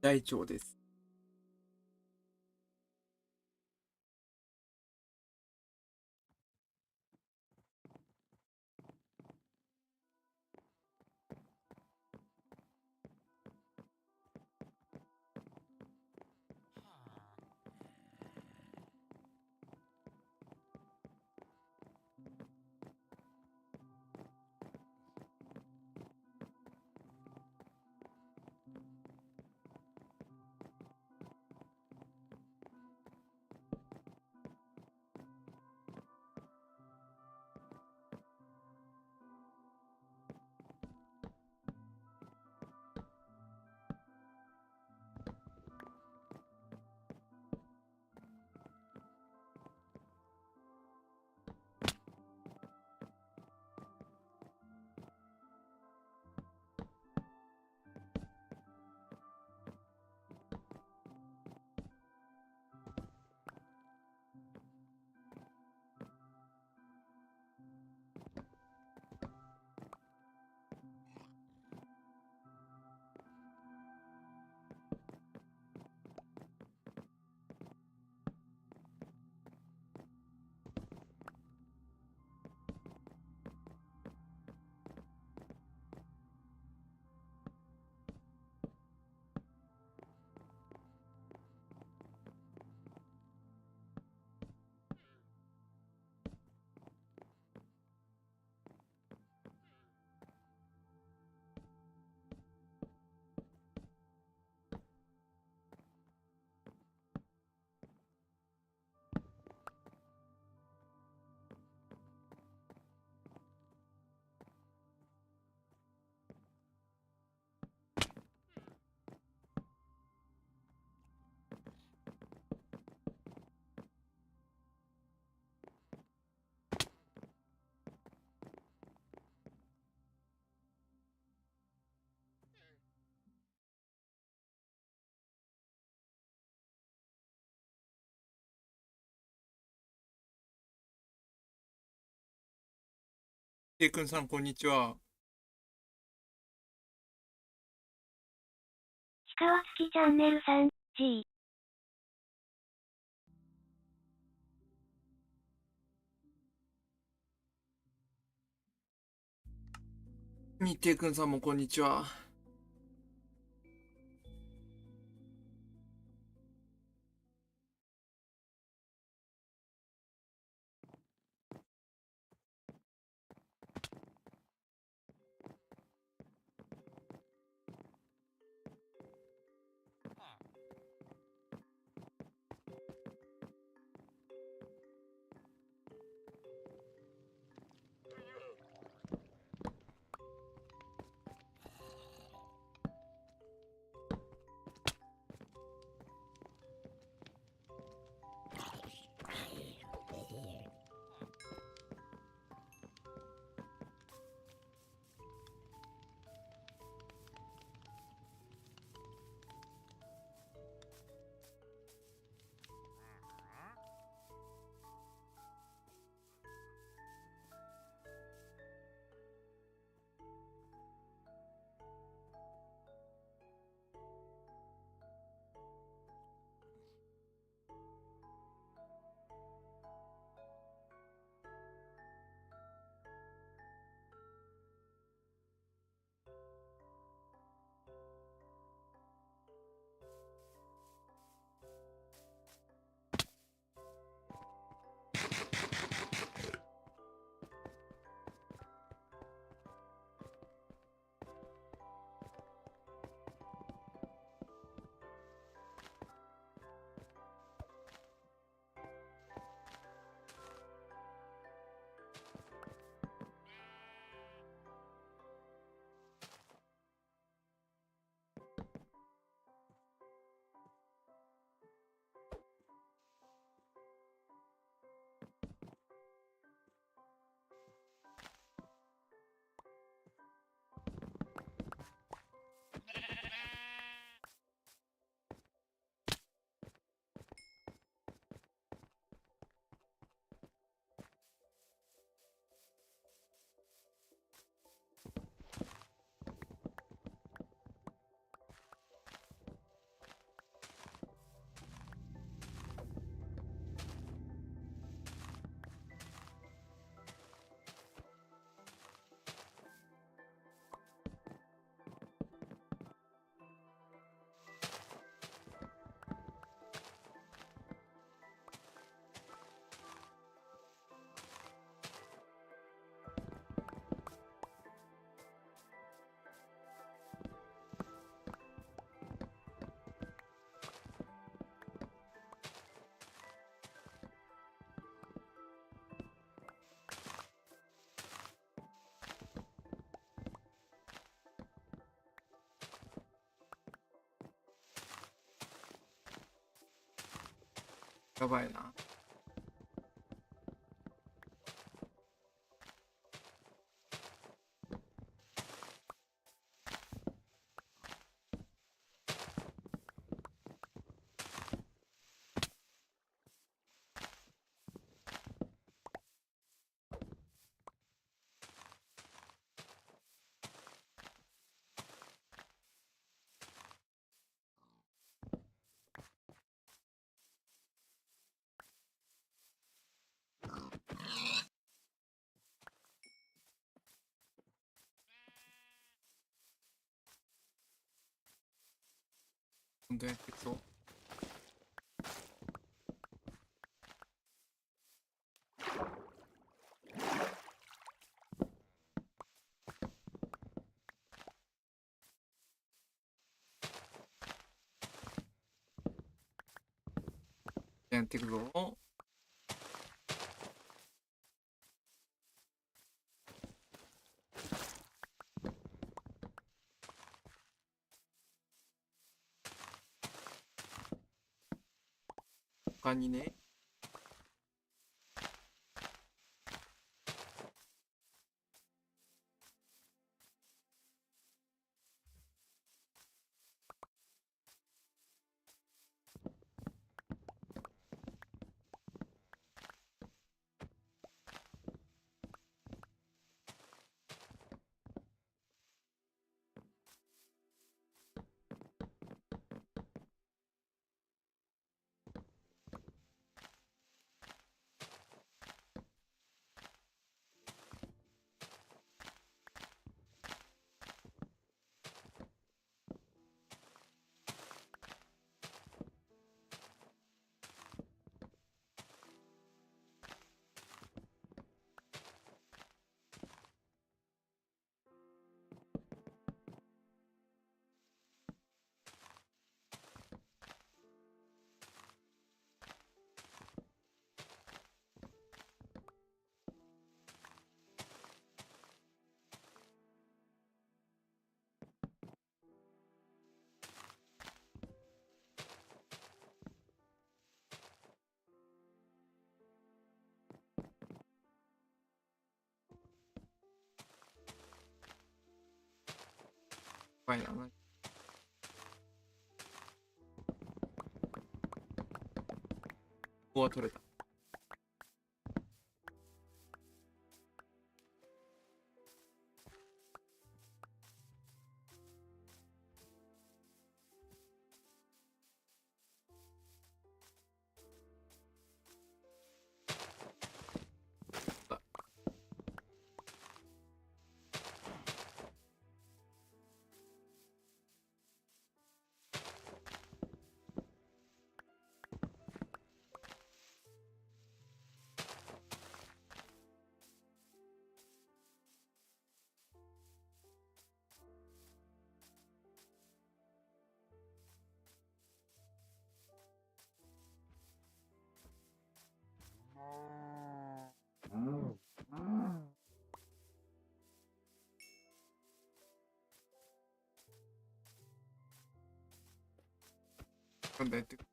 大腸です。ていくんさん、こんにちは。鹿は好きチャンネルさん、G。みていくんさんもこんにちは。やばいな。どんどんやっていくぞ。やっていくぞ。他にね、ばいな。ここは取れた。今度やってくる。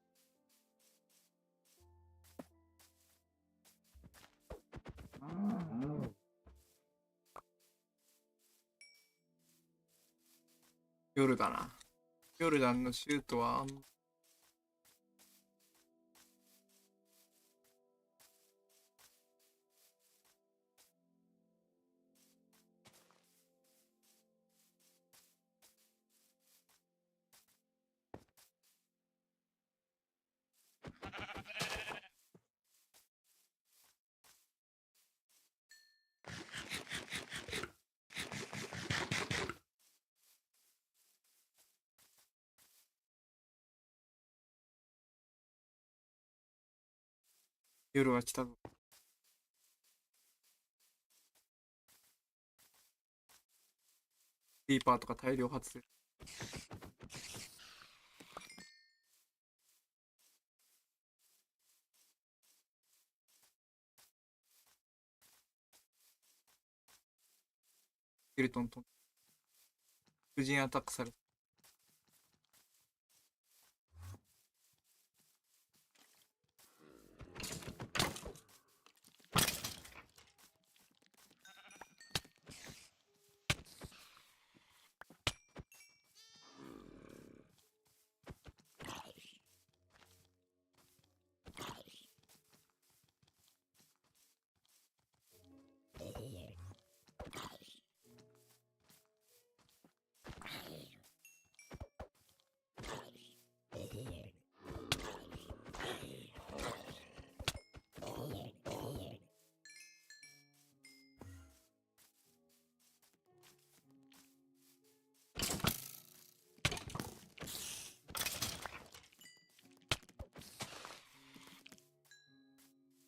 夜だな。ヨルダンのシュートは夜は来たぞ。リーパーとか大量発する。スケルトンと婦人アタックされた。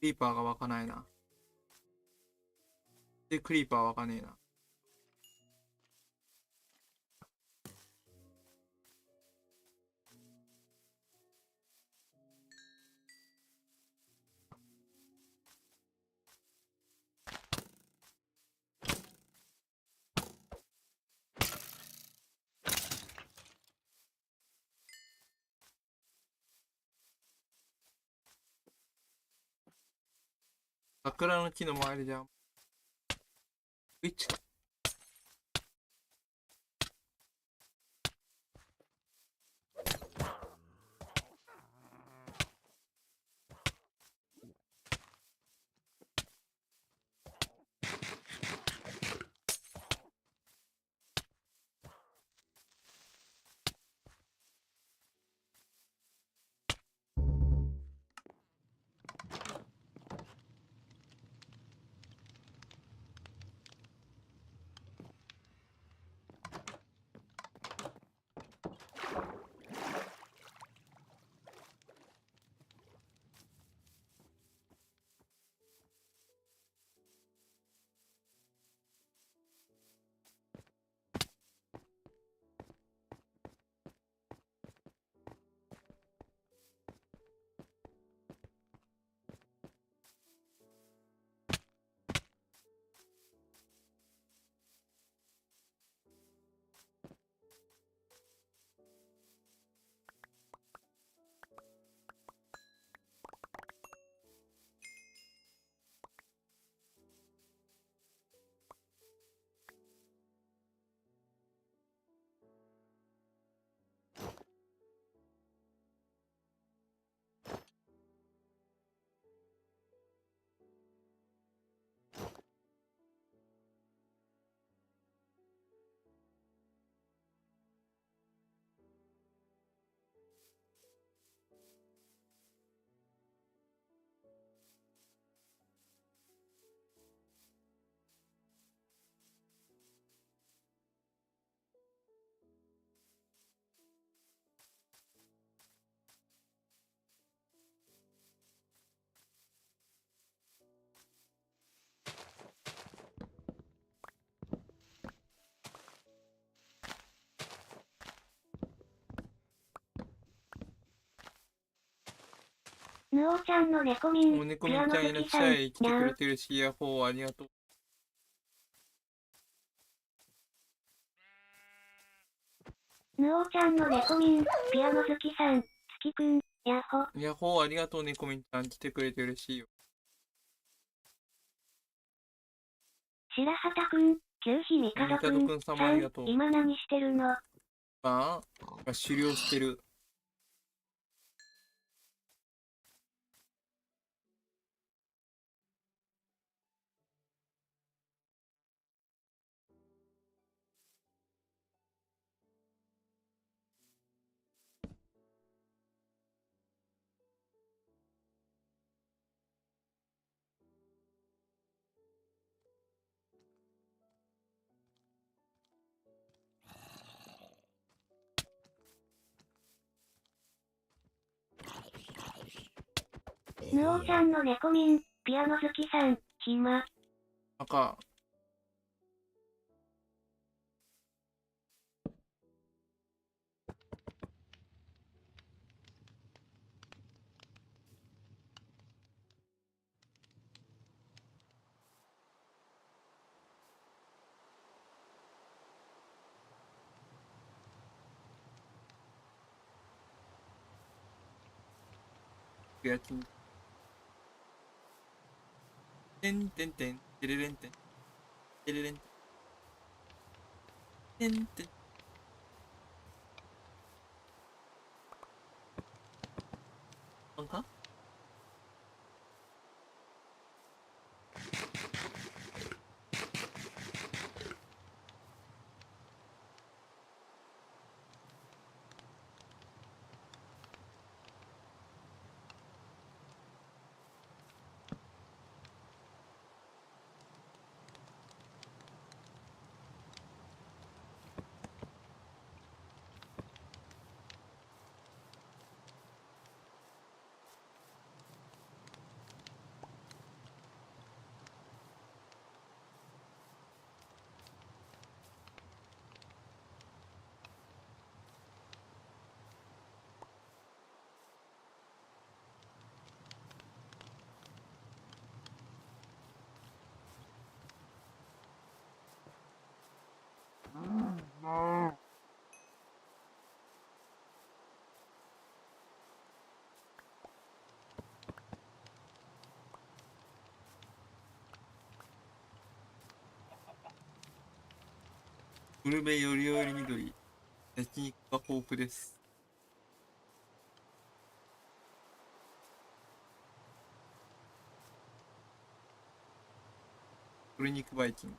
クリーパーが湧かないな。で、クリーパー湧かねえな。桜の木の周りじゃん。ウィッチか。ぬおちゃんの猫みん、お猫ピアノみんちゃんいらっ好きさん、しゃい。来てにゃん。くれてるし、ヤッホー、ありがとう。ぬおちゃんの猫みん、ピアノ好きさん、月くん、やっほ。ヤッホー、ありがとう、猫みんちゃん。来てくれてるしよ。白畑くん、旧日みかどくん、ミカドくん様さん、ありがとう。今何してるの？あ狩猟してる。ぬおちゃんの猫みん、ピアノ好きさん、暇。赤。やきん。てんてんてん、てれれんてん、てれれんてん、てんてん。なんかウルベよりより緑。焼肉が豊富です。鶏肉バイキング。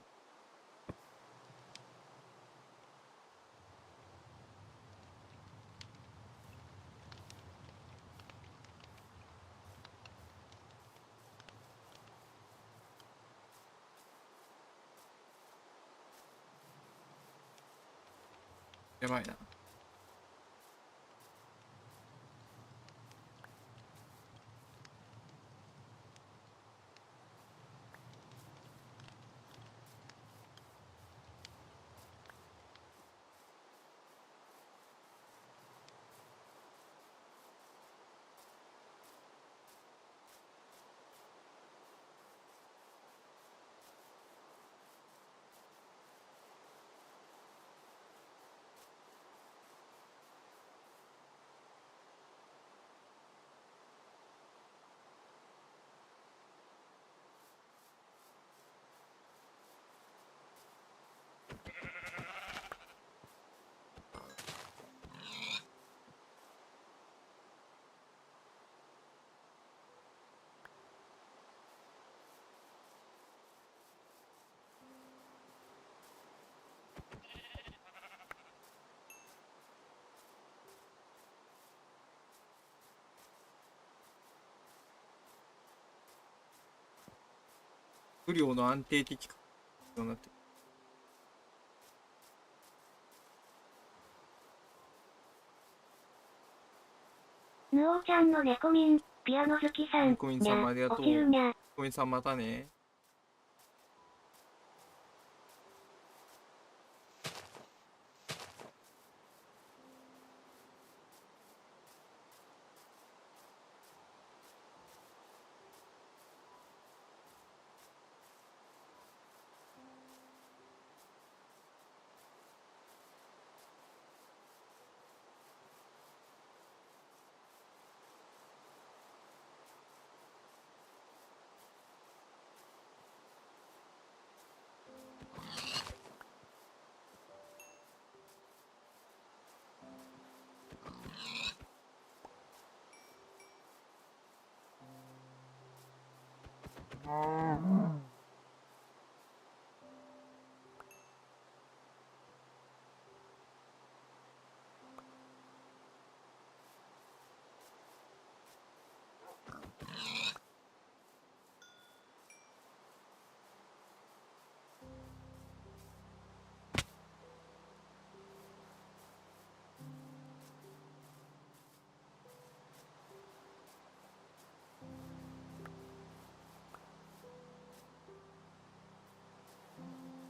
やばいな。不良の安定的化となってる。ぬおちゃんの猫みん、ピアノ好きさん、猫みんにゃ、さんもありがとう。起きるにゃ。猫みんさんまたね。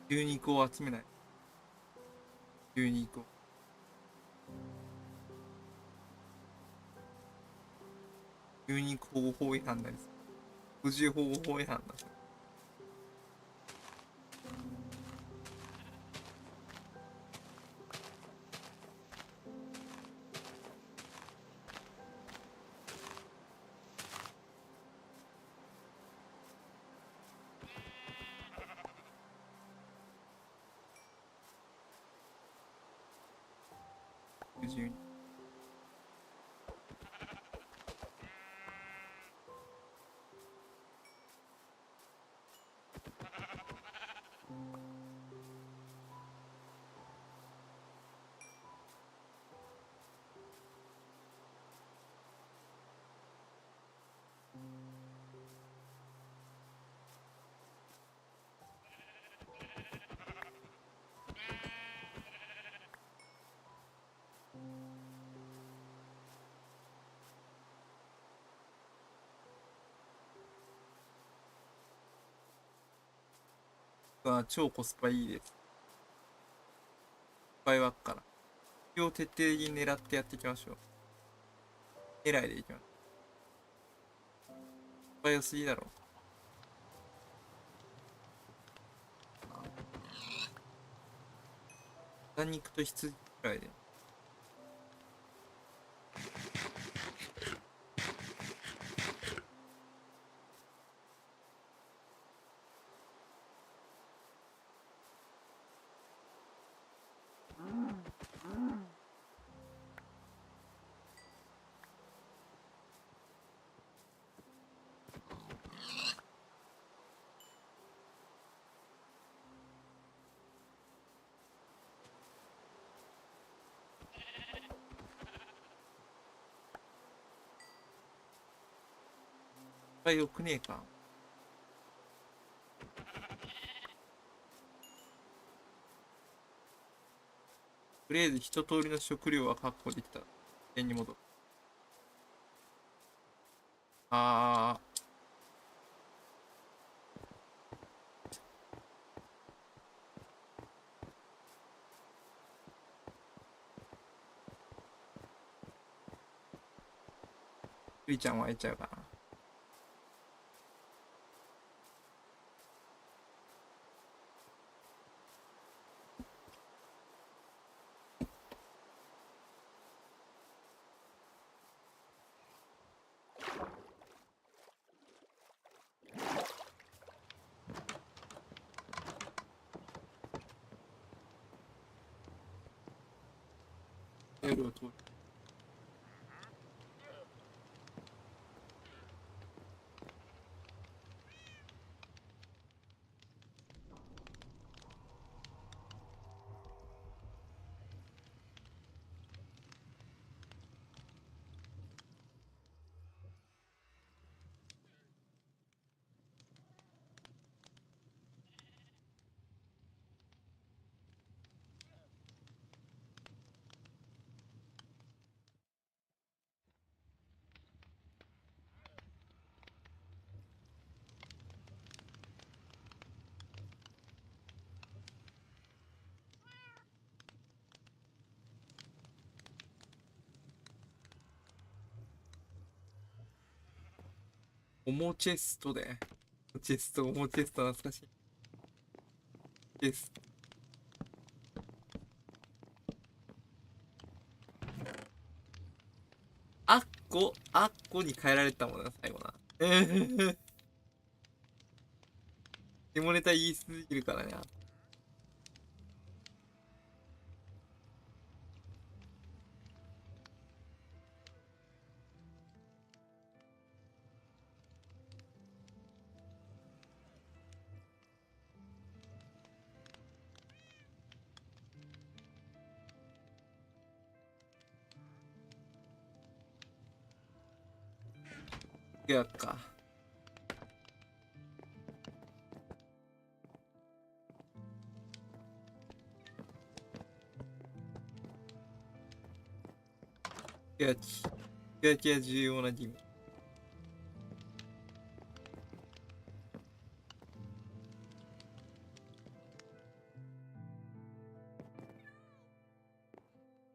牛肉を集めない。牛肉を。牛肉保護法違反だりする。無事保護法違反だ。牛肉。超コスパいいです。スパイばっから。気を徹底的に狙ってやっていきましょう。狙いでいきます。スパイ良すぎだろ。豚肉と羊くらいで。スパイ良くねえか。とりあえず一通りの食料は確保できた。点に戻る。ゆりちゃんは開いちゃうかな。夜を通る。おもチェストで。チェスト、おもチェスト懐かしい。チェスト。あっこに変えられたもんな、最後な。下ネタ言いすぎるからね。予約か。予約。予約は重要な義務。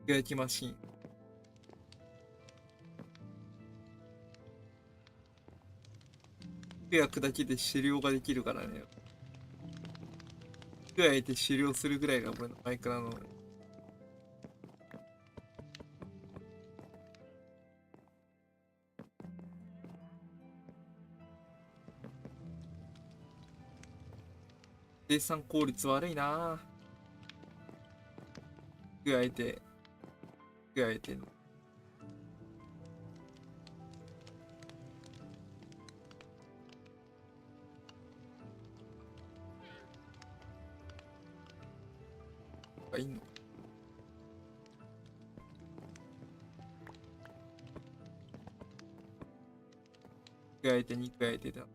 予約マシン。予約だけで狩猟ができるからね。服焼いて狩猟するぐらいが俺のマイクラの。生産効率悪いな。服焼いて、服焼いて。いいの。服焼いて、肉焼いてだ。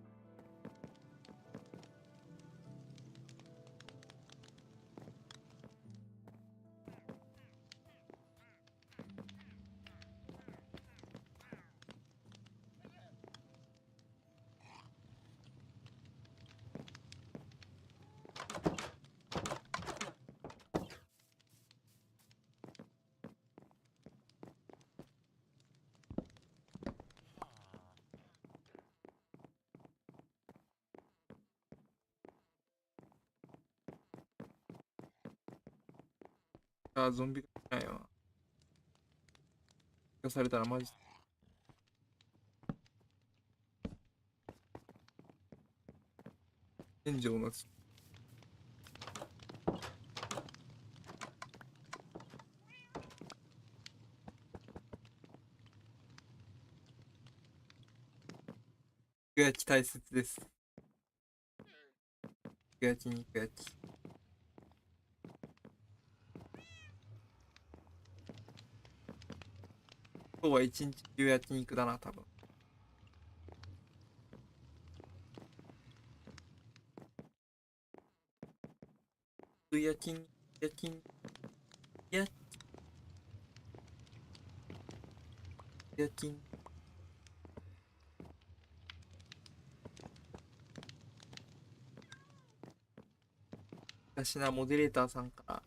あ、ゾンビがいないわ。化されたらマジ。天井のつ。肉焼き大切です。肉焼き、肉焼き。今日は一日中焼肉だな、多分。焼き肉、焼き肉、焼き、焼き肉。私な、モデレーターさんから、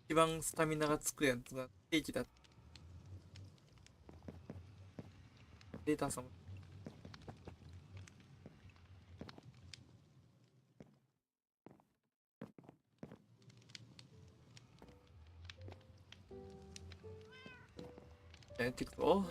一番スタミナがつくやつがケーキだった。データーさんも、やっていくぞ。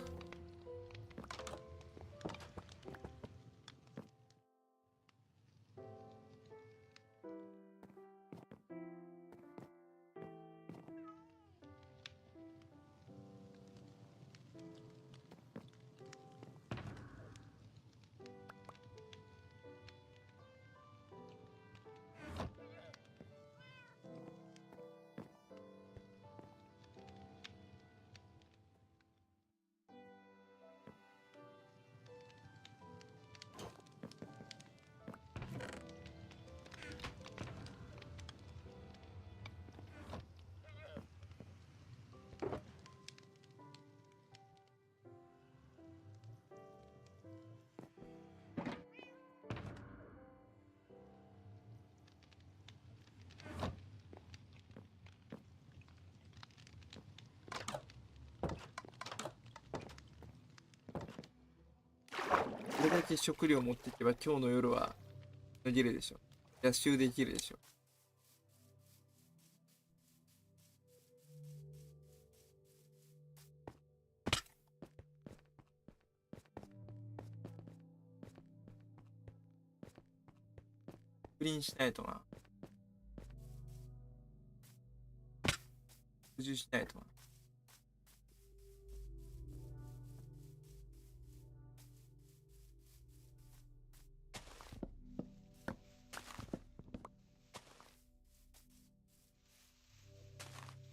これだけ食料持っていけば今日の夜は脱げるでしょ。野襲できるでしょ。プリンしないとな。補充しないとな。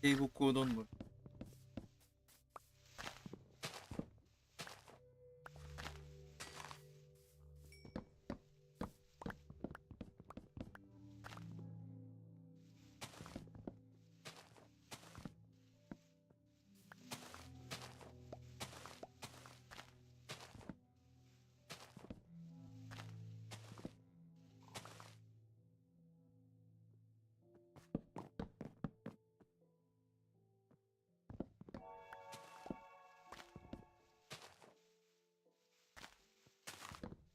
低木をどんどん。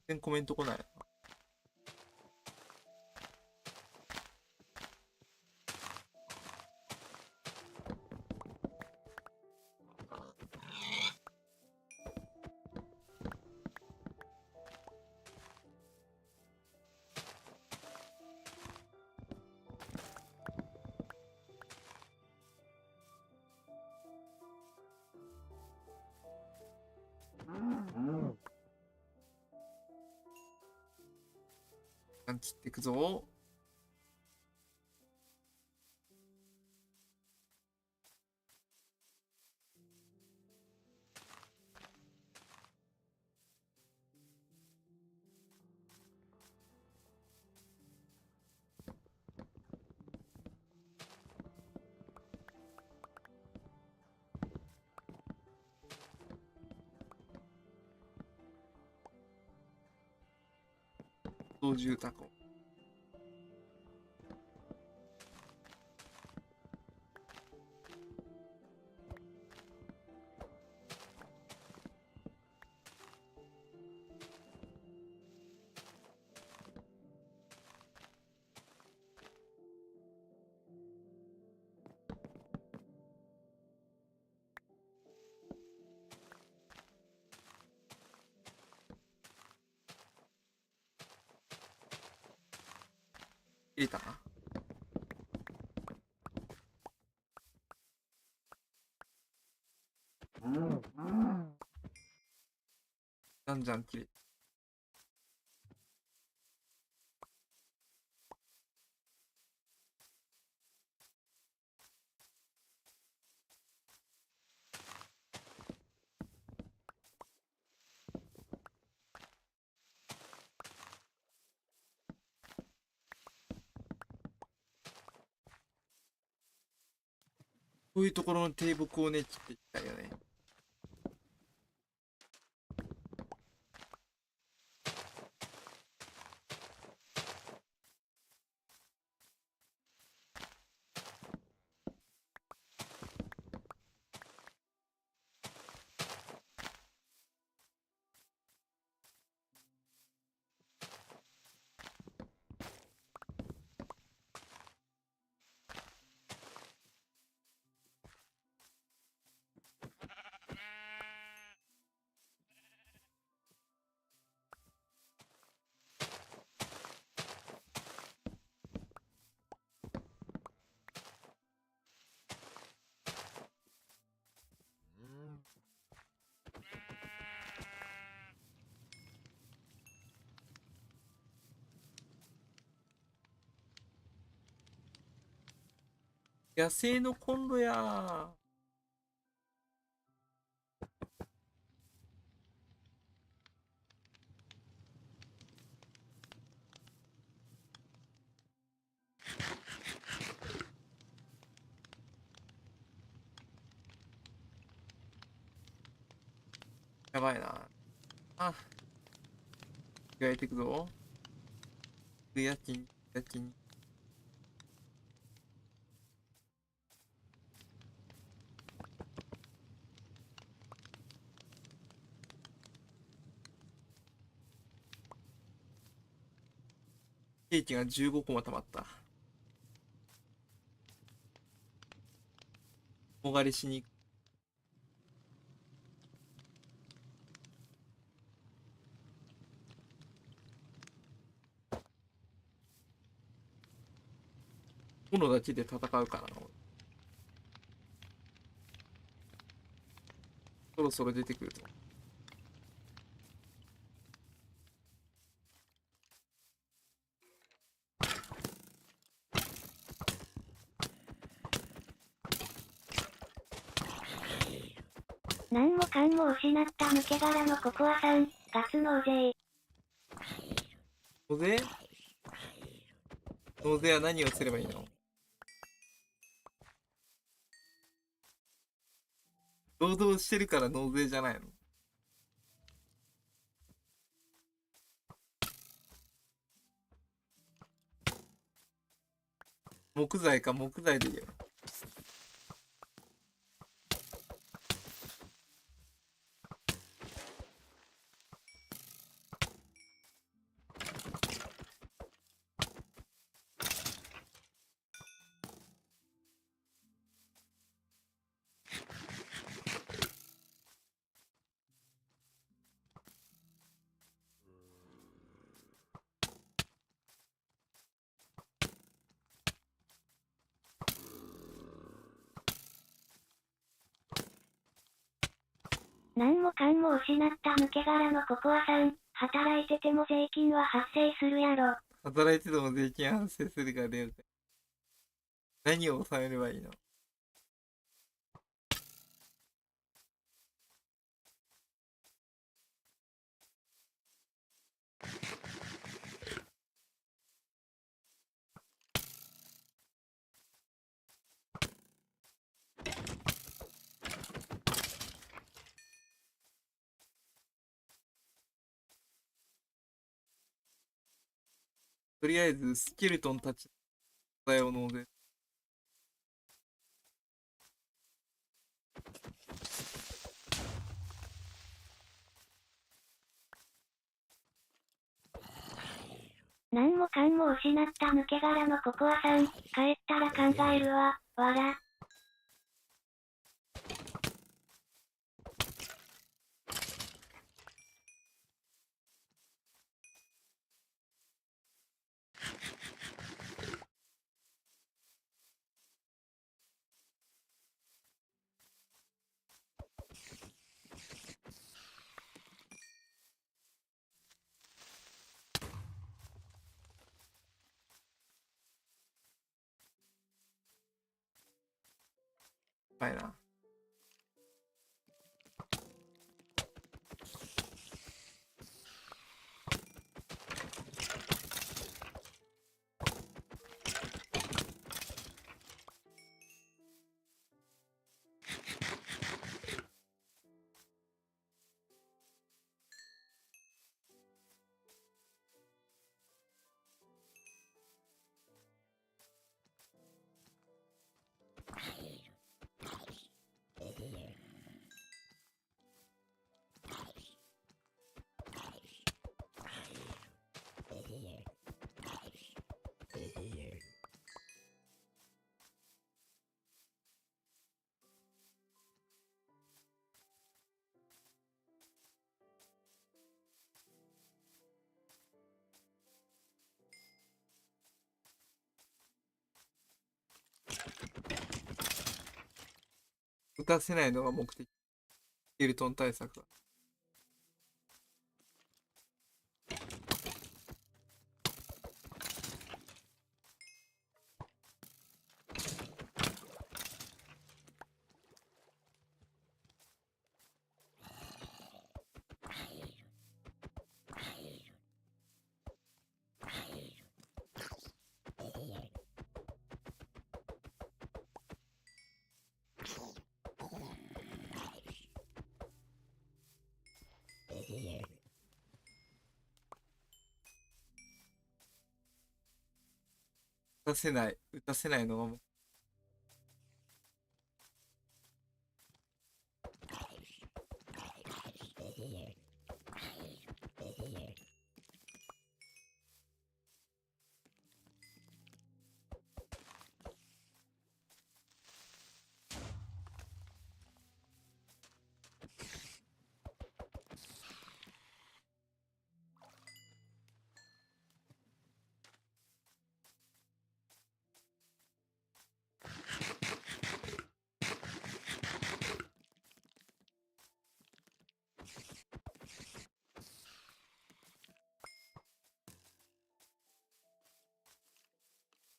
全然コメント来ないな。切っていくぞ。操縦タコ。入れたな。じゃんじゃん切れ。こういうところの低木をね、切っていきたいよね。野生のコンロやー。やばいな。あ、焼いていくぞ。家賃、家賃。ケーキが15個も溜まった。おがりしに行く。炎だけで戦うからな。俺そろそろ出てくると。何もかんも失った抜け殻のココアさん、ガス納税。納税納税は何をすればいいの？労働してるから納税じゃないの？木材か、木材でいいよ。何もかんも失った抜け殻のココアさん。働いてても税金は発生するやろ。働いてても税金発生するからね。何を納めればいいの？とりあえず、スケルトンたちの素材を納税。何もかんも失った抜け殻のココアさん。帰ったら考えるわ。わら。はいな。打たせないのが目的。スケルトン対策は。打たせない。打たせないのが目的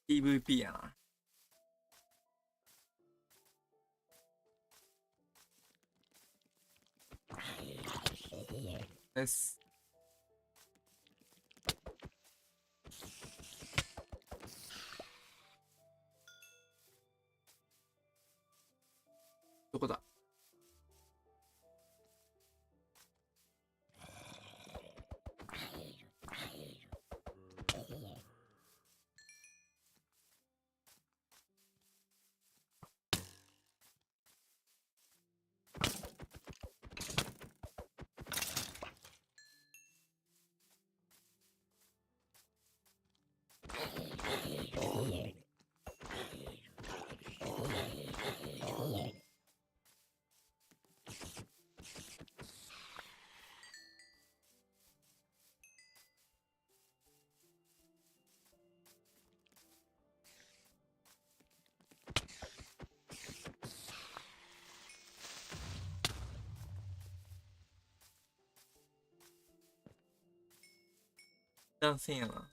PVP やな。です。どこだ？男性やな。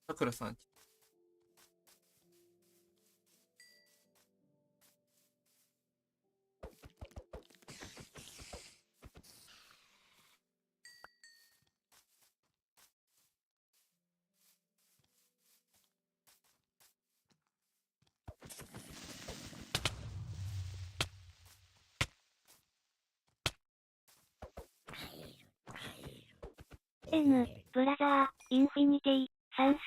さくらさん。N、ブラザー、インフィニティ、サンス、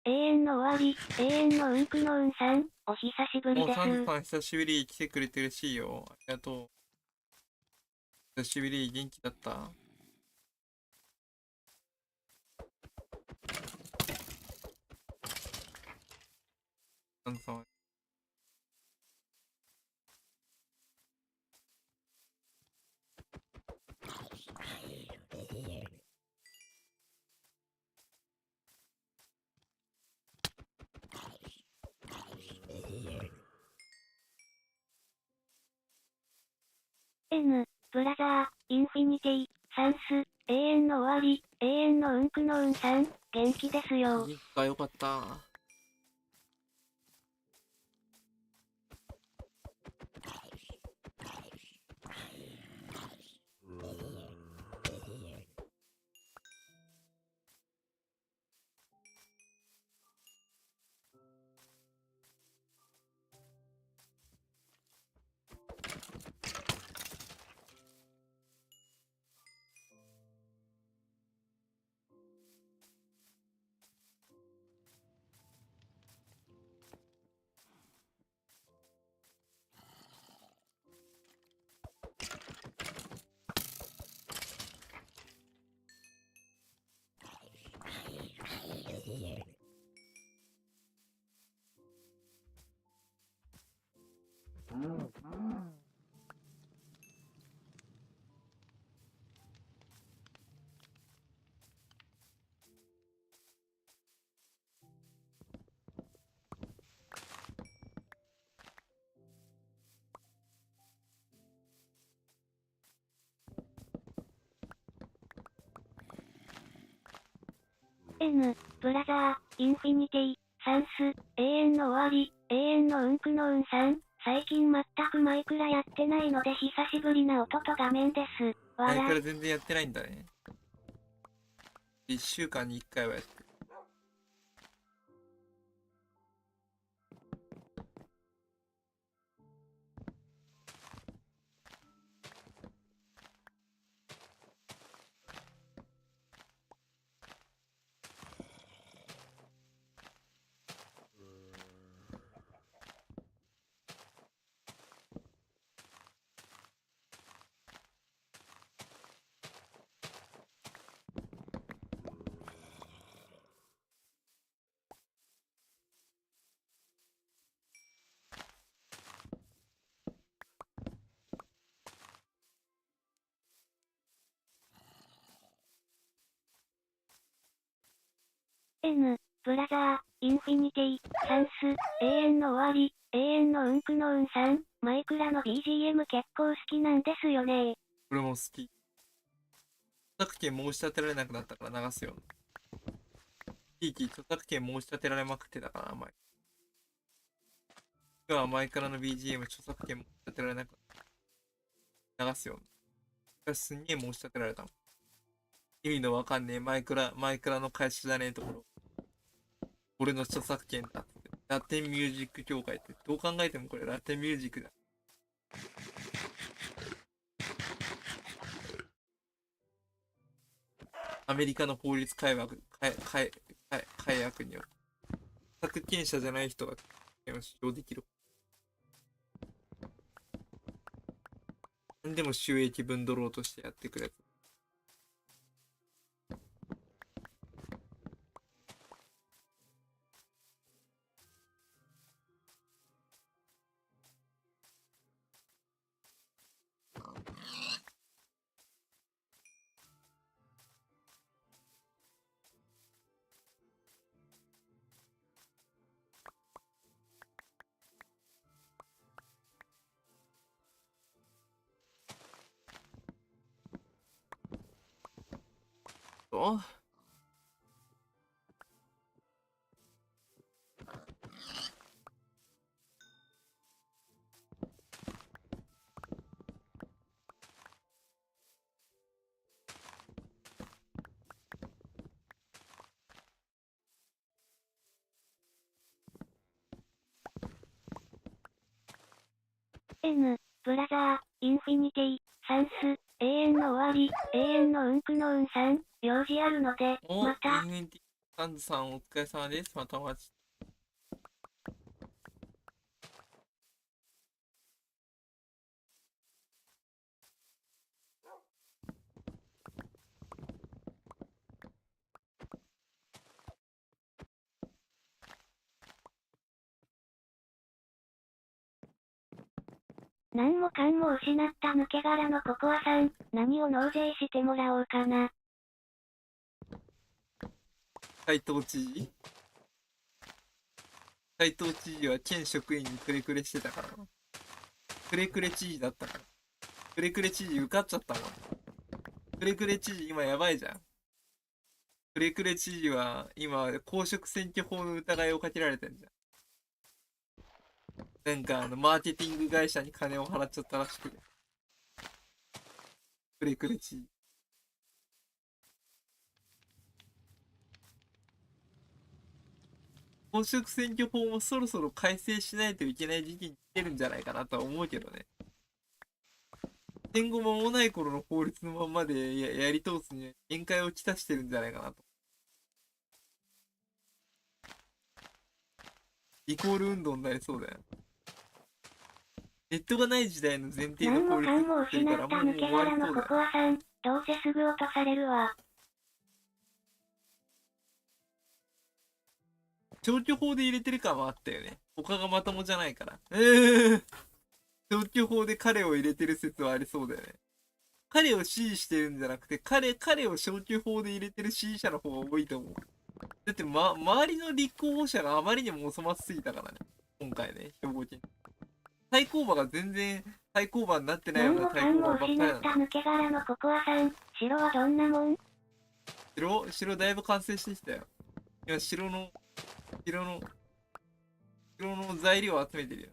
永遠の終わり、永遠のうんくのうんさん、お久しぶりでサンす。さん久しぶり来てくれてるしいよ。ありがとう。久しぶり元気だった。サンさん。N、ブラザー、インフィニティ、サンス、永遠の終わり、永遠のうんくのうんさん、元気ですよ。元気かよかった。N、ブラザー、インフィニティ、サンス、永遠の終わり、永遠のうんくのうんさん、最近全くマイクラやってないので久しぶりな音と画面です。前から笑い。全然やってないんだね。1週間に1回はやってる。N、ブラザー、インフィニティ、サンス、永遠の終わり、永遠のうんくのうんさん、マイクラの BGM 結構好きなんですよね。これも好き。著作権申し立てられなくなったから流すよ。いい著作権申し立てられまくってたから、前。今日は前からの BGM 著作権申し立てられなくな流すよ。すんげえ申し立てられたもん。意味のわかんねえマイクラの会社じゃねえところ。俺の著作権だって。ラテンミュージック協会って、どう考えてもこれラテンミュージックだ。アメリカの法律改悪による。著作権者じゃない人が主張できる。何でも収益分取ろうとしてやってくるやつ。と N、ブラザー、インフィニティ、サンス、永遠の終わり、永遠のうんくのうんさん、用事あるので、お、また。インフィニティサンズさんお疲れ様です。またお待ち。何もかんも失った抜け殻のココアさん、何を納税してもらおうかな。斉藤知事斉藤知事は県職員にくれくれしてたからな。くれくれ知事だったから。くれくれ知事受かっちゃったもん。くれくれ知事今やばいじゃん。くれくれ知事は今公職選挙法の疑いをかけられてんじゃん。なんかマーケティング会社に金を払っちゃったらしくて。くれくれ知事。公職選挙法もそろそろ改正しないといけない時期に来てるんじゃないかなとは思うけどね。戦後間もない頃の法律のまんまでやり通すに限界をきたしてるんじゃないかなと。リコール運動になりそうだよ。ネットがない時代の前提の何も法律かんも作ってるから失った抜けもう終わり殻のコそうだよ。コアさん、どうせすぐ落とされるわ。消去法で入れてる感はあったよね。他がまともじゃないから。消去法で彼を入れてる説はありそうだよね。彼を支持してるんじゃなくて、彼を消去法で入れてる支持者の方が多いと思う。だって、周りの立候補者があまりにもお粗末すぎたからね。今回ね、兵庫県。対抗馬が全然対抗馬になってないよう何もな対抗かんも失馬ばっかりなんだ。った抜け殻のココアさん、白はどんなもん？城だいぶ完成してきたよ。今、城の、城の材料を集めてるよ。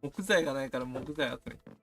木材がないから木材集めてる。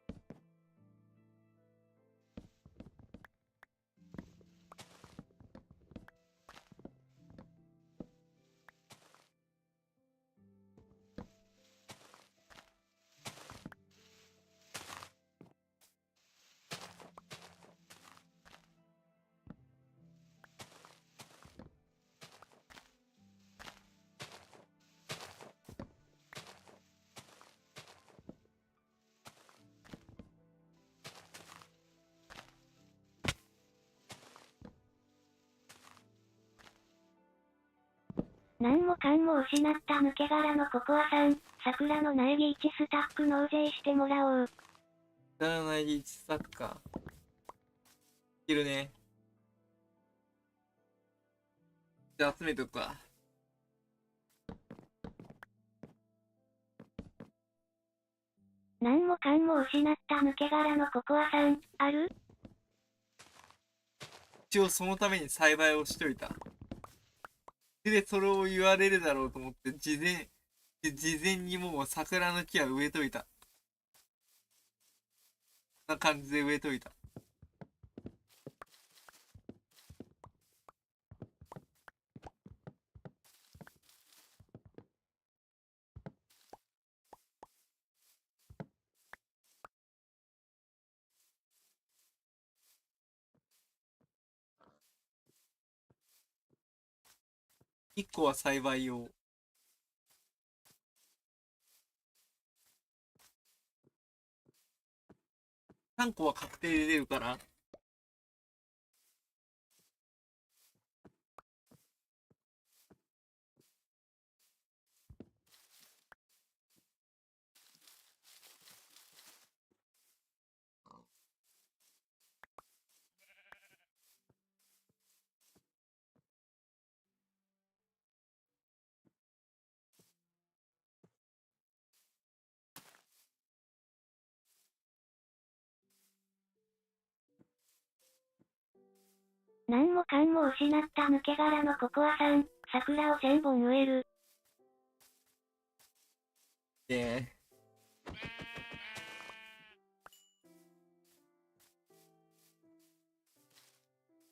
何もかんも失った抜け殻のココアさん、桜の苗木1スタック納税してもらおう。知らない1サッカー。いるね。じゃあ集めとくか。何もかんも失った抜け殻のココアさん、ある？一応そのために栽培をしといた。で、それを言われるだろうと思って、事前にもう桜の木は植えといた。こんな感じで植えといた。1個は栽培用。3個は確定で出るから、何もかんも失った抜け殻のココアさん、桜を1000本植える。で、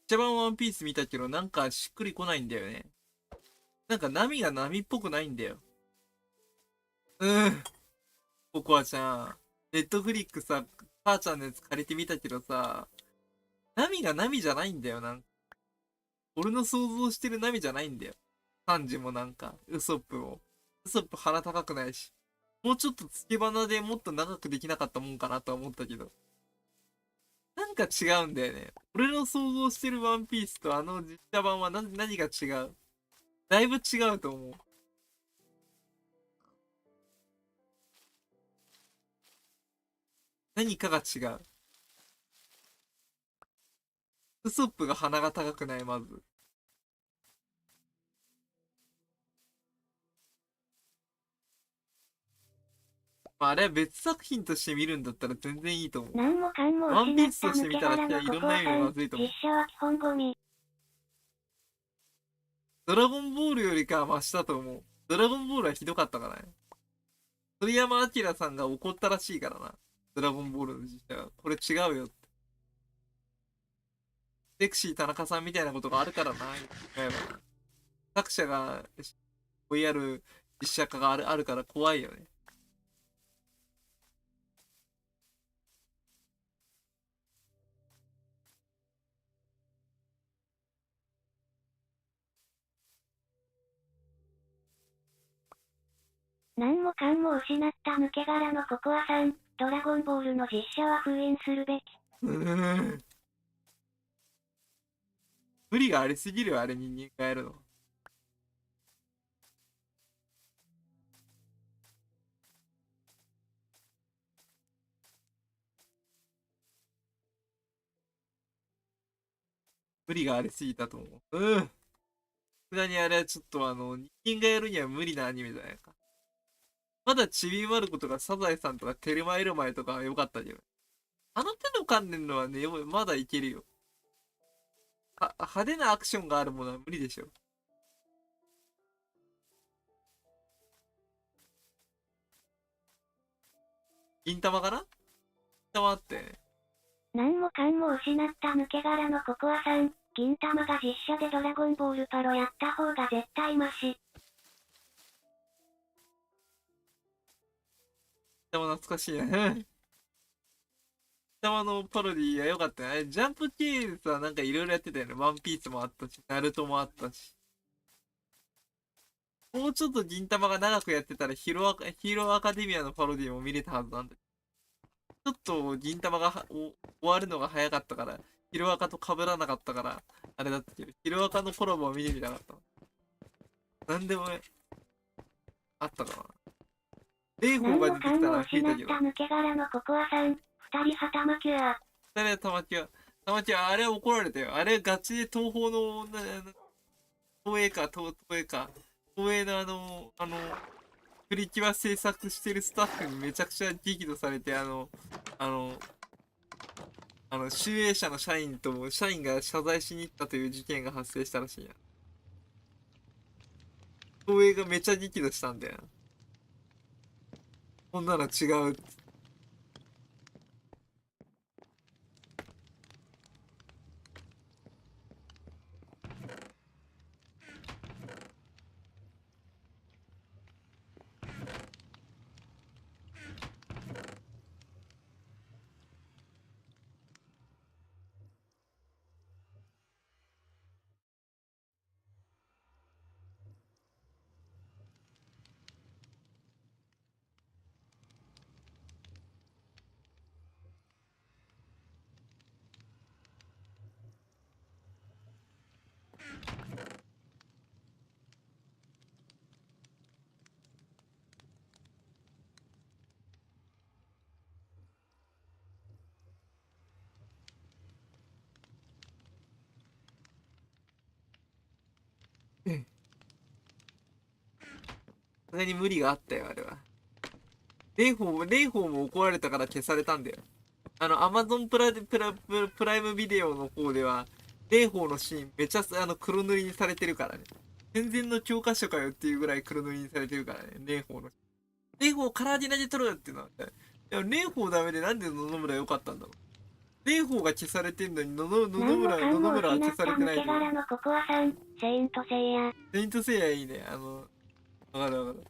じ茶版ワンピース見たけど、なんかしっくりこないんだよね。なんか波が波っぽくないんだよ。ココアちゃん。ネットフリックさ、母ちゃんのやつ借りてみたけどさ、波が波じゃないんだよ、なんか。俺の想像してる波じゃないんだよ。サンジもなんか、ウソップも。ウソップ鼻高くないし。もうちょっとつけ花でもっと長くできなかったもんかなとは思ったけど。なんか違うんだよね。俺の想像してるワンピースとあの実写版は何が違う。だいぶ違うと思う。何かが違う。ウソップが鼻が高くない、まず。まあ、あれは別作品として見るんだったら全然いいと思う。何もかんもワンピ失ったースとして抜け殻見たらいのココアろんな意味でさん。まずいと思う。実写は基本ゴミ。ドラゴンボールよりかはマシだと思う。ドラゴンボールはひどかったからね。鳥山明さんが怒ったらしいからな。ドラゴンボールの実写は。これ違うよって。セクシー田中さんみたいなことがあるからな。言えば作者が追いやる実写化があるから怖いよね。何もかんも失った抜け殻のココアさん。ドラゴンボールの実写は封印するべき。無理がありすぎるよ、あれ人間がやるの。無理がありすぎたと思う。さすがにあれはちょっと人間がやるには無理なアニメじゃないか。まだちびまる子とかサザエさんとかテルマエロマエとかは良かったけど。あの手の関連のはね、まだいけるよ。派手なアクションがあるものは無理でしょ。銀玉かな銀玉あってね。何もかんも失った抜け殻のココアさん。銀玉が実写でドラゴンボールパロやった方が絶対マシ。銀玉懐かしいね。銀玉のパロディーが良かったね。ジャンプ系列はなんかいろいろやってたよね。ワンピースもあったし、ナルトもあったし。もうちょっと銀玉が長くやってたらヒーローアカデミアのパロディも見れたはずなんだ。ちょっと銀玉が終わるのが早かったから、ヒロアカと被らなかったから、あれだったけど、ヒロアカのコラボは見てみたかった。なんでもあったかな。霊何も峰が出てきたかんも失っら聞いたけど。た抜け殻のココアさん。二人はたまきゅあ。誰はたまきは、あれは怒られたよ。あれガチで東宝の、東映か。東映のプリキュア制作してるスタッフにめちゃくちゃ激怒されて、あの、集英社の社員と社員が謝罪しに行ったという事件が発生したらしいや。東映がめちゃ激怒したんだよ。こんなの違う。さすがに無理があったよ、あれは。レイホーも怒られたから消されたんだよ。アマゾンプライムビデオの方では、レイホーのシーンめちゃ黒塗りにされてるからね。戦前の教科書かよっていうぐらい黒塗りにされてるからね、レイホーの。レイホーカラーで投げ取るってなって。いや、レイホーダメでなんで野々村良かったんだろう。蓮舫が消されてんのに、野々何もかんも村は消失った抜されてないと。け殻のココアさん、セイントセイヤ。セイントセイヤいいね。わかるわかる。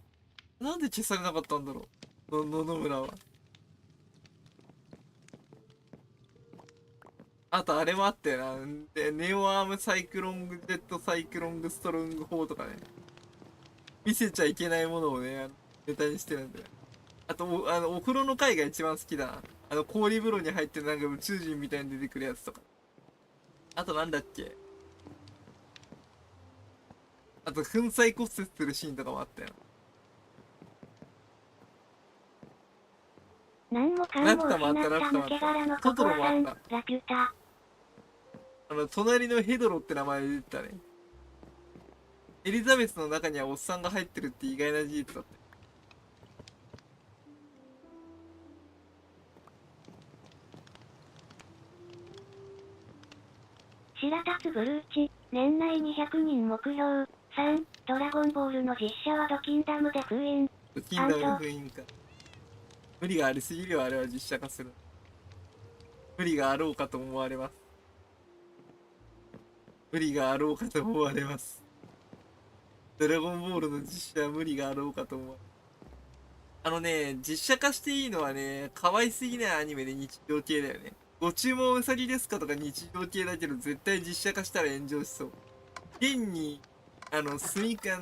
なんで消されなかったんだろう。野々村は。あとあれもあったよな。で、ネオアームサイクロングジェットサイクロングストロング4とかね。見せちゃいけないものをね、ネタにしてるんだよ。あと、お風呂の回が一番好きだな。氷風呂に入ってなんか宇宙人みたいに出てくるやつとか。あとなんだっけ。あと、粉砕骨折するシーンとかもあったよ。何もかんも失った抜け殻のココアさん、ラピュタ。隣のヘドロって名前で出てたね。エリザベスの中にはおっさんが入ってるって意外な事実だった。白立つブルーチ、年内200人目標。3、ドラゴンボールの実写はドキンダムで封印。ドキンダム封印か。無理がありすぎるよ、あれは実写化する。無理があろうかと思われます。無理があろうかと思われます。ドラゴンボールの実写は無理があろうかと思う。実写化していいのはね、可愛すぎないアニメで日常系だよね。ご注文うさぎですかとか日常系だけど、絶対実写化したら炎上しそう。現に、住みか、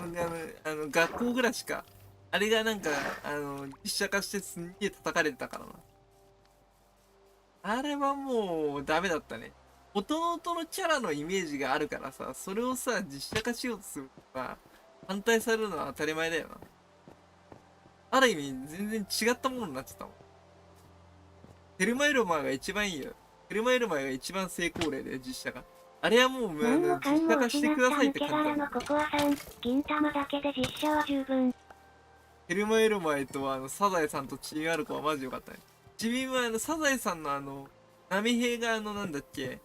学校暮らしか。あれがなんか、実写化してすんげえ叩かれてたからな。あれはもうダメだったね。元々のキャラのイメージがあるからさ、それをさ、実写化しようとするとさ、反対されるのは当たり前だよな。ある意味、全然違ったものになっちゃったもん。テルマエロマーが一番いいよ。テルマエロマーが一番成功例で、実写化。あれはもう、実写化してくださいって感じだもん。のココアさん、銀玉だけで実写は十分。テルマエロマエとサザエさんとチビマルコはマジ良かったね。チビマサザエさんの波平がなんだっけ、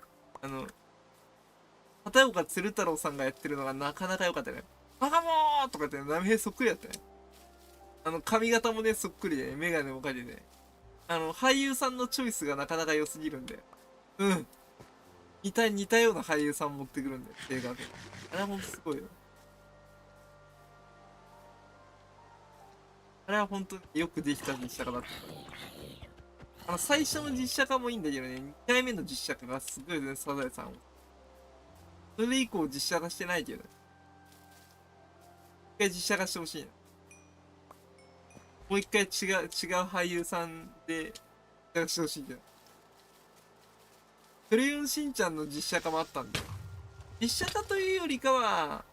片岡鶴太郎さんがやってるのがなかなか良かったね。バカモーとかって波平そっくりだったね。髪型もね、そっくりで、メガネもかけてね。俳優さんのチョイスがなかなか良すぎるんで。うん。似たような俳優さん持ってくるんで、映画で。あれはほんとすごいよ。あれは本当によくできた実写化だった。最初の実写化もいいんだけどね、2回目の実写化がすごいね、サザエさんを。それ以降実写化してないけど、一回実写化してほしいな。もう一回違う俳優さんで実写化してほしいけど。クレヨンしんちゃんの実写化もあったんで。実写化というよりかは、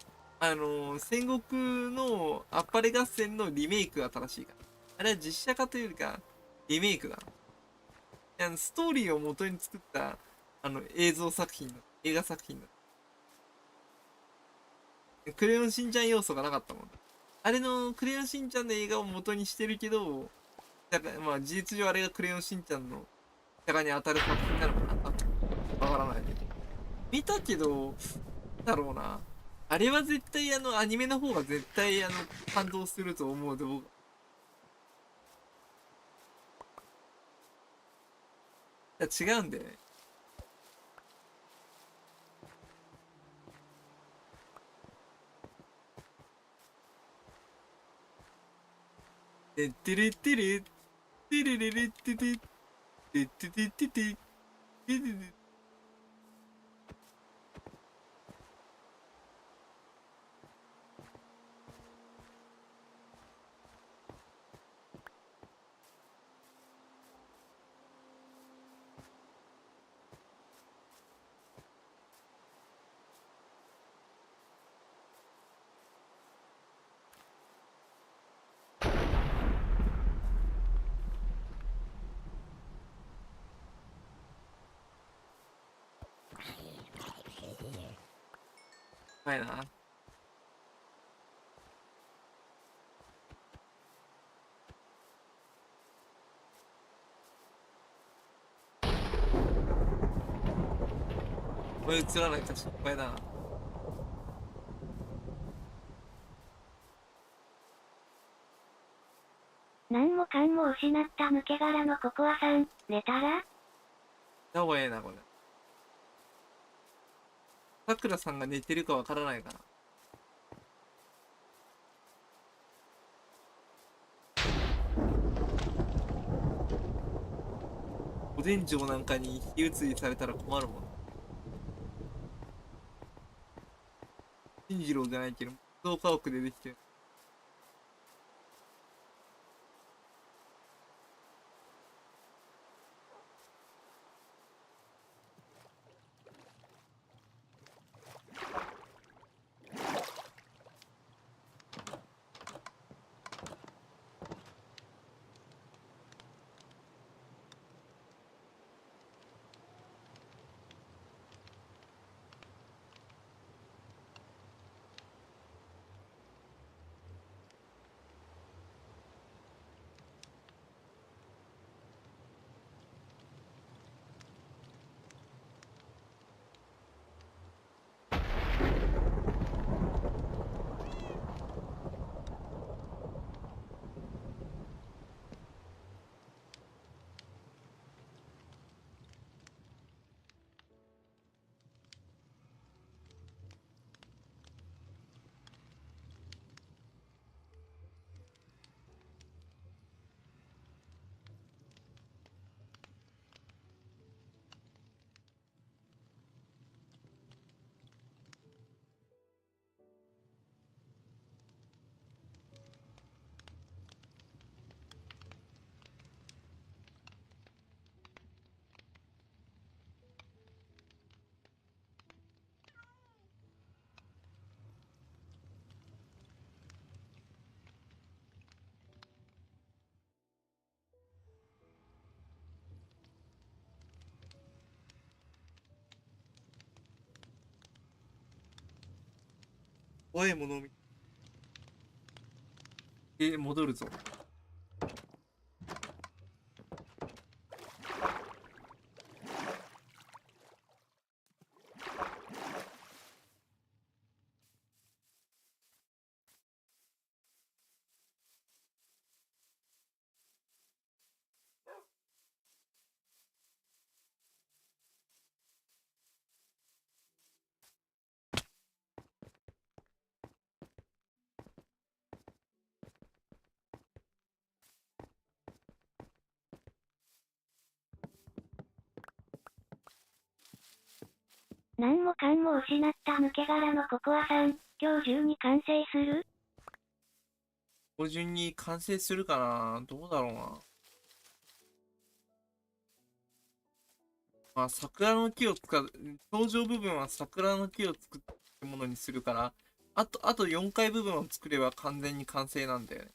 戦国のあっぱれ合戦のリメイクが正しいから。あれは実写化というよりか、リメイクだな。ストーリーを元に作った、映像作品の、映画作品だ。クレヨンしんちゃん要素がなかったもん。あれのクレヨンしんちゃんの映画を元にしてるけど、まあ事実上あれがクレヨンしんちゃんのキャラに当たる作品なのかなわからないけど。見たけど、だろうな。あれは絶対アニメの方が絶対感動すると思うで、僕。いや違うんだよね。てってれってれ、てれれれってて、てっててってて、てててはいな。これ映らないか心配だな。何もかんも失った抜け殻のココアさん、寝たらやばいな、これ。さくらさんが寝てるかわからないかな。おでん城なんかに火移りされたら困るもん。金次郎じゃないけど、木造家屋でできてる。怖いものを見て、戻るぞ。何もかんも失った抜け殻のココアさん、今日中に完成する？今日中に完成するかな。どうだろうな。まあ、桜の木を使う、頂上部分は桜の木を作ったものにするから、あと4階部分を作れば完全に完成なんだよね。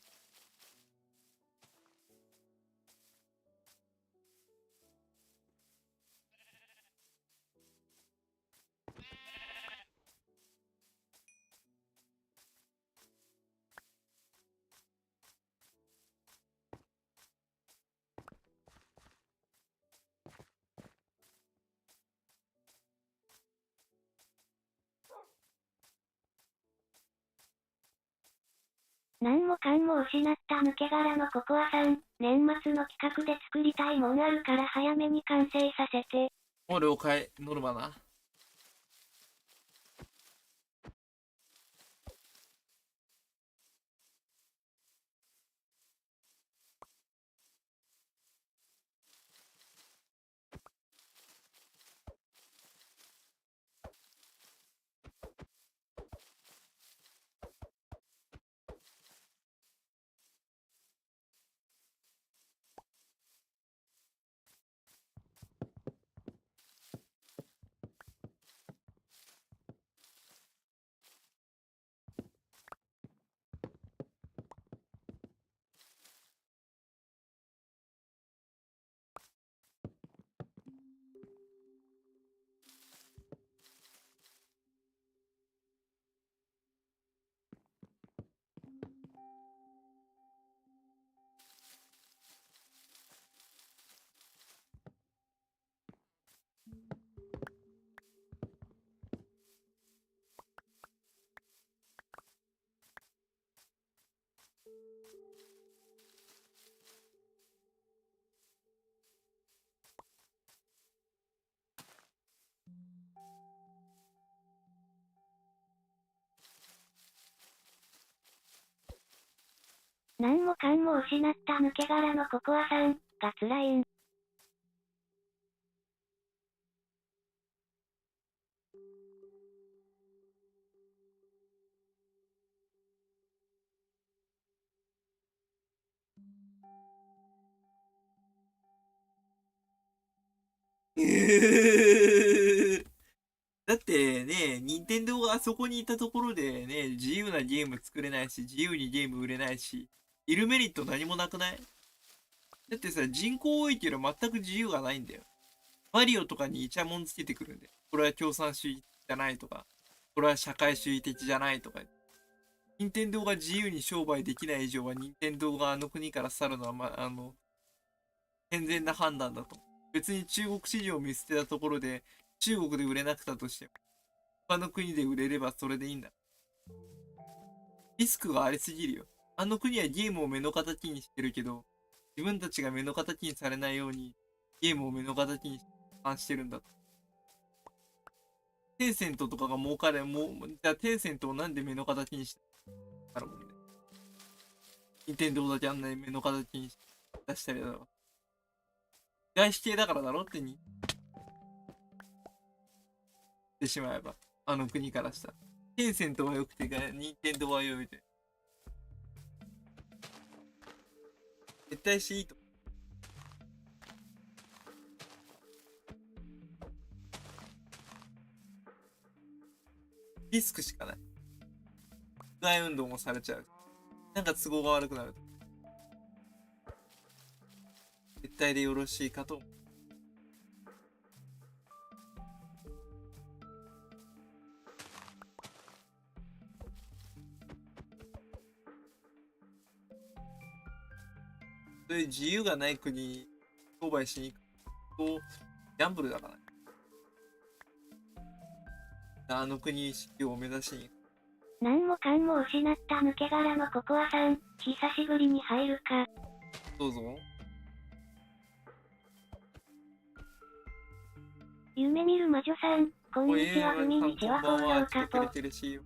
何もかんも失った抜け殻のココアさん、年末の企画で作りたいもんあるから早めに完成させて。了解、ノルマな。何もかんも失った抜け殻のココアさんが辛いん。だってね、任天堂があそこにいたところでね、自由なゲーム作れないし、自由にゲーム売れないし、いるメリット何もなくない？だってさ、人口多いけど全く自由がないんだよ。マリオとかにイチャモンつけてくるんで。これは共産主義じゃないとか、これは社会主義的じゃないとか。任天堂が自由に商売できない以上は、任天堂があの国から去るのは、健全な判断だと。別に中国市場を見捨てたところで、中国で売れなくたとしても、他の国で売れればそれでいいんだ。リスクがありすぎるよ。あの国はゲームを目の敵にしてるけど、自分たちが目の敵にされないように、ゲームを目の敵にしてるんだと。テンセントとかが儲かれ、じゃあテンセントをなんで目の敵にしたらもんね。任天堂だけあんなに目の敵に出したりだろ。外資系だからだろってに。ってしまえば。あの国からしたら。テンセントは良くて、任天堂は良いて。絶対していいと。リスクしかない。不買運動もされちゃう。なんか都合が悪くなると。絶対でよろしいかと思う。そういう自由がない国に商売しに行くと、ギャンブルだからね。あの国を目指しに行く。何もかんも失った抜け殻のココアさん、久しぶりに入るか。どうぞ。夢見る魔女さん、こんにちは、ふみにちは、フォローかと。来てくれてるしよ。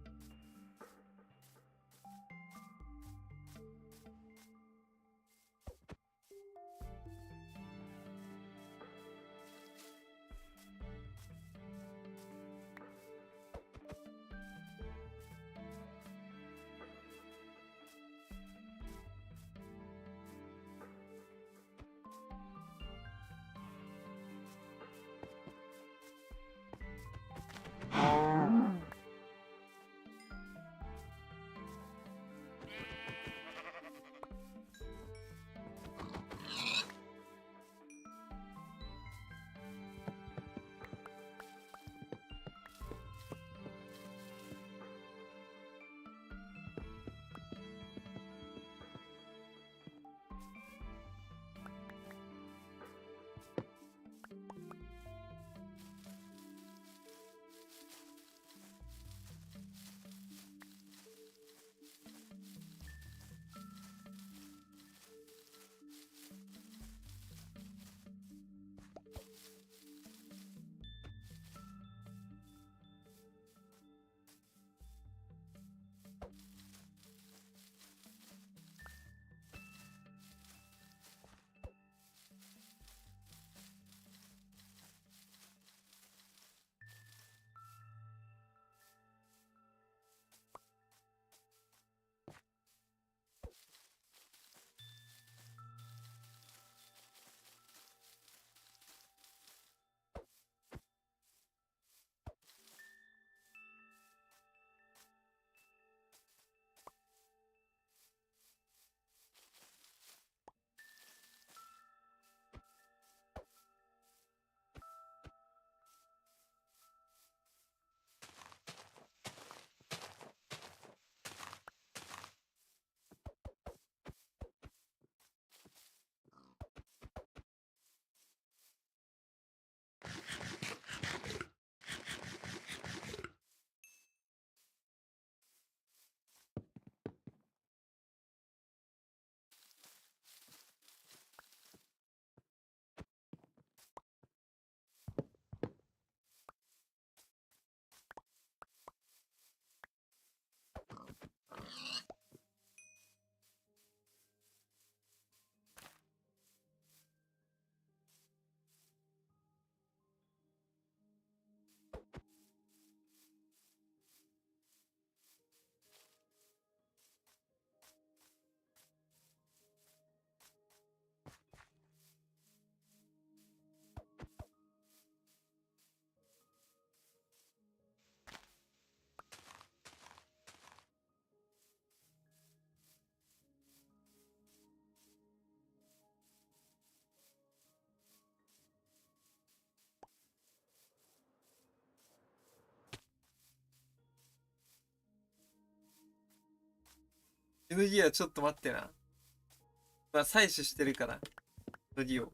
麦はちょっと待ってな。まあ、採取してるから、麦を。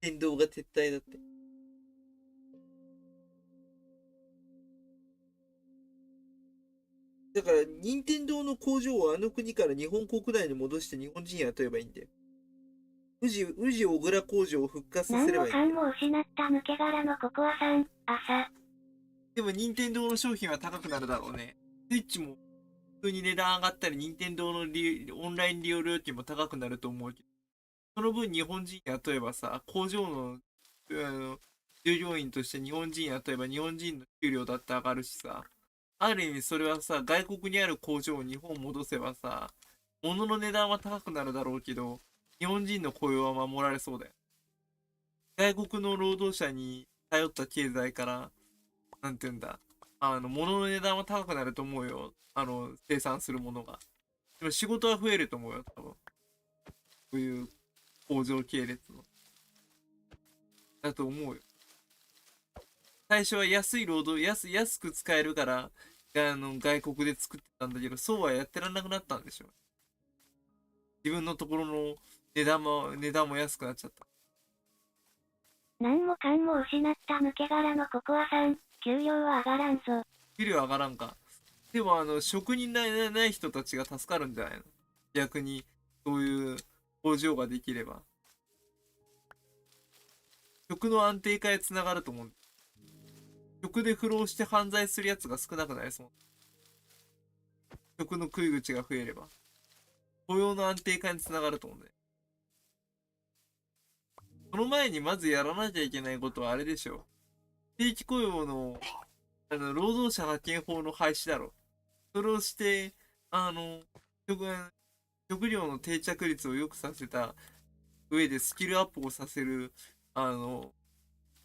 電動が撤退だって。だから、任天堂の工場をあの国から日本国内に戻して日本人雇えばいいんだよ。宇治小倉工場を復活させればいいんだよ。何もかんも失った抜け殻のココアさん、朝。でも、任天堂の商品は高くなるだろうね。スイッチも普通に値段上がったり、任天堂のオンライン利用料金も高くなると思うけど、その分日本人雇えばさ、工場の、従業員として日本人雇えば日本人の給料だって上がるしさ、ある意味それはさ、外国にある工場を日本戻せばさ、物の値段は高くなるだろうけど、日本人の雇用は守られそうだよ。外国の労働者に頼った経済から、なんて言うんだ、物の値段は高くなると思うよ。生産するものが。でも仕事は増えると思うよ、多分。こういう工場系列の。だと思うよ。最初は安い労働、安く使えるから、外国で作ってたんだけど、そうはやってらんなくなったんでしょ。自分のところの値段も安くなっちゃった。何もかんも失った抜け殻のココアさん、給料は上がらんぞ。給料上がらんか。でも、職人ない人たちが助かるんじゃないの？逆に、そういう工場ができれば。職の安定化へつながると思う。職で不労して犯罪するやつが少なくなりそう。職の食い口が増えれば。雇用の安定化につながると思うんだよ。その前にまずやらなきゃいけないことはあれでしょ。定期雇用の、労働者派遣法の廃止だろ。それをして、あの、職食料の定着率を良くさせた上でスキルアップをさせる、っ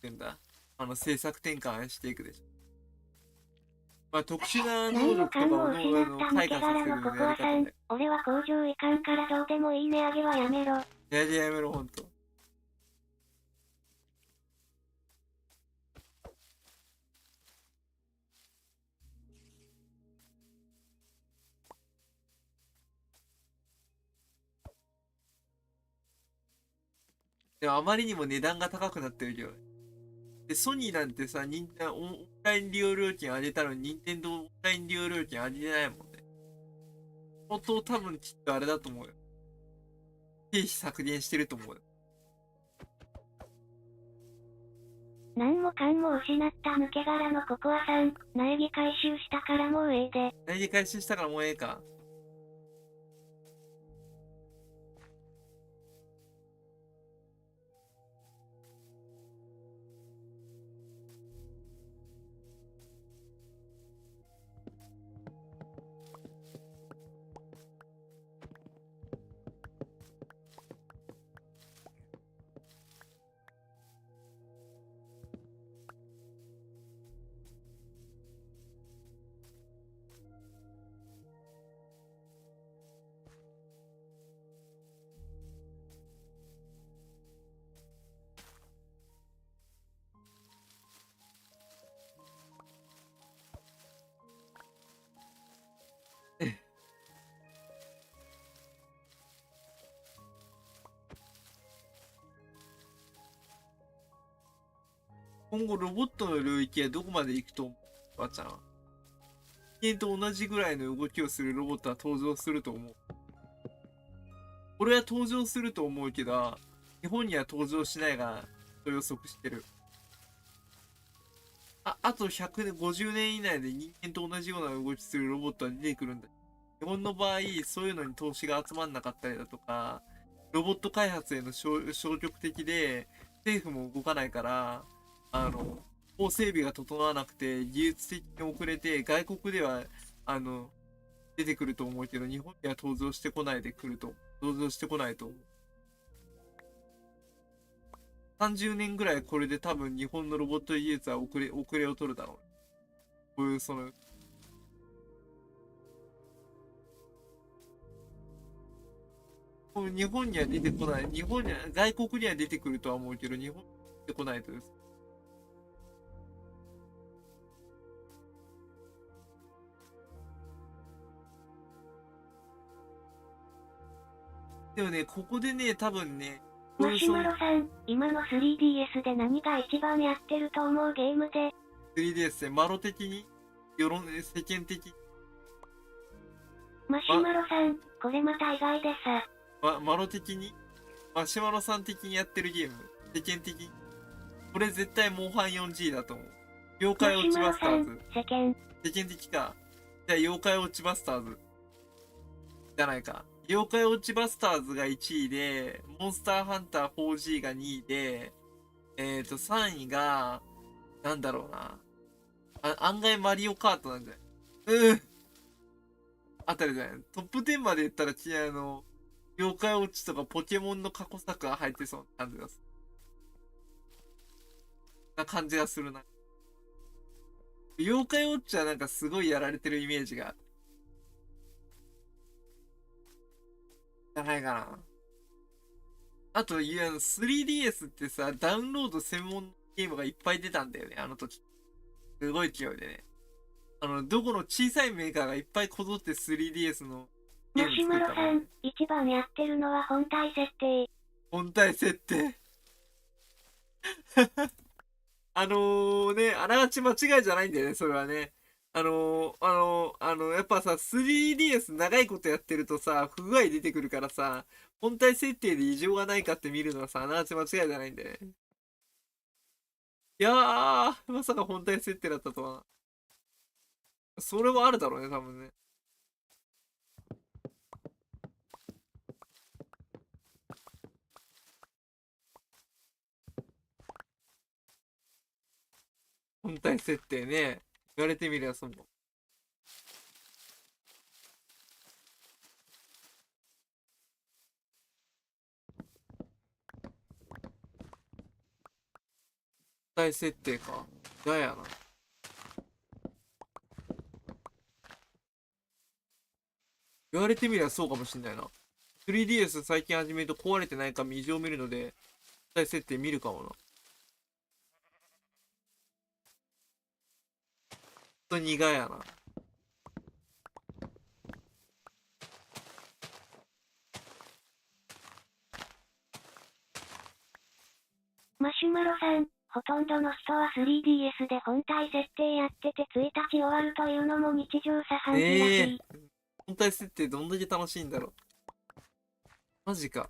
てんだ、政策転換していくでしょ。まあ、特殊な能何も力とかをかんも失った抜開け殻の花させるココアさんやり方で。、俺は工場いかんからどうでもいい値上げはやめろ。やめろ、ほんと。でもあまりにも値段が高くなってるけどね。で、ソニーなんてさ、オンライン利用料金上げたのに、任天堂オンライン利用料金上げてないもんね。相当多分きっとあれだと思うよ。経費削減してると思うよ。何もかんも失った抜け殻のココアさん、苗木回収したからもうええで。来年回収したからもうええか。今後ロボットの領域はどこまで行くと思うばあちゃん。人間と同じぐらいの動きをするロボットは登場すると思う。俺は登場すると思うけど、日本には登場しないが、と予測してる。あと150年以内で人間と同じような動きするロボットは出てくるんだ。日本の場合、そういうのに投資が集まんなかったりだとか、ロボット開発への消極的で、政府も動かないから、法整備が整わなくて、技術的に遅れて、外国では、あの、出てくると思うけど、日本には登場してこないで来ると、登場してこないと思う。30年ぐらいこれで多分日本のロボット技術は遅れを取るだろう。こういう日本には出てこない。外国には出てくるとは思うけど、日本には出てこないとです。でもね、ここでね、多分ね、マシュマロさん、今の 3DS で何が一番やってると思うゲームで。3DS でマロ的に、世間的に、マシュマロさん、これまた意外でさ。マロ的に、マシュマロさん的にやってるゲーム、世間的に、これ絶対モンハン 4G だと思う。妖怪ウォッチバスターズ。世間的か。じゃあ妖怪ウォッチバスターズ。じゃないか。妖怪ウォッチバスターズが1位で、モンスターハンター 4G が2位で、3位が、なんだろうな。案外マリオカートなんじゃない？あたりじゃない？トップ10まで言ったら、妖怪ウォッチとかポケモンの過去作が入ってそうな感じがする。な感じがするな。妖怪ウォッチはなんかすごいやられてるイメージがある。じゃないかな。あと、3DS ってさ、ダウンロード専門のゲームがいっぱい出たんだよね、あの時。すごい勢いでね。どこの小さいメーカーがいっぱいこぞって 3DS のゲーマムシュマロさ作ったもんね。ん、一番やってるのは本体設定。本体設定。あながち間違いじゃないんだよね、それはね。やっぱさ、3DS 長いことやってるとさ、不具合出てくるからさ、本体設定で異常がないかって見るのはさ、あながち間違いじゃないんだよね。いやー、まさか本体設定だったとは。それはあるだろうね、多分ね。本体設定ね。言われてみりゃそう。本体設定か。嫌やな。言われてみりゃそうかもしんないな。3DS 最近始めると壊れてないか異常を見るので、本体設定見るかもな。本当に苦やな。マシュマロさん、ほとんどの人は 3DS で本体設定やってて1日終わるというのも日常茶飯事らしい。本体設定どんだけ楽しいんだろう。マジか。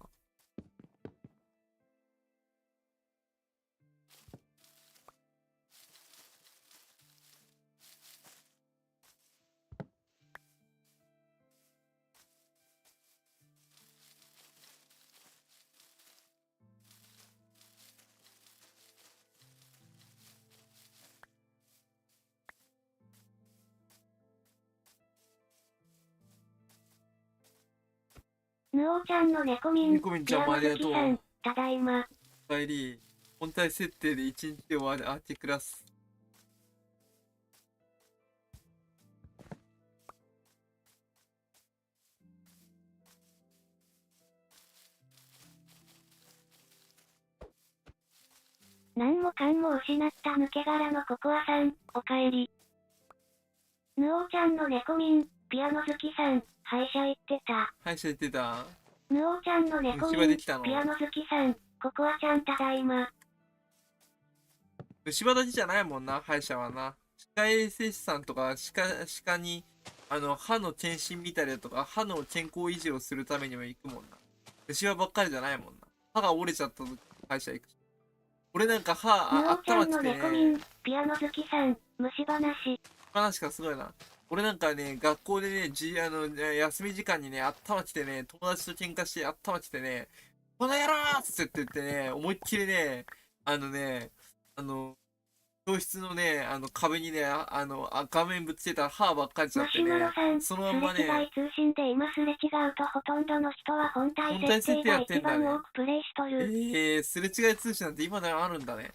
ぬおちゃんの猫ミン、猫ミンちゃんもありがとう。ピアノ好きさん、ただいま。お帰り。本体設定で1日終わり、アーティクラス。何もかんも失った抜け殻のココアさん、おかえり。ぬおちゃんの猫ミン、ピアノ好きさん、歯医者行ってた。歯医者行ってた。ぬおちゃんの猫ミン、ピアノ好きさん、ココアちゃんただいま。虫歯だけじゃないもんな、歯医者はな。歯科衛生士さんとか、歯科に、歯の検診見たりだとか、歯の健康維持をするためにも行くもんな。虫歯ばっかりじゃないもんな。歯が折れちゃった時、歯医者行くし。俺なんか歯、ぬおちゃんの頭きてね、猫民、ピアノ好きさん、虫話。話がすごいな。俺なんかね、学校でね、休み時間にね、頭きてね、友達と喧嘩して頭きてね、この野郎っつって言ってね、思いっきりね、あのね、あの、教室のね、壁にね、画面ぶつけたら歯ばっかりちゃマシュマロってね、さん、そのまんすれ違まね、い通信で今すれ違うとほとんどの人は本体本体設定が設定やって一番多んだね。くプレイしとる。すれ違い通信なんて今ではあるんだね。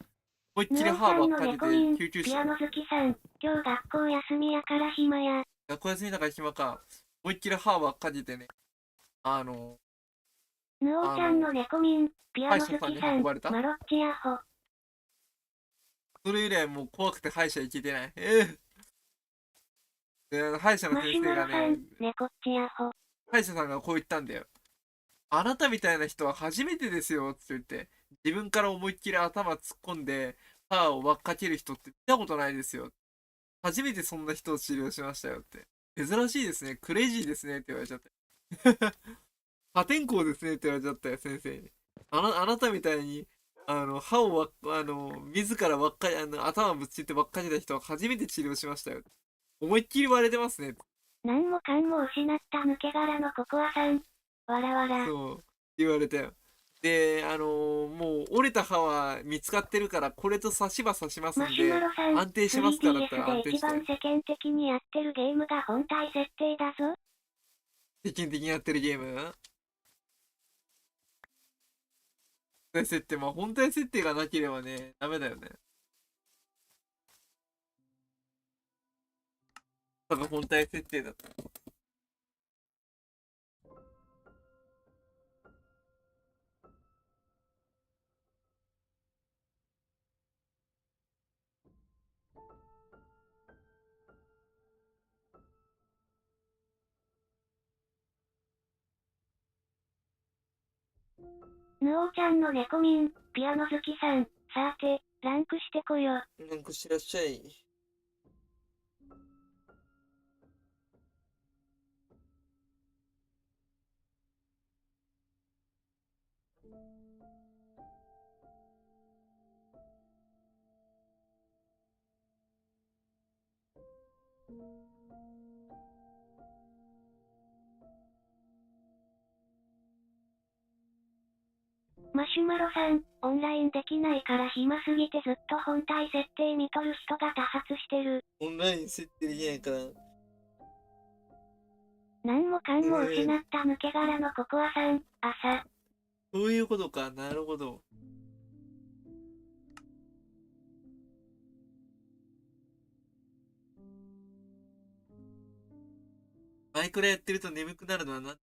思いっきりぬおちゃんの歯ばっかり猫民、で救急車。ピアノ好きさん、今日学校休みやから暇や。学校休みだから暇か。思いっきり歯ばっかりでね、あの、ぬおちゃんの猫民、ピアノ好歯医者さんにきさん、運ばれた。マロッチヤホ。それ以来もう怖くて歯医者行けてない。で、歯医者のマシュ先生がね、マロさん、猫っちヤホ。歯医者さんがこう言ったんだよ。あなたみたいな人は初めてですよって言って、自分から思いっきり頭突っ込んで歯を輪っかける人って見たことないですよ。初めてそんな人を治療しましたよって。珍しいですね。クレイジーですねって言われちゃって。破天荒ですねって言われちゃったよ、先生に。あなたみたいに、歯を自ら輪っかり、頭ぶつけて輪っかけた人は初めて治療しましたよ。思いっきり割れてますね。何もかんも失った抜け殻のココアさん。わらわら。そう、言われたよ。で、もう折れた歯は見つかってるから、これと差し歯刺しますマシュマんで、ロさん、安定しますからって言ったら 3DS 安定して。で一番世間的にやってるゲームが本体設定だぞ。世間的にやってるゲーム本体設定、まあ本体設定がなければね、ダメだよね。だから本体設定だった。ぬおちゃんの猫民、ピアノ好きさん。さて、ランクしてこよ。なんかしらっしゃい。マシュマロさん、オンラインできないから暇すぎてずっと本体設定見とる人が多発してる。オンライン設定できないから。何もかんも失った抜け殻のココアさん。朝。そういうことか。なるほど。マイクラやってると眠くなるのはな。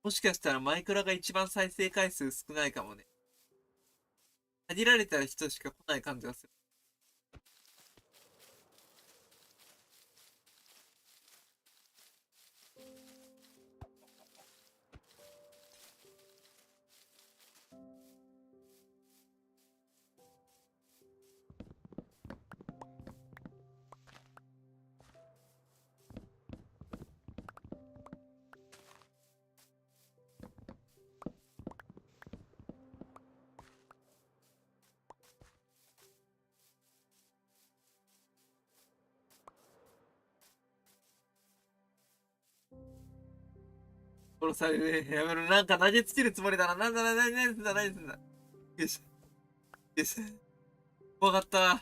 もしかしたらマイクラが一番再生回数少ないかもね。限られた人しか来ない感じがする。殺される。やめろ。なんか投げつけるつもりだな。なんだ、何すんだ。よし。よし。怖かった。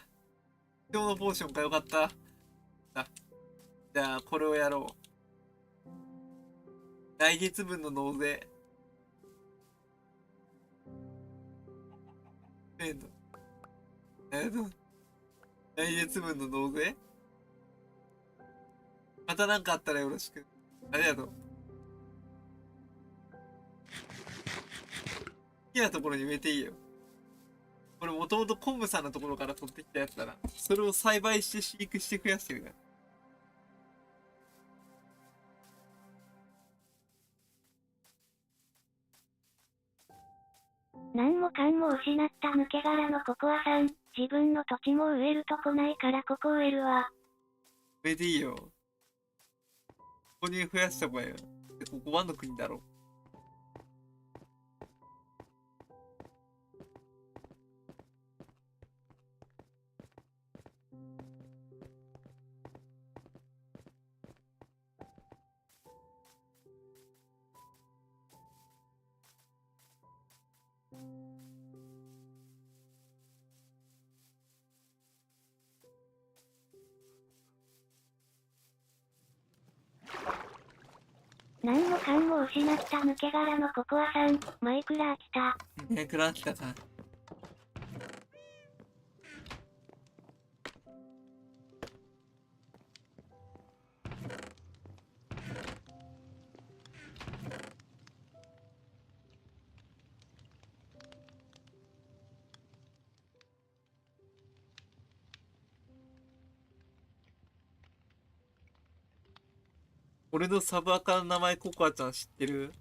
今日のポーションかよかった。あ、じゃあ、これをやろう。来月分の納税。えっと、えっと、来月分の納税またなんかあったらよろしく。ありがとう。好きなところに植えていいよ。これもともとコンブさんのところから取ってきたやつだな。それを栽培して飼育して増やしてるから。何もかんも失った抜け殻のココアさん。自分の土地も植えるとこないからここ植えるわ。植えていいよ。ここに増やした方がいいよ。でここワンの国だろ。何もかんも失った抜け殻のココアさん。マイクラ来た。ね、クラーキタか。俺のサブアカの名前ココアちゃん知ってる？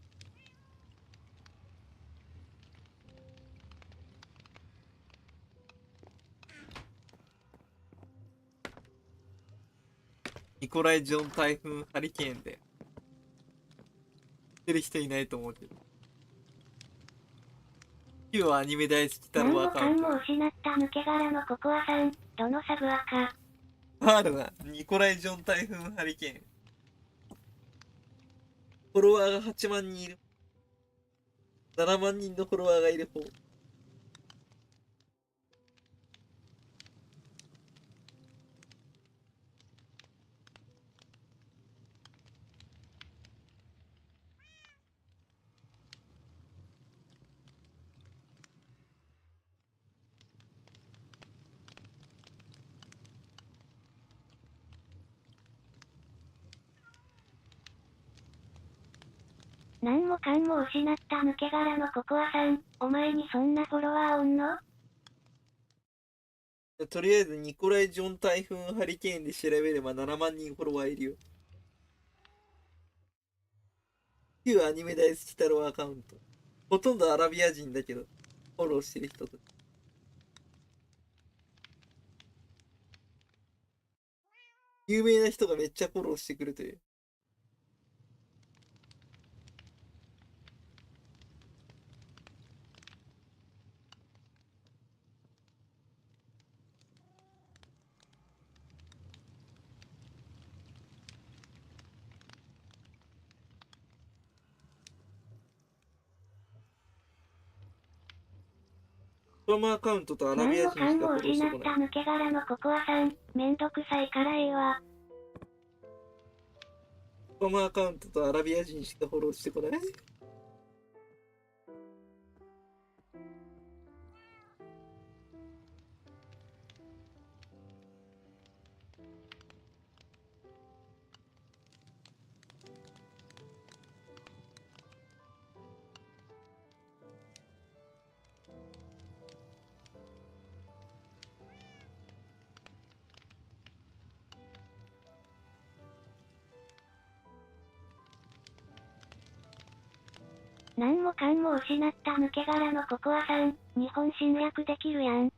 ニコライ・ジョン台風ハリケーンで。知ってる人いないと思うけど。旧アニメ大好き太何郎アカウント。もかんも失った抜け殻のココアさん。どのサブアカ？あるな。ニコライ・ジョン台風ハリケーン。フォロワーが8万人いる。7万人のフォロワーがいる方。何もかんも失った抜け殻のココアさん。お前にそんなフォロワーおんの？とりあえずニコライ・ジョン台風ハリケーンで調べれば7万人フォロワーいるよ。旧アニメ大好き太郎アカウント。ほとんどアラビア人だけど、フォローしてる人と。有名な人がめっちゃフォローしてくるという。クロムアカウントとアラビ何アもかんも人しかフォローし失ってこない。た抜け殻のココアさん。めんどくさいからええわ。クロムアカウントとアラビア人しかフォローしてこない。何もかんも失った抜け殻のココアさん。日本侵略できるやん。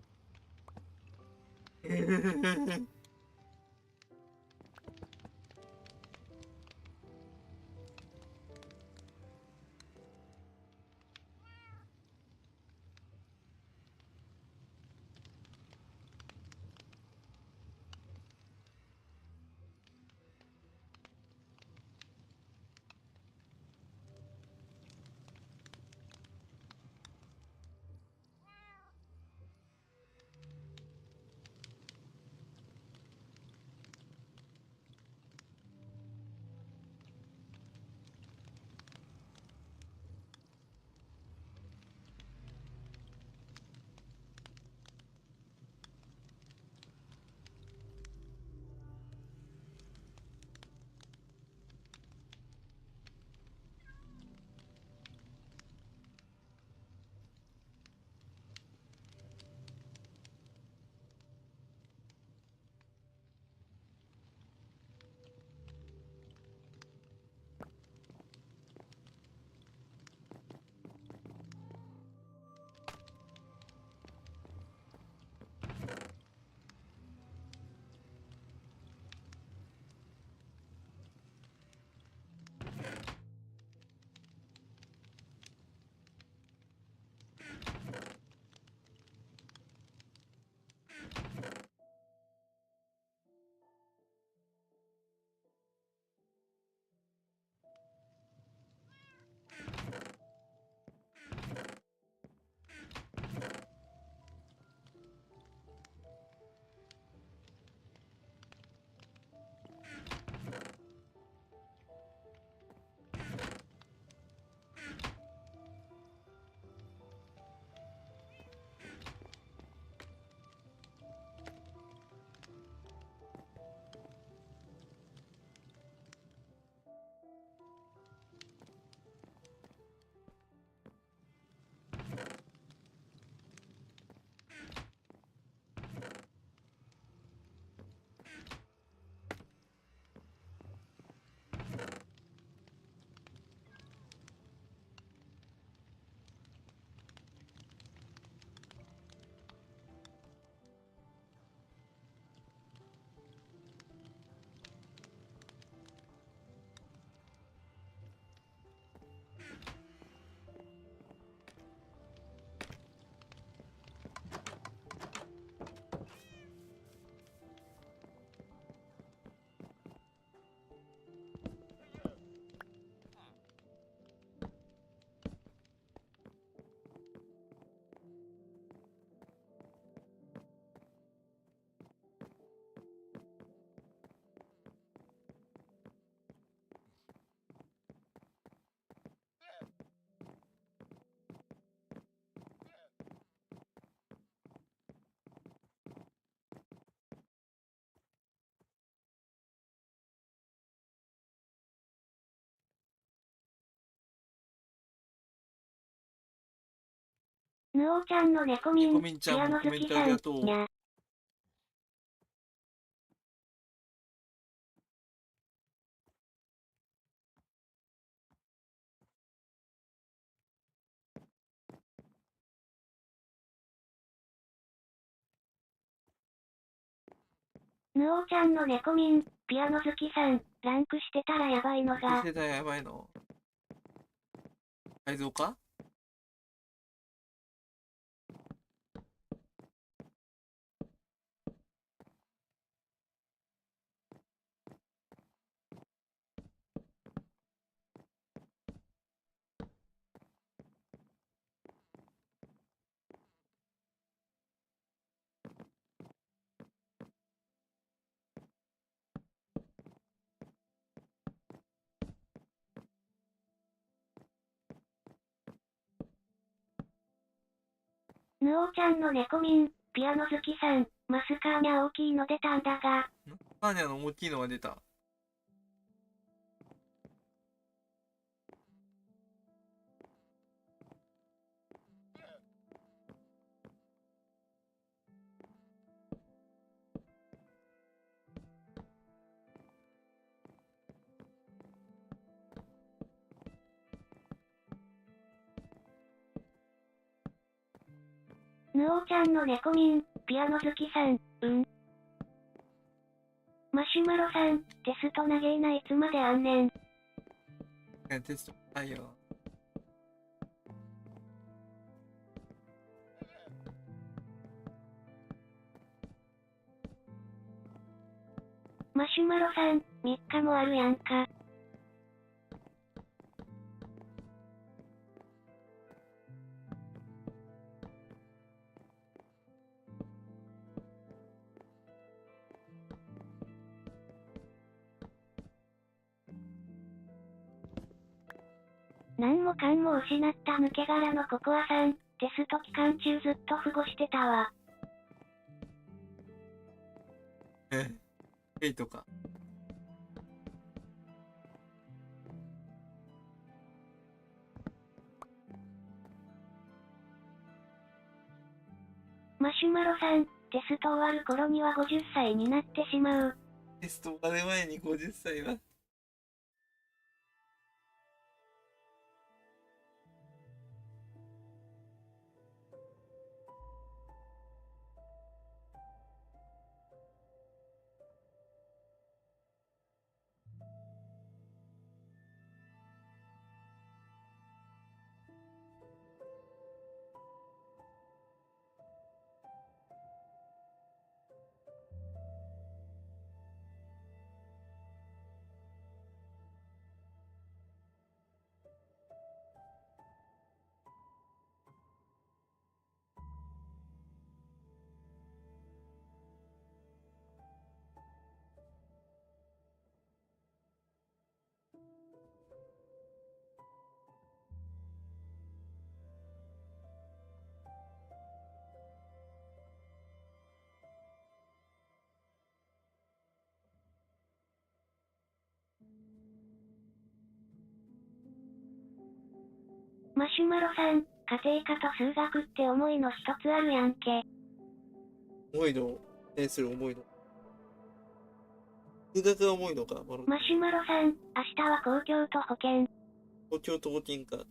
ぬおちゃんの猫ミニコン、ミンちゃんもピアノコメントあ好きさん、りがとう。にゃ。ぬおちゃんの猫ミン、ピアノ好きさん、ランクしてたらやばいのが、世代やばいの。改造か？ぬおちゃんの猫ミン、ピアノ好きさん、マスカーニャ大きいの出たんだが、パーニャの大きいのが出た。ぬおちゃんの猫ミン、ピアノ好きさん、マシュマロさん、テスト投げないつまであんねん。テストないよ。マシュマロさん、3日もあるやんか。なんもかんも失った抜け殻のココアさん、テスト期間中ずっと保護してたわ。ヘイとか。マシュマロさん、テスト終わる頃には50歳になってしまう。テスト終わる前に50歳は。マシュマロさん、家庭科と数学って思いの一つあるやんけ。重いの。点数重いの。数学が重いのか。マシュマロさん、明日は公共と保険。東京都保険か。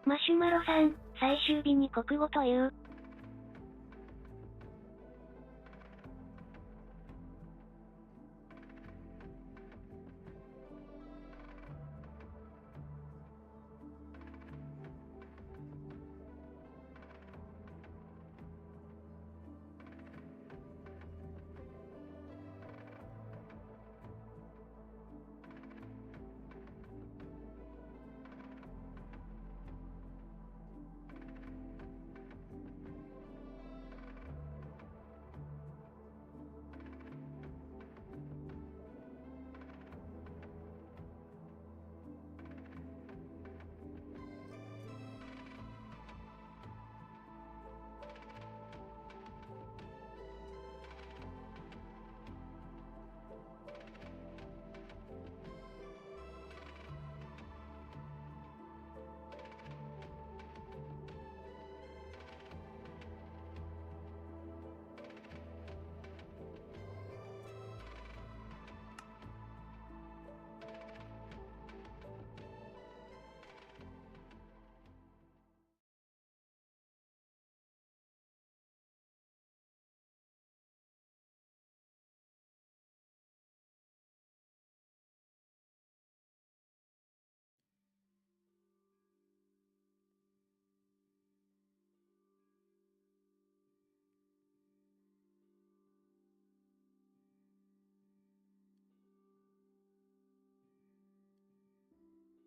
マシュマロさん、最終日に国語という。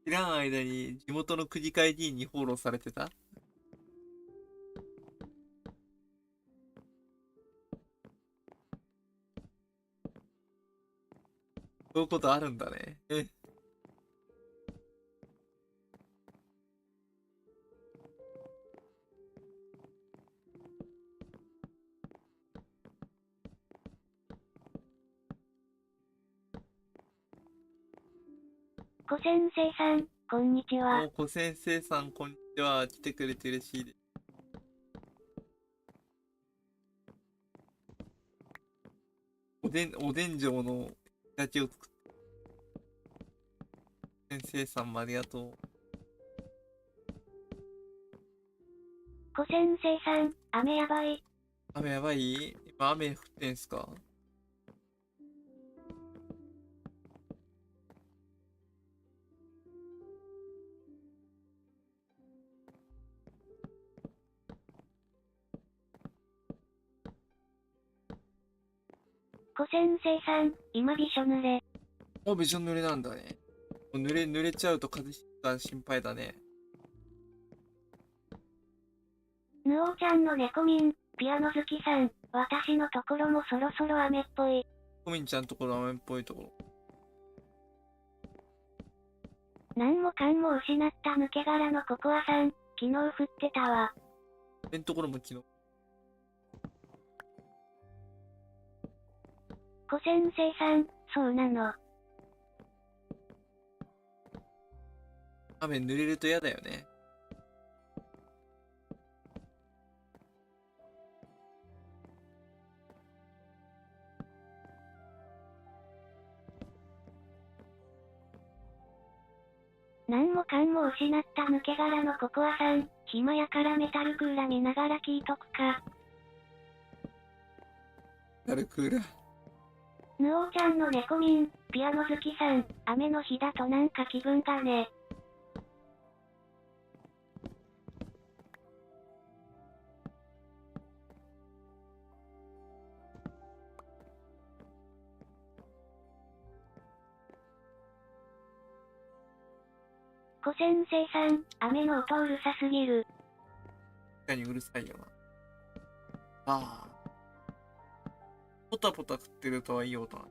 知らん間に地元の区議会議員にフォローされてた。そういうことあるんだね。小先生さん、こんにちは。小先生さん、こんにちは。来てくれて嬉しいです。おでん城のだけを作って、先生さんもありがとう。小先生さん、雨やばい。雨やばい？今雨降ってんすか？小先生さん、今びしょ濡れ。びしょ濡れなんだね。もう濡れちゃうと風邪ひくから心配だね。ぬおちゃんの猫民、ピアノ好きさん、私のところもそろそろ雨っぽい。コミンちゃんところ雨っぽいところ。なんもかんも失った抜け殻のココアさん、昨日降ってたわ。俺んところも昨日。小先生さん、そうなの。雨濡れると嫌だよね。なんもかんも失った抜け殻のココアさん、暇やからメタルクーラ見ながら聞いとくか。ダルクーラ。ぬおちゃんの猫民、ピアノ好きさん、雨の日だとなんか気分がね。小先生さん、雨の音うるさすぎる。確かにうるさいよな。ああ。ポタポタ食ってるとはいい音な。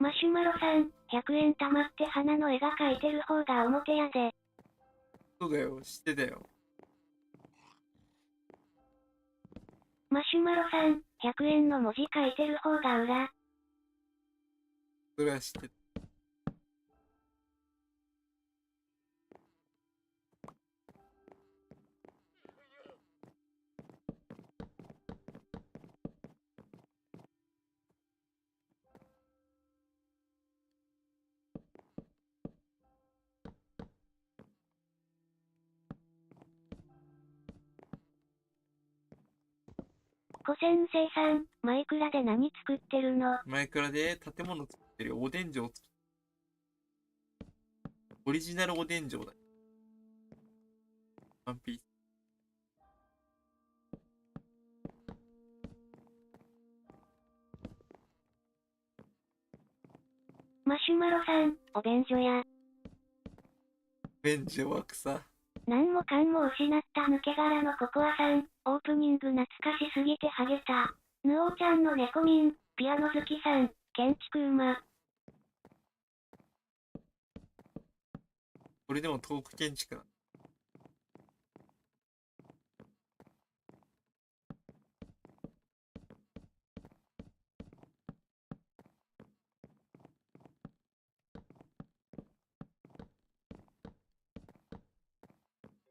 マシュマロさん、100円貯まって花の絵が描いてる方が表やで。そうだよ、知ってたよ。マシュマロさん、100円の文字書いてる方が裏。それは知ってた。小先生さん、マイクラで何作ってるの？前からで建物作ってるよ。おでん城作ってる。オリジナルおでん城だよ。ワンピース。マシュマロさん、お便所や。便所は草。なんもかんも失った抜け殻のココアさん、オープニング懐かしすぎてハゲた。ぬおちゃんの猫民、ピアノ好きさん、建築馬。これでもトーク建築な。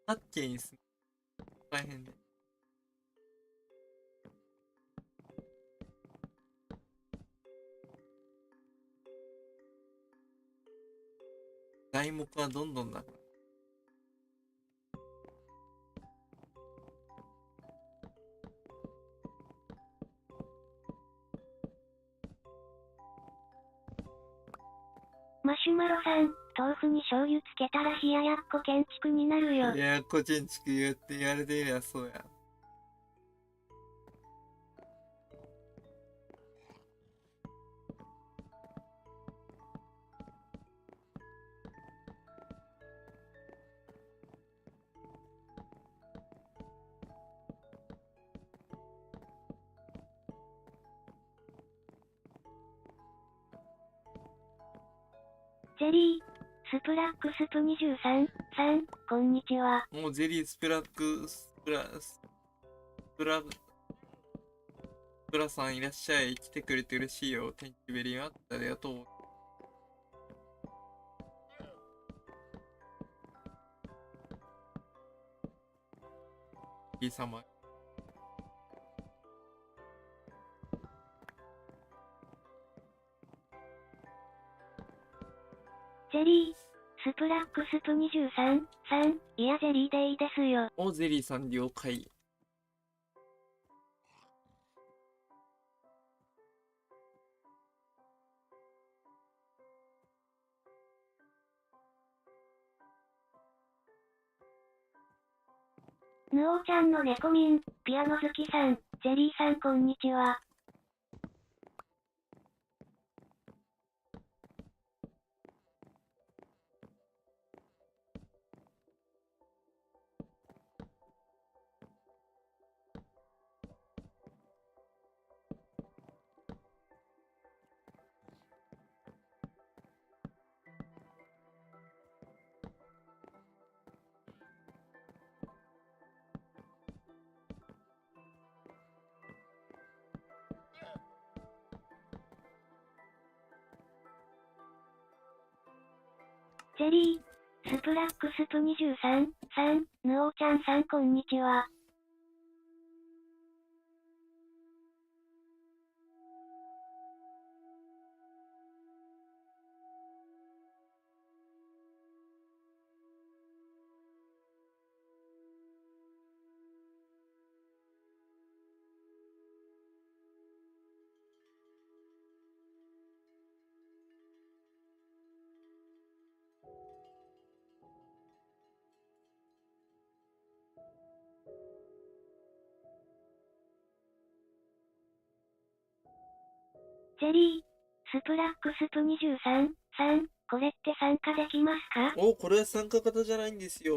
八軒に住む。大変で。材木はどんどんなくなる。マシュマロさん、豆腐に醤油つけたら冷ややっこ建築になるよ。いや、個人地区言われてみればそうや。ジェリー、スプラックスプ23、さん、こんにちは。もうゼリースプラック、スプラさんいらっしゃい。来てくれて嬉しいよ。天気ベリーマッチありがとう。いい様。ジェリー、スプラックスプ23、さん、いやジェリーでいいですよ。お、ゼリーさん了解。ぬおーちゃんの猫ミン、ピアノ好きさん、ジェリーさんこんにちは。ジェリー、スプラックスプ23、さん、ぬおーちゃんさんこんにちは。ジェリー、スプラックスプ23、さん、これって参加できますか？お、これは参加型じゃないんですよ。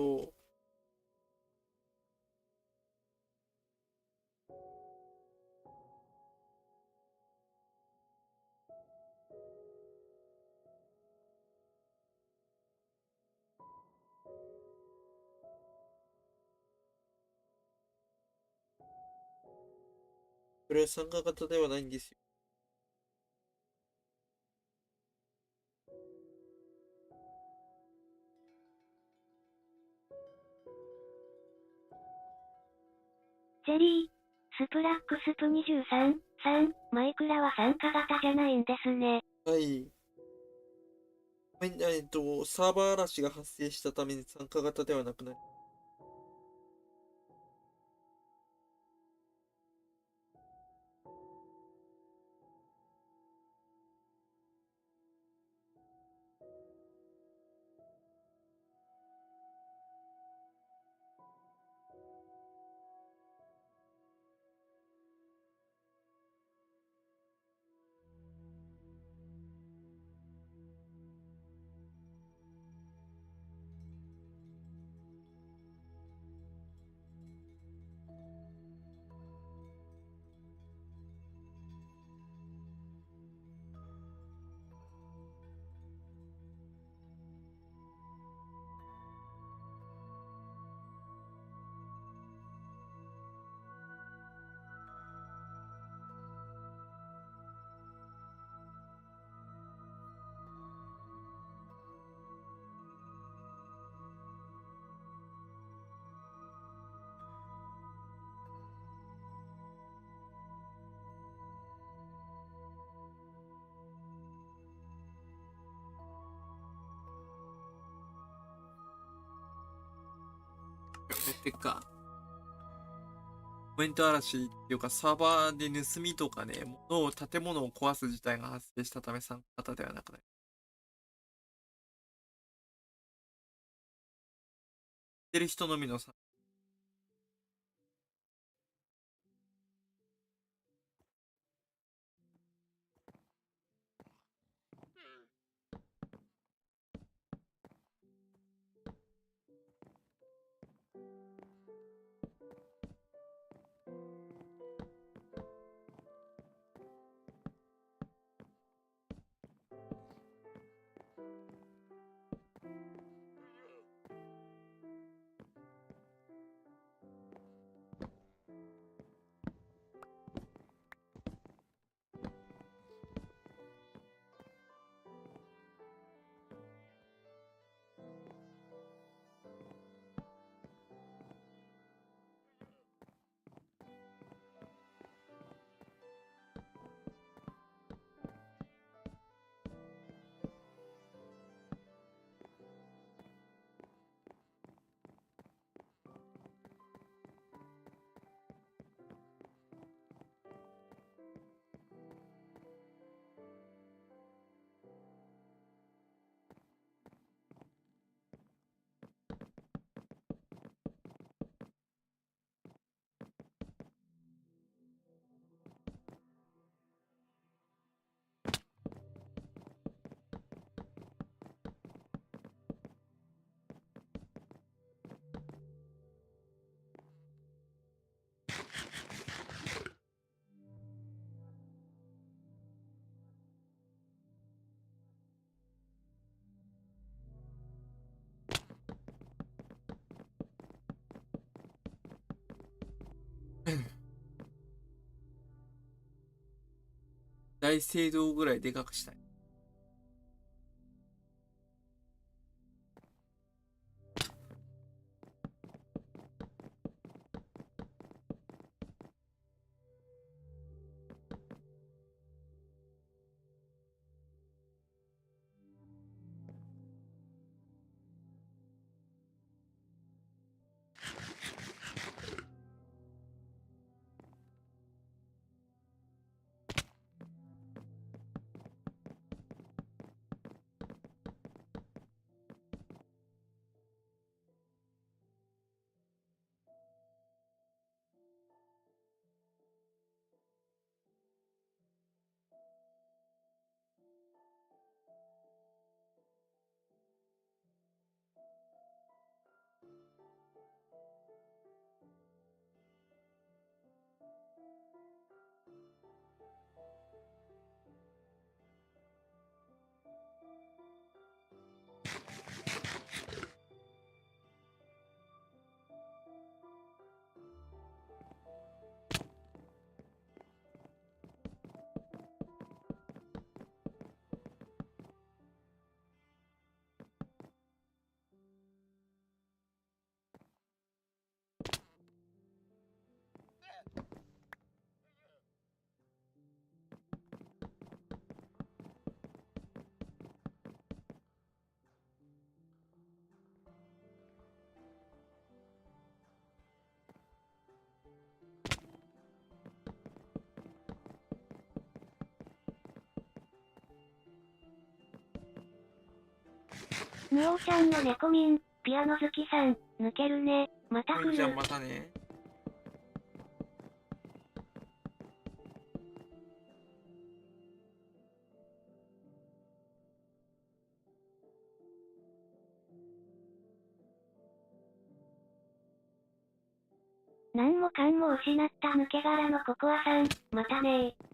これは参加型ではないんですよ。ジェリー、スプラックスプ23、さん、マイクラは参加型じゃないんですね。はい。はい、サーバー嵐が発生したために参加型ではなくなり、てか、コメント嵐っていうかサーバーで盗みとかね、建物を壊す事態が発生したため参加型ではなくなり、てる人のみのさ。大聖堂ぐらいでかくしたい。ムオちゃんの猫民、ピアノ好きさん、抜けるね。また来じゃある。またね。何もかんも失った抜け殻のココアさん、またねー。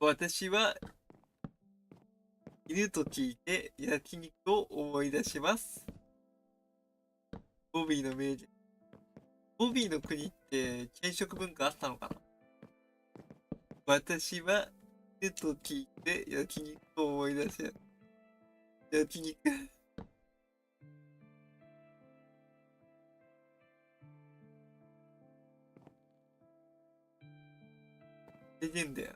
私は犬と聞いて焼肉を思い出します。ボビーの名言。ボビーの国って軽食文化あったのかな。私は犬と聞いて焼肉を思い出します。焼肉。レジェンドや。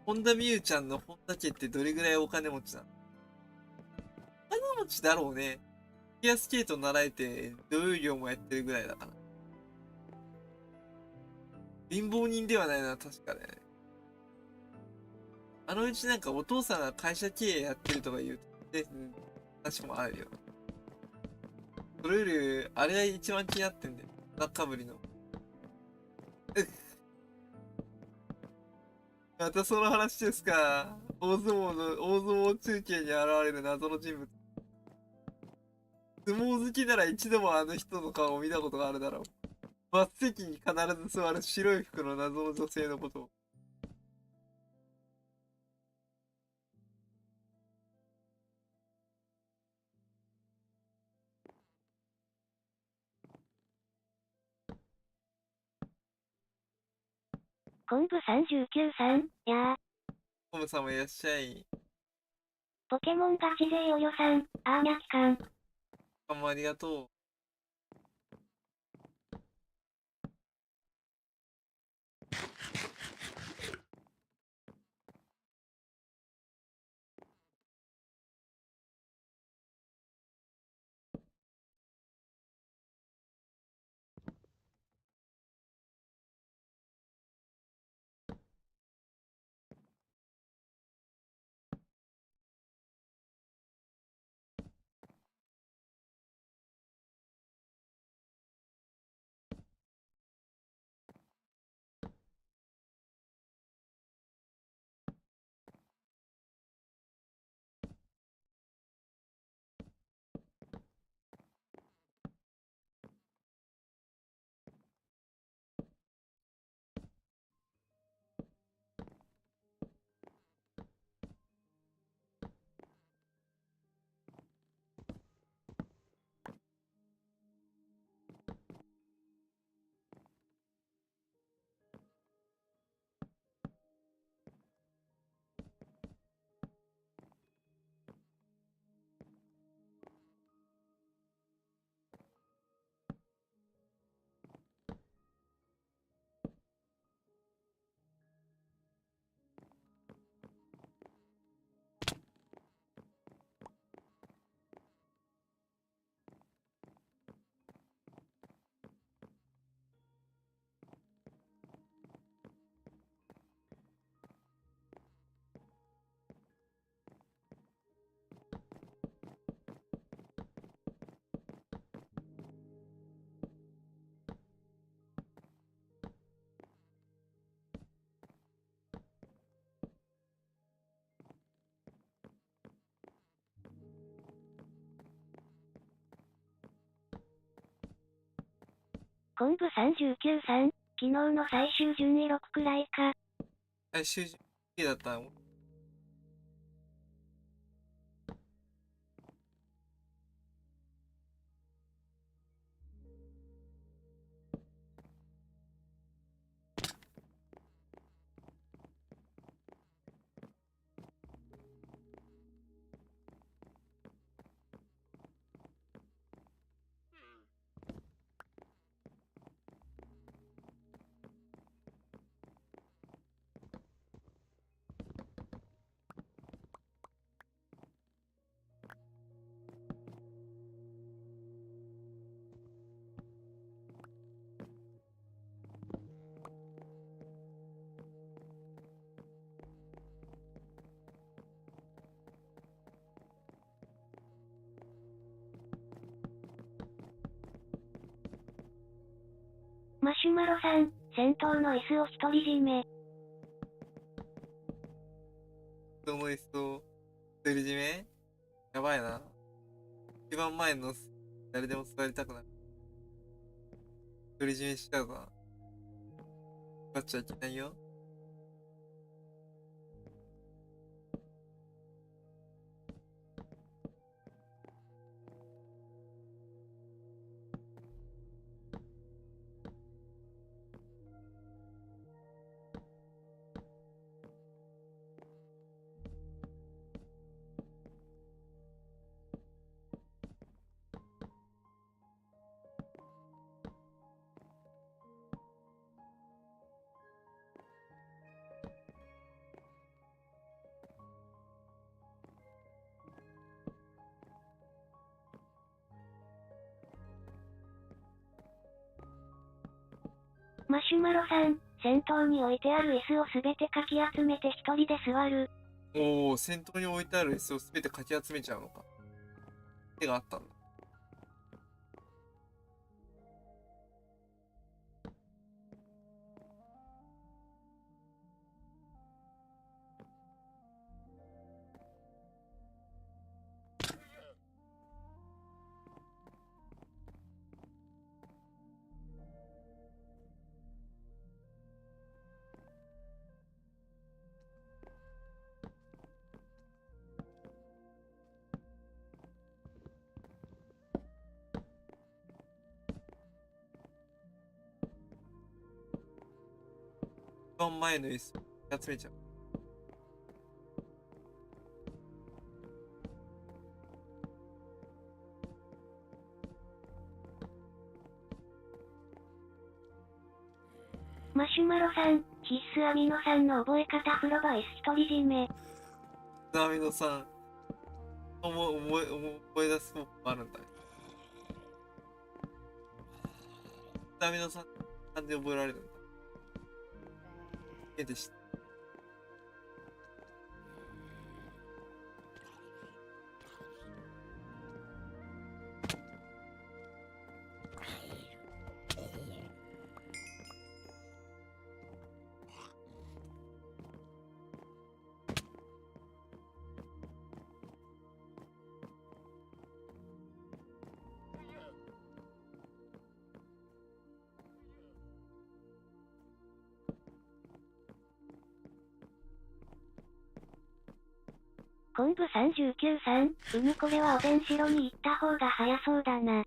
本田望結ちゃんの本田家ってどれぐらいお金持ちなの？お金持ちだろうね。フィギュアスケート習えて女優業もやってるぐらいだから。貧乏人ではないな、確かね。あのうちなんかお父さんが会社経営やってるとか言うて、話もあるよ。それより、あれが一番気になってんだよ。中ぶりの。またその話ですか。大相撲中継に現れる謎の人物。相撲好きなら一度もあの人の顔を見たことがあるだろう。末席に必ず座る白い服の謎の女性のことを。昆布39さん、やー。トムさんもいらっしゃい。ポケモンガチ勢およさん、アーニャ期間。どうもありがとう。昆布39さん、昨日の最終順位6くらいか。最終順位だったの？マシュマロさん、先頭の椅子を独り占め。その椅子を独り占め。やばいな。一番前の誰でも座りたくない。独り占めしちゃうかな。使っちゃいけないよ。マシュマロさん、先頭に置いてある椅子をすべてかき集めて一人で座る。おお、先頭に置いてある椅子をすべてかき集めちゃうのか。手があったんだ。一番前の椅子をかき集めちゃう。マシュマロさん、必須アミノ酸の覚え方風呂場椅子独り占め。アミノ酸、思い出す方法あるんだね。アミノ酸、なんで覚えられるんだ。絵でした。昆布39さん、これはおでんしろに行った方が早そうだな。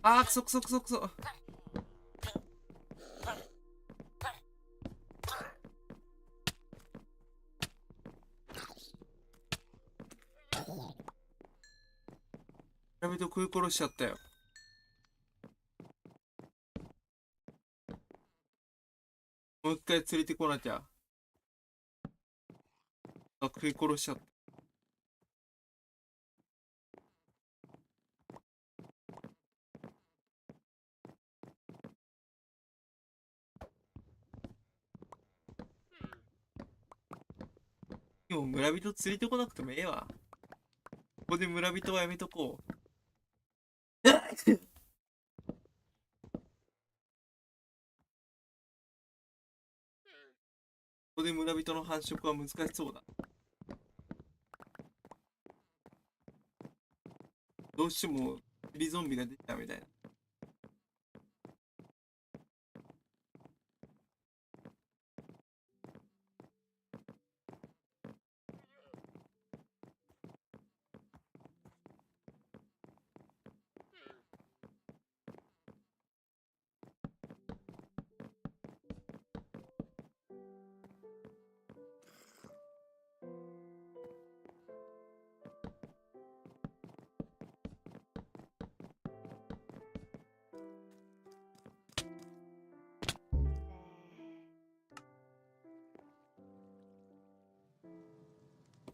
あー、くそくそくそくそ。やめて食い殺しちゃったよ。もう一回連れてこなきゃ。あ、食い殺しちゃった。でも村人連れてこなくてもええわ。ここで村人はやめとこう。ここで村人の繁殖は難しそうだ。どうしてもチリゾンビが出たみたいな。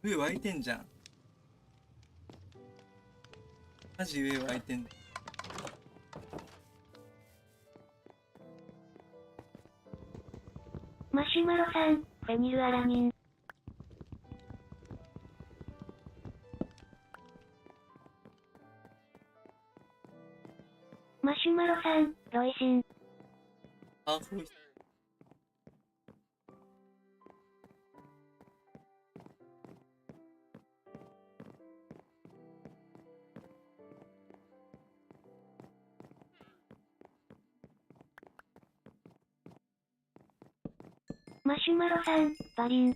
上湧いてんじゃん。マジ上湧いてんだよ。シュマロ酸、フェニルアラニン。マシュマロ酸、ロイシン。あ、これ、マシュマロ酸、バリン。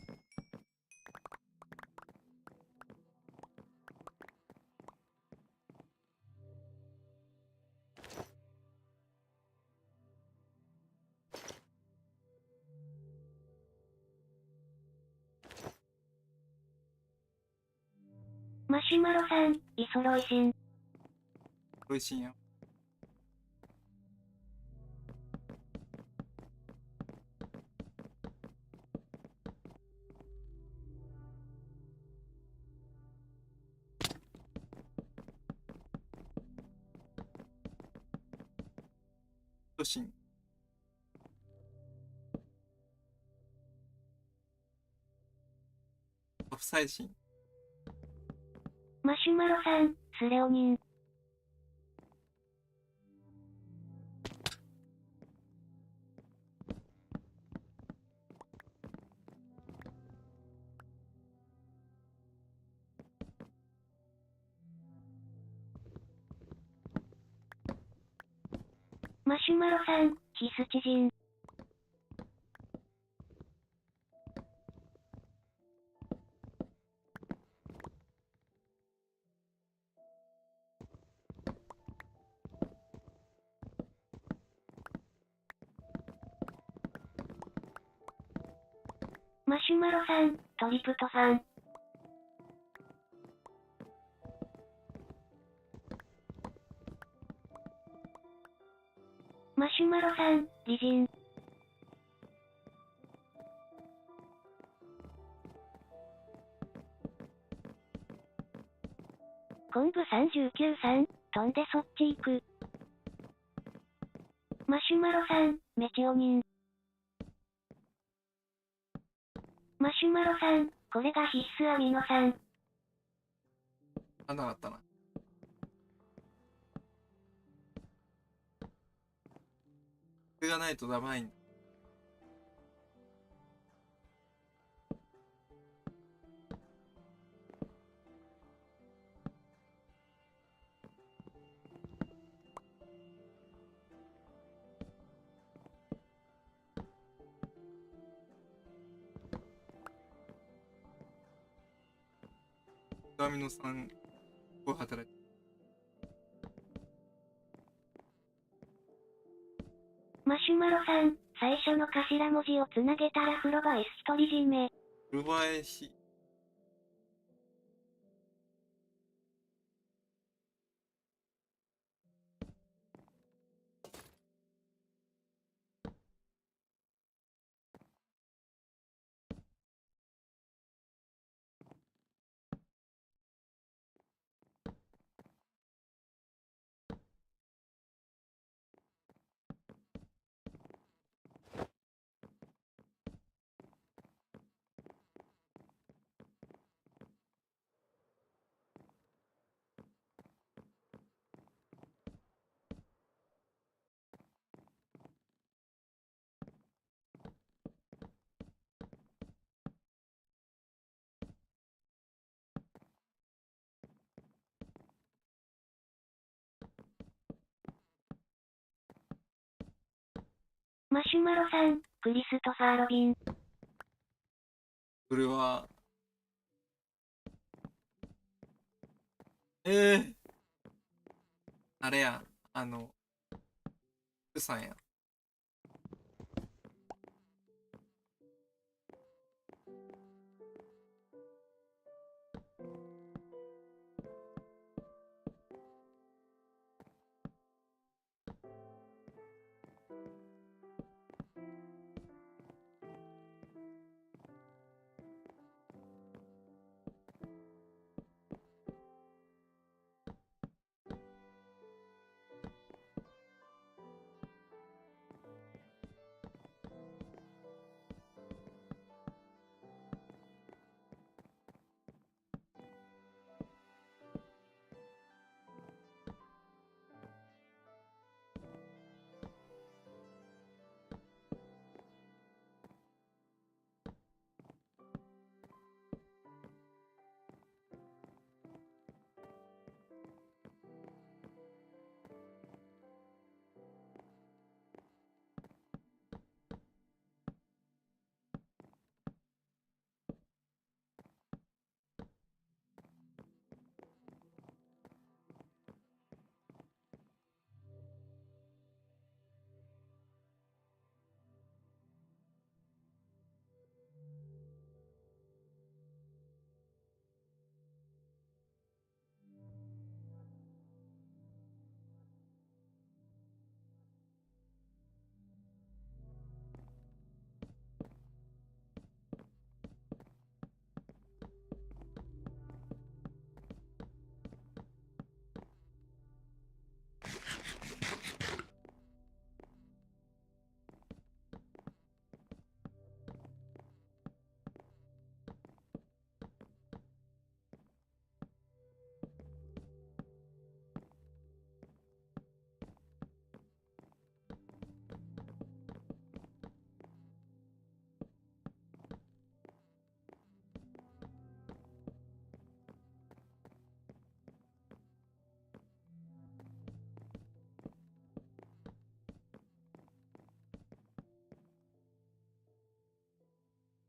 マシュマロ酸、イソロイシン。美味しいんや。トシン。カプサイシン。マシュマロ酸、スレオニン。マシュマロ酸、ヒスチジン。マシュマロ酸、トリプトファン。マシュマロ酸、リジン。昆布39酸、飛んでそっち行く。マシュマロ酸、メチオニン。マシュマロ酸、これが必須アミノ酸。あんなかったな。これがないとダメいんだ。アミノ酸を働き。マシュマロ酸、最初の頭文字をつなげたら風呂場 S 独り占め。ルバエシ。マシュマロ酸、クリストファー・ロビン。これは、あれや、ウさんや。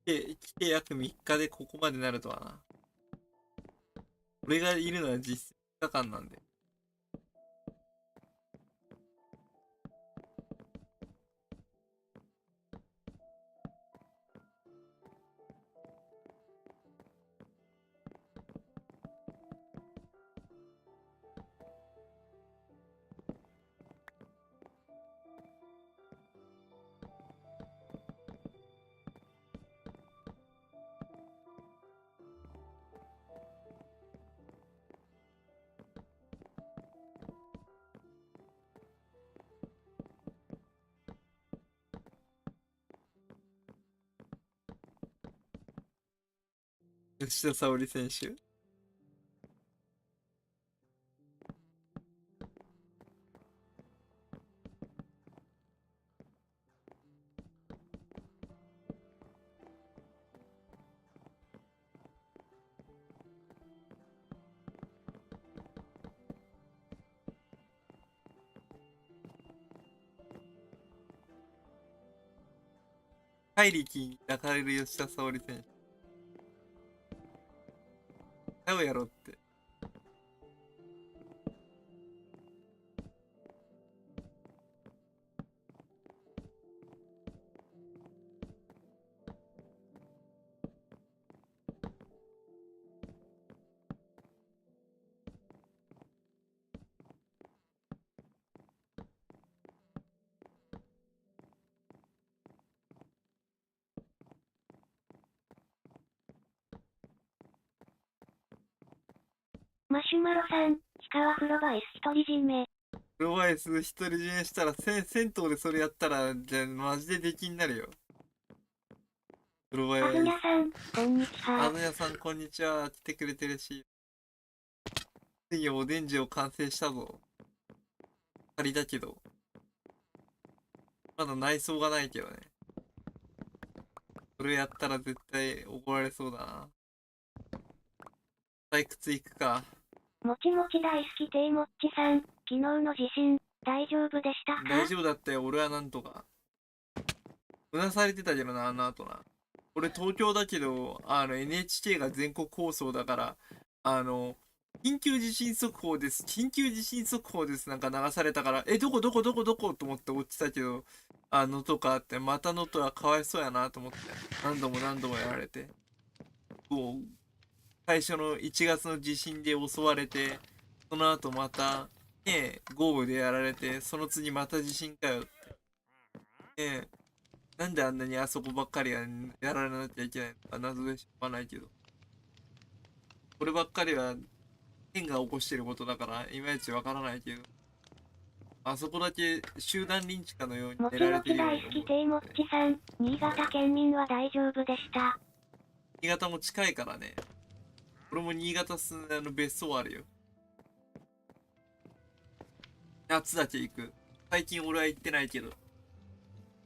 来て約3日でここまでなるとはな。俺がいるのは実質3日間なんで。吉田沙保里選手。怪力に抱かれる吉田沙保里選手。ちゃうやろって。マシュマロさん、鹿は風呂場 S 独り占め。プロバイス独り占めしたら、銭湯でそれやったら、じゃあマジで出禁になるよ。プロバイあずにゃさん、こんにちは。あずやさん、こんにちは。来てくれてるし。ついにおでんじを完成したぞ。仮だけど。まだ内装がないけどね。それやったら絶対怒られそうだな。採掘行くか。もちもち大好きていもっちさん、昨日の地震、大丈夫でしたか？大丈夫だったよ、俺はなんとか。うなされてたけどな、あの後な。俺東京だけど、NHK が全国放送だから、緊急地震速報です、緊急地震速報ですなんか流されたから、どこと思って落ちたけど、能登かって、また能登はかわいそうやなと思って、何度もやられて。こう、最初の1月の地震で襲われて、その後また、ね、豪雨でやられて、その次また地震かよって。ね、なんであんなにあそこばっかりがやられなきゃいけないのか謎でしょうがないけど。こればっかりは天が起こしてることだから、いまいちわからないけど。あそこだけ集団リンチかのようにもち寝られもち大ているように思う。好きていもっちさん、新潟県民は大丈夫でした。新潟も近いからね。俺も新潟別荘あるよ。夏だけ行く。最近俺は行ってないけど。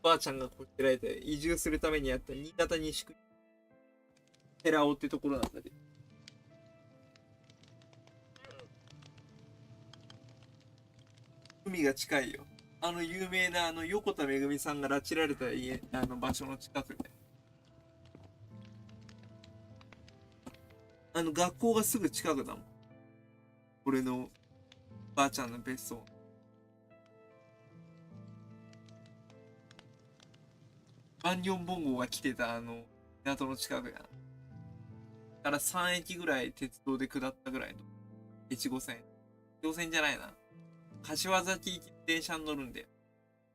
ばあちゃんがこちらへて移住するためにやった新潟西区寺尾ってところなんだけど。海が近いよ。有名な横田めぐみさんが拉致られた家、場所の近くで。学校がすぐ近くだもん。俺のばあちゃんの別荘。バンニョンボンゴが来てた港の近くや。だから3駅ぐらい鉄道で下ったぐらいの。越後線。越後線じゃないな。柏崎行き電車に乗るんで。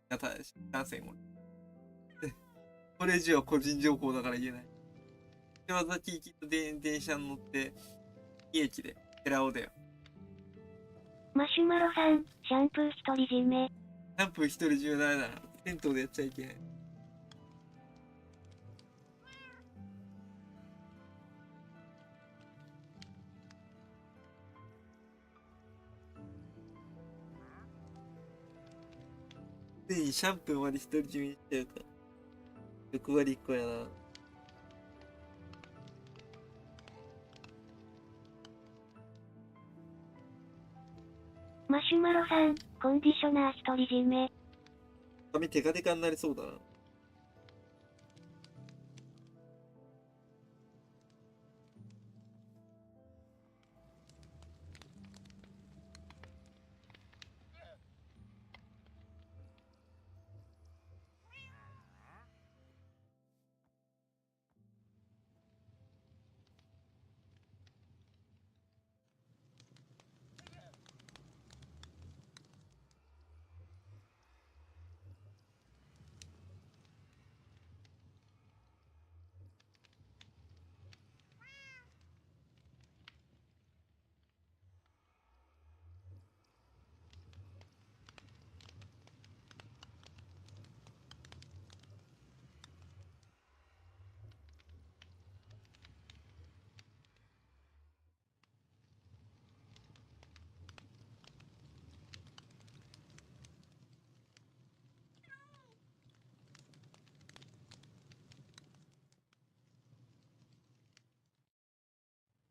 新幹線を。これ以上は個人情報だから言えない。柏崎行きと電車に乗って、2駅で寺尾だよ。マシュマロさん、シャンプー独り占め。シャンプー一人中ダメだな。銭湯でやっちゃいけない。ついにシャンプーまで独り占めにしちゃうか。欲張りっ子やな。マシュマロさん、コンディショナー独り占め。髪テカテカになりそうだな。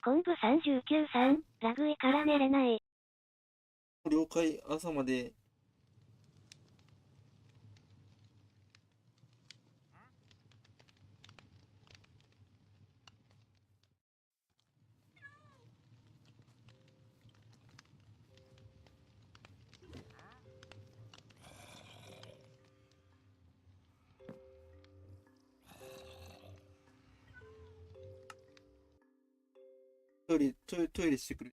昆布39さん、ラグいから寝れない。了解、朝まで。トイレしてくる。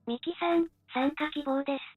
ミキさん、参加希望です。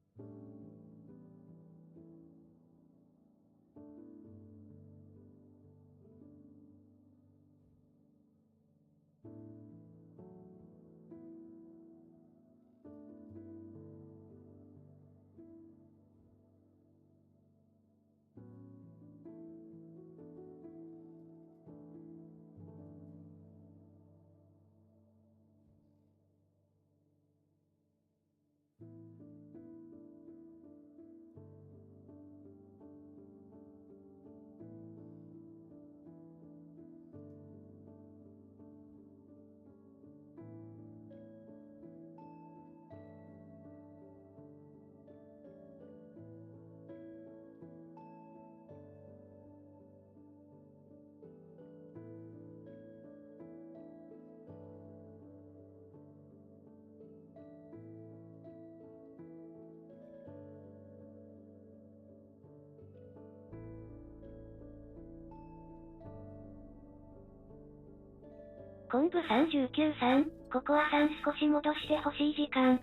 昆布39さん、ココアさん少し戻してほしい時間。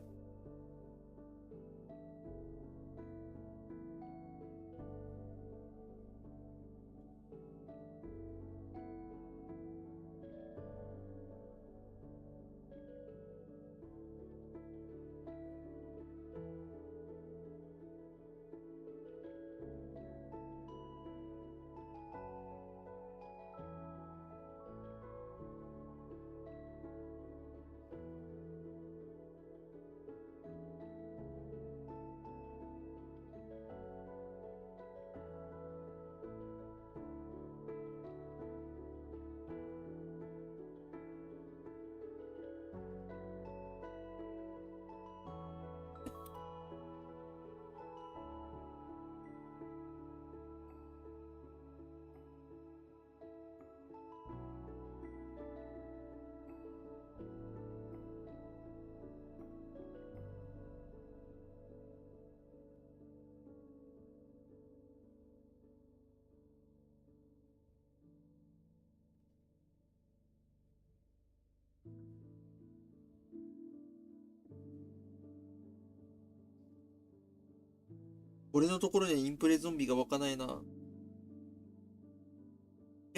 俺のところにはインプレゾンビが湧かないな。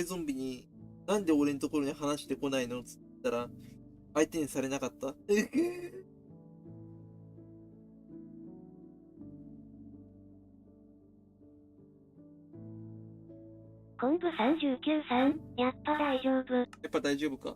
ゾンビに、なんで俺のところに話してこないのっつったら、相手にされなかった。昆布39さん、やっぱ大丈夫。やっぱ大丈夫か。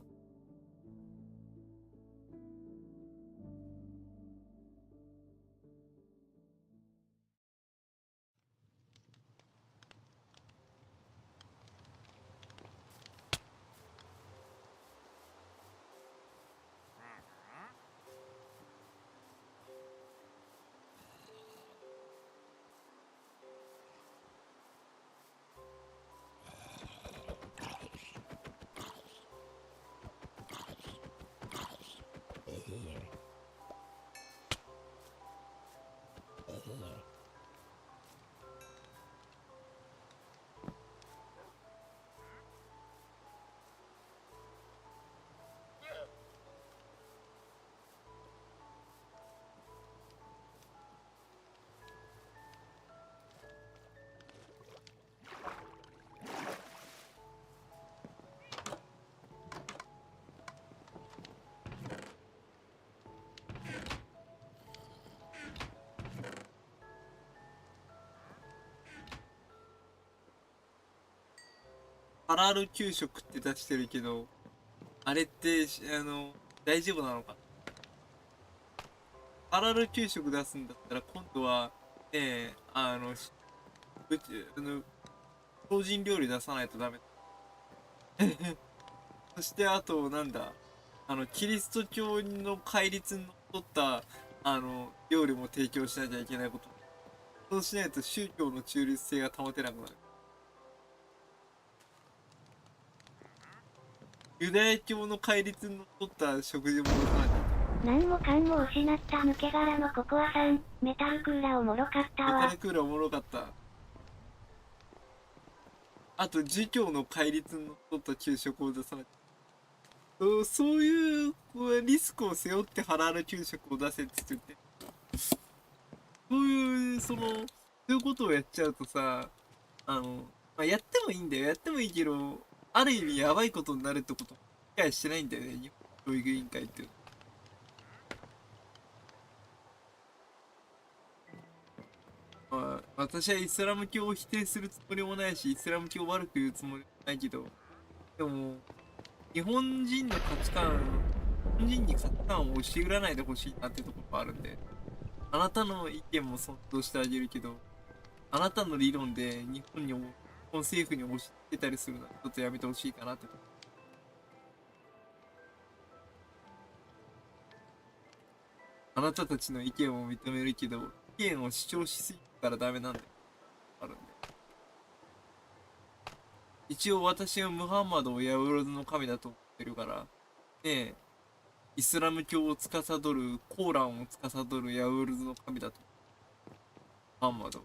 ハラル給食って出してるけど、あれって大丈夫なのか？ハラル給食出すんだったら今度はね、うち精進料理出さないとダメ。そしてあとなんだ、キリスト教の戒律にのっとった料理も提供しなきゃいけないこと。そうしないと宗教の中立性が保てなくなる。ユダヤ教の戒律にのっとった食事も出さなきゃいけない。何もかんも失った抜け殻のココアさん、メタルクーラーおもろかったわメタル。クーラーおもろかった。あと、儒教の戒律にのっとった給食を出さなきゃ。そういうリスクを背負ってハラル給食を出せって言って。そういう、そういうことをやっちゃうとさ、やってもいいんだよ。やってもいいけど、ある意味やばいことになるってこと、理解してないんだよね、日本教育委員会って。まあ、私はイスラム教を否定するつもりもないし、イスラム教を悪く言うつもりもないけど、でも、日本人の価値観、日本人に価値観を押し売らないでほしいなってところもあるんで、あなたの意見も尊重してあげるけど、あなたの理論で日本政府に押し付けたりするのはちょっとやめてほしいかなって。あなたたちの意見を認めるけど、意見を主張しすぎたらダメなんだよ。あるんで。一応私はムハンマドをヤウロズの神だと思ってるから、ねえ、イスラム教を司る、コーランを司るヤウロズの神だと。ムハンマド。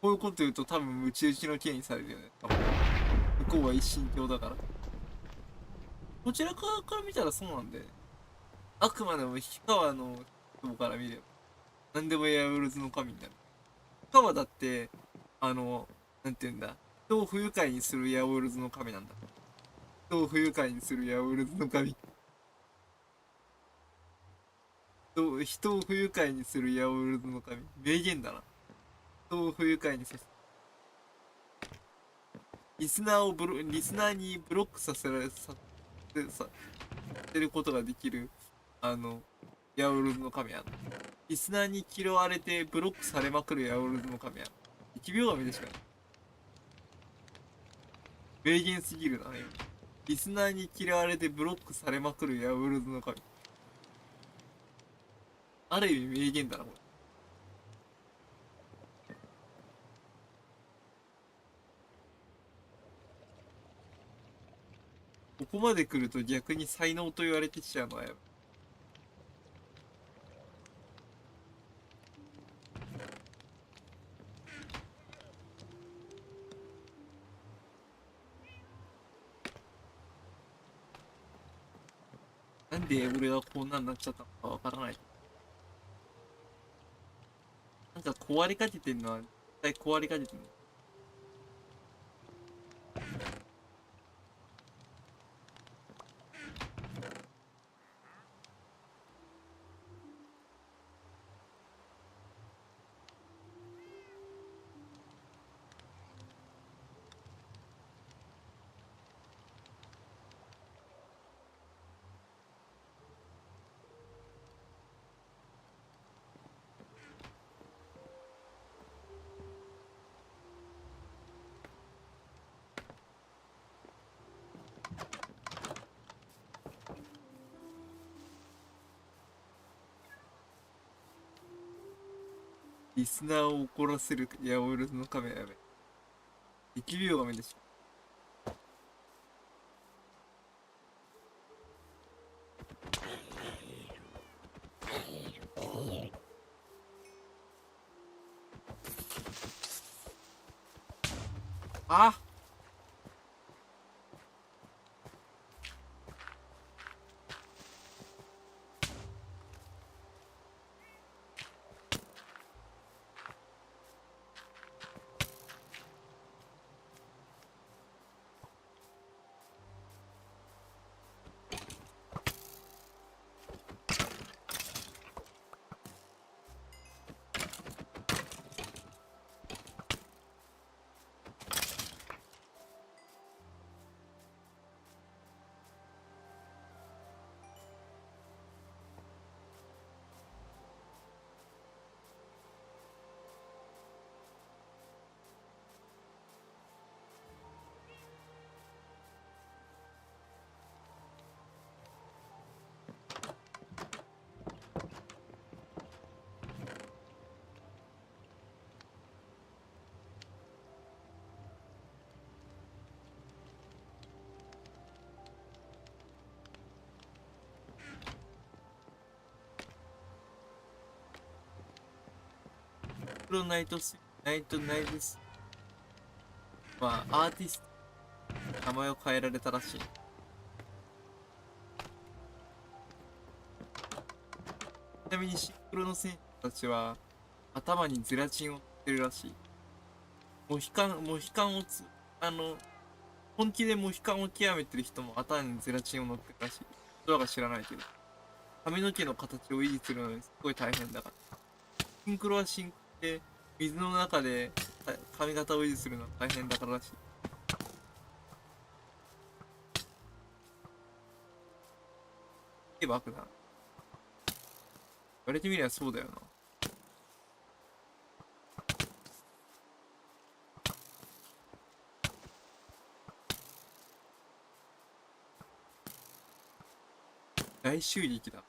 こういうこと言うと多分ムチ打ちの刑にされるよね。多分向こうは一神教だから。こちら側から見たらそうなんで、あくまでも氷川の人から見れば、何でもヤウロズの神になる。氷川だって、なんて言うんだ。人を不愉快にするヤウロズの神なんだ。人を不愉快にするヤウロズの神。人を不愉快にするヤウロズの神。名言だな。人を不愉快にさせ、リスナーにブロックさせられ、させることができる、ヤウルズの神や。リスナーに嫌われてブロックされまくるヤウルズの神や。疫病神でしかない。名言すぎるな、ね。リスナーに嫌われてブロックされまくるヤウルズの神。ある意味名言だな、これ。ここまで来ると逆に才能と言われてきちゃうのはやばい。なんで俺がこんなんなっちゃったのかわからない。なんか壊れかけてんのは、絶対壊れかけてんの。リスナーを怒らせるヤオルズのカメラやべ。疫病神でしょ。あ、プロナイトス、ナイトナイトス、まあ、アーティスト、名前を変えられたらしい。ちなみにシンクロの選手たちは、頭にゼラチンを乗ってるらしい。モヒカンを本気でモヒカンを極めてる人も頭にゼラチンを乗ってるらしい。人は知らないけど。髪の毛の形を維持するのにすごい大変だから。シンクロはシンクロで、水の中で髪型を維持するのは大変だかららしい。爆弾。言われてみりゃそうだよな。大襲撃だ。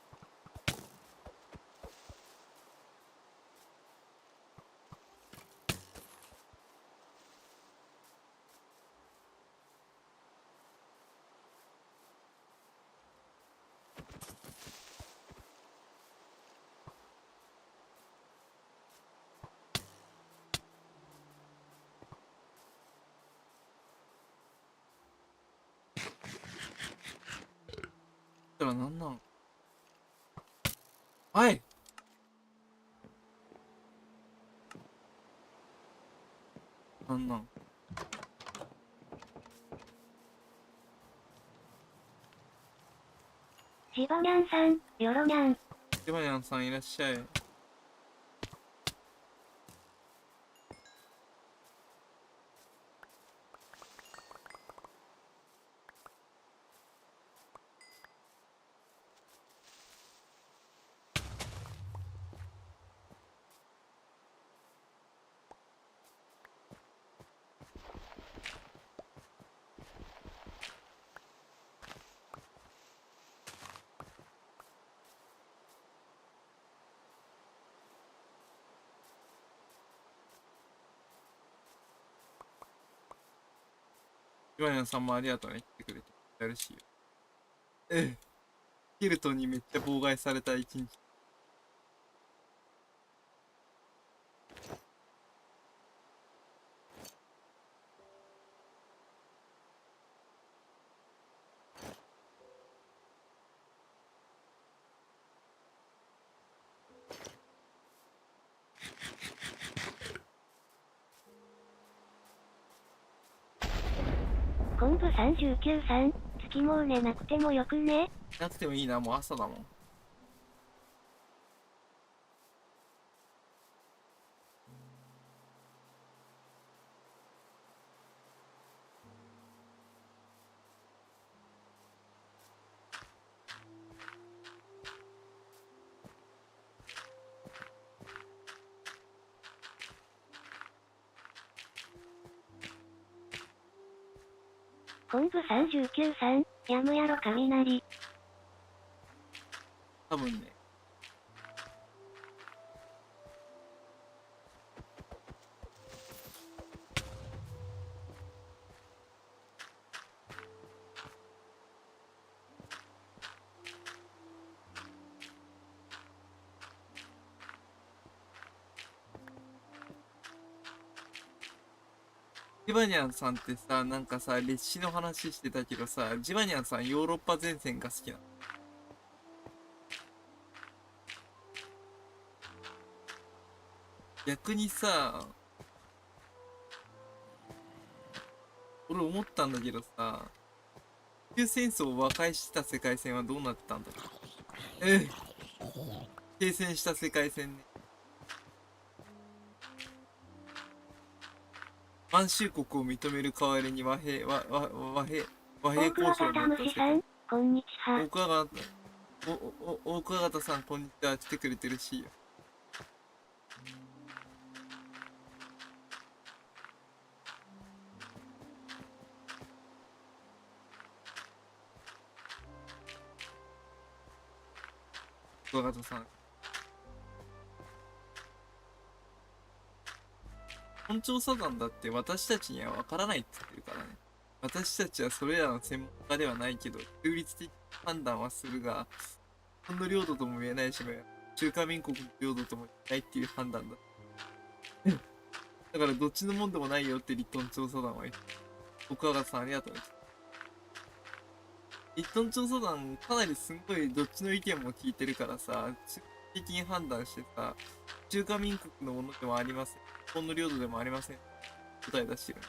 だからなんなんはいなんなんシバニャンさん、ヨロニャン。シバニャンさんいらっしゃい。シバニャンさんもありがとうね。来てくれて。嬉しいよ。ヒルトンにめっちゃ妨害された一日。昆布39さん、月もう寝なくてもよくね。なくてもいいな、もう朝だもん。昆布39さん、やむやろ雷。多分ね。ジバニャンさんってさ、なんかさ、歴史の話してたけどさ、ジバニャンさんヨーロッパ前線が好きなの。逆にさ、俺思ったんだけどさ、地球戦争を和解した世界線はどうなってたんだろう。停戦した世界線ね。満州国を認める代わりに和平交渉に乗った世界。こんにちは。大桑形さん、こんにちは。来てくれてるしいよ。大桑形さん。本調査団だって私たちには分からないって言ってるからね。私たちはそれらの専門家ではないけど、中立的判断はするが、日本の領土とも言えないし、中華民国の領土とも言えないっていう判断だ。だからどっちのもんでもないよってリットン調査団は言って、奥原さんありがとうね。リットン調査団かなりすごいどっちの意見も聞いてるからさ、中的に判断してさ、中華民国のものでもありません。日本の領土でもありません。答え出してる。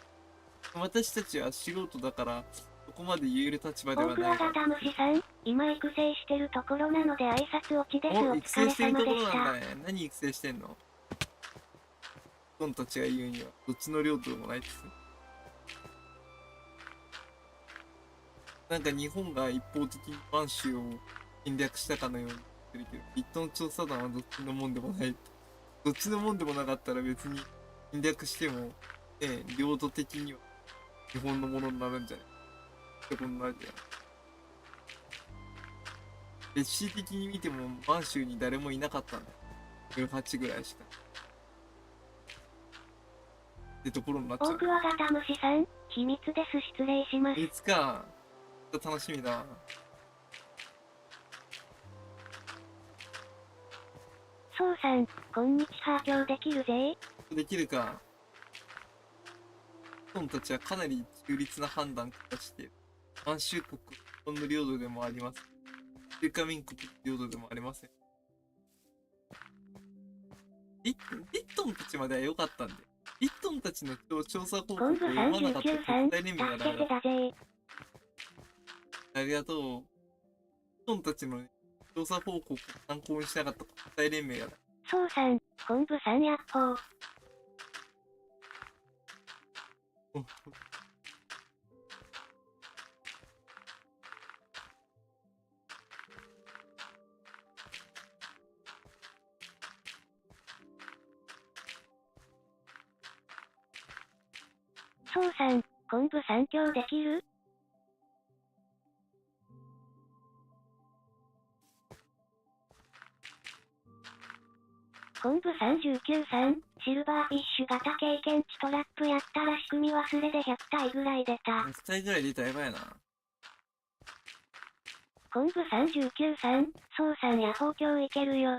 私たちは素人だから、そこまで言える立場でオはないが。ークワガタムシさん、今育成してるところなので挨拶落ちです。おお、育成疲れしてるとこ様でした。ろなんだね。何育成してんの？ドンたちが言うには、どっちの領土でもないです。なんか日本が一方的に満州を侵略したかのように言ってるけど、リットン調査団はどっちのもんでもない。どっちのもんでもなかったら別に侵略しても、ね、領土的には日本のものになるんじゃないってことになるじゃん。歴史的に見ても満州に誰もいなかったんだよ。18ぐらいしか。ってところになっちゃう。オークワガタムシさん、秘密です。失礼します。いつか、楽しみだ。そうさん、こんにちは。今日できるぜ。できるか。日本たちはかなり中立な判断をして、満州国、日本の領土でもあります。中華民国の領土でもありません。リットンたちまでは良かったんで。リットンたちの調査報告を昆布読まなかった39さん、国際連盟がダメだ助けて。だぜ。ありがとう。リットンたちの調査報告を参考にしなかった国際連盟がダメ。そうさん、昆布さんやっほー。そうさん、昆布さん今日できる？昆布39さん、シルバーフィッシュ型経験値トラップやったら仕組み忘れで100体ぐらい出た。2体ぐらい出たらやばいな。昆布39さん、そうさんや包協いけるよ。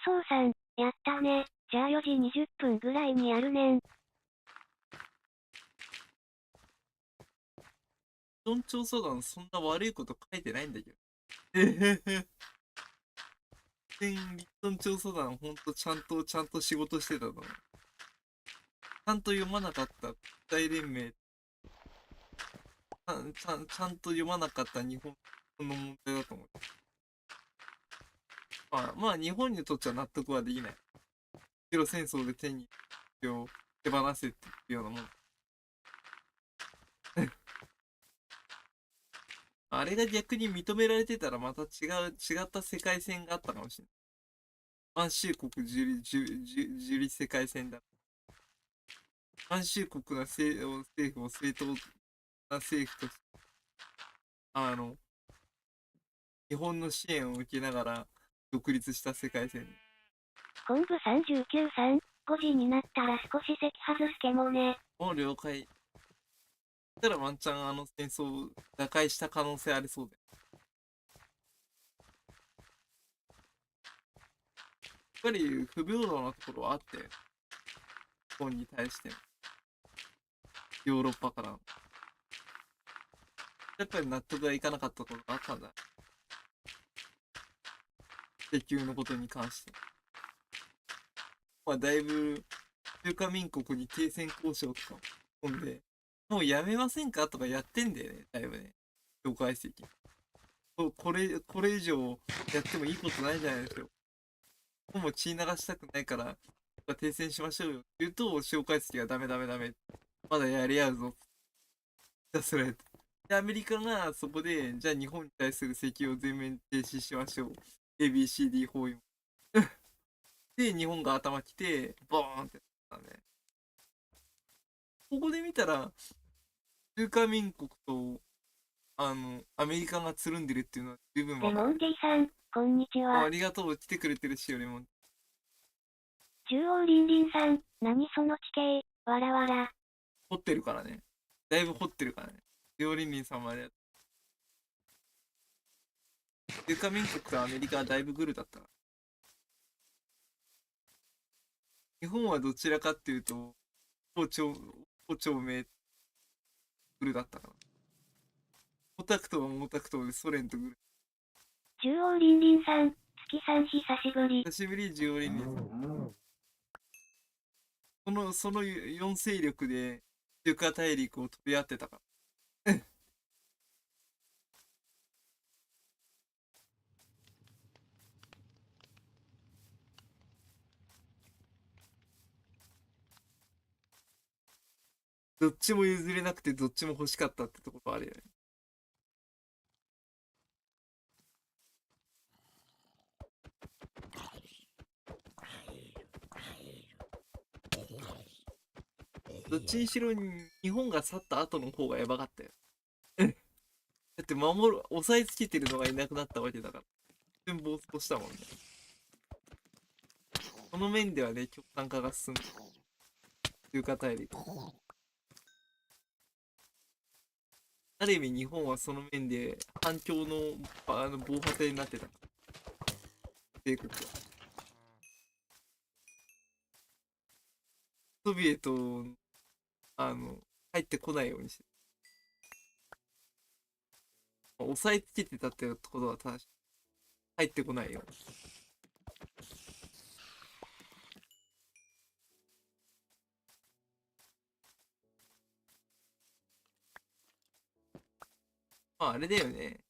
そうさん、やったね。じゃあ4時20分ぐらいにやるねん。リットン調査団そんな悪いこと書いてないんだけど。リットン調査団ほんとちゃんと仕事してたの。ちゃんと読まなかった国際連盟、ちゃんと読まなかった日本の問題だと思う。まあ、日本にとっては納得はできない。テロ戦争でを手放せっていうようなもん。あれが逆に認められてたらまた違った世界線があったかもしれない。満州国樹立世界線だ。満州国の政府を正当な政府として、あの、日本の支援を受けながら独立した世界線。昆布39さん、5時になったら少し席外すけもね。もう了解。たらワンチャンあの戦争を打開した可能性ありそうだよ。やっぱり不平等なところはあって、日本に対しても、ヨーロッパから。やっぱり納得がいかなかったところがあったんだ。石油のことに関して。まあ、だいぶ、中華民国に停戦交渉とかも込んで、もうやめませんかとかやってんだよね、だいぶね。境界石。これ以上やってもいいことないじゃないですよ。もう血流したくないから、停戦しましょうよ。って言うと、蒋介石がダメ。まだやり合うぞ。じゃあそれ。で、アメリカがそこで、じゃあ日本に対する石油を全面停止しましょう。ABCD 包囲。で、日本が頭きて、ボーンってなったね。ここで見たら、中華民国と、アメリカがつるんでるっていうのは十分わかる。レモンティーさん、こんにちは。ありがとう、来てくれてるし、俺も。中央林林さん、何その地形、わらわら。掘ってるからね。だいぶ掘ってるからね。料理人さんまでやっ中華民国とアメリカはだいぶグルだったな。日本はどちらかっていうと、包丁名グルだったかな。毛沢東は毛沢東でソ連とグル。中央林林さん、月さん久しぶり。久しぶり、中央林林さん。その4勢力で中華大陸を飛び合ってたから。どっちも譲れなくてどっちも欲しかったってところあるよね。どっちにしろ日本が去った後の方がやばかったよ。だって押さえつけてるのがいなくなったわけだから。全部暴走したもんね。この面ではね、極端化が進んでる。中華大陸。ある意味日本はその面で反共の防波堤になってた。帝国は。ソビエト、入ってこないようにして。押さえつけてたってことは正しい。入ってこないよ。まああれだよね。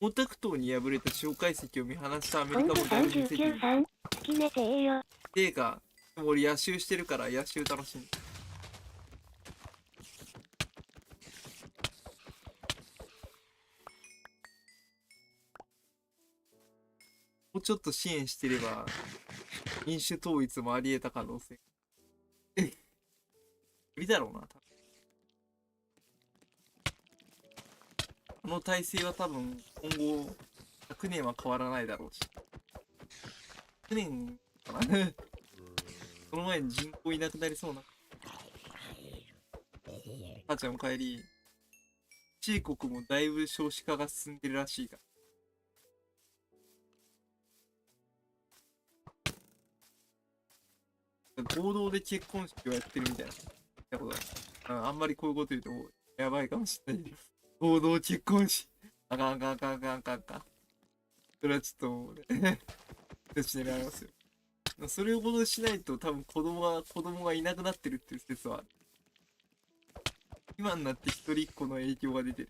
毛沢東に敗れた蒋介石を見放したアメリ今度カもだいぶ無責39任。さん、月寝てええよ。映画、でも俺野襲してるから野襲楽しみ。もうちょっと支援してれば、民主統一もあり得た可能性。無理だろうな、多分。この体制は多分、今後、100年は変わらないだろうし。100年かな。その前に人口いなくなりそうな。母ちゃんお帰り。地国もだいぶ少子化が進んでるらしいが。合同で結婚式をやってるみたいな。聞いたことある。あんまりこういうこと言うとやばいかもしれないけど。合同結婚式。あかんあかんあかんあかんあかんあかん。それはちょっともうね、私狙いますよ。それほどしないと多分子供がいなくなってるっていう説はある。今になって一人っ子の影響が出てる。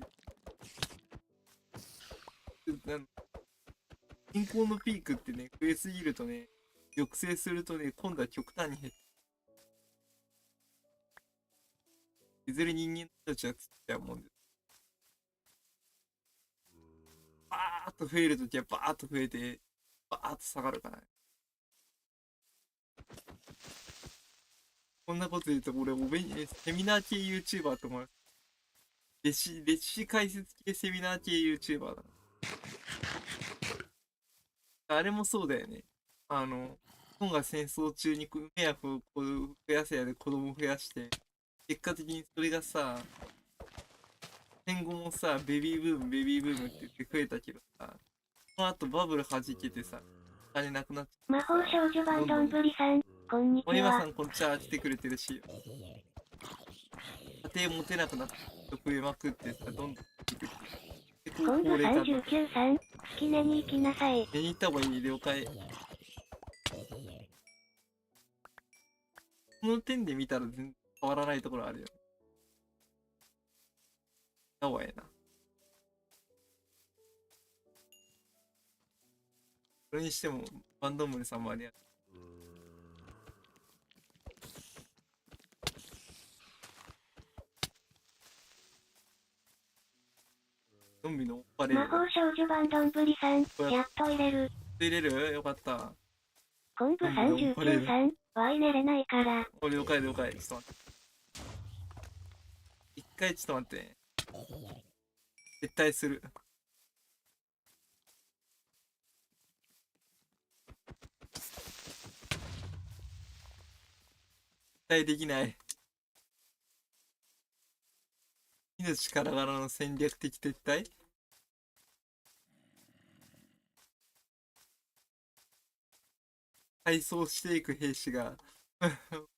人口のピークってね、増えすぎるとね、抑制するとね、今度は極端に減って、いずれ人間たちはつっちゃうもんです。バーッと増えるときはバーッと増えて、バーッと下がるからね。こんなこと言うと俺セミナー系 YouTuber と思う。歴史解説系セミナー系 YouTuber だ。あれもそうだよね。日本が戦争中に梅やこう増やせやで子供増やして、結果的にそれがさ、戦後もさ、ベビーブームって言って増えたけどさ、その後バブル弾けてさ、金なくなっちゃ魔法少女版どんぶりさん、こんにちは。森山さんこんにちは来てくれてるし、家庭持てなくなって増えまくってさ、どんどん出てくる。で、今度高齢化だ。39さん、月寝に行きなさい。寝に行った方がいい、了解。この点で見たら全然変わらないところあるよ。なおえな。それにしても、バンドムリさんもありがとう。ゾンビのオッパレー魔法少女版どんぶりさん、やっと入れる。入れるよかった。今度39さん、ワイ寝れないから。お、了解了解。ちょっと待って。一回ちょっと待って。撤退する。対できない。命からがらの戦略的撤退。配送していく兵士が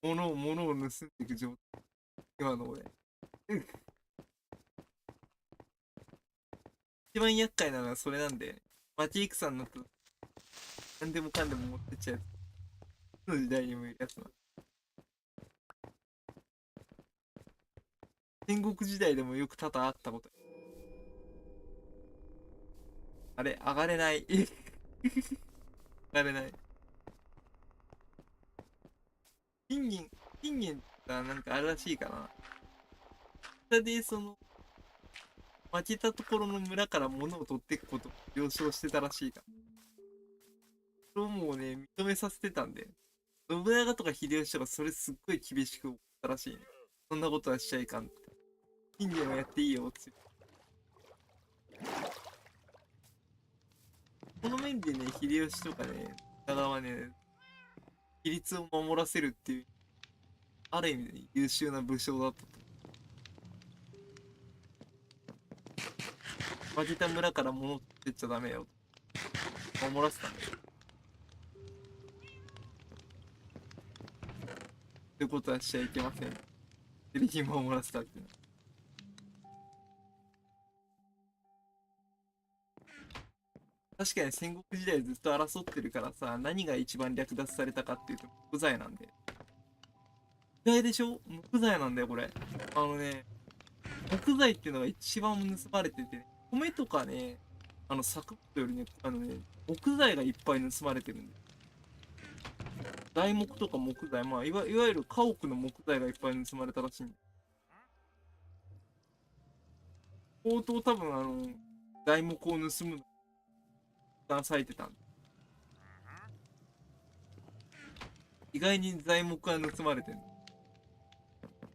物を盗んでいく状態。今の俺。一番厄介なのはそれなんで、町戦になったら何でもかんでも持ってっちゃうやつ。の時代にもいるやつな。戦国時代でもよく多々あったこと。あれ、上がれない。上がれない。金銀、金銀がなんかあるらしいかな。下で負けたところの村から物を取っていくことを了承してたらしいから。それをもうね、認めさせてたんで。信長とか秀吉とかそれすっごい厳しく思ったらしいね。そんなことはしちゃいかんって。金銀はやっていいよって。この面でね、秀吉とかね、信長はね、規律を守らせるっていう、ある意味で優秀な武将だったと。負けた村から物を取ってっちゃダメよ。守らせたんだよ。ってことはしちゃいけません。セリフ守らせたっていうのは。確かに戦国時代ずっと争ってるからさ、何が一番略奪されたかっていうと木材なんで。木材でしょ？木材なんだよ、これ。木材っていうのが一番盗まれてて、米とかね、作物よりね、木材がいっぱい盗まれてるんで。材木とか木材、まあ、いわゆる家屋の木材がいっぱい盗まれたらしいんで。相当多分材木を盗むのに時間割いてたんで。意外に材木が盗まれてる。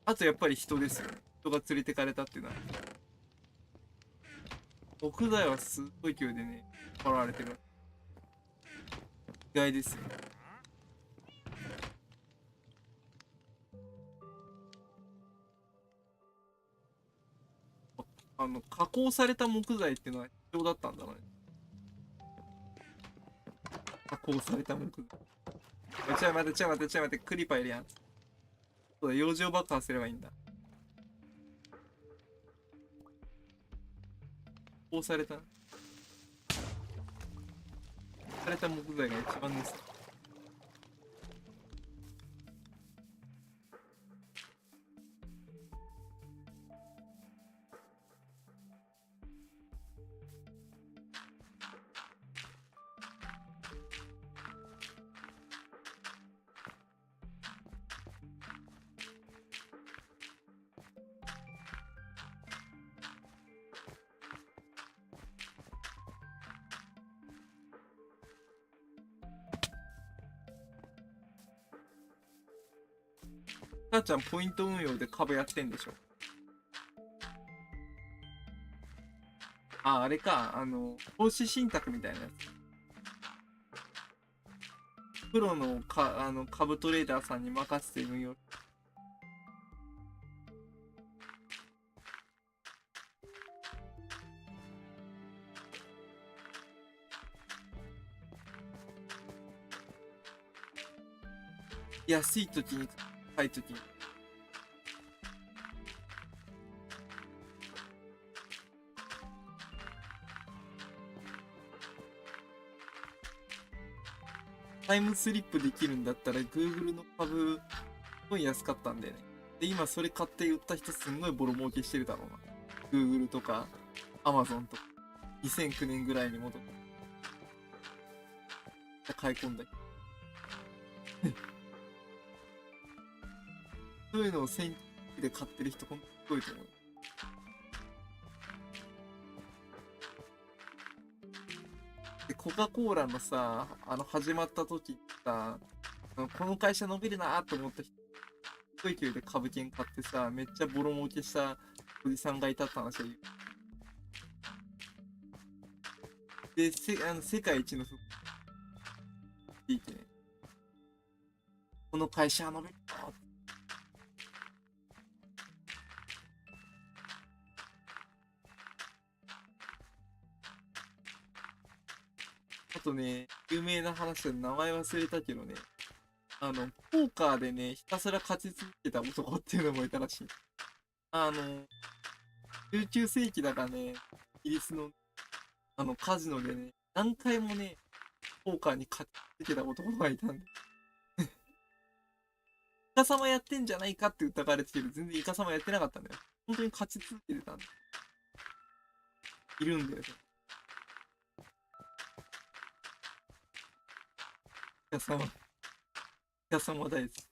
あとやっぱり人ですよね。人が連れてかれたっていうのは。木材はすっごい勢いでね、払われてる。意外ですよ。加工された木材っていうのは必要だったんだろうね。加工された木材。ちょ待って、クリパいるやん。そうだ、養生爆破すればいいんだ。加工された木材が一番です。母ちゃんポイント運用で株やってんでしょ。あ、あれか、投資信託みたいなやつ。プロの株トレーダーさんに任せて運用。安い時に、高い時に。タイムスリップできるんだったら Google の株、すごい安かったんだよね。で、今それ買って売った人すんごいボロ儲けしてるだろうな。Google とか Amazon とか。2009年ぐらいに戻って。買い込んだ。そういうのを1000で買ってる人ほんとすごいと思う。で、コカ・コーラのさ、始まった時にさ、この会社伸びるなーと思った人、すごい勢いで株券買ってさ、めっちゃボロ儲けしたおじさんがいたって話を言う。で、世界一のって言ってね、この会社は伸びるなーって。とね、有名な話で名前忘れたけどね、ポーカーでね、ひたすら勝ち続けた男っていうのもいたらしい。19世紀だかね、イギリスの、カジノでね、何回もね、ポーカーに勝ち続けた男がいたんで。イカサマやってんじゃないかって疑われてるけど、全然イカサマやってなかったんだよ。本当に勝ち続けてたんだ。いるんだよね。イカサマ。イカサマ大好き。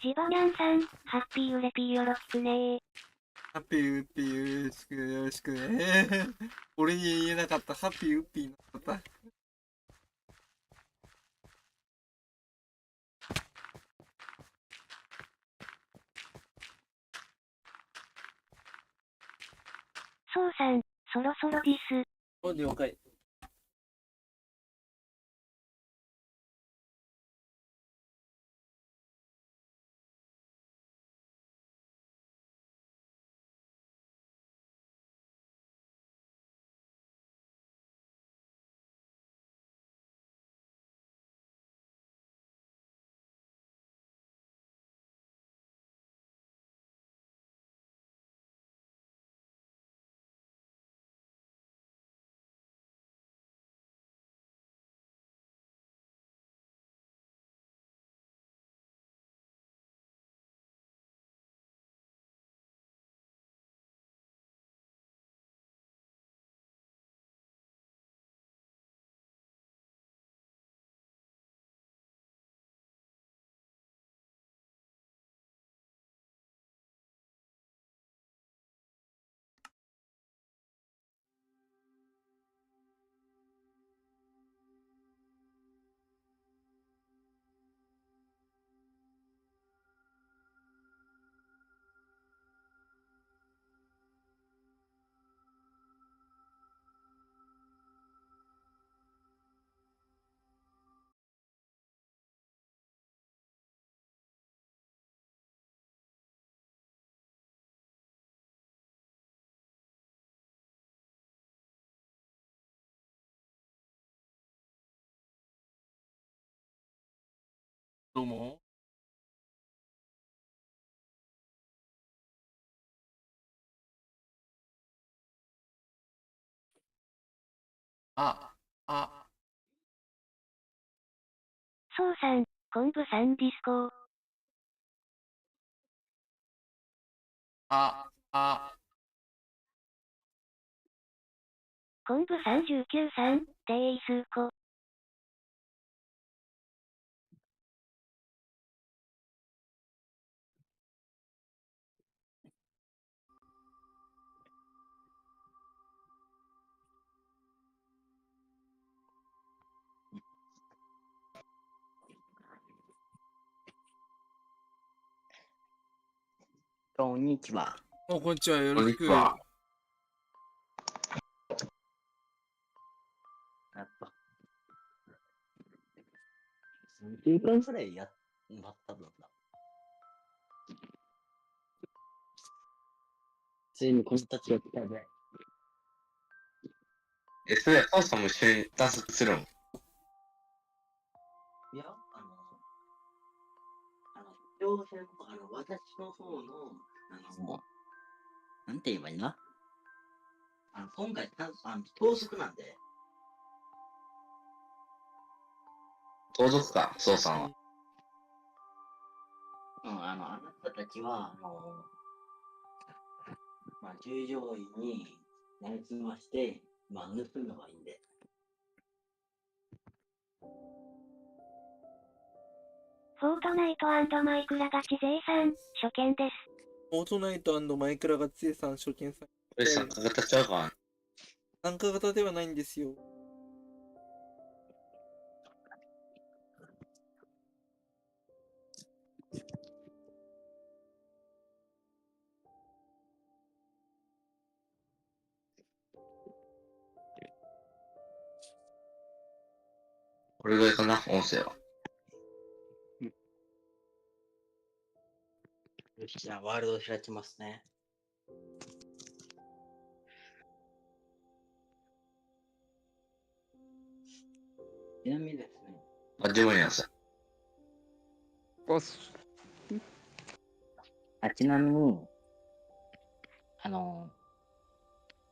ジバニャンさん、ハッピーウレピーよろしくねー。ハッピーウッピーよろしくよろしくね。俺に言えなかったハッピーウッピーになった。そうさん、そろそろです。お、了解。どうも。あ、あ、そうさん、昆布さんディスコー。あ、昆布39さん、デイスコ。こんにちは。こんにちは。よろしく。やっぱ。3週間くらい待ったんだ。ついにこのたちが来たぜ。それ、父さんも一緒にダンスするの？いや、両辺も、私の方の、なんて言えばいいな今回、盗賊なんで、盗賊か、父さんは。あなたたちは、従業員になりすまして、盗むのがいいんで。フォートナイト&マイクラガチ勢さん、初見です。フォートナイト&マイクラがついさん初見さん。これ参加型ちゃうかな？参加型ではないんですよ。これぐらいかな、音声は。よし、じゃあ、ワールドを開きますね。ちなみにですね、十分やさ。ちなみに、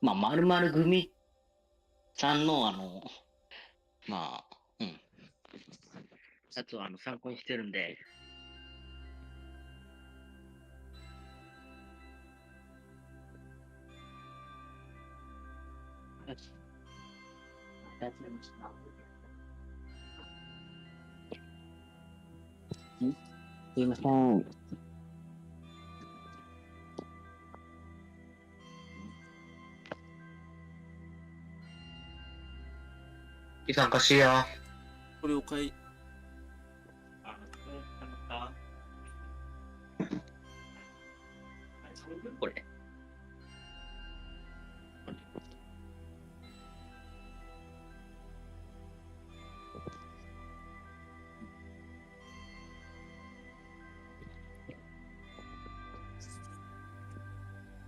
まるまる組さんの、まあ、やつを参考にしてるんで、よし。立ちました。すいません。参加しや。これを買い。これ。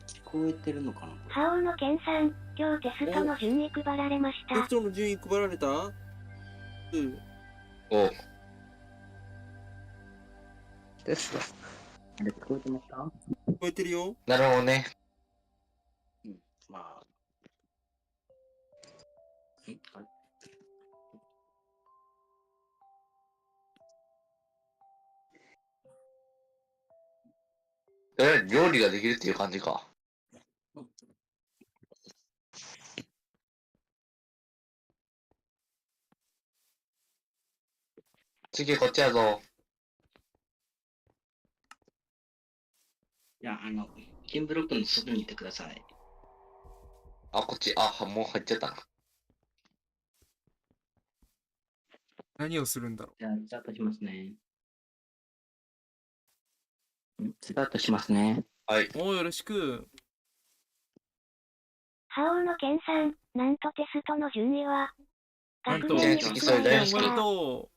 聞こえてるのかな？ハオのケンさん、今日テストの順位配られました。テストの順位配られた？うん。お、テスト。あれ聞こえてますか？聞こえてるよ。なるほどね。まあ。あれとりあえず料理ができるっていう感じか。次こっちやぞ。いや、キンブロックの外にいてください。あ、こっち、あ、もう入っちゃったな。何をするんだろじゃあ、スタートしますね。スタートしますね。はい。う。よろしく。ハオのケンさん、なんとテストの順位は、なんと、学年次一それ大好き位でしおめでた。と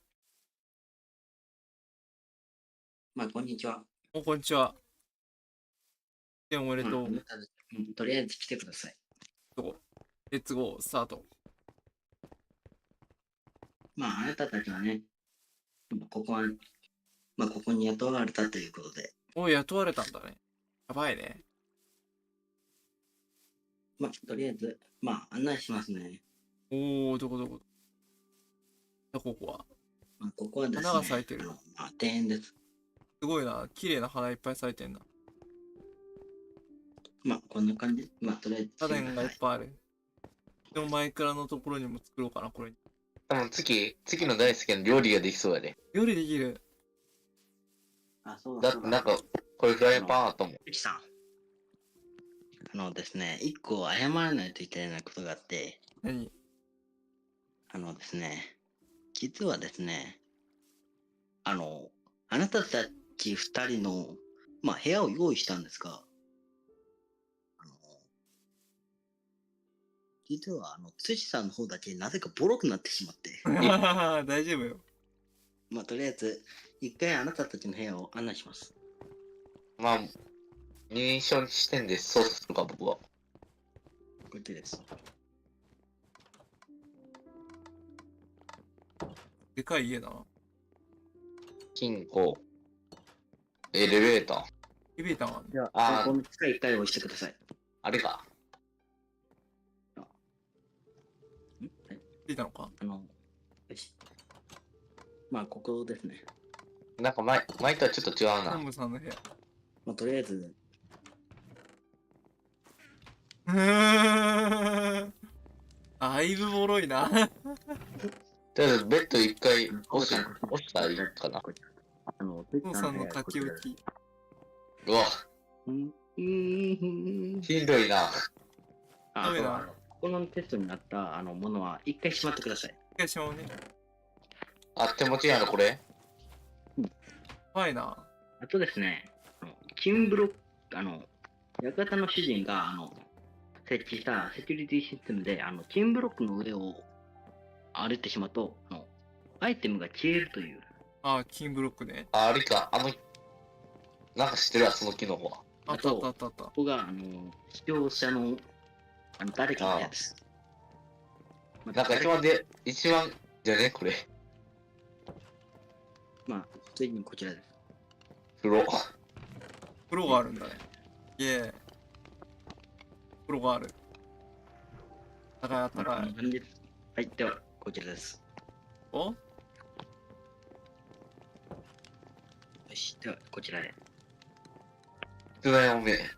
こんにちは。う。こんにちは。おめでとう。とりあえず来てください。レッツゴー、スタート。あなたたちはね、ここはまあ、ここに雇われたということで、おい、雇われたんだね。やばいね。まあ、とりあえず、まあ、案内しますね。おお、どこどこ。ここは。まあ、ここはですね、花が咲いてるまあ、庭園です。すごいな。綺麗な花いっぱい咲いてんな。まあ、こんな感じ。まあ、とりあえずガーデンがいっい。ぱいある。でもマイクラのところにも作ろうかな、これ。多分次の大好きな料理ができそうやで。料理できる。あ、そうだってなんか、これフライパンあったもん。ゆきさん。ですね、一個謝らないといけないことがあって、何？ですね、実はですね、あなたたち二人の、まあ、部屋を用意したんですが、あの、実は、辻さんの方だけなぜかボロくなってしまって、大丈夫よ。まあ、とりあえず、一回あなたたちの部屋を案内します。まあ、認証視点で操作するか、僕は。こっちです。でかい家だな。金庫、エレベーター。エレベーターがある。では、あーこの機械一回押してください。あれか。ついたのか？よし。まあ、ここですね。なんか前とはちょっと違うな。トムさんの部屋。まあ、とりあえず、だいぶボロいな。とりあえずベッド一回押したらいいかな。トトムさんの書き置き。うわ、うん。しんどいな。ダメだ。ここのテストになったものは一回しまってください。一回しまうね。あ、手持ちやろ、これ。怖いな。あとですね、キンブロック、館の主人が設置したセキュリティシステムで、キンブロックの上を歩いてしまうと、アイテムが消えるという。あ、キンブロックね。あ、あれか、なんか知ってるわ、その機能は。あったあったあったあった。ここが、視聴者の、誰かの部屋です。なんか一番じゃね、これ。まあ、ついにこちらです。風呂。風呂があるんだね。イエーイ。風呂がある。高いあったかい。はい、では、こちらです。お？よし、では、こちらへ。キツネおめえ。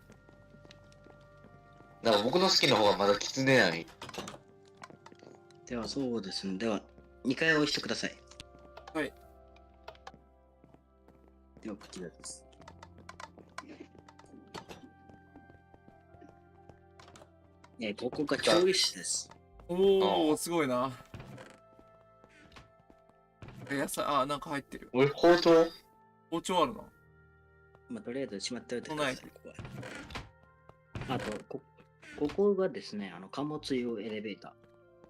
なんか僕の好きな方がまだキツネない。では、そうですね。では、2回押してください。はい。では、こちらです。ここが調理室です。おー、すごいな。野菜、あ、なんか入ってる。俺、包丁包丁あるな。まあ、とりあえずしまっておいてください。ナイフここはあと、ここがですね、貨物用エレベーター。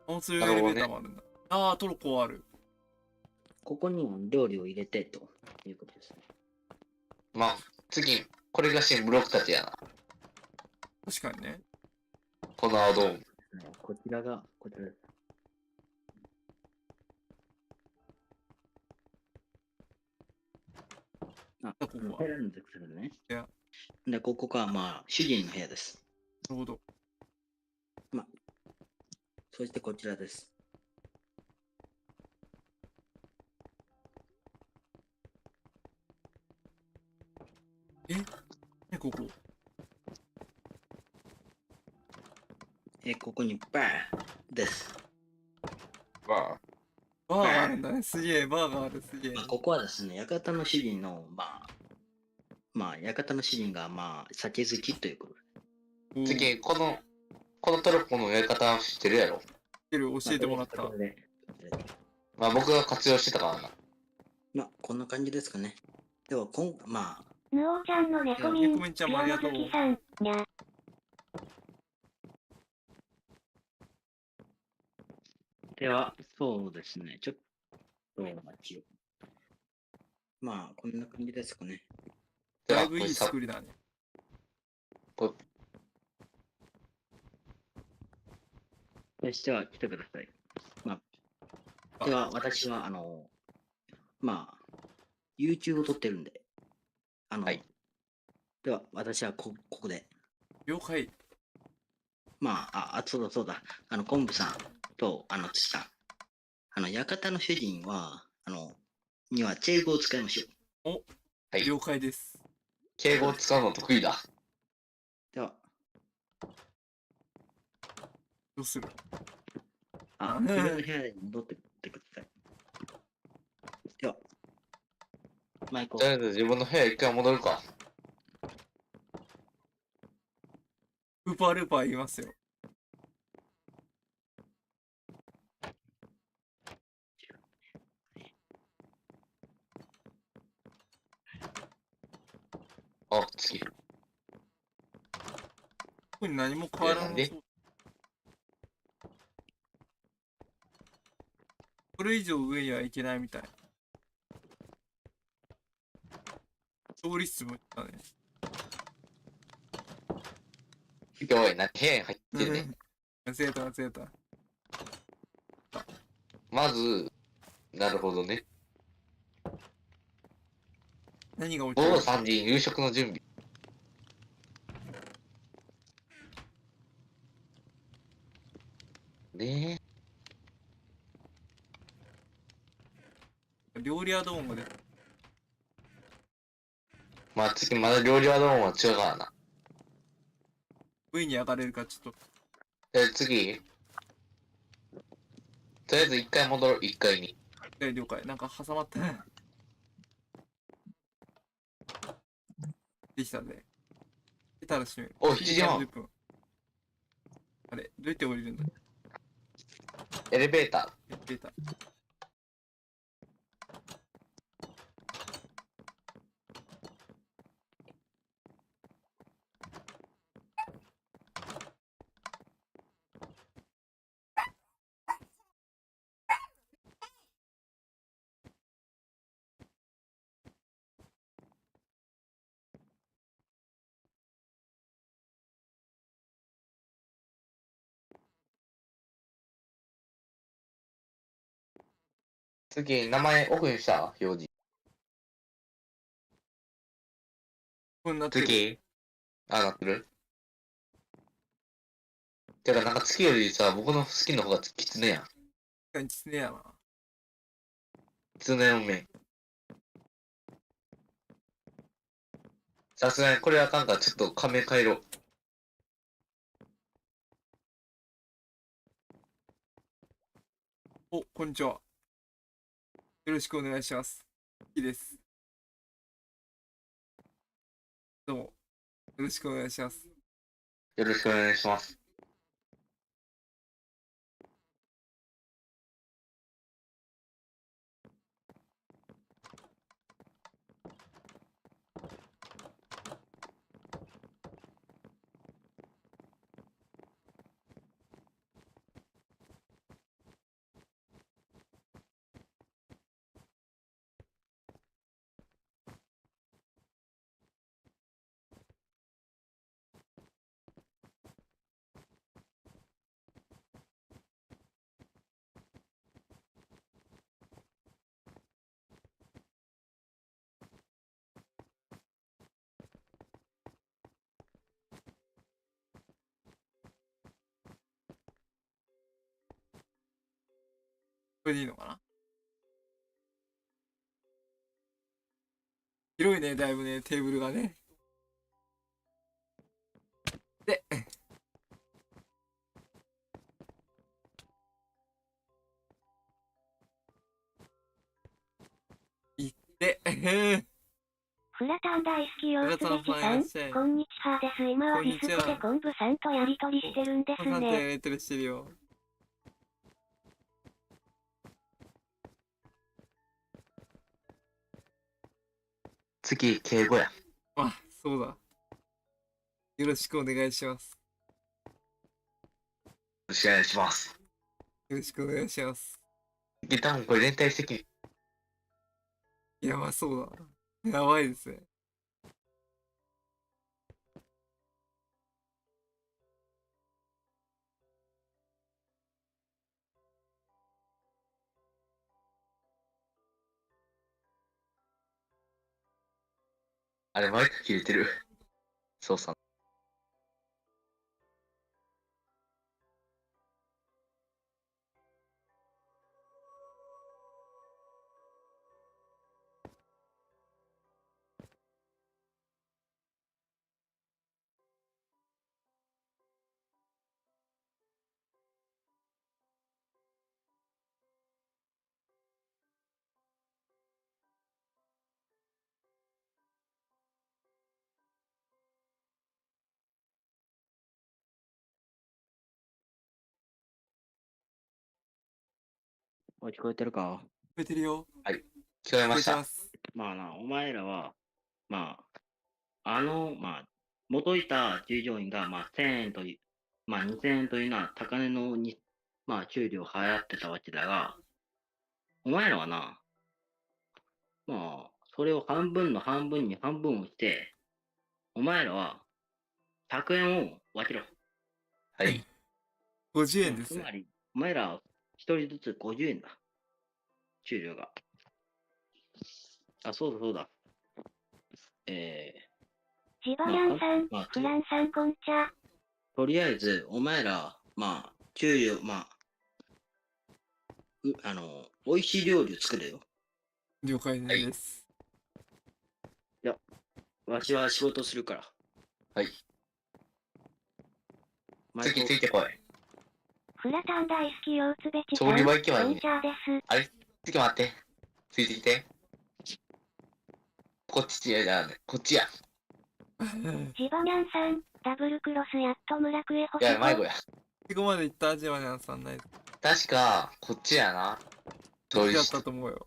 貨物用エレベーターもあるんだ。あー、トルコある。ここにも料理を入れてということですね。まあ、次、これが新ブロックたちやな。確かにね。このアドオン。こちらが、こちらです。あ、ここは入られるんですけどね。いや。で、ここが、まあ、主人の部屋です。なるほど。そしてこちらです。ここ。ここにバーです。まあ、バーがあるんだね。すげえ、バーがある。すげえ。ここはですね、館の主人の、館の主人が、酒好きということで。次、このトルコのやり方は知ってるやろ。教えてもらった。まあ僕が活用してたからな。こんな感じですかね。では、ヌオちゃんの猫ミン、猫ミンちゃんもありがとうピアノ好きさん、にゃ。では、そうですね、ちょっとお待ちを。こんな感じですかね。だいぶいい作りだね。よし、では来てください。では、私は、YouTube を撮ってるんで。はいでは、私はここで。了解。まあ、そうだそうだ。昆布さんと、土さん。館の主人は、にはチェー語を使いましょう。お、はい。了解です。敬語を使うの得意だ。では、どうする？自分の部屋に戻ってってください。では、マイクをとりあえず自分の部屋一回戻るか。ウーパールーパー言いますよ。あ、次。ここに何も変わらなんでなそう。これ以上上には行けないみたい。調理室も行ったね。今日な部屋に入ってるね。間違えた間違えた。まず、なるほどね。何が起き午後る？3時に夕食の準備。ね料理屋どんまで。まあ次まだ料理はどうも違うからな。上に上がれるかちょっと。で、次。とりあえず一回戻ろう、一回に。了解。なんか挟まったね。できたね。出たら閉める。お7時半30分。あれ、どうやって降りるんだ？エレベータ出た。ー。次、名前オフにした表示。こうなってる。次。あ、なってる。てか、なんか月よりさ、僕の好きな方がきつねやん。確かにきつねやな。きつねの面。さすがにこれあかんからちょっと仮面変えろ。お、こんにちは。よろしくお願いします。いいです。どうも。よろしくお願いします。よろしくお願いします。これでいいのかな？広いね、だいぶね、テーブルがね。で、行って、フラタン大好きよつべきさん、フラタンさんいらっしゃいこんにちはです。今はディスコこんにちはで昆布さんとやりとりしてるんですさんとやね。りとりしてるよ。次、敬語や。よあ、そうだ。よろしくお願いします。ろしくお願いします。よろしくお願いします。多分これ連帯責任。いや、まあそうだ。やばいですね。あれ、マイク切れてる。そうさん。おい、聞こえてるか？増えてるよ。聞こえましてた。増えます。まあな、お前らは、ま元いた従業員が、1000円という、2000円というのは高値のに、給料払ってたわけだが、お前らはな、それを半分の半分に半分をして、お前らは100円を分けろ。はい。 50円ですね。つまり、お前ら一人ずつ50円だ。給料が。あ、そうだそうだ。ジバヤンさん、フランさんこんちゃ。とりあえず、お前ら、給料、美味しい料理を作れよ。了解です。わしは仕事するから。はい。マイク次ついてこい。フラタン大好きようつべちさん、調理場行けばいいねこんち。ゃです。次待って。ついてきて。こっちや、じゃあね。こっちや。ジバニャンさん、ダブルクロスやっと村クエ星いや、迷子や。ここまで行った味はね、さんない。確か、こっちやな。調理室どっちだった。と思うよ。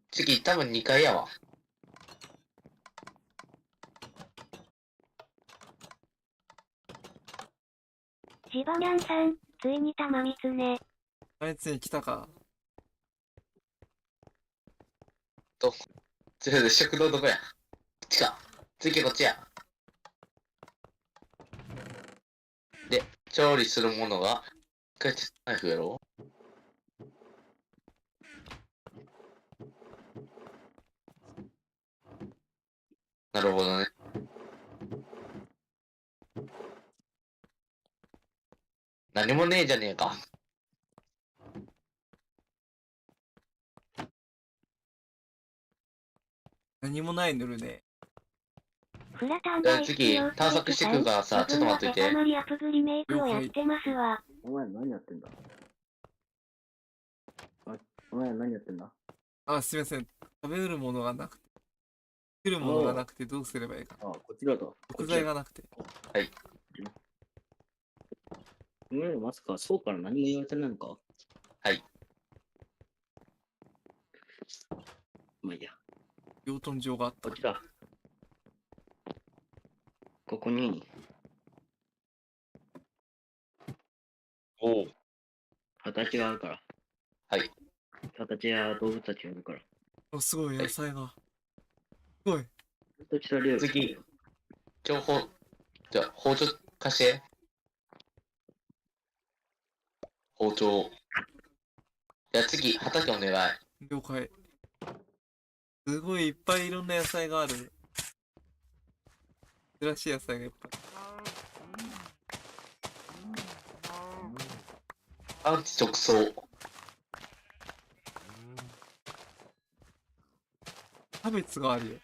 次、多分2階やわ。ジバニャンさん、ついに玉みつね。あいつに来たか。とりあえず食堂どこや。こっちか。次こっちや。で、調理するものが、一回ナイフやろう。なるほどね。何もねえじゃねえか。何もない塗るね。フラタン大好き次ようつべちさん、探索してくるからさ自分はちょっと待っといてデカマリアプグリメイクをやってますわ。お前ら何やってんだ？お前ら何やってんだ？あ、すみません。食べるものがなくて。作るものがなくてどうすればいいか。あ、こちらだ。食材がなくて。お前らまさかそうから何も言われてないのか？はい。まあいいや。養豚場があったこ。ちら。ここにおう。畑があるから。はい。畑や動物たちがいるから。お、すごい、野菜が。すごい。こちら料理。次。情報、じゃあ、包丁貸して。包丁。じゃあ次、畑お願い。了解。すごいいっぱいいろんな野菜がある。珍しい野菜がいっぱい。アンチ直送。キャベツがあるよ。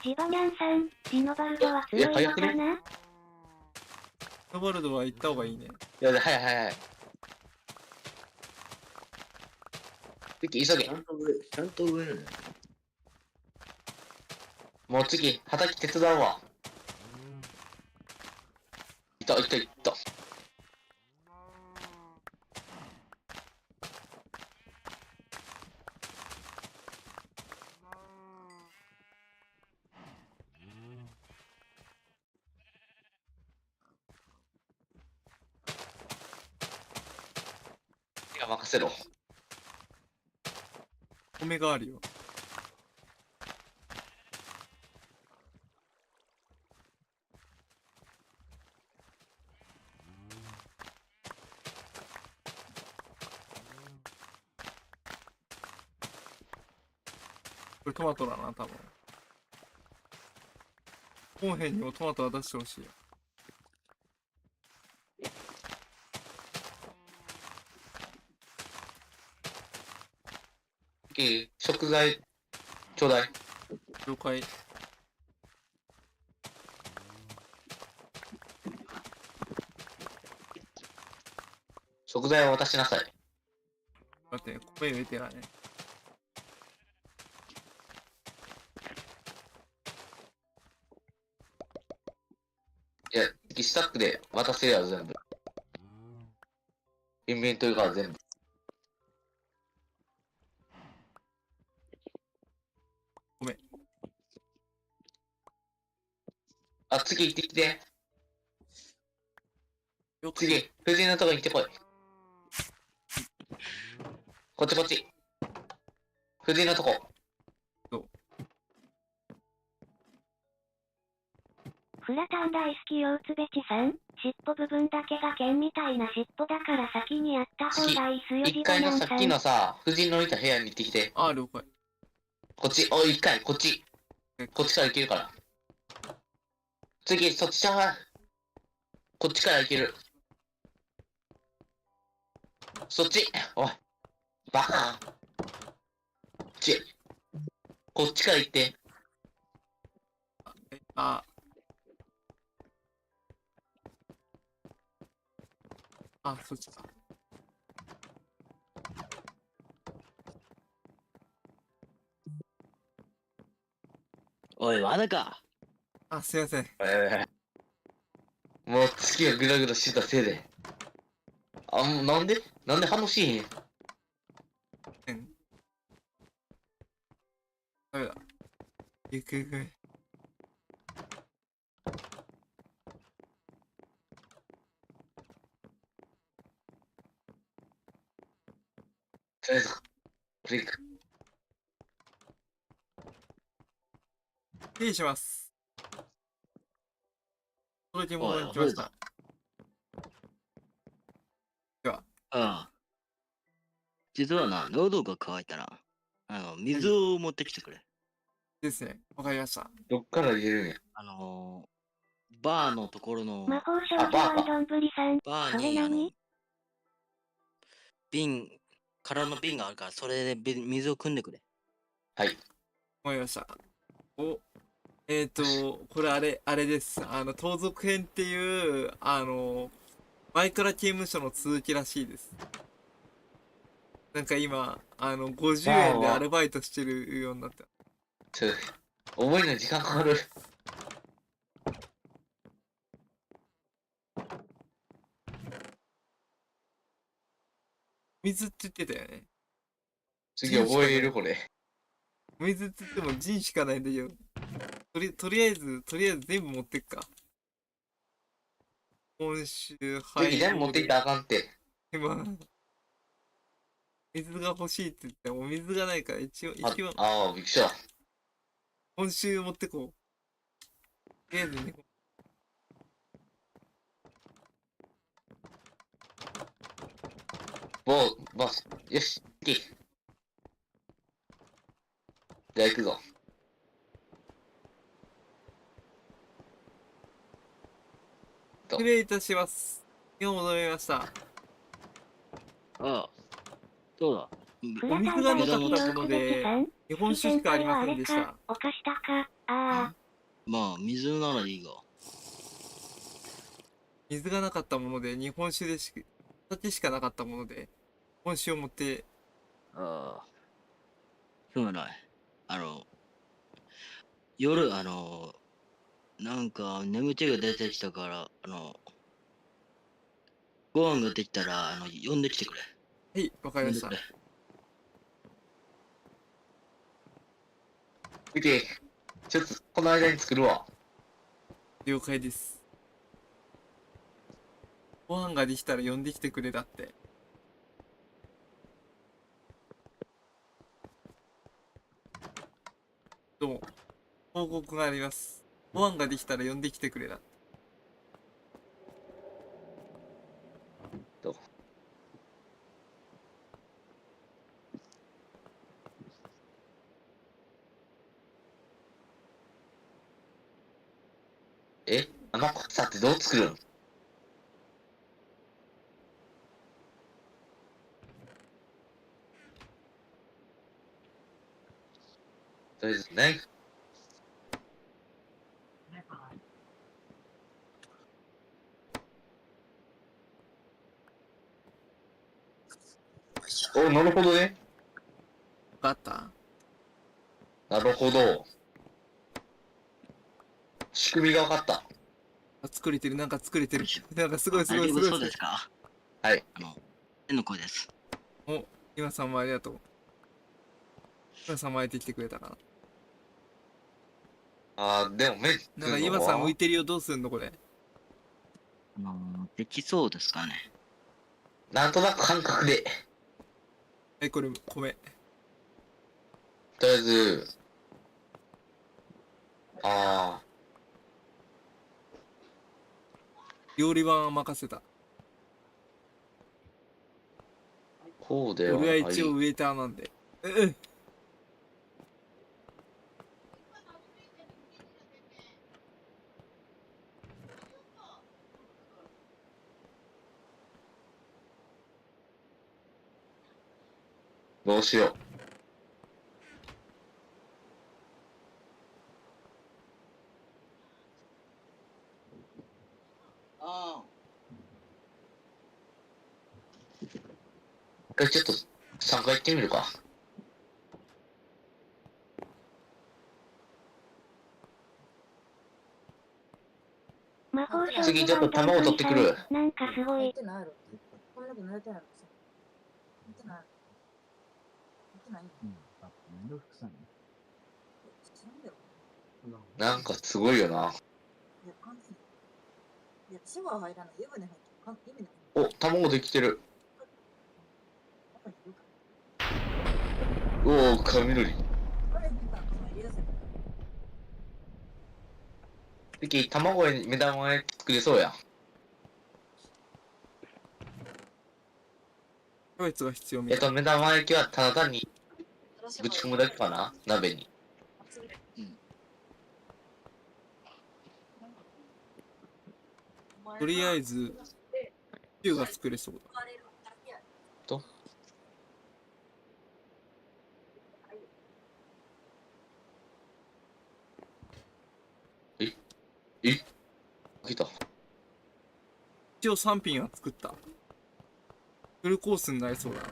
ジバニャンさん、リノバルドは強いの早くねかな？ノバルドは行った方がいいね。いや、はいはいはい。次、急げちゃ。んと上、ちゃんと上ね。もう次、畑手伝うわ。いた、いた、いた。手が任せろ。米があるよ。れトマトだな、多分。本編にもトマトは出してほしいよ。いい食材、ちょうだい。了解。食材を渡しなさい。待って、米植えてないね。いや、次スタックで渡せるやろ、全部。インベントリから全部。ごめん。あ、次行ってきて。了解。次、藤井のとこ行ってこい。こっちこっち。藤井のとこ。フラタン大好きヨウツベチさん、尻尾部分だけが剣みたいな尻尾だから先にやった方がいいすよ1ジバ階のさっきナンさん。のさ、藤井のいた部屋に行ってきて。あ、了解。こっち、おい、1階、こっち。こっちから行けるから。次、そっちちゃう。こっちから行ける。そっち。おい。バカ。こっちから行って。あ、あ、そっちか。おい、まだか。あ、すいません。もう月がグラグラしてたせいで。あ、もうなんで反応しへん。うん。ダメだ。ゆくゆく。とりあえず、ブレイク。失礼します。届けおい、物に来ました。ああ。実はな、喉が渇いたら、水を持ってきてくれ。ですね。わかりました。どっから入れるんや。バーのところの、魔法少女ワンどんぶりさん、それバーに、何空の瓶があるから、それで水を汲んでくれ。はい。わかりました。お、これあれです。盗賊編っていう、マイクラ刑務所の続きらしいです。なんか今、50円でアルバイトしてるようになった。覚えるの時間かかる。水って言ってたよね。次覚えれるこれ。水って言っても陣しかないんだけど。とりあえず全部持ってっか。今週、次全部持っていったらあかんって。今、水が欲しいって言っても、水がないから一応、あ、ああ、びっくりした。今週持ってこう。とりあえずね、ボス。よし、行け。じゃあ行くぞ。失礼いたします。今戻りました。ああ。そうだ。フラタン大好きヨウツベチさん、日本酒しかありませんでした。おかしたか、ああ。まあ、水ならいいが。水がなかったもので、日本酒で酒しかなかったもので、日本酒を持ってああ。すまない。夜、なんか眠気が出てきたから、ご飯ができたら、呼んできてくれ。はい、わかりました呼んでくれ。。見て、ちょっとこの間に作るわ。了解です。ご飯ができたら呼んできてくれだって。どうも、報告があります。ご飯ができたら呼んできてくれだって。どう生臭さってどう作るの？とりあえずね。お、なるほどね。わかった。なるほど。仕組みが分かった。あ、作れてる、なんか作れてる。なんかすごいすご大丈夫そういすごいすごい。ですか？はい。天の声です。お、今さんもありがとう。今さんも入ってきてくれたかでも麺な。なんか作るの今さん浮いは、てるよ、どうすんのこれ。できそうですかね。なんとなく感覚で。これ、米。とりあえず、あ料理版は任せた。こうでは俺はない。一応ウェイターなんで。うん。どうしよあう。一回ちょっと3回行ってみるか。魔法少次ちょっと女版卵取ってくる。なんかすごい。入ってないやろ。こんなこと濡れてないの。入ってない。入ってない。うん。あ、めんどくさいね。なんだよ。なんかすごいよな。いや、完全に。いや、シャワー入らない。湯船入ってる。湯船入ってる。お、卵できてる。中にいるかおお、雷。これ、入れ出せば。次、卵に目玉焼き作れそうや。キャベツが必要みたい。目玉焼きはただ単にぶち込むだけかな、鍋に。とりあえず、シチューが作れそうだ。と来た。一応3品は作った。フルコースになりそうだな。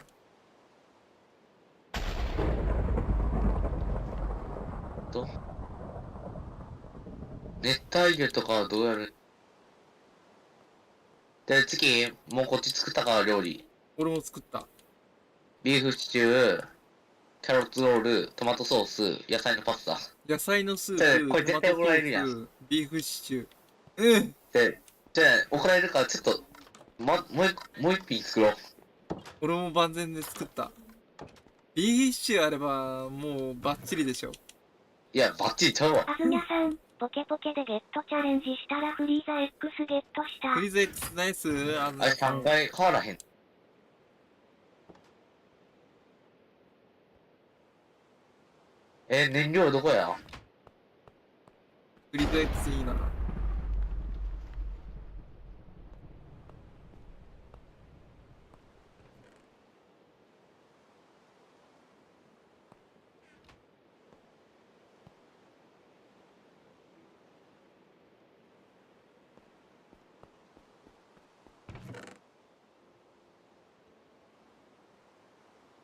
と熱帯魚とかはどうやる？で、次、もうこっち作ったから料理。俺も作った。ビーフシチュー、キャロットロール、トマトソース、野菜のパスタ。野菜のスープ、これ絶対怒られるやんトマトソース、ビーフシチュー。うん。で、じゃあ怒られるからちょっと、もう一品作ろう。俺も万全で作った。ビーフシチューあれば、もうバッチリでしょ。いや、バッチリちゃうわ。あずにゃさん、ポケポケでゲットチャレンジしたらフリーザ X ゲットした。フリーズ X ナイス。ああれ3回変わらへん。燃料どこや？フリーズ X いいな。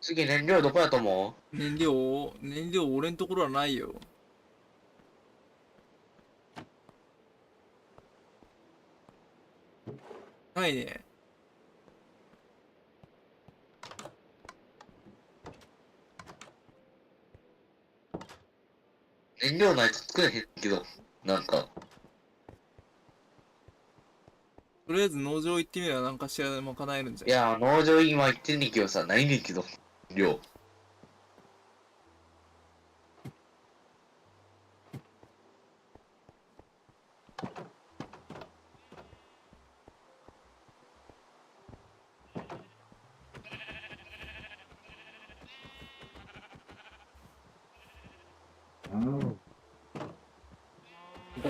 次燃料どこやと思燃料俺んところはないよ。ないね。う？燃料ないと作れへんけど、なんか。とりあえず農場行ってみれば何かしらでも叶えるんじゃいや、農場今行ってんねんけどさ、ないねんけど、量。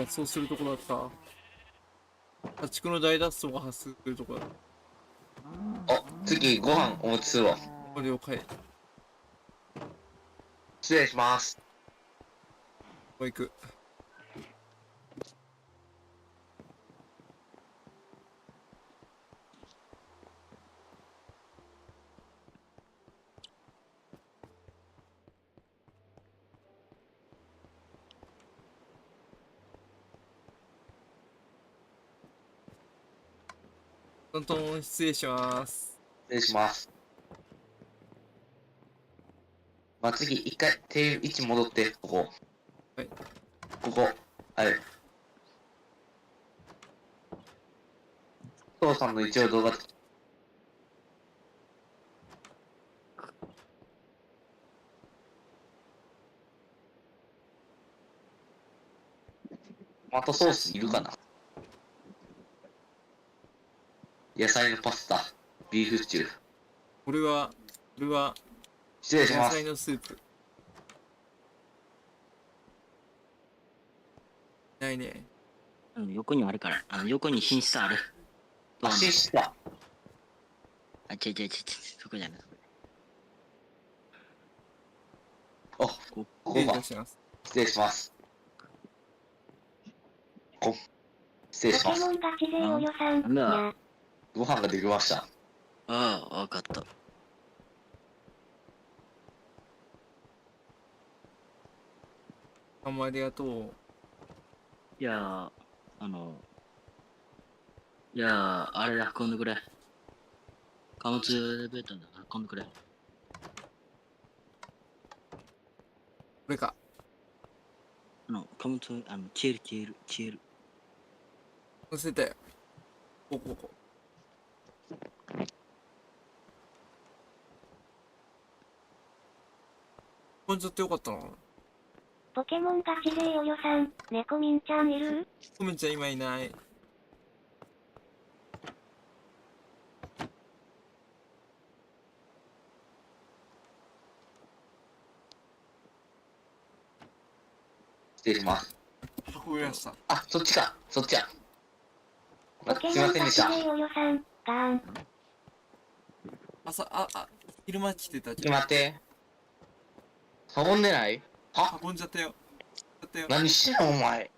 そうするとこだった。家畜の大脱走が発生するところだ。あ、次ご飯お持ちするわ。了解。こ失礼します。こ行く。トントン失礼します。失礼します。まあ、次、一回、手位置戻って、ここ。はい。ここ。はい。父さんの一応動画、トマトソースいるかな。野菜のパスタ、ビーフシチュー。これは失礼します野菜。のスープ。ないね。横にもあるから。横に寝室ある。あ、シスタあ、違う、そこじゃない。ー。あ、ここ失礼いか。たします。失礼します。失礼しますポケモ。ンガチ勢およさん、なんだにゃ。ご飯ができました。ああ、わかった。どうもありがとう。いやー、いやー、あれ運んでくれ。貨物エレベーターで運んでくれ。これか。貨物、消える。乗せたよ。ここ。こんちゃってよかったな。ポケモンガチ勢およさん、猫ミンちゃんいる？コメちゃん今いない。失礼します。運びました。あ、そっちか。そっちや。ポケすいモンガチませんでした。勢およさん、ガーン。昼間来てた。ちょっと待って。運んでないは運んじゃったよ。何してんのお前。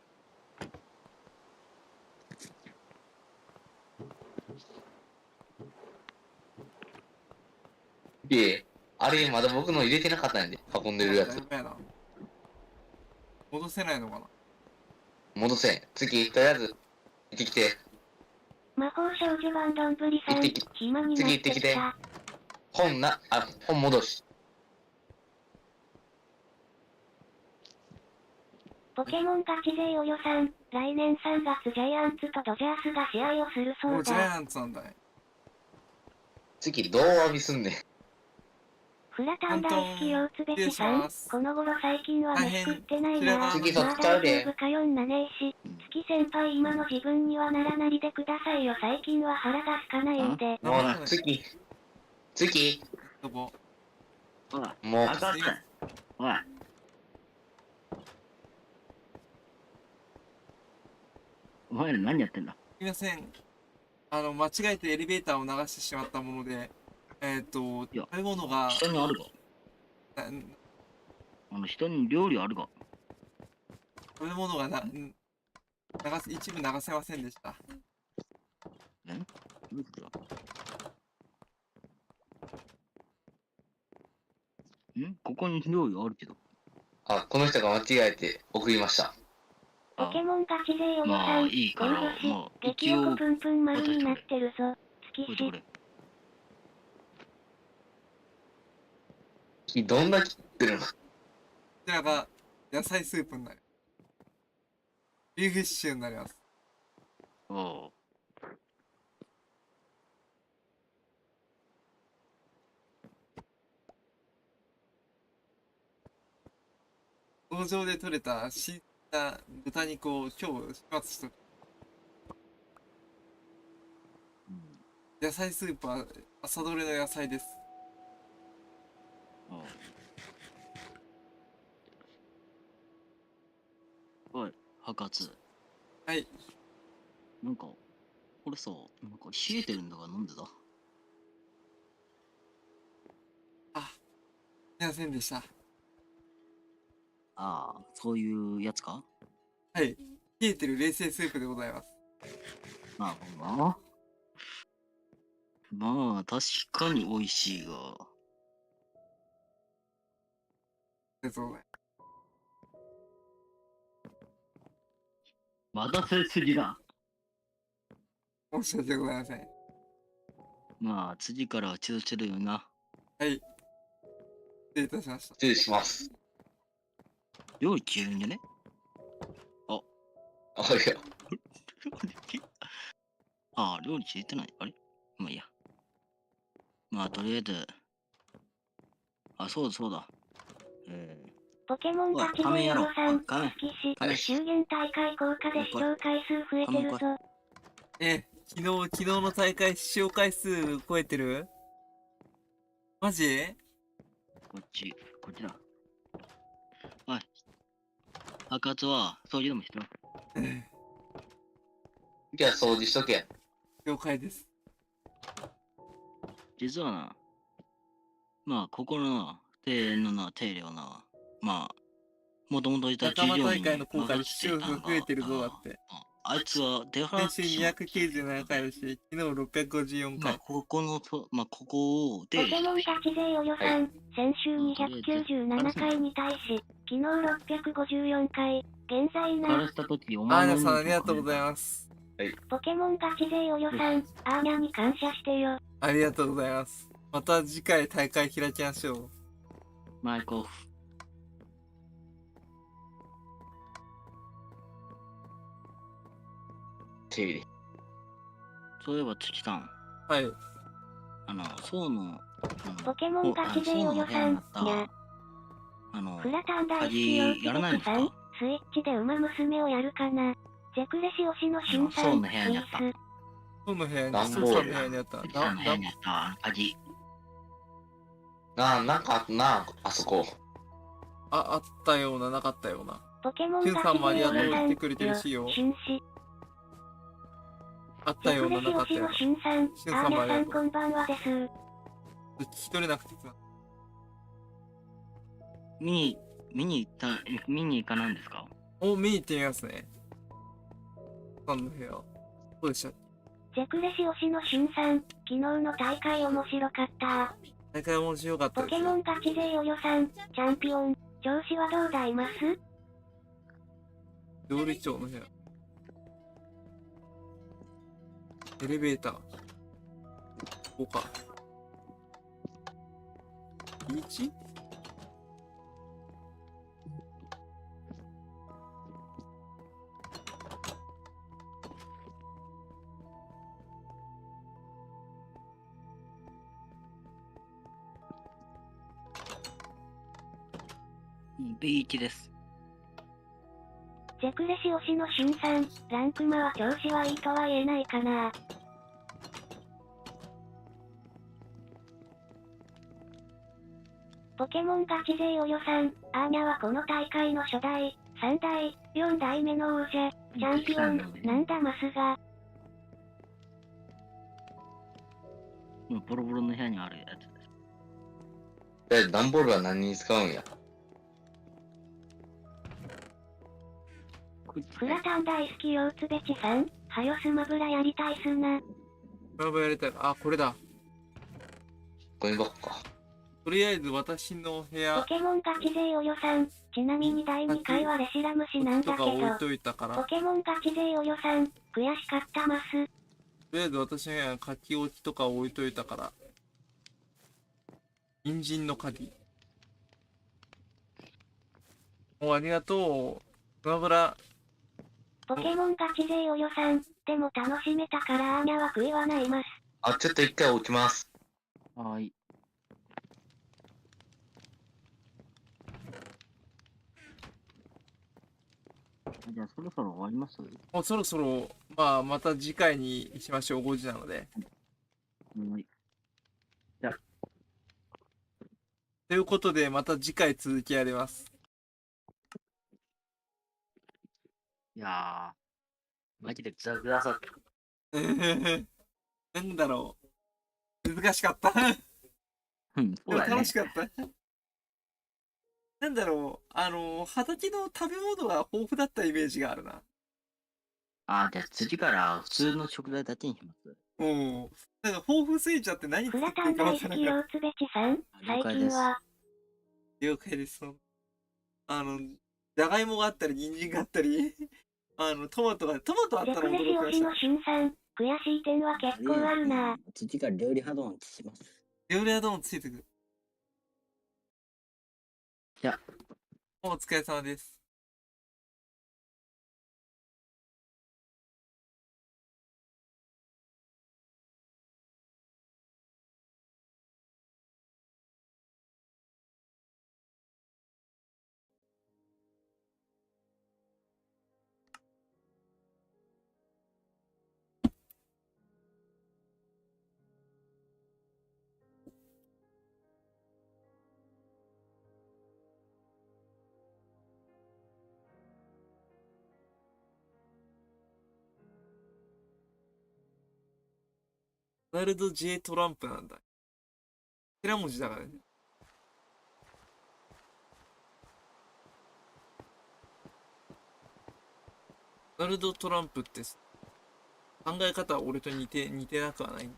いえ、あれまだ僕の入れてなかったんで、運んでるやつや。ばいな。戻せないのかな。戻せん。次、とりあえず、行ってきて。魔法少女版どんぶりさん、行ってき暇になってきた。本戻し。ポケモンガチ勢およさん、来年3月ジャイアンツとドジャースが試合をするそうだ。もうジャイアンツなんだね。次、どう浴びすんねん。フラタン大好き腰つべしさん、この頃最近は飯食ってないな。次そっちまあ大ちゃうで丈夫かよんなねえし。月先輩今の自分にはならなりでくださいよ。最近は腹が空かないんで。もうな、次、どこ？おい、もう、あかんか。おい。お前ら何やってんだ？すみません。間違えてエレベーターを流してしまったもので、食いやべ物が、下にあるが。な下に料理あるが。食べ物が一部流せませんでした。どういうことだ？ここに料理あるけど。あ、この人が間違えて送りました。ポケモンガチ勢およまあさん、いいからゴン星、まあ激一応横プンプン丸になってるぞ。月し。置いてくれ。どんな切ってるの？こちらが野菜スープになる。ビーフシチューになります。おう。農場で採れた新鮮な豚肉を今日始末した。野菜スープは朝どれの野菜です。おい、博士。はい。なんか、これさ、なんか冷えてるんだがなんでだ？すいませんでした。ああ、そういうやつか？はい。冷えてる冷製スープでございます。なるほどな。まあ、確かに美味しいが。ありがとうございまたせすぎだ。ます。申し訳ございません。まあ、次からは注意するよな。はい。失礼いたしました。失礼します。料理消えるんじゃね？あ、いや、ああ、料理消えてない。あれまあいいや。まあ、とりあえず。あ、そうだそうだ。ポケモンガチおい仮面やろう勢予算、仮面月市、仮面修験大会効果で視聴回数増えてるぞ。昨日の大会視聴回数超えてる？マジ？こっちだ。おい。白髪は掃除でもしてろ。じゃあ掃除しとけ。了解です。実はな、まあ、ここのな、庭園のな、手入れはな、まあ、もともといた仲間従業員に大会の効果で任視聴数せていたのが、増えてるぞだって。あいつは出払っ先週てしまった。 297回だし、昨日654まあ、回。ここのと、まあ、ここを手ポ入れケモンしてほしい。ガチ勢お予算、先週297回に対し、昨日654回、現在枯らな、した時、おアー前のニャさんありがとうございす。ます。ポケモンガチ勢お予算、アーニャに感謝してよ。ありがとうございます。また次回大会開きましょう。マイクオフ。手入れ。そういえば、月さん、はい。宋の、ポケモンガチ勢お予算、にゃ、フラタン大好きよ、やらないんですか？さん、スイッチで馬娘をやるかな。ジェクレシ推しのしんさん、宋の部屋にあった。ウィスその部屋に、段ボールそうさんの部屋にあった。月さんの部屋にあった鍵。なんかあったな、あそこ。あったような、なかったような。ポケモンしゅんさガチ勢おんもありがとう予算、言ってくれてるしよ。しんし、あったような、ジェクレシなかったような。推しのしんさん、しゅんアーニャさんさんもありがとう。こんばんはです。聞き取れなくてさ。見に行かないんですか？見に行ってみますね。さんの部屋。どうでした？ジェクレシ推しのしんさん、昨日の大会面白かった。大会面白かったですよ。ポケモンガチ勢お予算、チャンピオン、調子はどうだいます？料理長の部屋。エレベーター。ここか。1？B1 です。ジェクレシ推しのしんさん、ランクマは調子はいいとは言えないかな。ポケモンガチ勢お予算、アーニャはこの大会の初代、3代、4代目の王者、チャンピオン、なんだマスが。もうボロボロの部屋にあるやつです。で、段ボールは何に使うんや。フラタン大好きようつべちさん、はよスマブラやりたいすな。ラブやりたい。あ、これだ。ゴミ箱か。とりあえず私の部ポ屋、ケモンガチ勢お予算、ちなみに第2回はレシラムシなんとだけど、か置いといたから。ポケモンガチ勢お予算、悔しかったます。とりあえず私の部屋に書き置きとか置いといたから。人参の鍵。ありがとう。スマブラ、ポケモンガチ勢お予算、でも楽しめたからアーニャは悔いはないます。あ、ちょっと一回置きます。はーい。じゃあそろそろ終わります？もうそろそろ、まあ、また次回にしましょう。5時なので。はい。ということで、また次回続きやります。いやー、マジでグダグダさ。なんだろう。難しかった。うん、でそうだねも楽し。かった。なんだろう。畑の食べ物が豊富だったイメージがあるな。あ、じゃあ次から普通の食材だけにします。うん。なんか豊富すぎちゃって何フ作っていラタン大いかわからなかっ好きよつべちさん、最近は、た。了解です。あの、じゃがいもがあったり、人参があったり、トマトあったのゼクレシ驚きました。推しのしゅんさん、悔しい点は結構あるな。次から料理波動にします。料理屋丼ついてくる。じゃあ、お疲れ様です。ドナルド・ J ・トランプなんだ。頭文字だからね。ドナルド・トランプって考え方は俺と似てなくはない。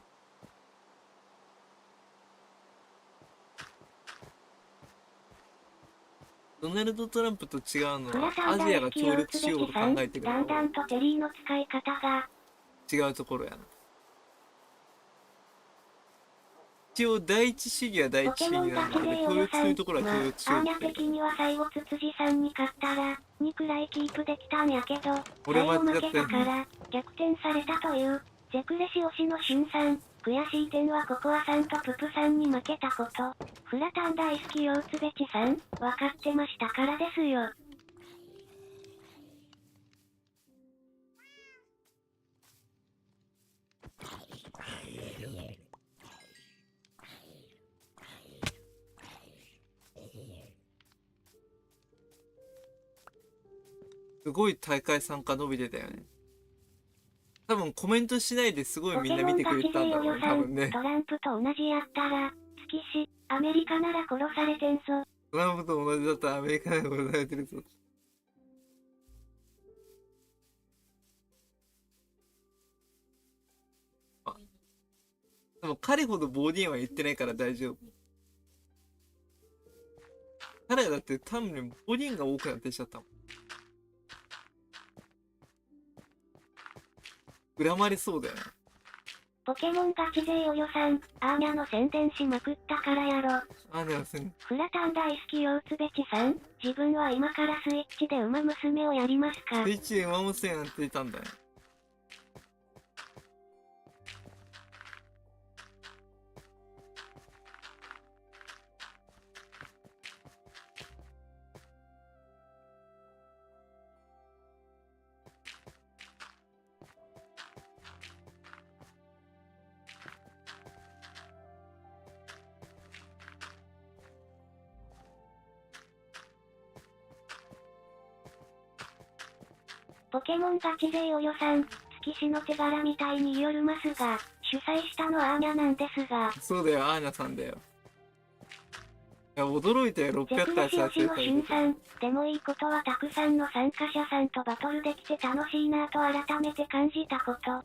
ドナルド・トランプと違うのは、フラタンアジアが大好きよ協力つべちさん、しようと考えてるのだんだんとテリーの使い方が、違うところやな。一応、第一主義は第ポケモン一主義なんだけど、ガチで協よよさん、力するところは協ま力しあ、アーニャようって言ってる的には最後ツツジさんに勝ったら、2くらいキープできたんやけど、俺最後負け間違ったよたから、逆転されたという、ゼクレシ推しのしゅんさん、悔しい点はココアさんとププさんに負けたこと。フラタン大好きよつべちさん、わかってましたからですよ。すごい大会参加伸びてたよね。多分コメントしないですごいポケみんな見てくれモンガチてたんだろうね、でよよさん、多分ね。トランプと同じやったら、好きし、アメリカなら殺されてんぞ。トランプと同じだったらアメリカで殺されてるぞ。あ、でも彼ほどボディーンは言ってないから大丈夫。彼はだって多分ね、ボディーンが多くなってきちゃったもん。恨まれそうだよね。ポケモンガチ勢よよさん、アーニャの宣伝しまくったからやろ。あ、でもせん。フラタン大好きようつべちさん、自分は今からスイッチで馬娘をやりますか？スイッチで馬娘なんて言ったんだよ。ポケモンガチ勢よよさん、月死の手柄みたいに言いよるますが、主催したのはアーニャなんですが、そうだよ、アーニャさんだよ。いや、驚いたよ、600ゼクレシ回再生推しのしゅんされてて。さん、でもいいことはたくさんの参加者さんとバトルできて楽しいなぁと改めて感じたこと。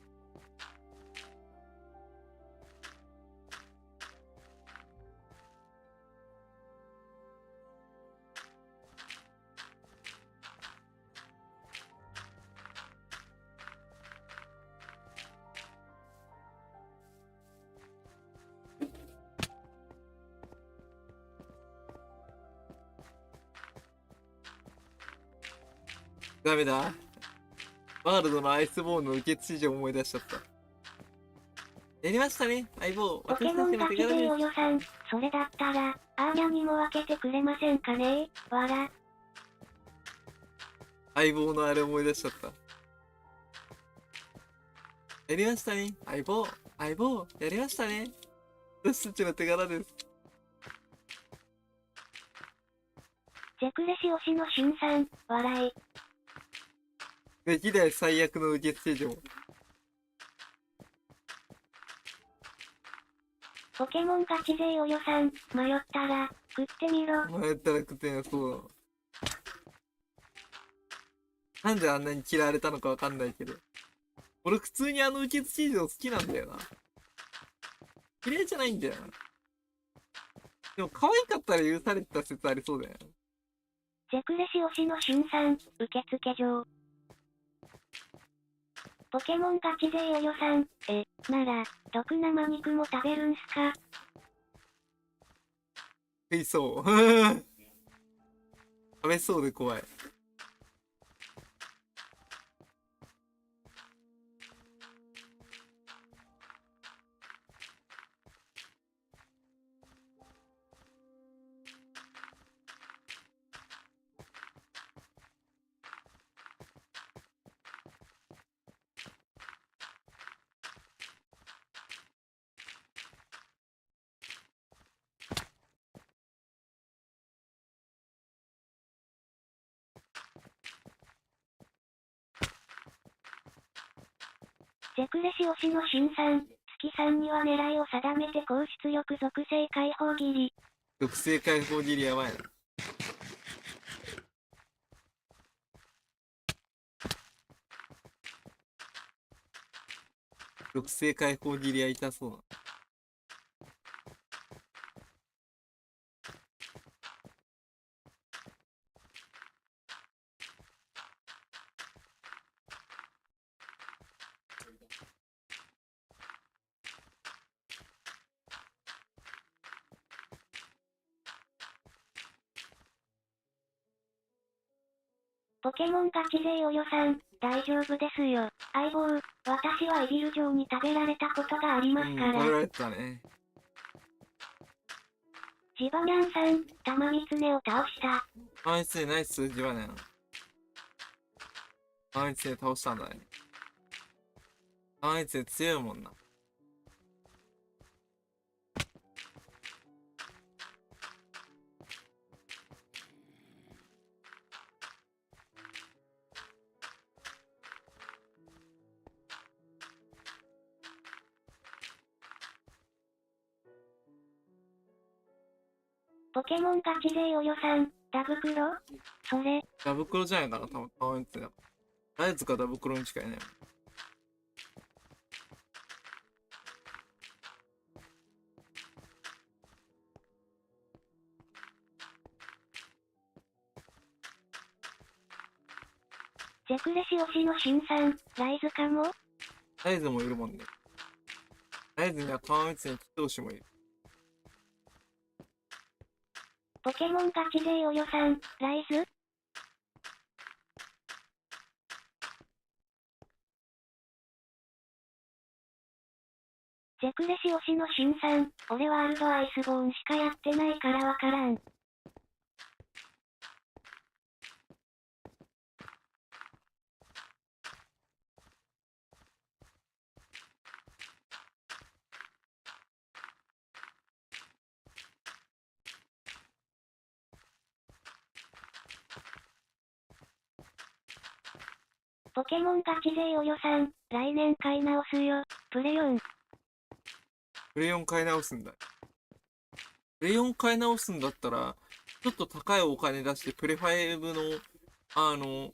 ダメだ。ワールドのアイスボーンの受け継ぎを思い出しちゃった。やりましたね、相棒。ポケモンガチ勢手柄です。よよさん、それだったら、アーニャにも分けてくれませんかねわら。相棒のあれ思い出しちゃった。やりましたね、相棒。相棒、やりましたね。私たちの手柄です。ゼクレシ推しのしゅんさん、笑い。歴代最悪の受付嬢。ポケモンガチ勢およさん、迷ったら、食ってみろ。迷ったら食ってんの、そう。なんであんなに嫌われたのかわかんないけど。俺普通に受け継場好きなんだよな。嫌いじゃないんだよな。でも可愛かったら許されてた説ありそうだよな。ジェクレシ推しのしゅんさん、受付状。ポケモンガチ勢およさん、なら、毒生肉も食べるんすか？食いそう。食べそうで怖い。ジェクレシ推しのしんさん、月さんには狙いを定めて高出力属性解放切り。属性解放切りやばいな。属性解放切りは痛そうな。ポケモンガチ勢およさん、大丈夫ですよ。相棒、私はエビル城に食べられたことがありますか食べら。られてたね。ジバニャンさん、タマミツネを倒した。あいつナイス、じわねん。あいつで倒したんだね。あいつ強いもんな。ポケモンガチ勢およさん、ダブクロ？それ、ダブクロじゃないかな、たまにって。あいつかダブクロにしかいない。ジェクレシ推しのしんさん、ライズかも？ライズもいるもんね。ライズには川光にキトウシもいる。ポケモンガチ勢およさん、ライズ？ジェクレシ推しのしんさん、俺ワールドアイスボーンしかやってないからわからん。ポケモンガチ勢およさん、来年買い直すよ。プレ4。プレ4買い直すんだ。プレ4買い直すんだったら、ちょっと高いお金出してプレ5の、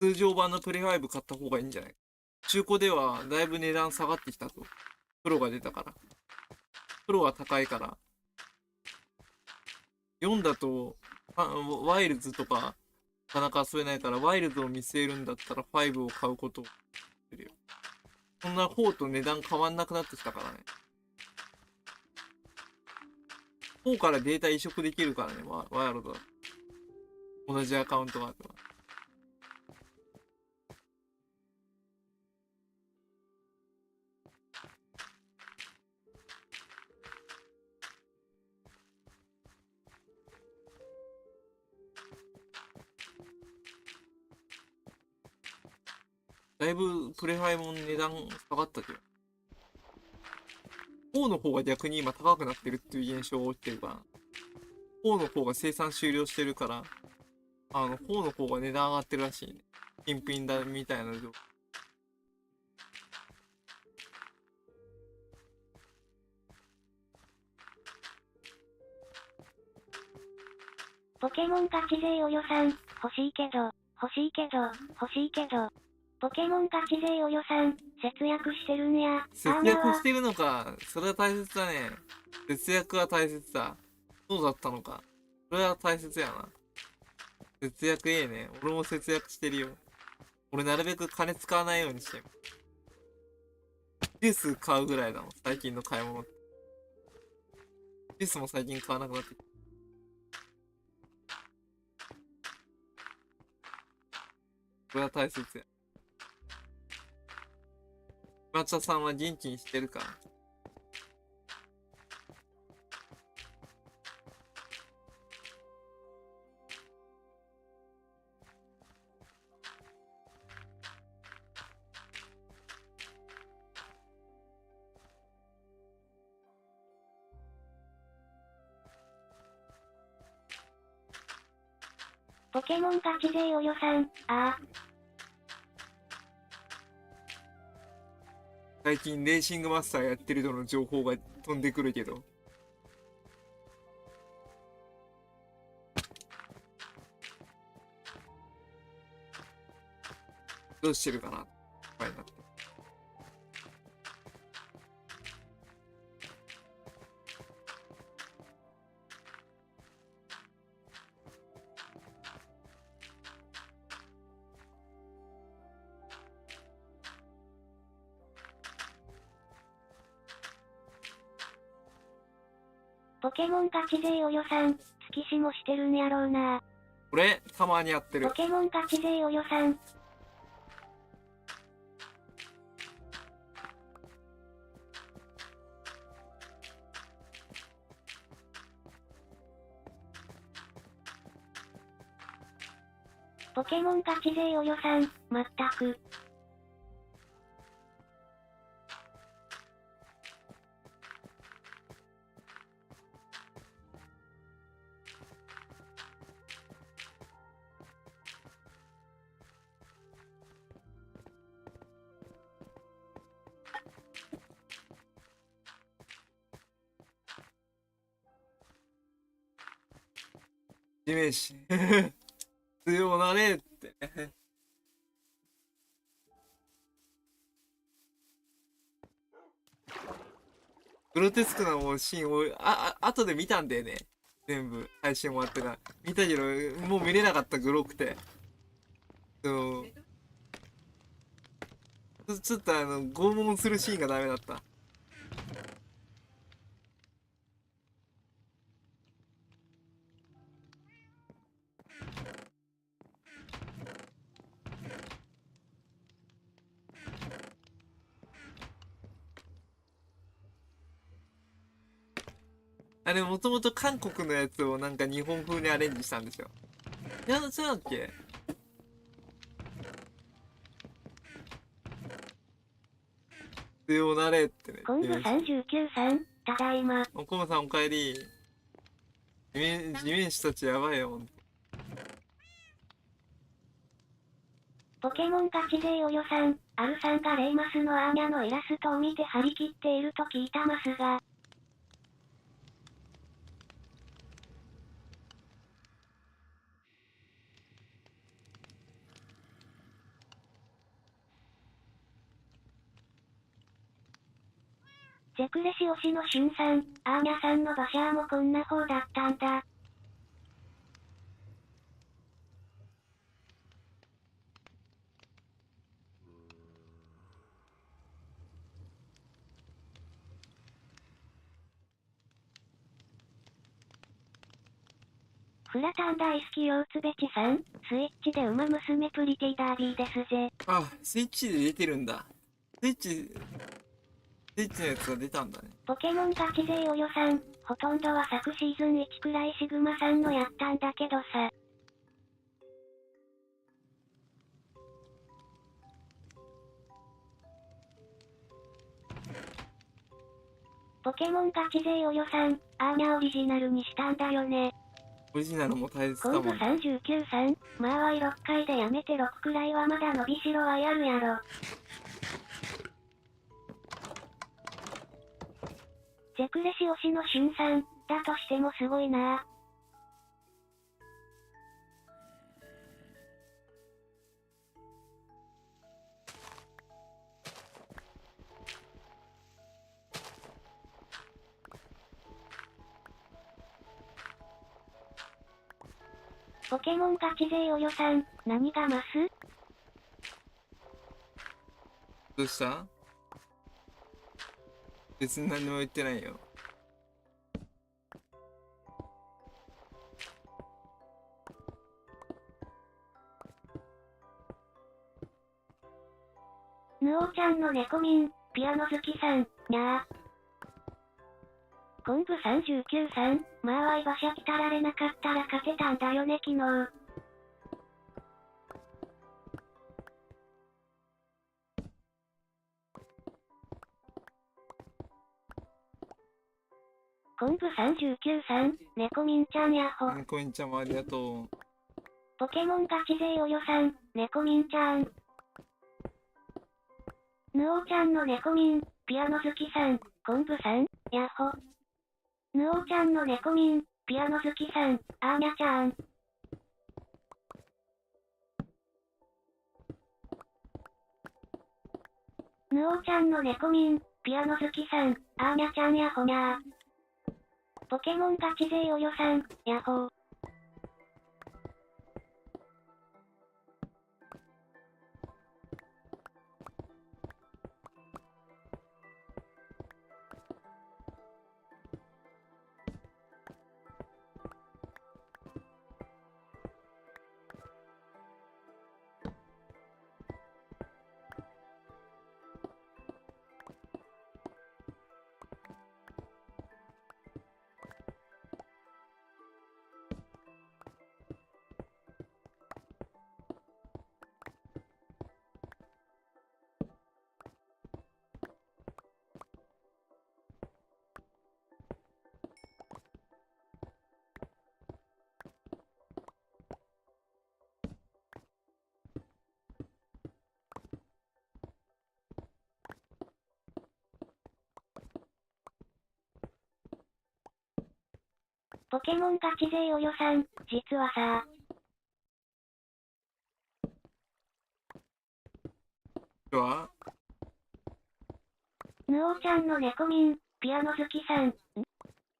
通常版のプレ5買った方がいいんじゃない？中古ではだいぶ値段下がってきたと。プロが出たから。プロは高いから。4だと、ワイルズとか、なかなか遊べないから、ワイルズを見据えるんだったら5を買うことをするよ。そんな4と値段変わんなくなってきたからね。4からデータ移植できるからね、ワイルドだ。同じアカウントがあれば。だいぶプレファイも値段下がったけど。4の方が逆に今高くなってるっていう現象が起きてるから。4の方が生産終了してるから、4の方が値段上がってるらしいね。新品だみたいな状況。ポケモンガチ勢お予算、欲しいけど、欲しいけど、欲しいけど。ポケモンガチ勢お予算、節約してるんや。節約してるのか。それは大切だね。節約は大切だ。そうだったのか。それは大切やな。節約ええね。俺も節約してるよ。俺なるべく金使わないようにしてる。ジュース買うぐらいだもん、最近の買い物。ジュースも最近買わなくなってきた。これは大切や。抹茶さんは元気にしてるか？ポケモンガチ勢お予算、最近レーシングマスターやってるとの情報が飛んでくるけど。どうしてるかな、はい、なって。ポケモンガチ勢お予算、月しもしてるんやろうな。俺、たまにやってるポ。ケモンガチ勢お予算。ポケモンガチ勢お予算、まったく。地面師。強なれって。グロテスクなもうシーンを、後で見たんだよね。全部、配信終わってな。見たけど、もう見れなかった、グロくて。そう。ちょっと拷問するシーンがダメだった。あれ、もともと韓国のやつをなんか日本風にアレンジしたんでしょ。いや、そうだっけ？強なれってね。今度39さん、ただいま。おこまさんお帰り。地面師たちやばいよ、ほんと。ポケモンガチ勢お予算、アルさんがレイマスのアーニャのイラストを見て張り切っていると聞いたますが。チェクレシ推しのシュンさん、アーニャさんのバシャーもこんな方だったんだ。フラタン大好きヨウツベチさん、スイッチでウマ娘プリティダービーですぜ。あ、スイッチで出てるんだ。スイッチのやつが出たんだね。ポケモンガチ勢お予算、ほとんどは昨シーズン1くらいシグマさんのやったんだけどさ。ポケモンガチ勢お予算、アーニャオリジナルにしたんだよね。オリジナルも大切だ今度もん。39さん、まあわい6回でやめて6くらいはまだ伸びしろはやるやろ。チェクレシ推しのシュンさん、だとしてもすごいなぁ。ポケモンガチ勢およさん、何が増す？どうした？別に何も言ってないよ。ヌオちゃんの猫民、ピアノ好きさん、にゃー。昆布39さん、まあワイ馬車来たられなかったら勝てたんだよね昨日。昆布39さん、猫民ちゃんやっほ。こんにちはもありがとう。ポケモンガチ勢およさん、猫民ちゃん。ヌオちゃんの猫民、ピアノ好きさん、昆布さん、やっほ。ヌオちゃんの猫民、ピアノ好きさん、アーニャちゃん。ヌオちゃんの猫民、ピアノ好きさん、アーニャちゃんやほにゃー。ポケモンガチ勢およさん、やっほー。ポケモンガチ勢およさん、実はさ、今日はヌオちゃんの猫民、ピアノ好きさん、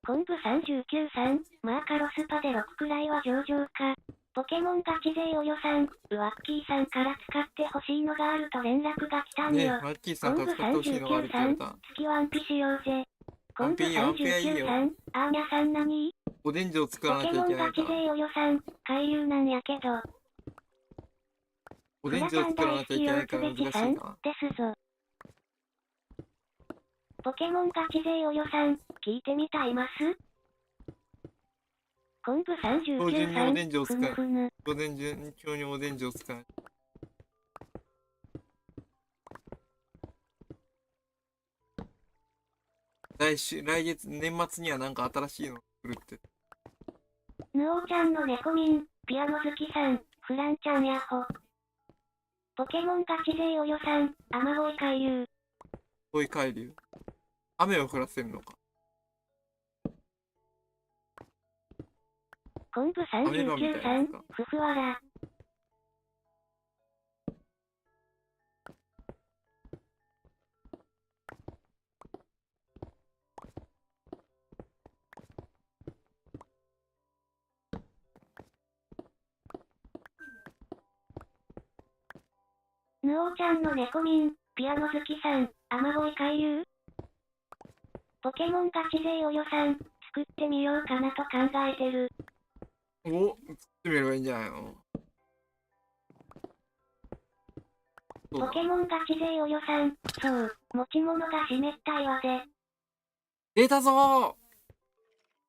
昆布39さん、まあカロスパで6くらいは上々か。ポケモンガチ勢およさん、ウワッキーさんから使ってほしいのがあると連絡が来たんね、よ。マッキーさん昆布から使ってほしいのがあるっ39さん、て言われた。月ワンピしようぜ。昆布ワンピはいい39よ。さん、アーニャさん何？おでんじを作らポなきゃいケモンガチけないから。勢およさん、海流なんやけど。おでんじを作らなきゃいけないから難しいさんな。ですぞ。ポケモンガチ勢およさん、聞いてみたいます？昆布標準39さん、におでんじをふ使う。ぬふぬ。おでんじ、今日におでんじを使う。来月、年末にはなんか新しいの来るって。ヌオちゃんの猫民、ピアノ好きさん、フランちゃんやっほ。ポケモンガチ勢およさん、雨乞い海流。こういう海流。雨を降らせるのか。昆布39さん、ふふわら。ヌオちゃんの猫民、ピアノ好きさん、雨乞い海流。ポケモンガチ勢およさん、作ってみようかなと考えてる。お、作ってみればいいんじゃないの？そうだ。ポケモンガチ勢およさん、そう、持ち物が湿った岩で。出たぞー！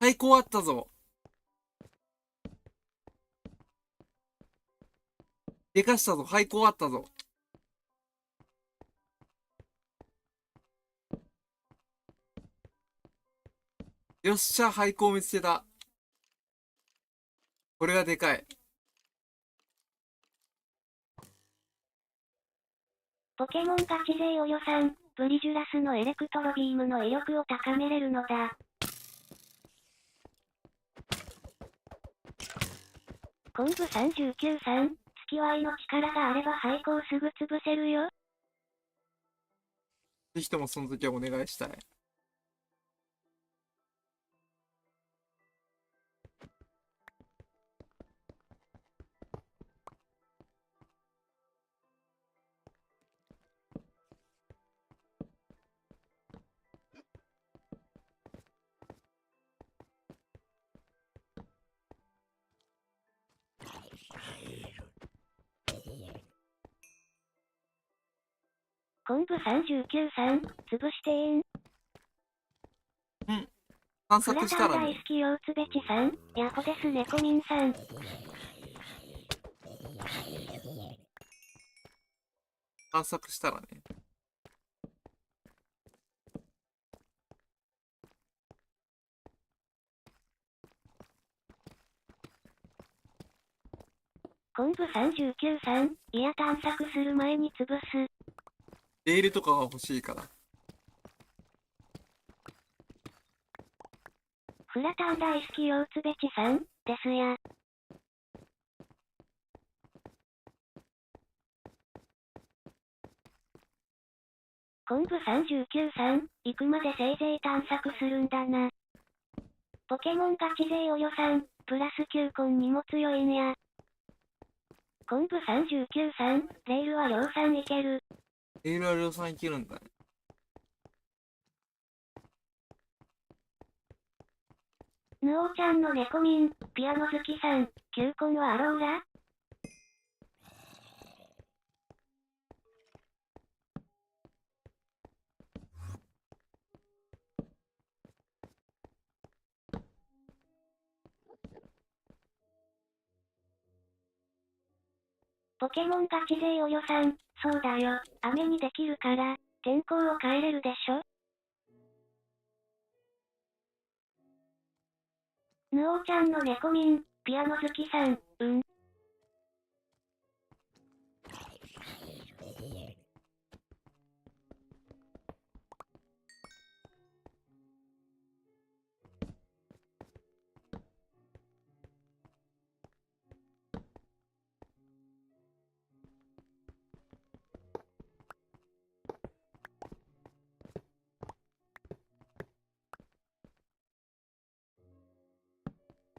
最高あったぞ。でかしたぞ、廃校あったぞ。よっしゃ、廃校見つけた。これがでかい。ポケモンガチ勢およさん、ブリジュラスのエレクトロビームの威力を高めれるのだ。昆布39さん、月ワイの力があれば廃校すぐ潰せるよ。ぜひともその時はお願いしたい。昆布39さん、潰してーん。探フラタ索したらね、ー大好きヨウツベチさん、ヤホですネコミンさん。探索したらね、昆布39さん、いや探索する前に潰す。レールとかが欲しいから。フラター大好きヨウツベチさん、ですや。昆布39さん、行くまでせいぜい探索するんだな。ポケモンガチ勢お予算、プラス9コンにも強いんや。昆布39さん、レールは量産いける。レールは量産いけるんだね。ヌオちゃんのネコミン、ピアノ好きさん、9コンはアローラ？ポケモンガチ勢お予算、そうだよ、雨にできるから、天候を変えれるでしょ？ヌオちゃんのネコミン、ピアノ好きさん、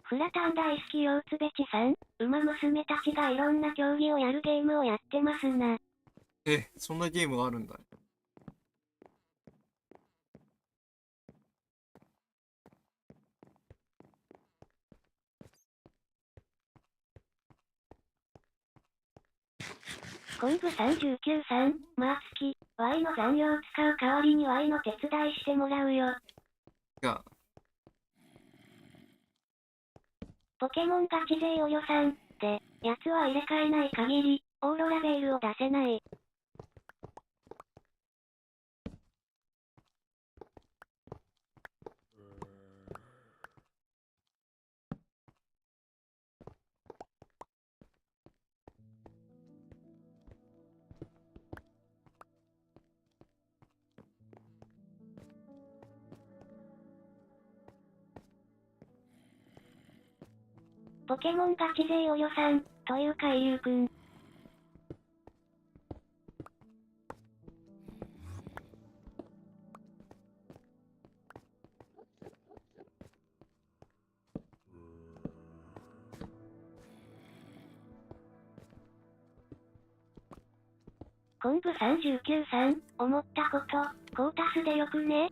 フラタン大好きヨウツベチさん、馬娘たちがいろんな競技をやるゲームをやってますな。そんなゲームがあるんだね。昆布39さん、まあ好き、Y の残業使う代わりに Y の手伝いしてもらうよ。が、ポケモンガチ勢お予算、で、やつは入れ替えない限り、オーロラベールを出せない。ポケモンガチ勢お予算、というかゆうくん。昆布39さん、思ったこと、コータスでよくね？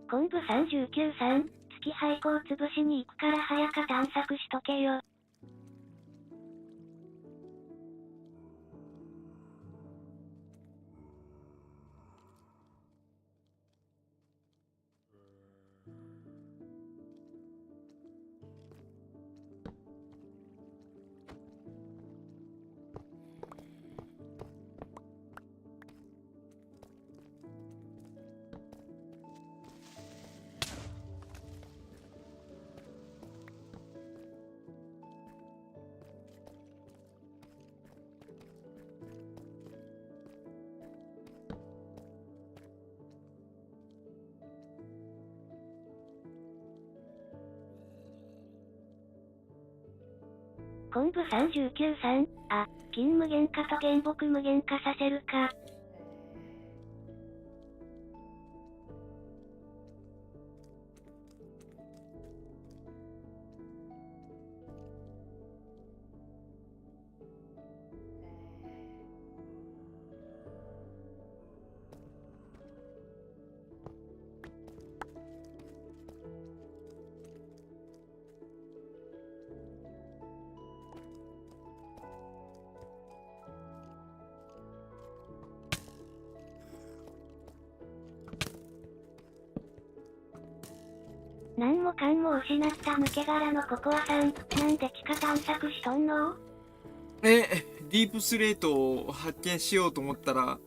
昆布39さん、月廃校潰しに行くから早か探索しとけよ。昆布39さん、あ、金無限化と原木無限化させるか。何もかんも失った抜け殻のココアさん、なんで地下探索しとんの？ディープスレートを発見しようと思ったら、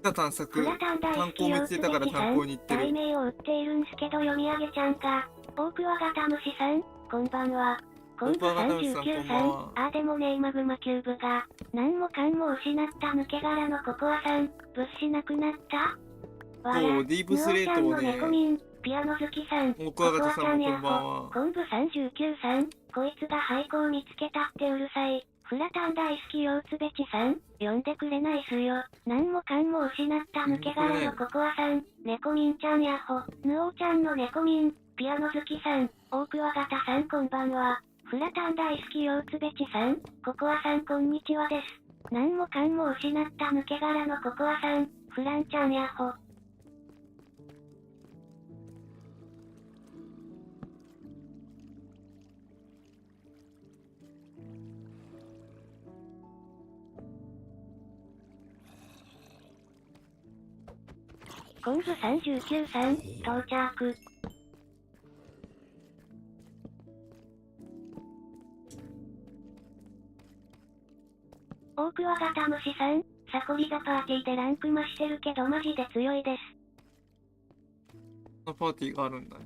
探索、フラタン大好炭鉱見つけたから炭鉱に行ってる。題名を売っているんすけど読み上げちゃんが、大桑型虫さん、こんばんは。昆布39さん、あーでもねマグマキューブが、何もかんも失った抜け殻のココアさん、物資なくなったわら、そう、ディープスレートをヌオちゃんの猫ね、民、ピアノ好きさん、大桑型さんもこんばんは。昆布39さん、こいつが廃校見つけたってうるさい。フラタン大好きヨウツベチさん、呼んでくれないっすよ。何もかんも失った抜け殻のココアさん、猫民ちゃんやっほ、ヌオちゃんの猫民、ピアノ好きさん、大桑型さんこんばんは。フラタン大好きヨウツベチさん、ココアさんこんにちはです。何もかんも失った抜け殻のココアさん、フランちゃんやっほ。昆布39さん、到着。大桑型虫さん、サコリがパーティーでランク増してるけどマジで強いです。そんなパーティーがあるんだね。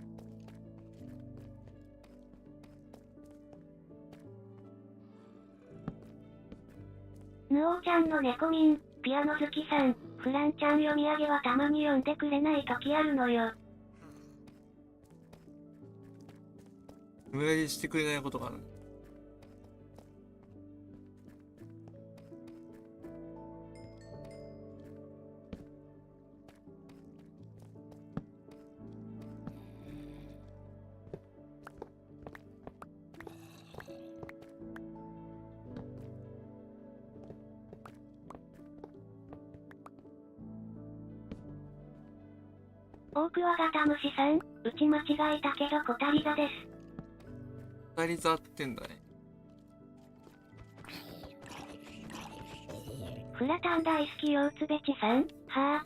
ヌオちゃんの猫民、ピアノ好きさん、フランちゃん読み上げはたまに読んでくれない時あるのよ。無理してくれないことがある。大桑型虫さん、打ち間違えたけど小谷座です。二人座ってんだね。フラタン大好きヨウツベチさん、は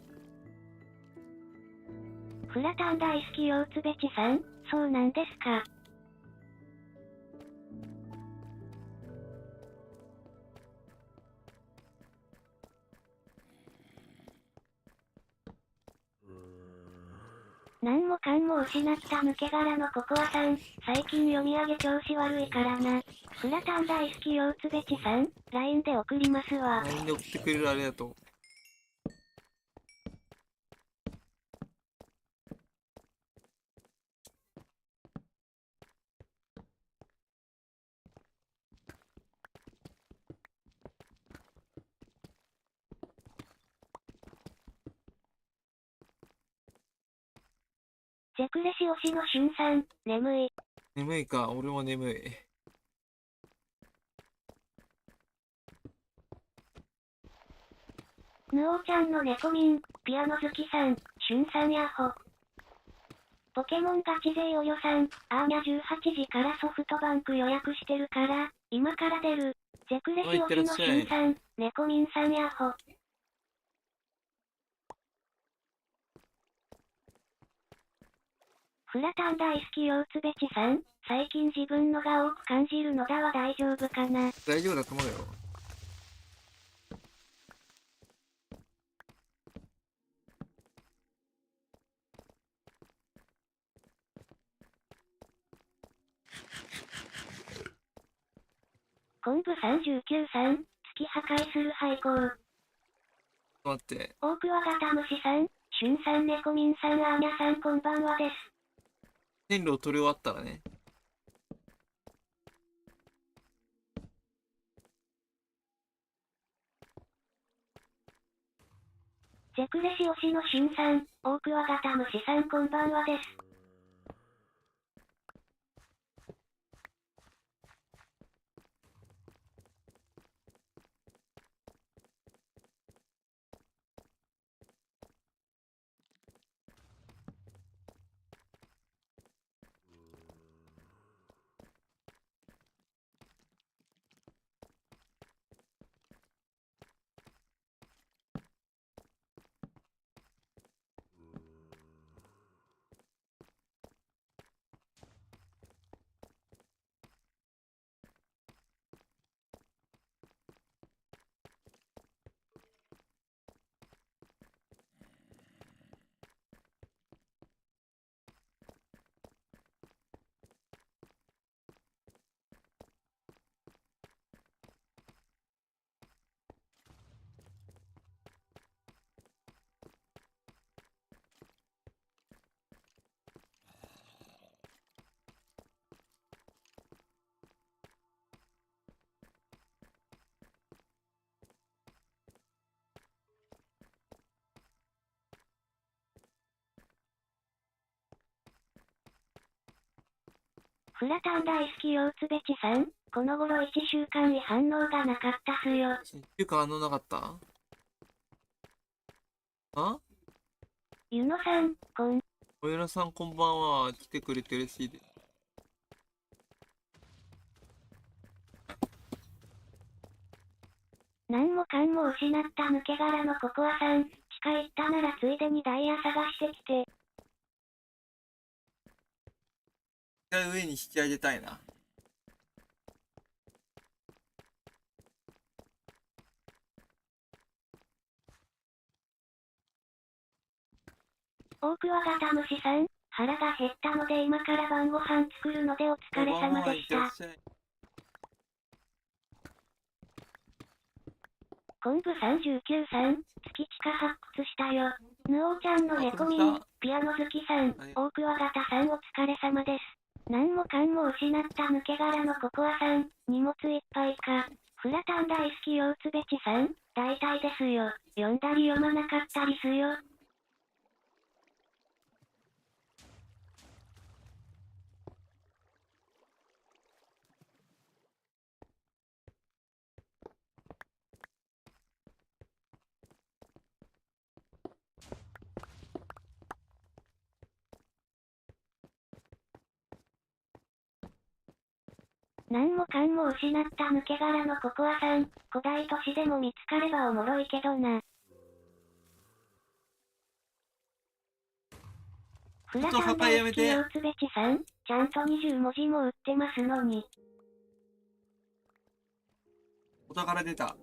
ぁ。フラタン大好きヨウツベチさん、そうなんですか。何もかんも失った抜け殻のココアさん、最近読み上げ調子悪いからな。フラタン大好きヨウツベチさん、LINE で送りますわ。 LINE で送ってくれるありがとう。ジェクレシ推しのシュンさん、眠い。眠いか、俺も眠い。ヌオちゃんの猫民、ピアノ好きさん、シュンさんやっほ。ポケモンガチ勢およさん、アーニャ18時からソフトバンク予約してるから、今から出る。ジェクレシ推しのシュンさん、猫民さんやっほ。フラタン大好きヨウツベチさん、最近自分のが多く感じるのだは大丈夫かな。大丈夫だと思うよ。昆布39さん、突き破壊する廃校。待って。大桑型虫さん、シュンさん猫民さんアーニャさんこんばんはです。線路を取り終わったらね。ゼクレシ推しのシュンさん、オオクワガタムシさんこんばんはです。フラタン大好き腰つべちさん、この頃1週間に反応がなかったすよ。いうかなかったあゆのさん、おゆらさんこんばんは。来てくれて嬉しいです。なんもかんも失った抜け殻のココアさん、地下行ったならついでにダイヤ探してきて。上に引き上げたいな。オオクワガタムシさん、腹が減ったので今から晩ご飯作るのでお疲れ様でした。昆布39さん、月地下発掘したよ。ヌオーちゃんのレコミン、ピアノ好きさん、オオクワガタさんお疲れ様です。なんもかんも失った抜け殻のココアさん、荷物いっぱいか。フラタン大好き腰つべちさん、大体ですよ。読んだり読まなかったりすよ。なんもかんも失った抜け殻のココアさん、古代都市でも見つかればおもろいけどな。フラタン大好き腰つべちさん、ちゃんと20文字も売ってますのに。お宝出た。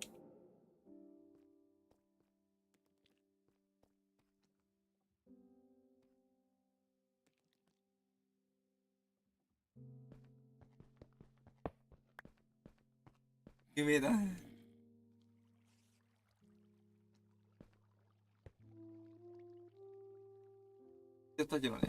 有名だね。やったけどね。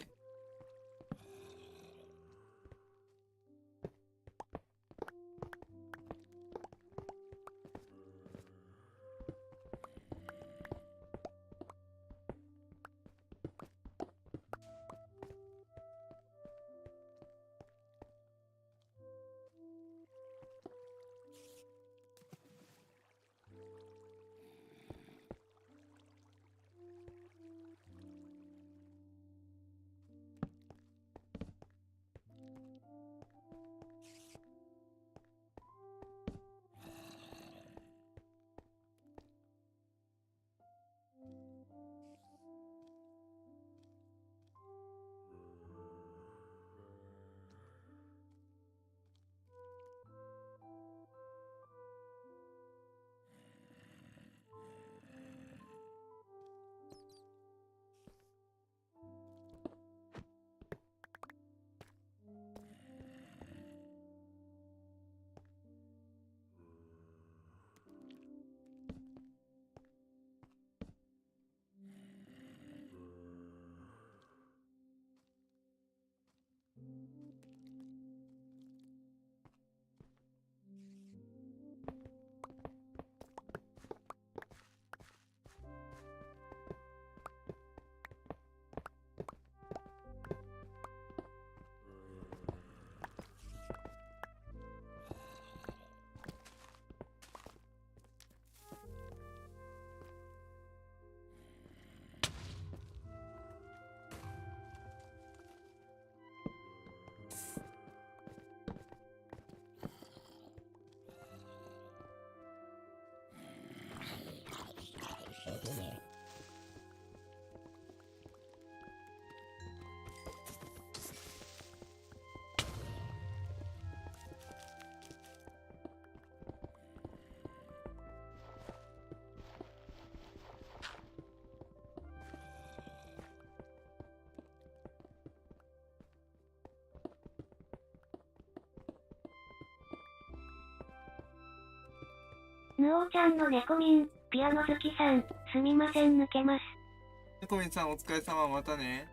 ぬおーちゃんの猫民、ピアノ好きさん、すみません抜けます。猫みさんお疲れ様、またね。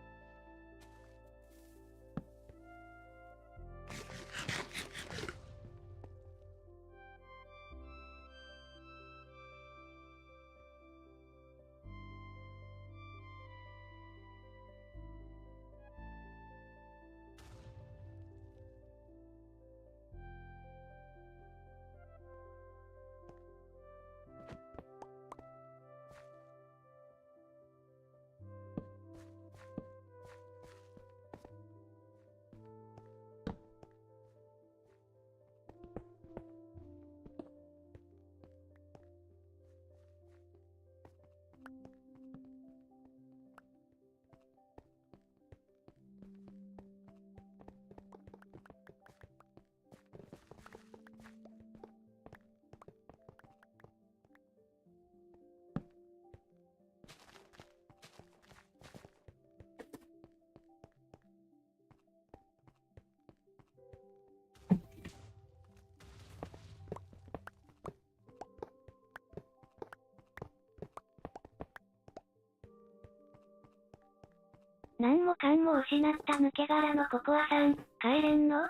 なんもかんも失った抜け殻のココアさん、帰れんの？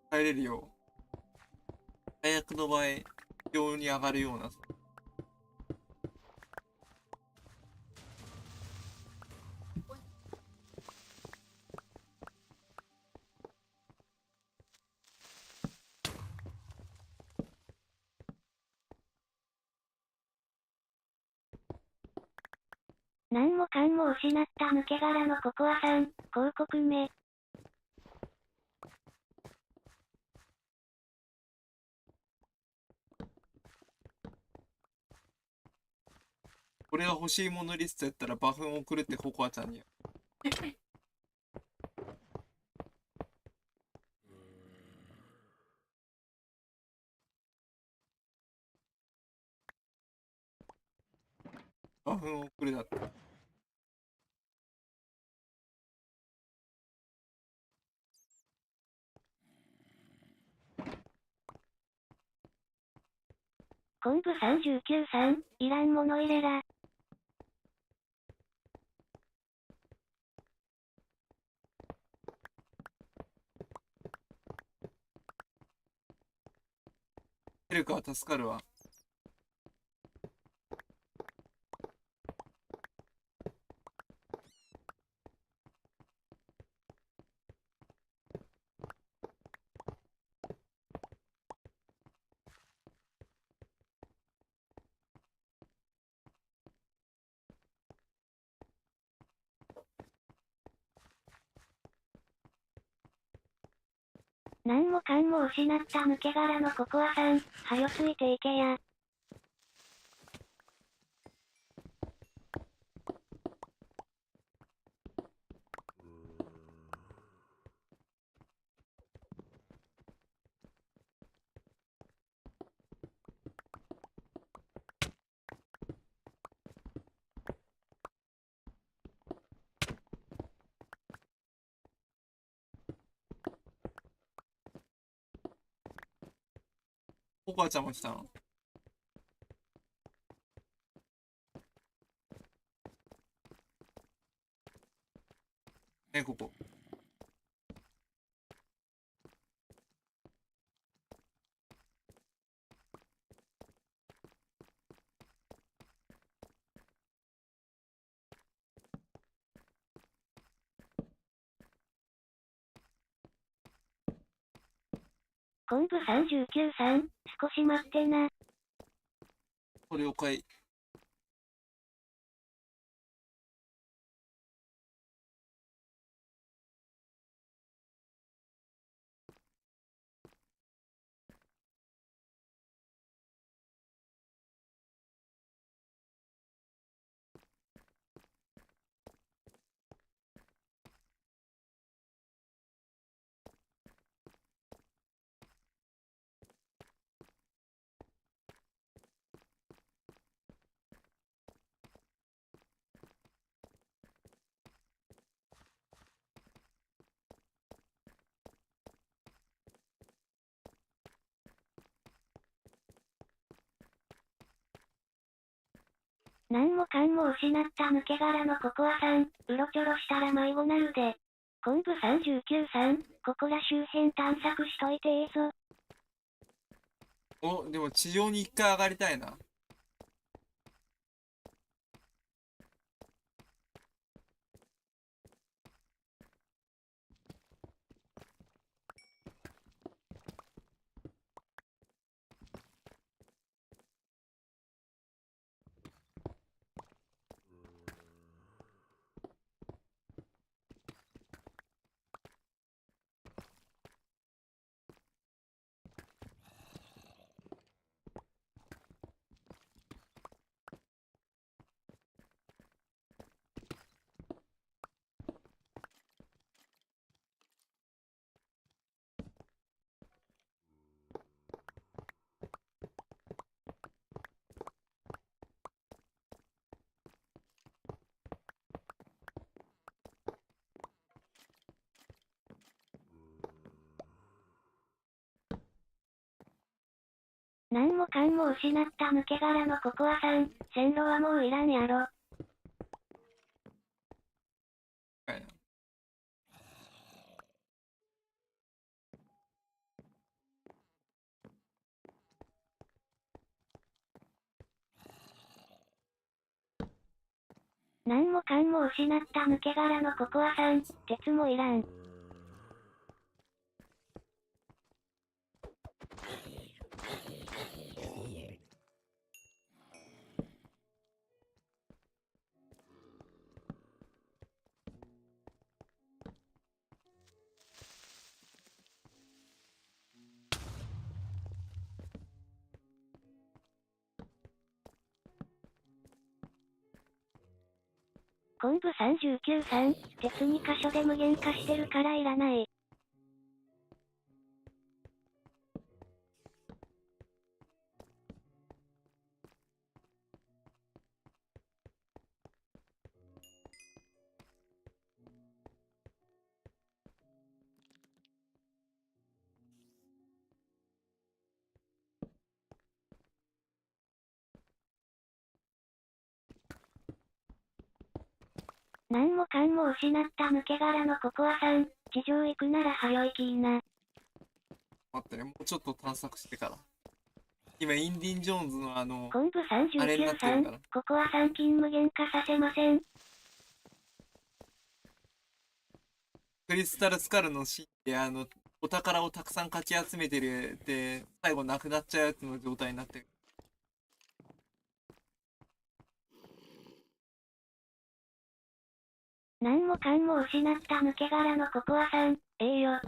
帰れるよ。最悪の場合、病に上がるようなさ。なんもかんも失った抜け殻のココアさん、広告目。俺が欲しいものリストやったらバフン送るってココアちゃんに。バフン送るだって。昆布39さん、いらんもの入れら。ヘルクは助かるわ。なんもかんも失った抜け殻のココアさん、はよついていけや。ココアちゃんも来たの。ね、ここ。昆布39さん、少し待ってな。了解。何もかんも失った抜け殻のココアさん、うろちょろしたら迷子なるで。昆布39さん、ここら周辺探索しといてええぞ。お、でも地上に一回上がりたいな。何もかんも失った抜け殻のココアさん、線路はもういらんやろ。はいな。何もかんも失った抜け殻のココアさん、鉄もいらん。昆布39さん、鉄2箇所で無限化してるからいらない。何もかんも失った抜け殻のココアさん、地上行くなら早いきーな。待ってね、もうちょっと探索してから。今、インディン・ジョーンズの昆布あれになっ39さん、てるから。ココアさん金無限化させません。クリスタルスカルのシーンで、お宝をたくさんかき集めてる、で、最後なくなっちゃうやつの状態になってる。何もかんも失った抜け殻のココアさん、ええよ。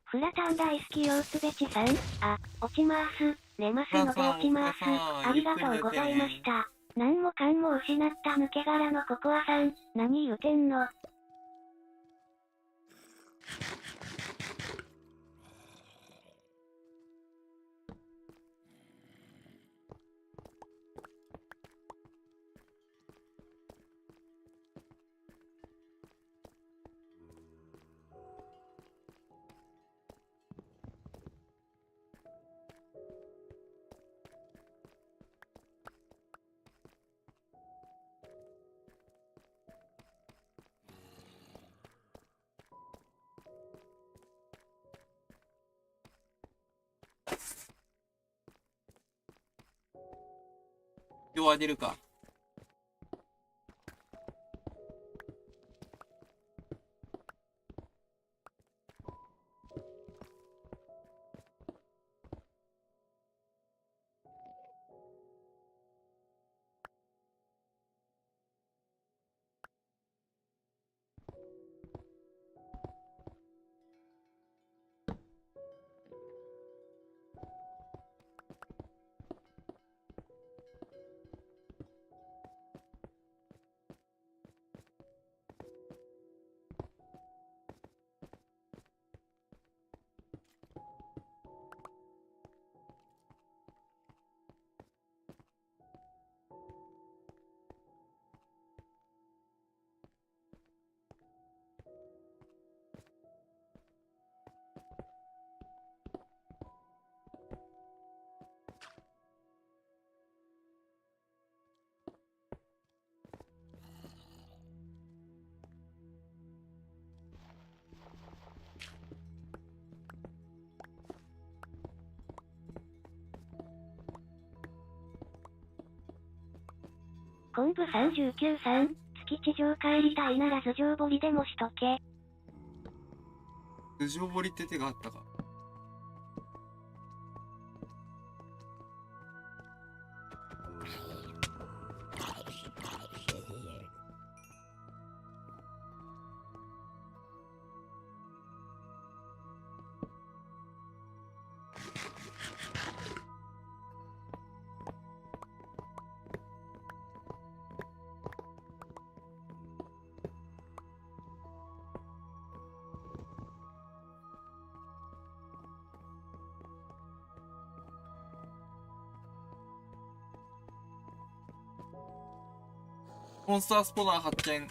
フラタン大好きヨーツベチさん、あ、落ちます。寝ますので落ちます。ありがとうございました。何もかんも失った抜け殻のココアさん、何言うてんの。今日は出るか。昆布39さん、月地上帰りたいなら頭上堀でもしとけ。頭上堀って手があったか。モンスタースポナー発見。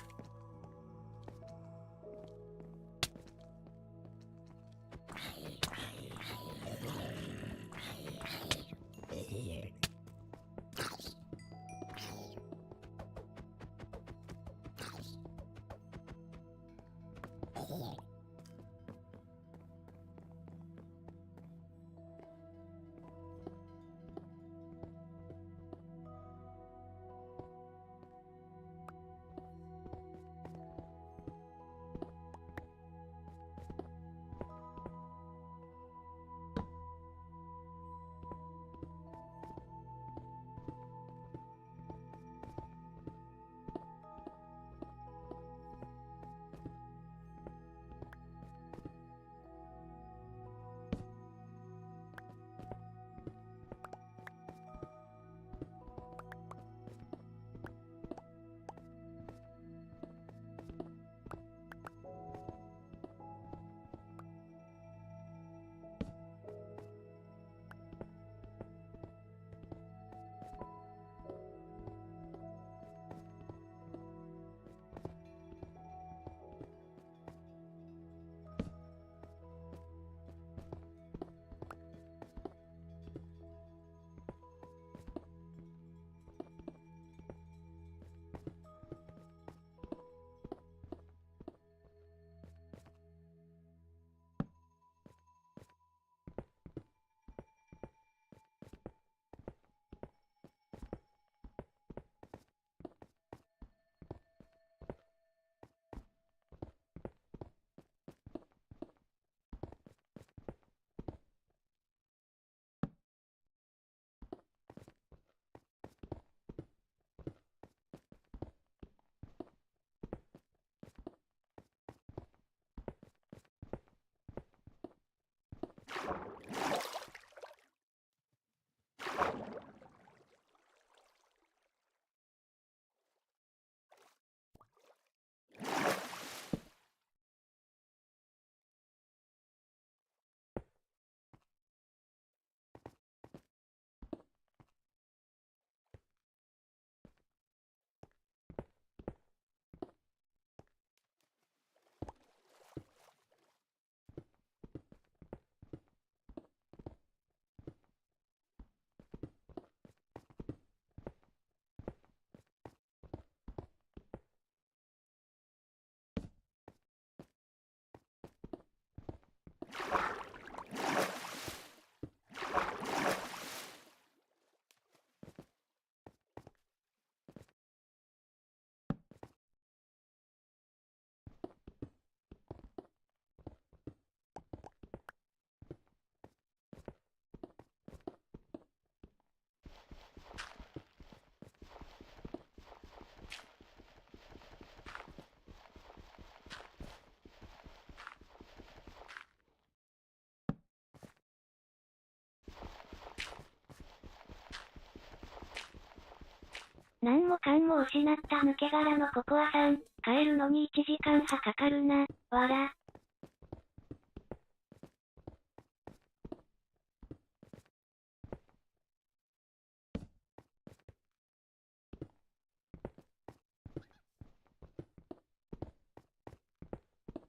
何もかんも失った抜け殻のココアさん、帰るのに1時間はかかるな、わら。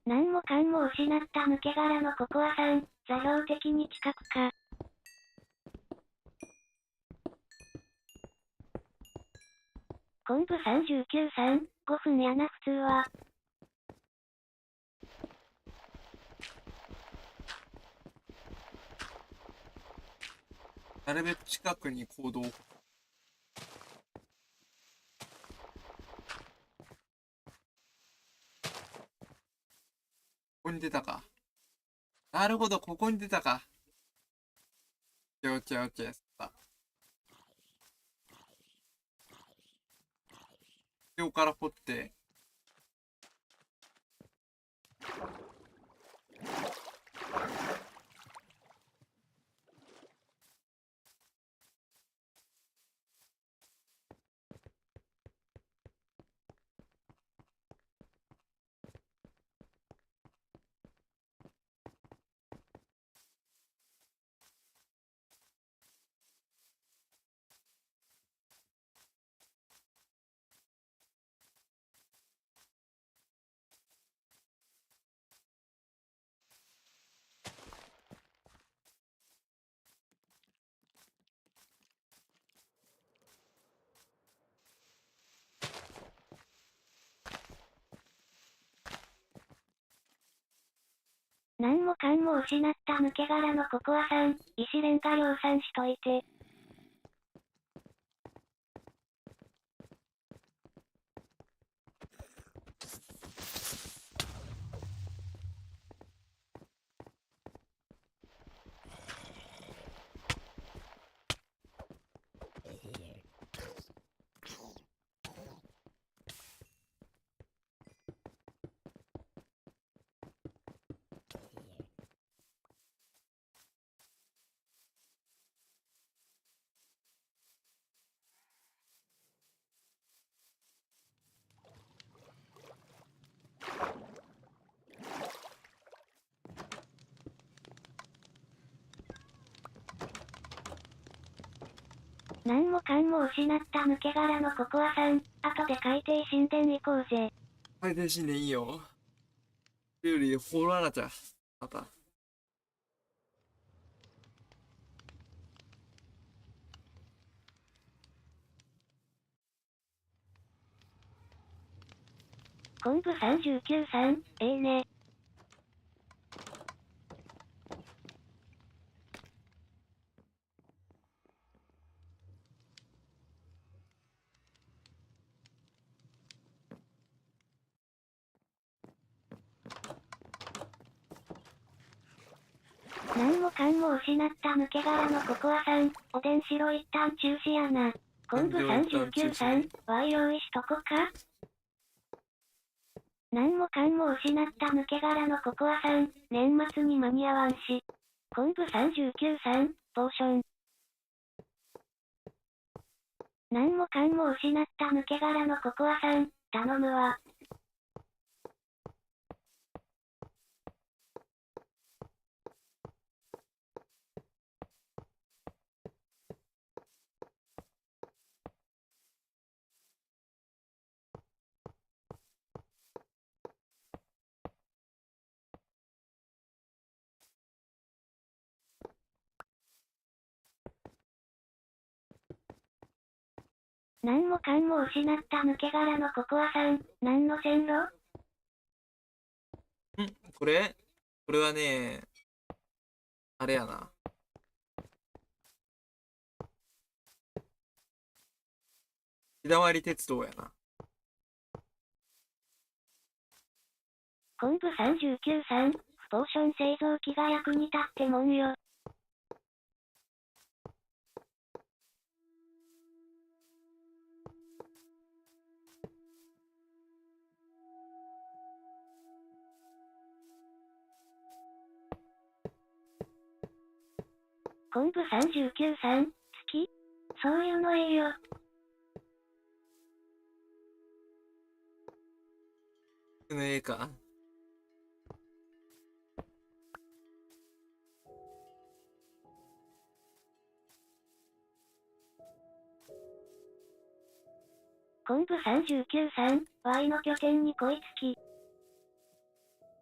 何もかんも失った抜け殻のココアさん、座標的に近くか。昆布39さん、5分やな普通は。なるべく近くに行動を。に出たか。なるほど、ここに出たか。オッケーオッケーオッケー。さあ。今日から掘って。何もかんも失った抜け殻のココアさん、石レンガ量産しといて。何もかんも失った抜け殻のココアさん、後で海底神殿行こうぜ。最低新年いいよ。より掘らなきゃ。また。昆布39さん、ね。何もかんも失った抜け殻のココアさん、おでんしろ一旦中止やな。昆布39さん、わい用意しとこか。何もかんも失った抜け殻のココアさん、年末に間に合わんし。昆布39さん、ポーション。何もかんも失った抜け殻のココアさん、頼むわ。何もかんも失った抜け殻のココアさん、何の線路？これはね、あれやな。日だまり鉄道やな。昆布39さん、ポーション製造機が役に立ってもんよ。昆布39さん、好き？そういうのええよ。ええか。昆布39さん、Y の拠点にこいつき。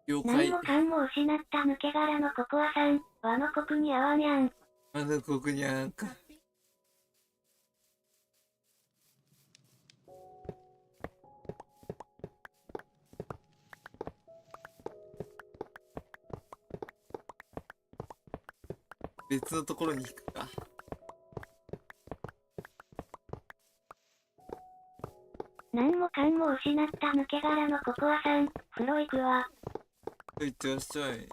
了解。何もかんも失った抜け殻のココアさん、和の国に合わにゃん。あの国にゃんか。別のところに引くか。何もかんも失った抜け殻のココアさん、風呂行くわ。いってらっしゃい。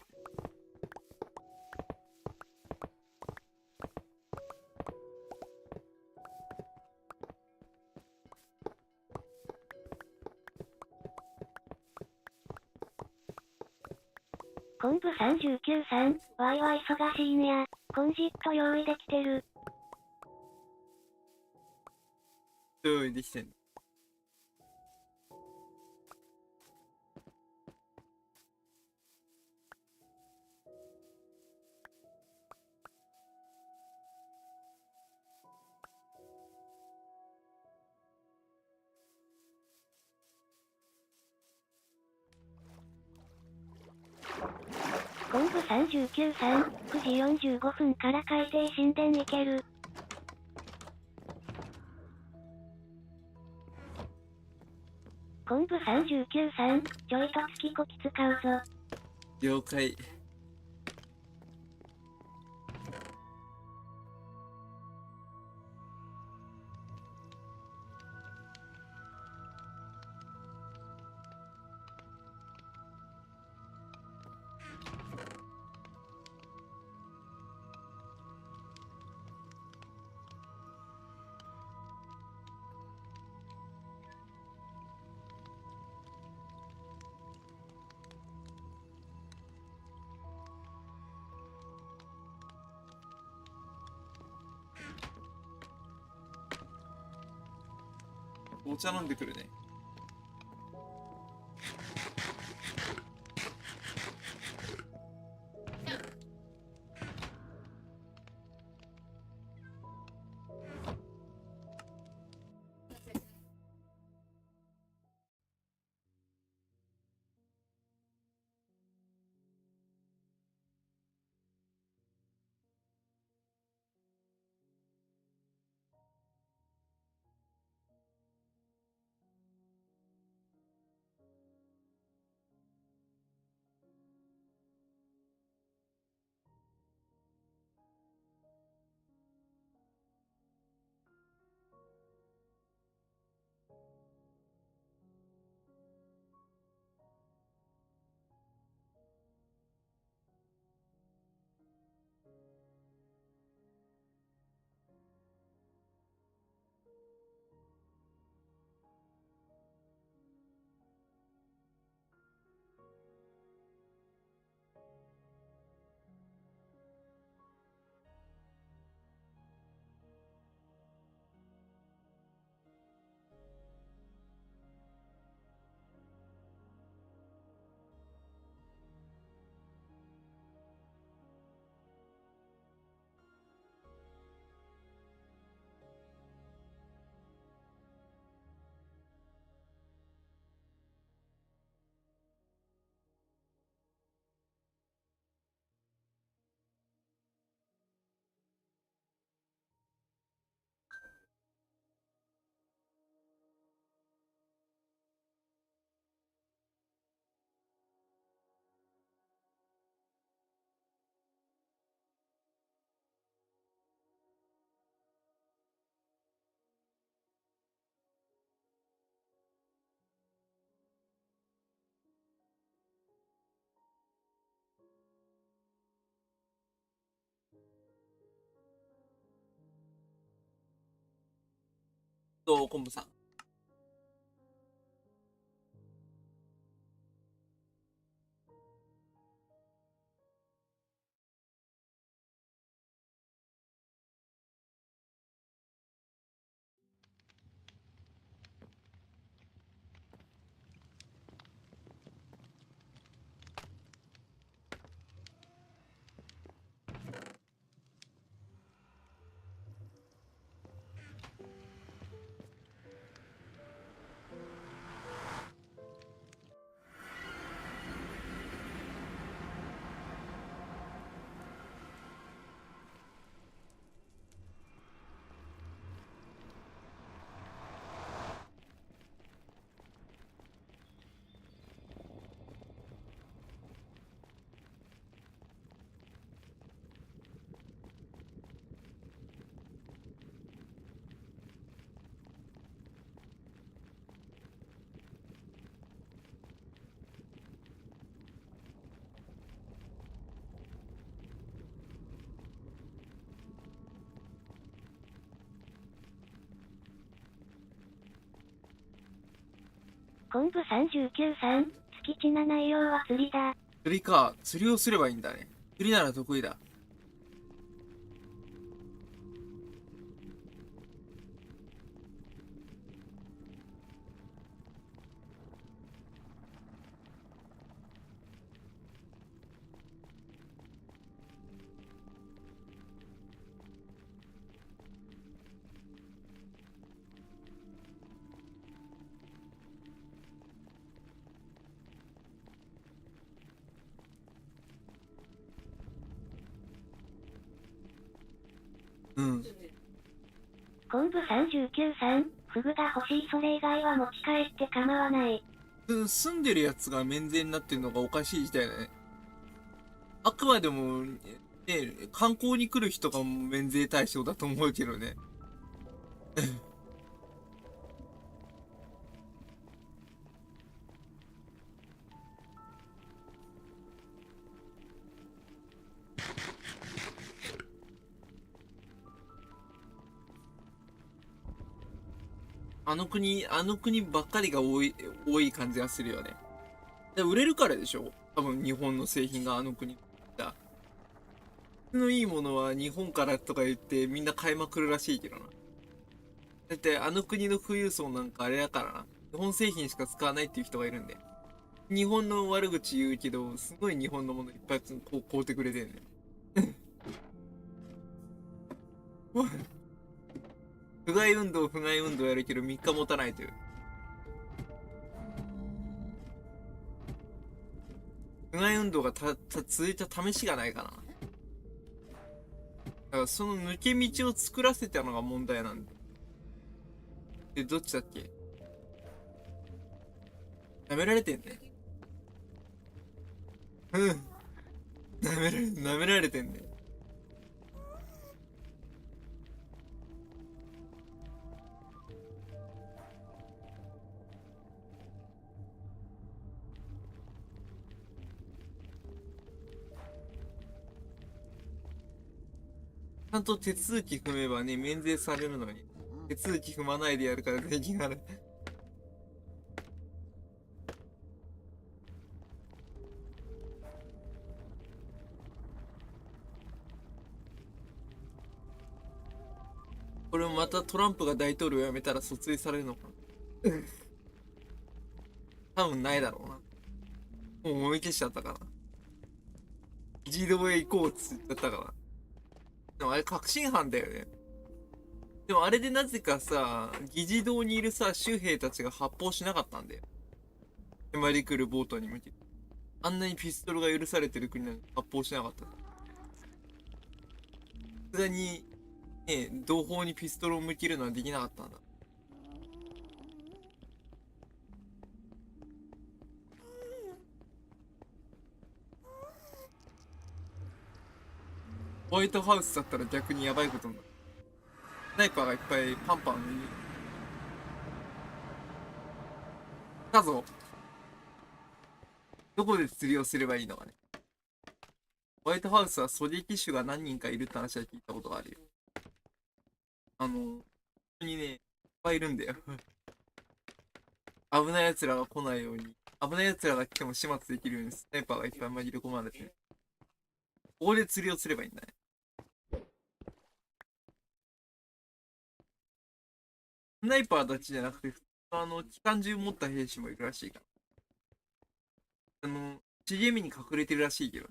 昆布39さん、わいは忙しいんや。コンジット用意できてる。用意できてんの。昆布39さん、9時45分から海底神殿行ける。昆布39さん、ちょいと月こき使うぞ。了解。お茶飲んでくるね。どう、昆布さん。昆布39さん、月地な内容は釣りだ。釣りか。釣りをすればいいんだね。釣りなら得意だ。うん。昆布39さん、フグが欲しい。それ以外は持ち帰って構わない。住んでるやつが免税になってるのがおかしい事態だね。あくまでも、ね、観光に来る人が免税対象だと思うけどね。あの国ばっかりが多い感じがするよね。で売れるからでしょ多分日本の製品があの国だ。質のいいものは日本からとか言ってみんな買いまくるらしいけどな。だってあの国の富裕層なんかあれだからな。日本製品しか使わないっていう人がいるんで。日本の悪口言うけど、すごい日本のものいっぱい買うてくれてんねん。不買運動やるけど3日持たないという。不買運動が続いた試しがないかな。だからその抜け道を作らせたのが問題なんだ。で、どっちだっけ？舐められてんね。うん。舐められてんね。ちゃんと手続き踏めばね、免税されるのに。手続き踏まないでやるから税金がある。これもまたトランプが大統領辞めたら訴追されるのかな。多分ないだろうな。もうもみ消しちゃったから。自動へ行こうっつっちゃったから。でもあれ確信犯だよね。でもあれでなぜかさ、議事堂にいるさ、州兵たちが発砲しなかったんだよ。迫り来るボートに向けて。あんなにピストルが許されてる国なのに発砲しなかった。さすがに、ね、同胞にピストルを向けるのはできなかったんだ。ホワイトハウスだったら逆にやばいことになる。スナイパーがいっぱいパンパン来たぞ。どこで釣りをすればいいのかね。ホワイトハウスは狙撃手が何人かいるって話は聞いたことがあるよ。本当にね、いっぱいいるんだよ。危ない奴らが来ないように、危ない奴らが来ても始末できるようにスナイパーがいっぱい紛れ込まれて、ここで釣りをすればいいんだね。スナイパーたちじゃなくて、機関銃持った兵士もいるらしいから。茂みに隠れてるらしいけど。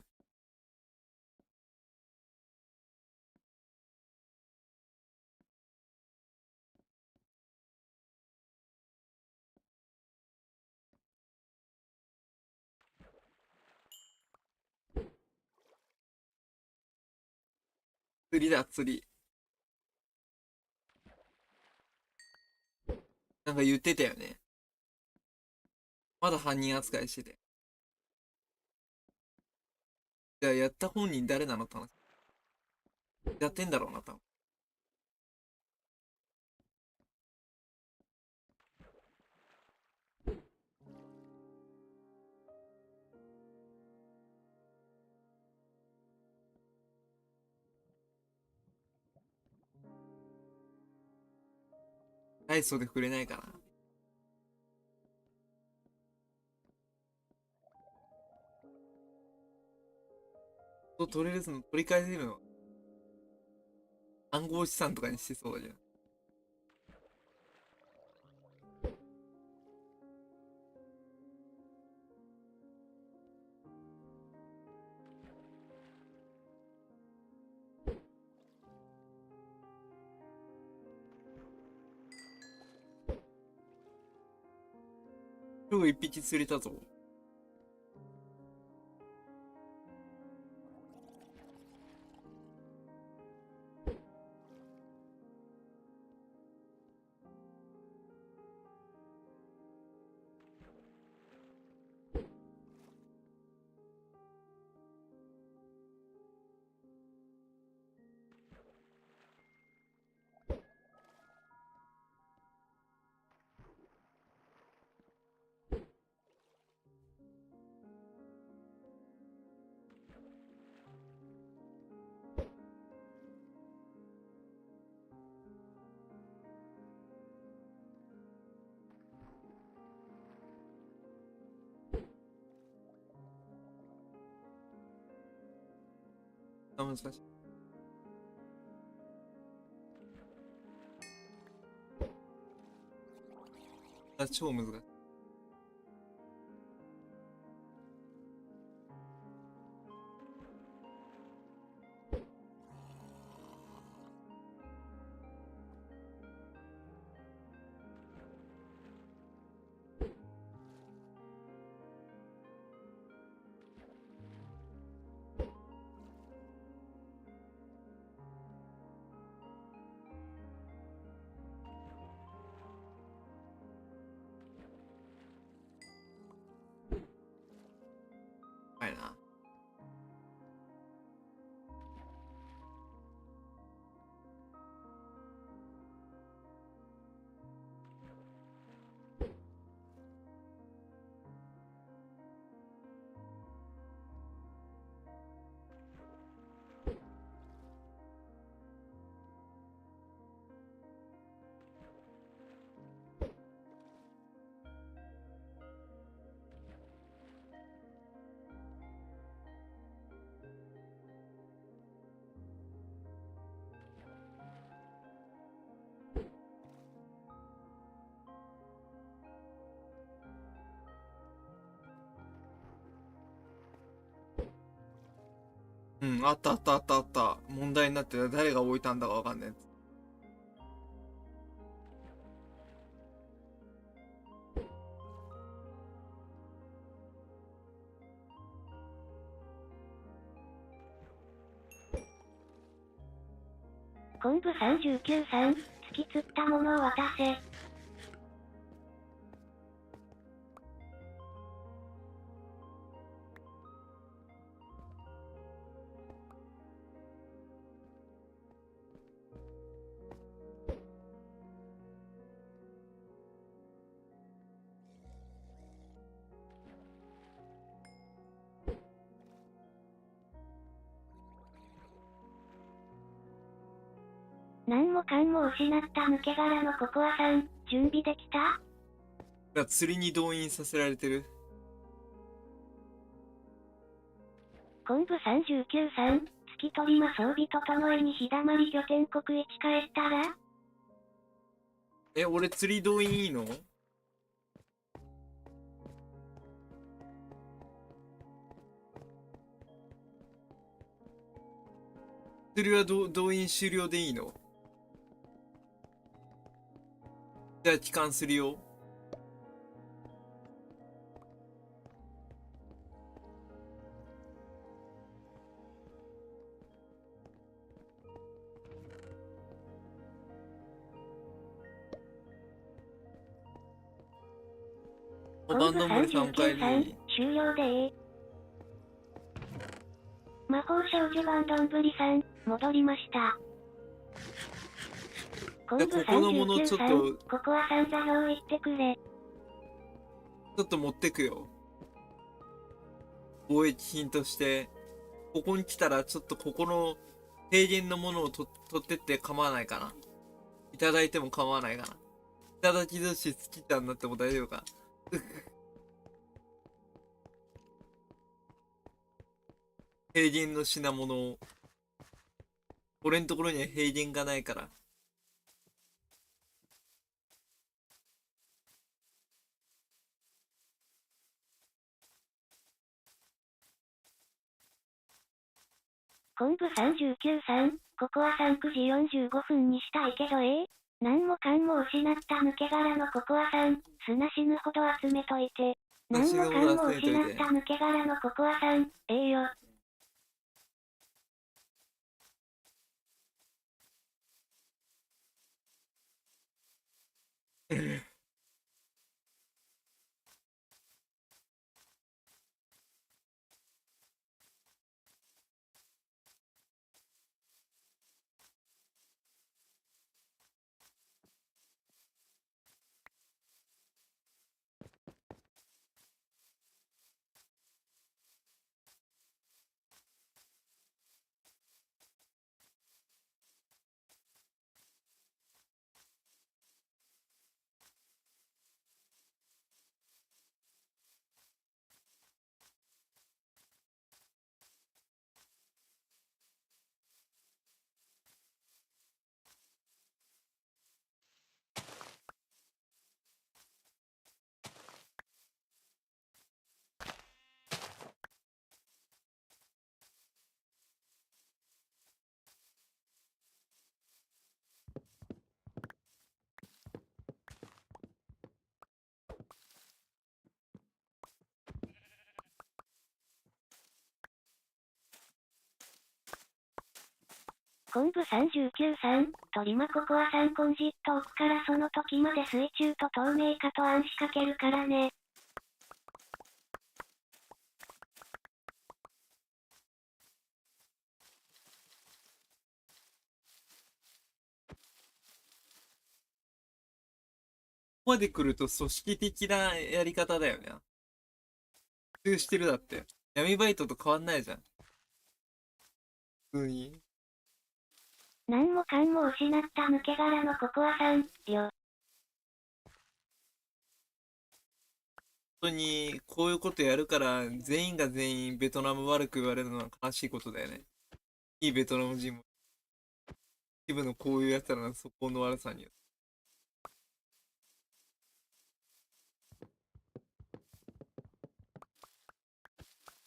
釣りだ、釣り。なんか言ってたよね。まだ犯人扱いしてて。じゃあやった本人誰なのって話。やってんだろうな、多分。ダイソーで触れないかな。取れるの、取り返せるの暗号資産とかにしてそうじゃん。フグ一匹釣れたぞ。難しい。超難しい。はいな。うん、あったあったあったあった。問題になってた。誰が置いたんだかわかんないやつ。昆布39さん、突き釣ったものを渡せ。何もかんも失った抜け殻のココアさん、準備できた？が釣りに動員させられてる。昆布39さん、突き取り魔装備整えに日だまり拠点国へ帰ったら？え、俺釣り動員いいの？釣りは動員終了でいいの？じゃあ帰還するよ。バンドムリ3回に終了でー。魔法少女バンドンブリさん、戻りました。昆布ここのもの39ちょっさん、とココアさん座標行ってくれ。ちょっと持ってくよ。貿易品として。ここに来たらちょっとここの低減のものを取ってって構わないかな。いただいても構わないかな。いただき寿司好きちゃんなっても大丈夫か。平原の品物を。俺んところには平原がないから。昆布39さん、ここは3、9時45分にしたいけど何もかんも失った抜け殻のココアさん、砂死ぬほど集めといて。何もかんも失った抜け殻のココアさん、よ。昆布39さん、トリマココアさんコンジット置くからその時まで水中と透明化と暗視かけるからね。ここまで来ると組織的なやり方だよね。普通してるだって。闇バイトと変わんないじゃん。普通に。何もかんも失った抜け殻のココアさん、よ。本当に、こういうことやるから、全員が全員ベトナム悪く言われるのは悲しいことだよね。いいベトナム人も。一部のこういうやつらの素行の悪さに。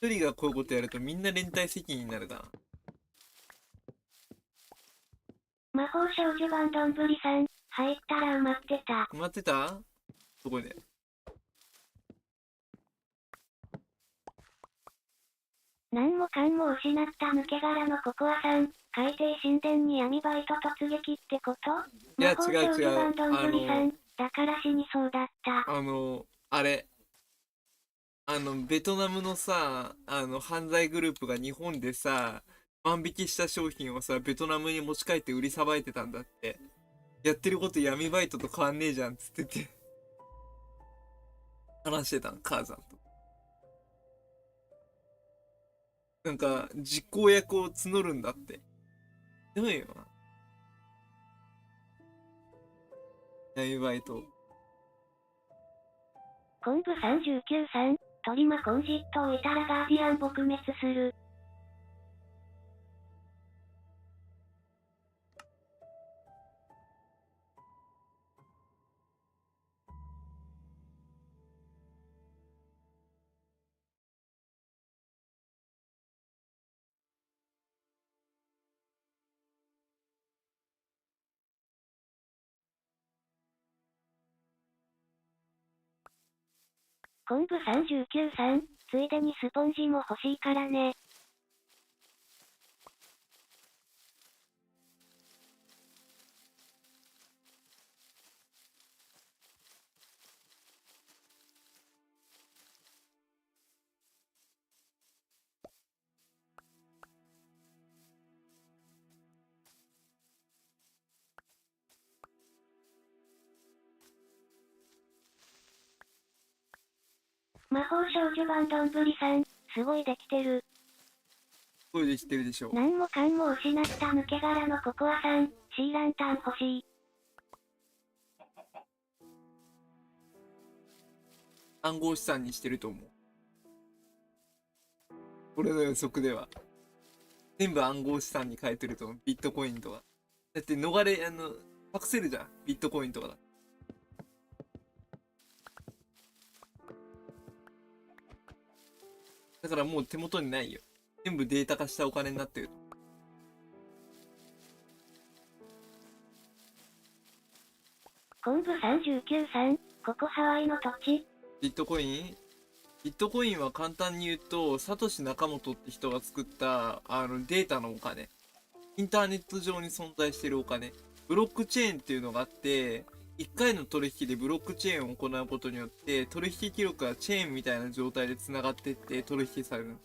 一人がこういうことやるとみんな連帯責任になるから。魔法少女版どんぶりさん、入ったら埋まってた。埋まってたどこで。何もかんも失った抜け殻のココアさん、海底神殿に闇バイト突撃ってこと？いや魔法少女版どんぶりさ違うん、だから死にそうだった。あれ、ベトナムのさ、犯罪グループが日本でさ、万引きした商品をさ、ベトナムに持ち帰って売りさばいてたんだって。やってること闇バイトと変わんねえじゃんっつってて話してたの、母さんと。なんか、実行役を募るんだって。でもよな。闇バイト。昆布39さん、トリマコンジット置いたらガーディアン撲滅する。昆布39さん、ついでにスポンジも欲しいからね。魔法少女版どんぶりさん、すごいできてる。これできてるでしょ。何もかんも失った抜け殻のココアさん、シーランタン欲しい。暗号資産にしてると思う。俺の予測では。全部暗号資産に変えてると思う、ビットコインとか。だって逃れ、隠せるじゃん、ビットコインとかだ。だからもう手元にないよ。全部データ化したお金になってる。昆布39さん、ここハワイの土地。ビットコインビットコインは簡単に言うと、サトシ・ナカモトって人が作ったデータのお金。インターネット上に存在しているお金。ブロックチェーンっていうのがあって、1回の取引でブロックチェーンを行うことによって、取引記録がチェーンみたいな状態で繋がっていって取引される。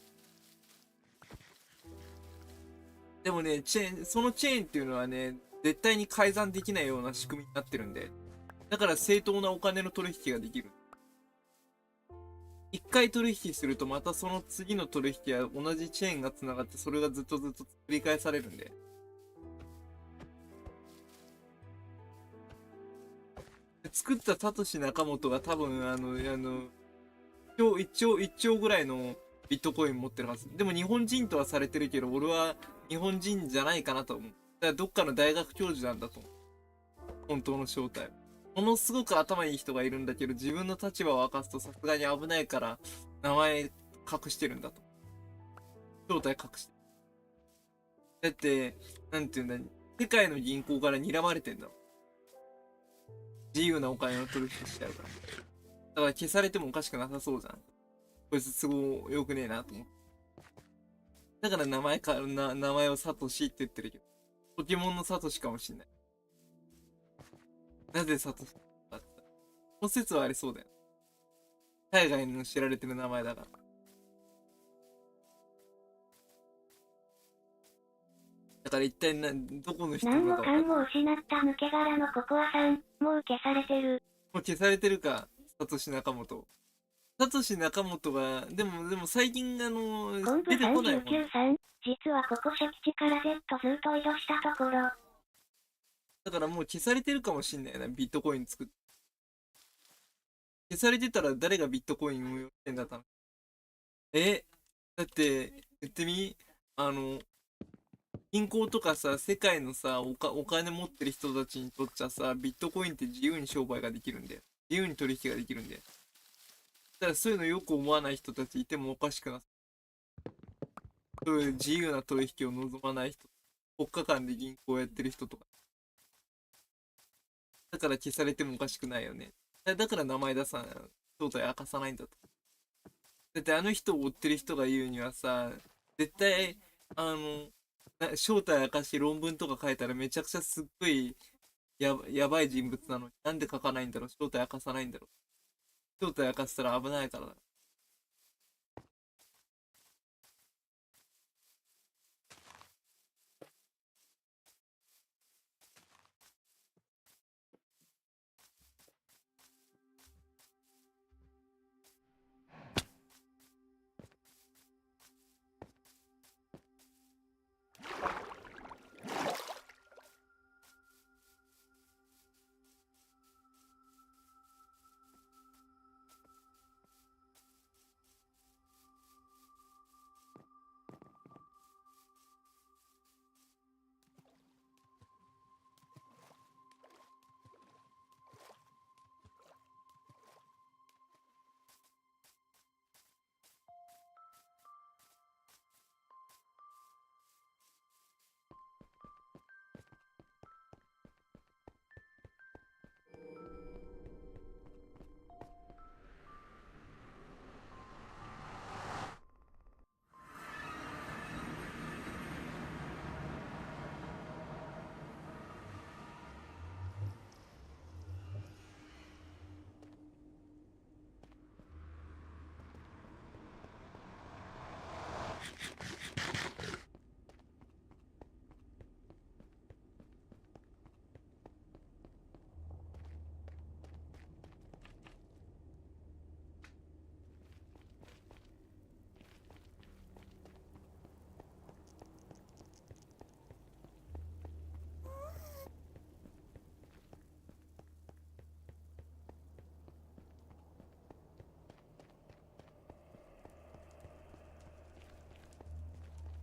でもね、そのチェーンっていうのはね、絶対に改ざんできないような仕組みになってるんで。だから正当なお金の取引ができる。一回取引するとまたその次の取引は同じチェーンが繋がってそれがずっと繰り返されるんで。作ったサトシ・ナカモトが多分1兆ぐらいのビットコイン持ってるはず。でも日本人とはされてるけど、俺は日本人じゃないかなと思う。だからどっかの大学教授なんだと思う。本当の正体。ものすごく頭いい人がいるんだけど、自分の立場を明かすとさすがに危ないから、名前隠してるんだと。正体隠してる。だって、なんていうんだ、世界の銀行から睨まれてんだもん。自由なお金を取引しちゃうから。だから消されてもおかしくなさそうじゃん。こいつ都合良くねえなと思って。だから名前をサトシって言ってるけど。ポケモンのサトシかもしんない。なぜサトシかってさ。この説はありそうだよ。海外の知られてる名前だから。だから一体どこの人な何ものか分かんない。かも失った抜け殻のココアさん、もう消されてる。もう消されてるか、サトシ・ナカモト。サトシ・ナカモトが、でも最近昆布出てこないもん。 39さん、実はここ敷地から Z ずっと移動したところ。だからもう消されてるかもしんないな、ビットコイン作って。消されてたら誰がビットコイン運用してんだったの。だって、言ってみ、銀行とかさ、世界のさ、お金持ってる人たちにとっちゃさ、ビットコインって自由に商売ができるんで、自由に取引ができるんで。だからそういうのよく思わない人たちいてもおかしくなさそういう自由な取引を望まない人、国家間で銀行をやってる人とか。だから消されてもおかしくないよね。だから名前出さない、正体明かさないんだと。だってあの人を追ってる人が言うにはさ、絶対、正体明かし論文とか書いたらめちゃくちゃすっごいやばい人物なのに、なんで書かないんだろう、正体明かさないんだろう。正体明かしたら危ないからだ。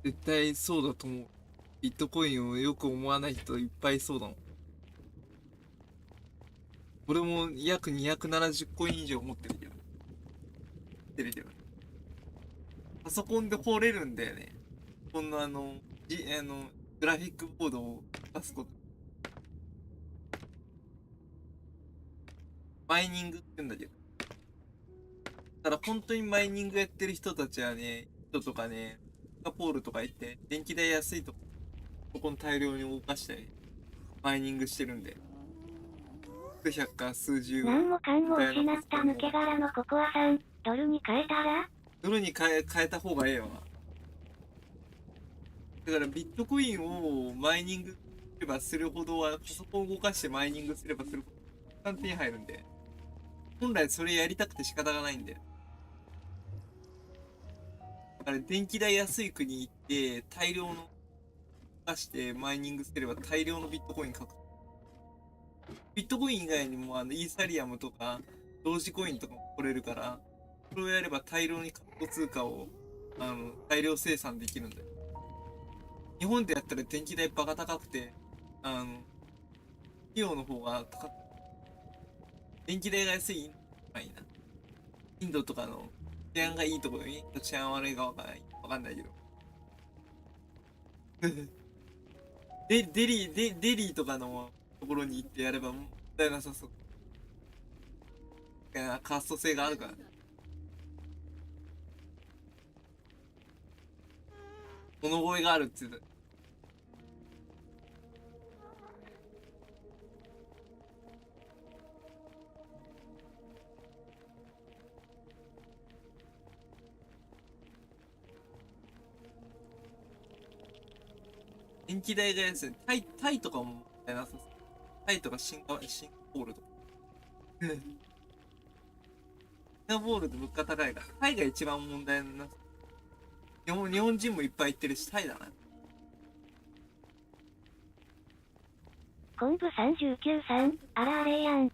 絶対そうだと思う。ビットコインをよく思わない人いっぱいいそうだもん。俺も約270コイン以上持ってるけど。持ってるけど。パソコンで掘れるんだよね。このグラフィックボードを出すこと。マイニングって言うんだけど。ただ本当にマイニングやってる人たちはね、人とかね、シンガポールとか行って、電気代安いとこ、そこに大量に動かして、マイニングしてるんで。数百か数十。何もかんも失った抜け殻のココアさん、ドルに変えたらドルに変えた方がええわ。だからビットコインをマイニングすればするほどは、パソコンを動かしてマイニングすればするほど、簡単に入るんで。本来それやりたくて仕方がないんで。だから電気代安い国行って大量の動かしてマイニングすれば大量のビットコイン獲得。ビットコイン以外にもイーサリアムとか同時コインとかも取れるから、それをやれば大量に仮想通貨を大量生産できるんだよ。日本でやったら電気代バカ高くて、費用の方が高く、電気代が安いまあいいな。インドとかの治安がいいところに治安悪いかわかんないけど。デリーとかのところに行ってやれば問題なさそう。カースト性があるから。物乞いがあるって言ってた。電気代が安い。タイとかも問題なさそう。タイとかシンガポールとか。シンガポールって物価高いから。タイが一番問題なさそう。日本人もいっぱい行ってるし、タイだな。昆布39さん、あらあれやん。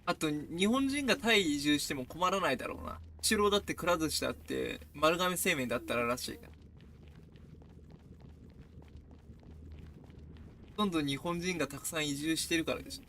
あと、日本人がタイ移住しても困らないだろうな。一郎だってくら寿司だって丸亀製麺だったららしいから。ほとんど日本人がたくさん移住してるからでしょ。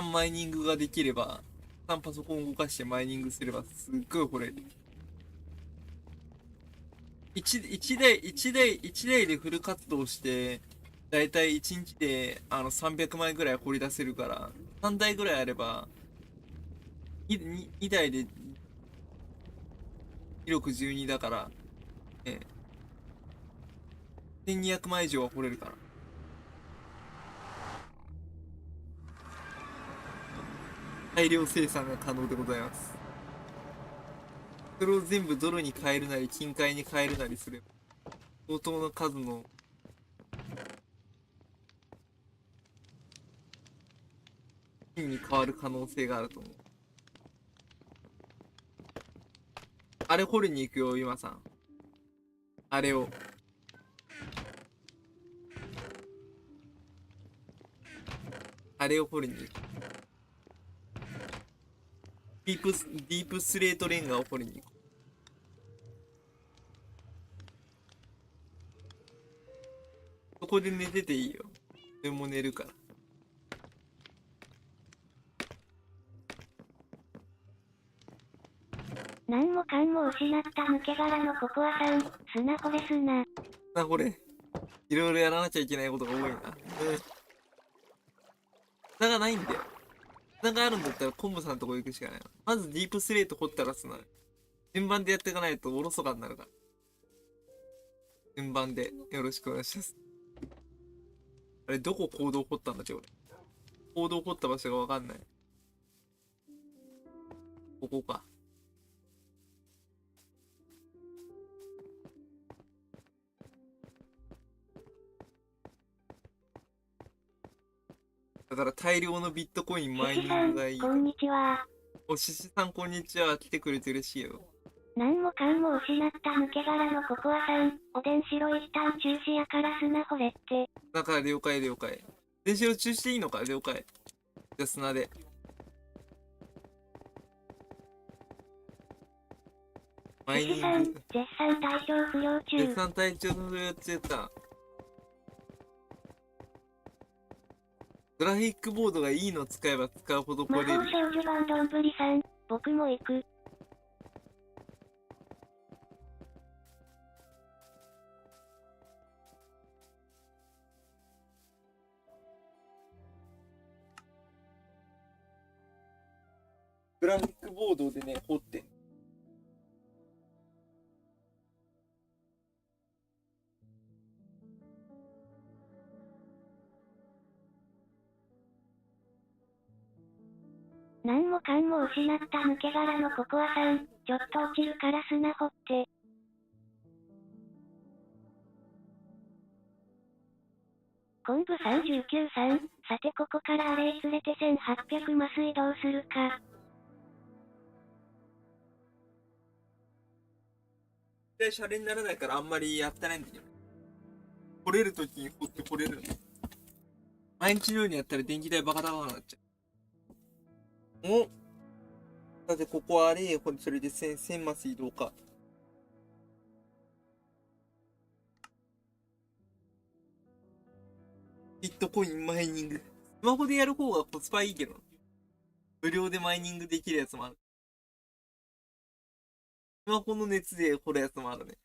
マイニングができれば、パソコンを動かしてマイニングすればすっごい掘れる。一台でフル活動して、だいたい1日で300枚ぐらい掘り出せるから、3台ぐらいあれば、2台で広く12だから、1200枚以上は掘れるから。大量生産が可能でございます。それを全部ドルに変えるなり、金塊に変えるなりすれば、相当な数の金に変わる可能性があると思う。あれ掘りに行くよ、今さん。あれを。あれを掘りに行く。ディープスレートレンガを掘りに行く。そこで寝てていいよ。俺も寝るから。何もかんも失った抜け殻のココアさん、砂惚れすな。これ、いろいろやらなきゃいけないことが多いな。砂がないんだよ。砂があるんだったら昆布さんのとこ行くしかないの。まずディープスレート掘ったら砂。順番でやっていかないとおろそかになるから。順番でよろしくお願いします。あれ、どこ坑道掘ったんだっけ、俺。坑道掘った場所がわかんない。ここか。だから大量のビットコインマイニ獅子さんングがいい。こんにちは。おししさんこんにちは。来てくれてるしよ。何もかんも失った抜け殻のココアさん。おでんしろ一旦中止やから砂掘れって。だから了解了解。電子を中止していいのか了解。じゃあ砂で。マイニ獅子さん、ング。絶賛体調不良中。絶賛体調不良中か。グラフィックボードがいいの使えば使うほど魔法来れる。少女版どんぶりさん。僕も行く。グラフィックボードでね、掘ってん。何もかんも失った抜け殻のココアさん。ちょっと落ちるから砂掘って。昆布39さん。さてここからアレイ連れて1800マス移動するか。絶対シャレにならないからあんまりやってないんだけど。掘れるときに掘って掘れるの。毎日のようにやったら電気代バカ高くなっちゃう。お、だってここはあれ、これそれで1000マス移動か。ビットコインマイニング。スマホでやる方がコスパいいけど。無料でマイニングできるやつもある。スマホの熱で掘るやつもあるね。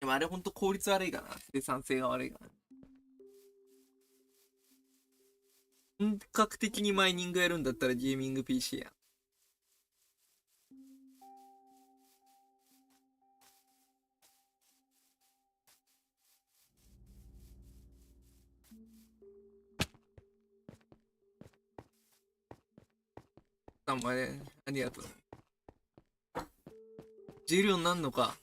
でもあれほんと効率悪いかな。生産性が悪いかな。本格的にマイニングやるんだったらゲーミング PC や。あんまね、ありがとう。重量になんのか。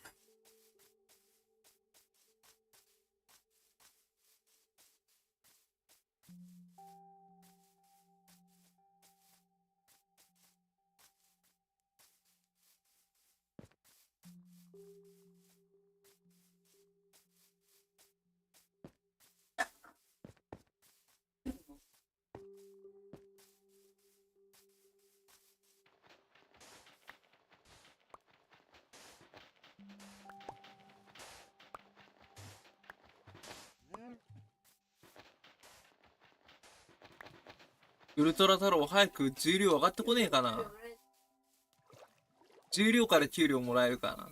ウルトラ太郎早く重量上がってこねえかな。重量から給料もらえるかな。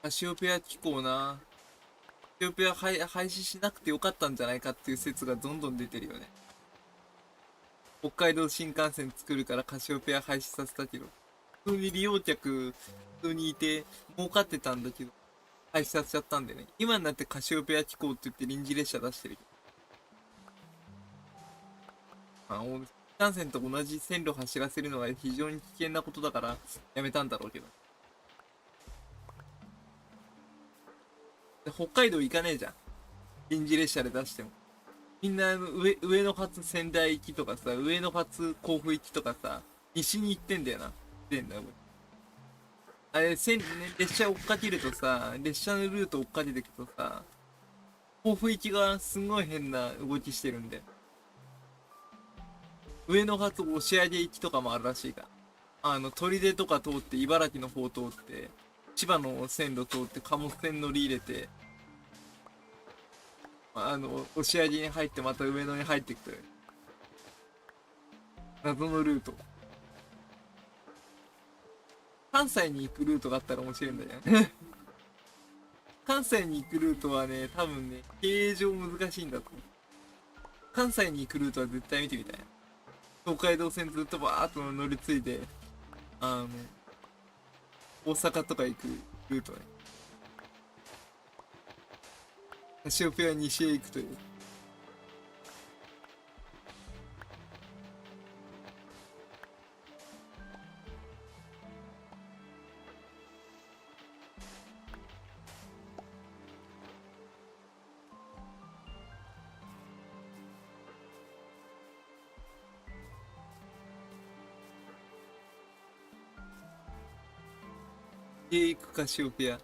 カシオペア機構な。カシオペア廃止しなくてよかったんじゃないかっていう説がどんどん出てるよね。北海道新幹線作るからカシオペア廃止させたけど、普通に利用客普通にいて儲かってたんだけど、廃止させちゃったんでね。今になってカシオペア機構って言って臨時列車出してるけど。新幹線と同じ線路走らせるのが非常に危険なことだからやめたんだろうけど。で北海道行かねえじゃん。臨時列車で出しても。みんな上野発仙台行きとかさ、上野発甲府行きとかさ、西に行ってんだよな。行ってんだよ。あれ、列車追っかけるとさ、列車のルート追っかけていくとさ、甲府行きがすんごい変な動きしてるんで。上野発押上行きとかもあるらしいから。砦とか通って茨城の方通って、千葉の線路通って貨物船乗り入れて、押上に入ってまた上野に入っていくという。謎のルート。関西に行くルートがあったら面白いんだよね。関西に行くルートはね、多分ね、経営上難しいんだと思う。関西に行くルートは絶対見てみたい。東海道線ずっとバーっと乗り継いで、大阪とか行くルートね。カシオペア西へ行くという。西へ行くカシオペア。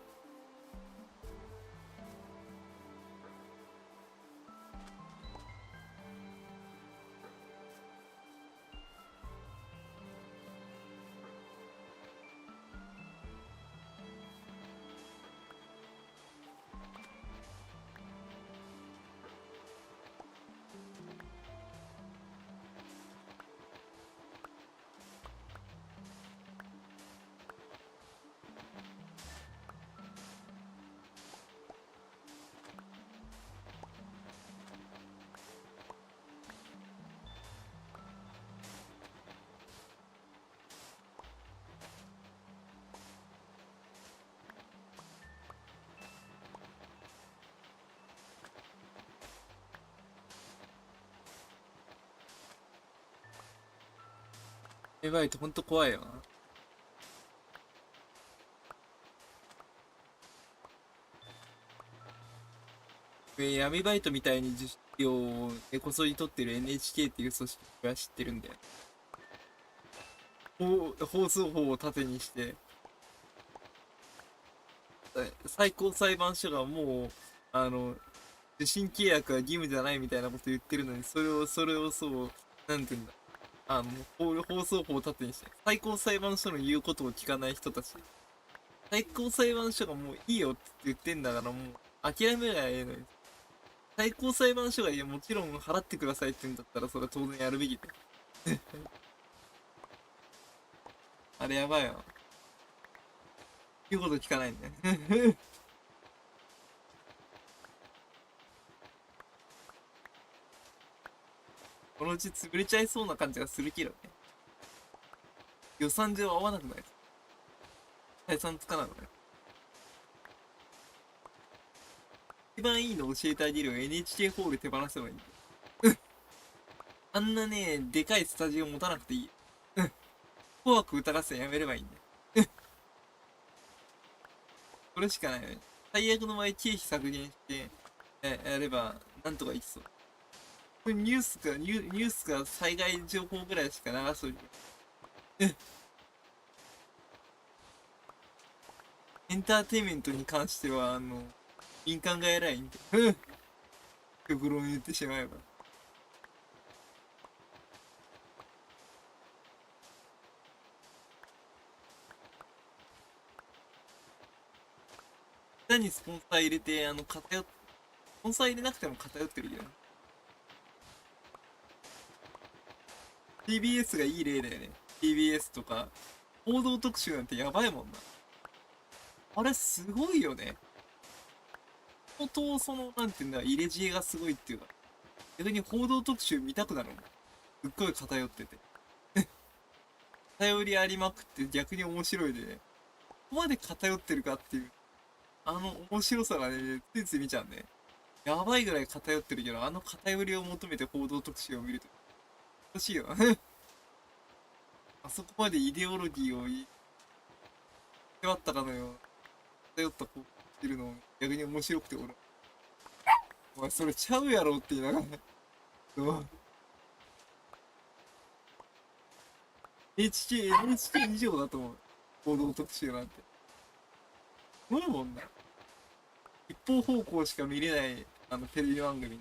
やばいとほんと怖いよな。闇バイトみたいに受賞を根こそぎ取ってる NHK っていう組織は知ってるんだよ。放送法を盾にして、最高裁判所がもう、受信契約は義務じゃないみたいなこと言ってるのに、それをそう、なんて言うんだ。放送法を盾にして、最高裁判所の言うことを聞かない人たち。最高裁判所がもういいよって言ってんだからもう諦めりゃええのに。最高裁判所がいやもちろん払ってくださいって言うんだったらそれは当然やるべきだ。あれやばいよ。言うこと聞かないんだよ。このうち潰れちゃいそうな感じがするけどね。予算上合わなくない？採算つかなくない？一番いいの教えてあげるよ。NHK ホール手放せばいい。あんなね、でかいスタジオ持たなくていい。紅白歌合戦やめればいいんだよ。これしかないよね。最悪の場合経費削減して、やれば、なんとかいきそう。これニュースか災害情報ぐらいしか流しといて。エンターテインメントに関しては、民間が偉いんで。極論言ってしまえば。下にスポンサー入れて、スポンサー入れなくても偏ってるけどね。TBS がいい例だよね。TBS とか、報道特集なんてやばいもんな。あれすごいよね。相当なんていうんだ、入れ知恵がすごいっていうか、逆に報道特集見たくなるもん。すっごい偏ってて。偏りありまくって逆に面白いでね。ここまで偏ってるかっていう、面白さがね、ついつい見ちゃうんね。やばいぐらい偏ってるけど、偏りを求めて報道特集を見ると、欲しいよ。あそこまでイデオロギーを迫ったかのような、偏ったこう、ってるの逆に面白くて俺。お前それちゃうやろって言いながら。NHK 以上だと思う。報道特集なんて。すごいもんな。一方方向しか見れない、テレビ番組。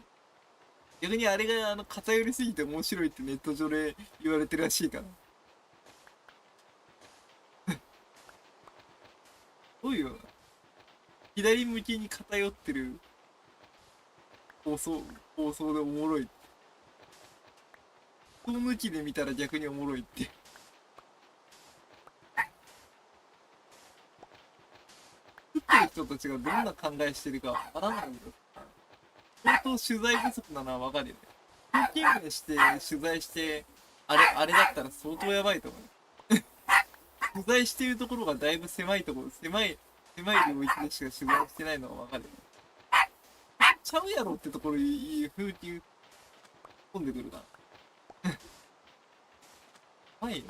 逆にあれが、偏りすぎて面白いってネット上で言われてるらしいから。どういうよ。左向きに偏ってる放送でおもろい。遠向きで見たら逆におもろいって。作ってる人たちがどんな考えしてるかわからないんだよ。相当取材不足なのはわかるよね。一生懸命して取材して、あれだったら相当やばいと思う。取材しているところがだいぶ狭いところ、狭い領域でしか取材してないのがわかる。ちゃうやろってところに風に飛んでくるな。はい。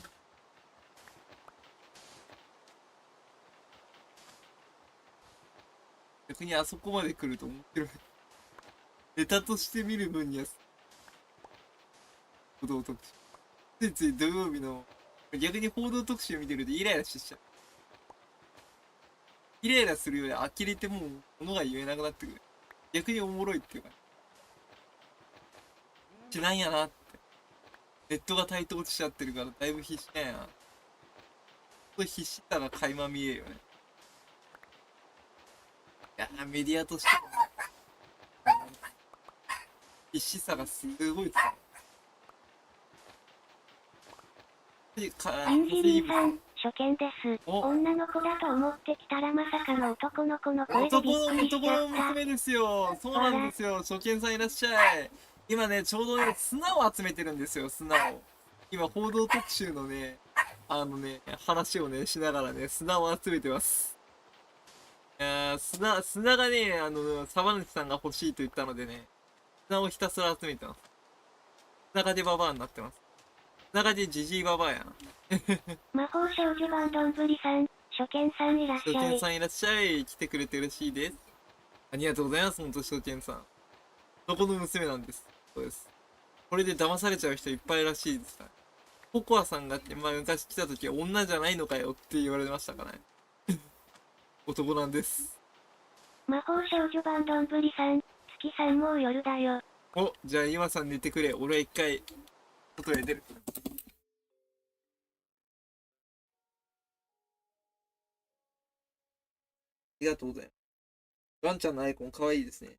逆にあそこまで来ると思ってる。ネタとして見る分には、報道特集。ついつい土曜日の、逆に報道特集見てるとイライラしてきちゃう。イライラするより呆れてもう物が言えなくなってくる。逆におもろいっていうか。しないやなって。ネットが台頭落ちちゃってるからだいぶ必死なんやな。必死さが垣間見えるよね。いやー、メディアとしても必死さがすごいですね。インフィリーさん、初見です。お女の子だと思ってきたらまさかの男の子の声でびっくりしちゃ男のった。娘ですよ。そうなんですよ。初見さんいらっしゃい。今ね、ちょうどね、砂を集めてるんですよ、砂を。今、報道特集のね、話をね、しながらね、砂を集めてます。いやー、砂がね、サバヌキさんが欲しいと言ったのでね、砂をひたすら集めてます。砂がでババアになってます。砂がでジジイババアやな。魔法少女版どんぶりさん、初見さんいらっし初ゃい。見さんいらっしゃい。来てくれて嬉しいです。ありがとうございます、ほんと、初見さん。そこの娘なんです。そうです。これで騙されちゃう人いっぱいらしいですから。ココアさんがって、まあ昔来た時は女じゃないのかよって言われましたからね。男なんです。魔法少女版どんぶりさん、月さんもう夜だよ。お、じゃあ今さん寝てくれ。俺は一回、外へ出る。ありがとうございます。ワンちゃんのアイコンかわいいですね。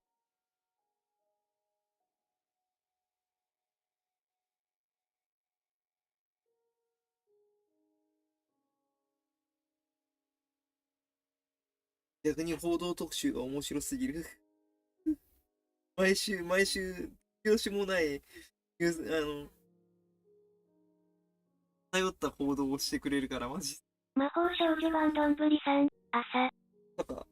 逆に報道特集が面白すぎる。毎週、拍子もない、頼った報道をしてくれるから、マジ。魔法少女版どんぶりさん、朝。なんか、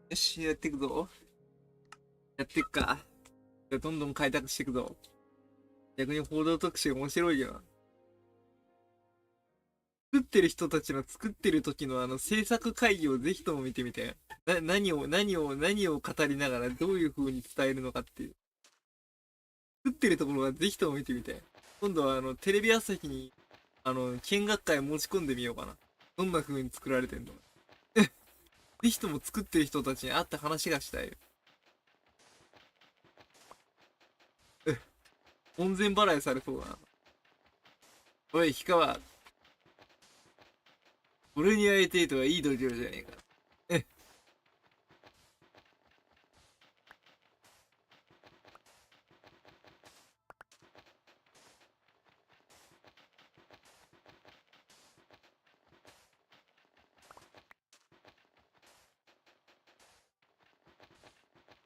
よし、やっていくぞ。やっていくか。じゃあどんどん開拓していくぞ。逆に報道特集面白いよな。作ってる人たちの作ってる時の制作会議をぜひとも見てみて。何を語りながらどういう風に伝えるのかっていう。作ってるところはぜひとも見てみて。今度はテレビ朝日に、見学会持ち込んでみようかな。どんな風に作られてんのぜひとも作ってる人たちに会って話がしたいよ。門前払いされそうだな。おい、氷川。俺に会えていとはいい度胸じゃねえか。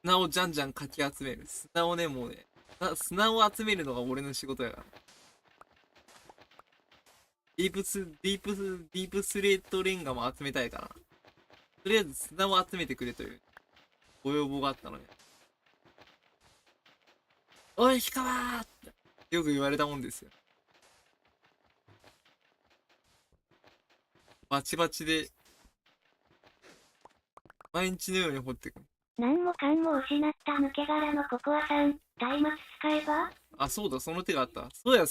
砂をじゃんじゃんかき集める。砂をね、もうね、砂を集めるのが俺の仕事やから。ディープスレートレンガも集めたいかな。とりあえず砂を集めてくれというご要望があったので。おい、氷川ーってよく言われたもんですよ。バチバチで、毎日のように掘ってくる。何もかんも失った抜け殻のココアさん、松明使えば？あ、そうだ、その手があった。そうや。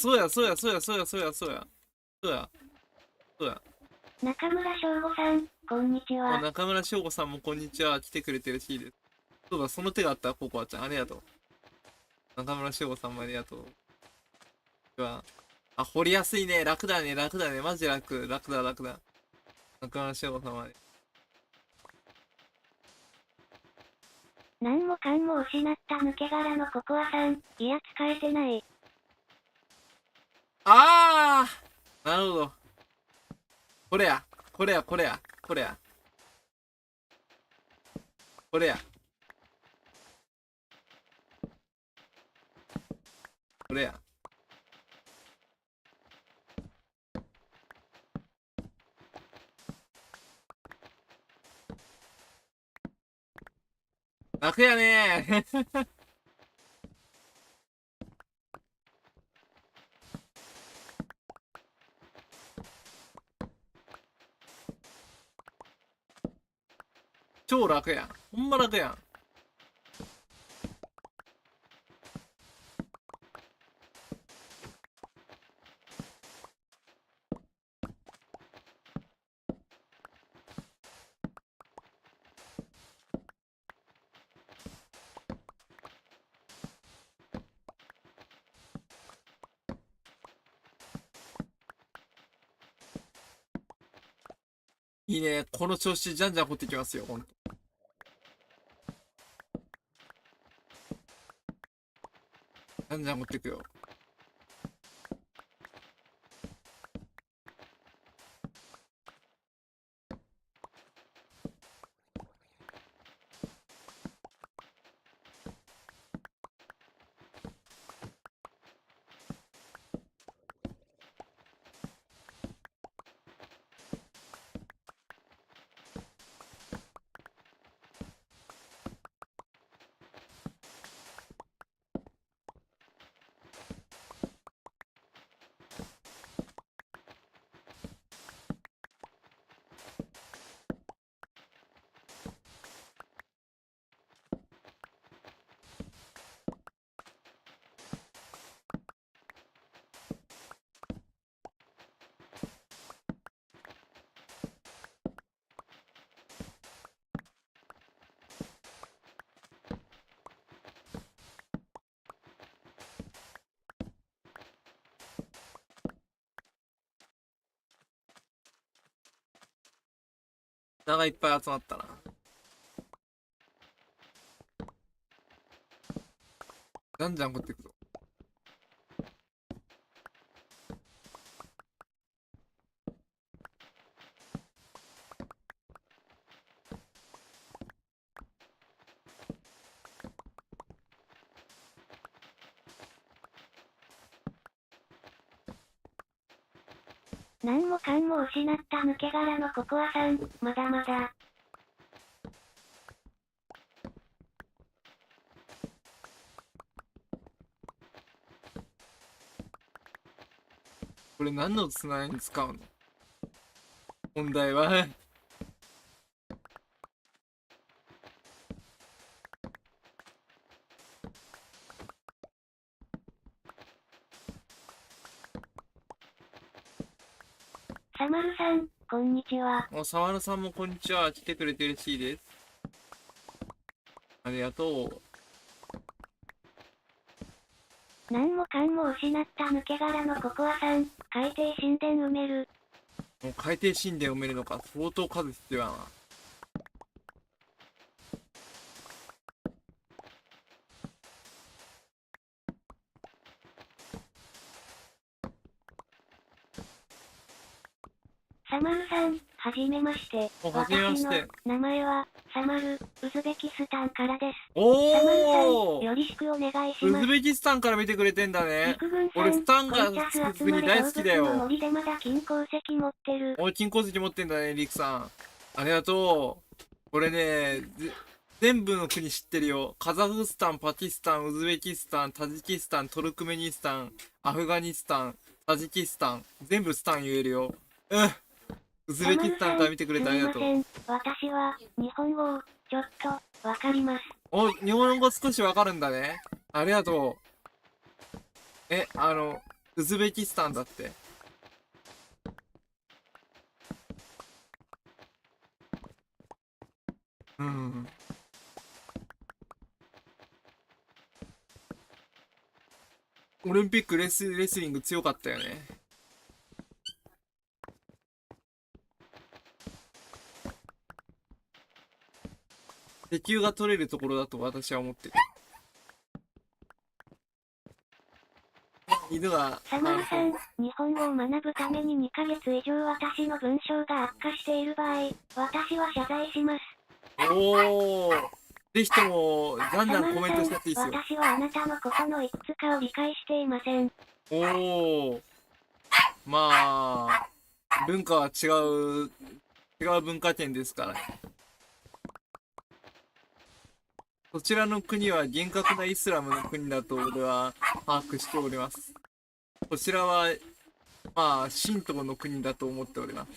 中村翔吾さん、こんにちは。中村翔吾さんもこんにちは。来てくれてるしいです。そうだ、その手があった、ココアちゃん。ありがとう。中村翔吾さんもありがとう。では、あ、掘りやすいね。楽だね、楽だね。マジ楽。楽だ、楽だ。中野翔子様で。何もかんも失った抜け殻のココアさん。いや、使えてない。あーなるほど。これや。これや、これや。これや。これや。これや。楽やねー。超楽やん。ほんま楽やん。いいね。この調子じゃんじゃん掘っていきますよ、ほんと。じゃんじゃん掘っていくよ。砂がいっぱい集まったな。じゃんじゃん掘っていくぞ。何もかんも失った抜け殻のココアさん。まだまだ。これ何の砂に使うの？問題は。サマルさん、こんにちは。お、沢野さんもこんにちは。来てくれて嬉しいです。ありがとう。何もかんも失った抜け殻のココアさん。海底神殿埋める。もう海底神殿埋めるのか。相当数必要やな。サマルさん、はじめまして。おはじめまして。私の名前は、サマル、ウズベキスタンからです。おサマルさん、ーよろしくお願いします。ウズベキスタンから見てくれてんだね。陸軍さん、俺スタンがコイチャス集国大まれ動好きだよ物の森でまだ金鉱石持ってる。俺金鉱石持ってんだね、リクさん。ありがとう。俺ね、全部の国知ってるよ。カザフスタン、パキスタン、ウズベキスタン、タジキスタン、トルクメニスタン、アフガニスタン、タジキスタン。全部スタン言えるよ。うん。ウズベキスタンから見てくれてありがとう。すみません。私は、日本語を、ちょっと、わかります。お、日本語少しわかるんだね。ありがとう。ウズベキスタンだって。うん。オリンピックレスリング強かったよね。石油が取れるところだと私は思ってる。犬が、サマルさん、日本語を学ぶために2ヶ月以上私の文章が悪化している場合、私は謝罪します。おー、ぜひとも、ガンガンコメントしちゃっていいですよ。私はあなたのことのいくつかを理解していません。おー、まあ、文化は違う文化圏ですからね。そちらの国は厳格なイスラムの国だと俺は把握しております。こちらは、まあ、神道の国だと思っております。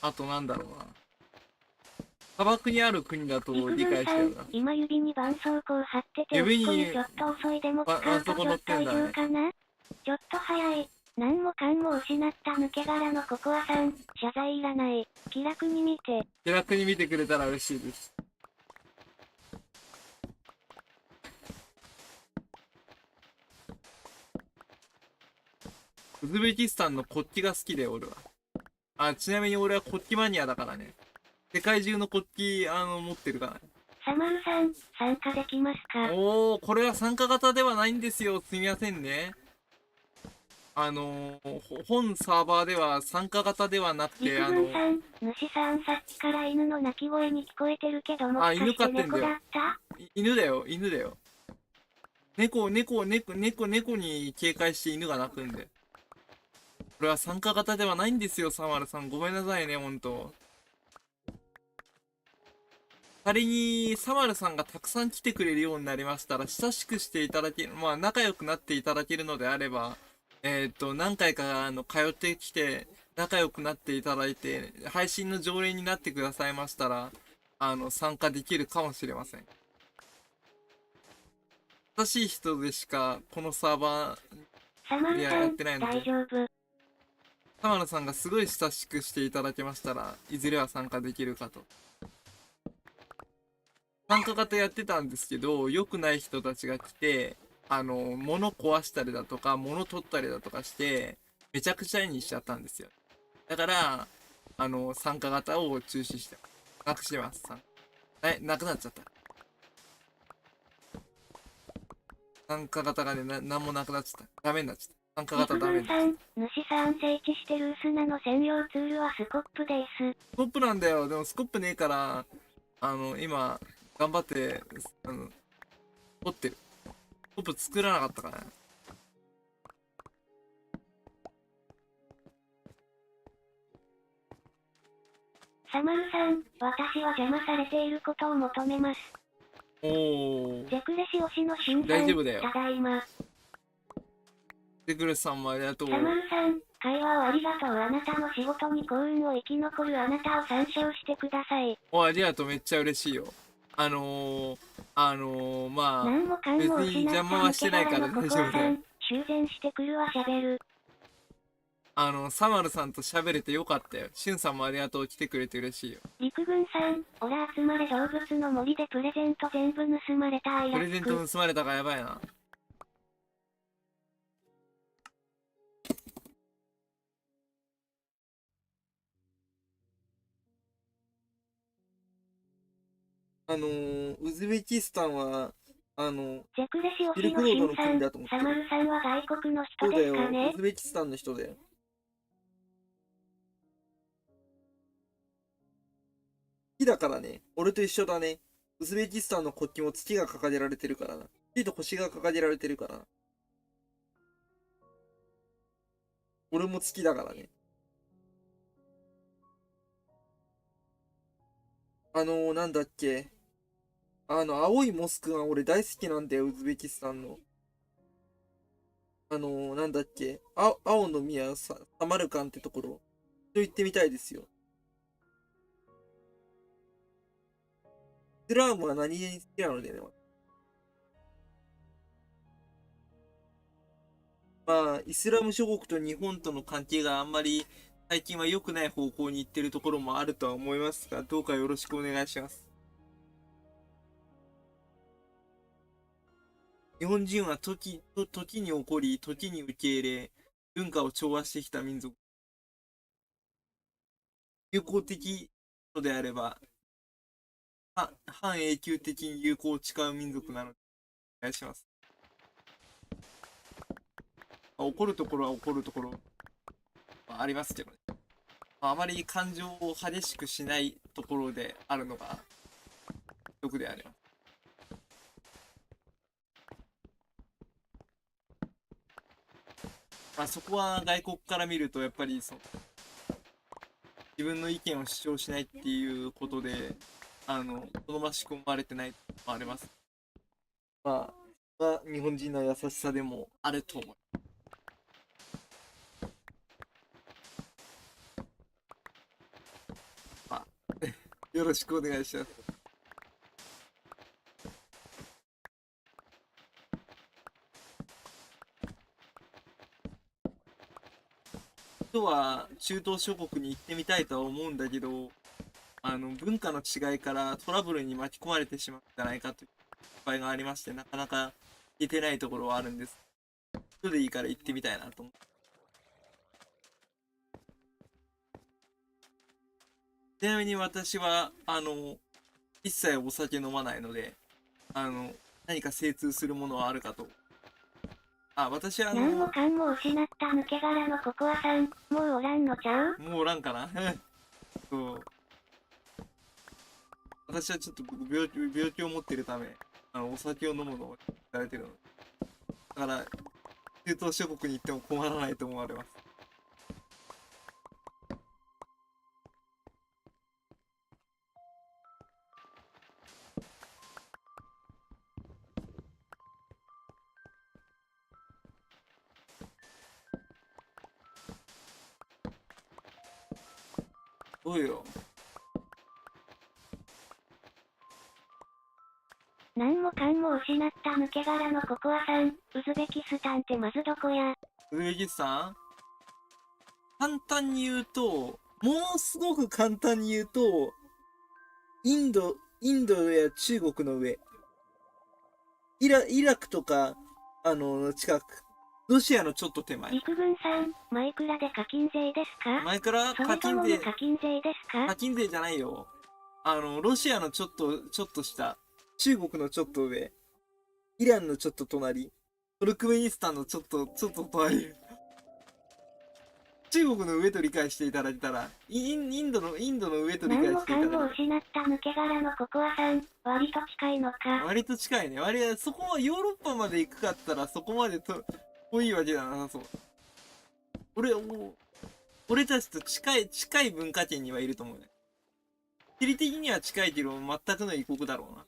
あとなんだろうな。砂漠にある国だと理解してるな。今指に絆創膏貼ってて、指にちょっと遅いでも使うとちょっと異常かな。ちょっと早い。何もかんも失った抜け殻のココアさん、謝罪いらない。気楽に見て。気楽に見てくれたら嬉しいです。ウズベキスタンの国旗が好きで俺は。あ、ちなみに俺は国旗マニアだからね。世界中の国旗、持ってるからね。サマルさん、参加できますか？おー、これは参加型ではないんですよ。すみませんね。本サーバーでは参加型ではなくて、陸軍さん、主さんさっきから犬の鳴き声に聞こえてるけども、あ、犬飼ってんだよ。猫だった？犬だよ、犬だよ。猫に警戒して犬が鳴くんで。これは参加型ではないんですよ、サマルさん。ごめんなさいね、ほんと。仮にサマルさんがたくさん来てくれるようになりましたら、親しくしていただける、まあ仲良くなっていただけるのであれば、何回か通ってきて、仲良くなっていただいて、配信の常連になってくださいましたら、参加できるかもしれません。親しい人でしか、このサーバサマーではルさん、やってないので、大丈夫。サマルさんがすごい親しくしていただけましたら、いずれは参加できるかと。参加型やってたんですけど、良くない人たちが来て、物壊したりだとか、物取ったりだとかして、めちゃくちゃにしちゃったんですよ。だから、参加型を中止して、なくしてます。なくなっちゃった。参加型がね、なんもなくなっちゃった。ダメになっちゃった。参加型ダメになっちゃった。主さん整地してる薄菜の専用ツールはスコップです。スコップなんだよ。でもスコップねえから、今、頑張って、掘ってる。スコップ作らなかったからね。サマルさん、私は邪魔されていることを求めます。おー。ゼクレシ推しの新さん、大丈夫だよただいま。ゼクレスさんもありがとう。サマルさん、会話をありがとう。あなたの仕事に幸運を生き残るあなたを参照してください。ありがとう。めっちゃ嬉しいよ。まあ、何もかんも別に失った邪魔はしてないから大丈夫だよ。修繕してくるわ喋る。サマルさんと喋れてよかったよ。シュンさんもありがとう。来てくれて嬉しいよ。陸軍さん、オラ集まれ動物の森でプレゼント全部盗まれたアイラプレゼント盗まれたからやばいな。ウズベキスタンは、ゼクレシ推シルしのクロードの新さん国だと思っ、てる。サマルさんは外国の人そうだよ。ですかねウズベキスタンの人だよ。好きだからね。俺と一緒だね。ウズベキスタンの国旗も月が掲げられてるからな。月と星が掲げられてるからな。俺も月だからね。なんだっけ。青いモスクが俺大好きなんだよ、ウズベキスタンの。なんだっけ。青の宮サマルカンってところ。と行ってみたいですよ。イスラームは何気に好きなのでね。まあ、イスラム諸国と日本との関係があんまり最近は良くない方向に行ってるところもあるとは思いますが、どうかよろしくお願いします。日本人は時に起こり、時に受け入れ、文化を調和してきた民族。友好的のであれば、半永久的に友好を誓う民族なので、お願いします。怒るところは怒るところ、ありますけどね。あまり感情を激しくしないところであるのが、毒であります。そこは外国から見ると、やっぱり自分の意見を主張しないっていうことで、好ましく思われてないともあります。日本人の優しさでもあると思う。よろしくお願いします。今日は中東諸国に行ってみたいとは思うんだけど、文化の違いからトラブルに巻き込まれてしまうんじゃないかという心配がありまして、なかなか行けてないところはあるんです。一人でいいから行ってみたいなと思って。ちなみに私は、一切お酒飲まないので、何か精通するものはあるかと。私は何もかんも失った抜け殻のココアさん、もうおらんのちゃう？もうおらんかなそう。私はちょっと病気を持っているため、お酒を飲むのをされてるの。だから、中東諸国に行っても困らないと思われます。どうよ。何もかんも失った抜け殻のココアさん、ウズベキスタンってまずどこや？ウズベキスタン？簡単に言うと、もうすごく簡単に言うと、インドや中国の上。イラクとか、近く。ロシアのちょっと手前。陸軍さん、マイクラで課金税ですか？前からそれとも無課金税ですか？課金税じゃないよ。ロシアのちょっと下。中国のちょっと上。イランのちょっと隣。トルクメニスタンのちょっと隣。中国の上と理解していただいたら、インドの上と理解何もしていただいたら。かんも失った抜け殻のココアさん、割と近いのか。割と近いね。そこはヨーロッパまで行くかったらそこまで遠いわけじゃなさそう。俺たちと近い文化圏にはいると思うね。地理的には近いけど全くの異国だろうな。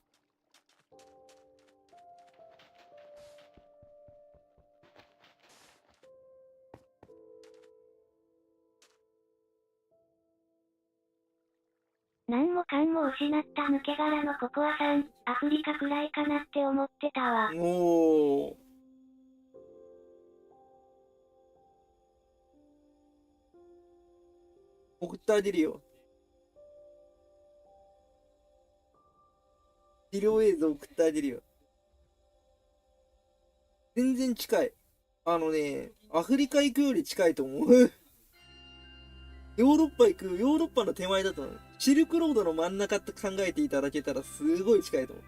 何もかんも失った抜け殻のココアさん、アフリカくらいかなって思ってたわ。おー。送ってあげるよ。資料映像送ってあげるよ。全然近い。アフリカ行くより近いと思う。ヨーロッパの手前だと思う。シルクロードの真ん中って考えていただけたらすごい近いと思う。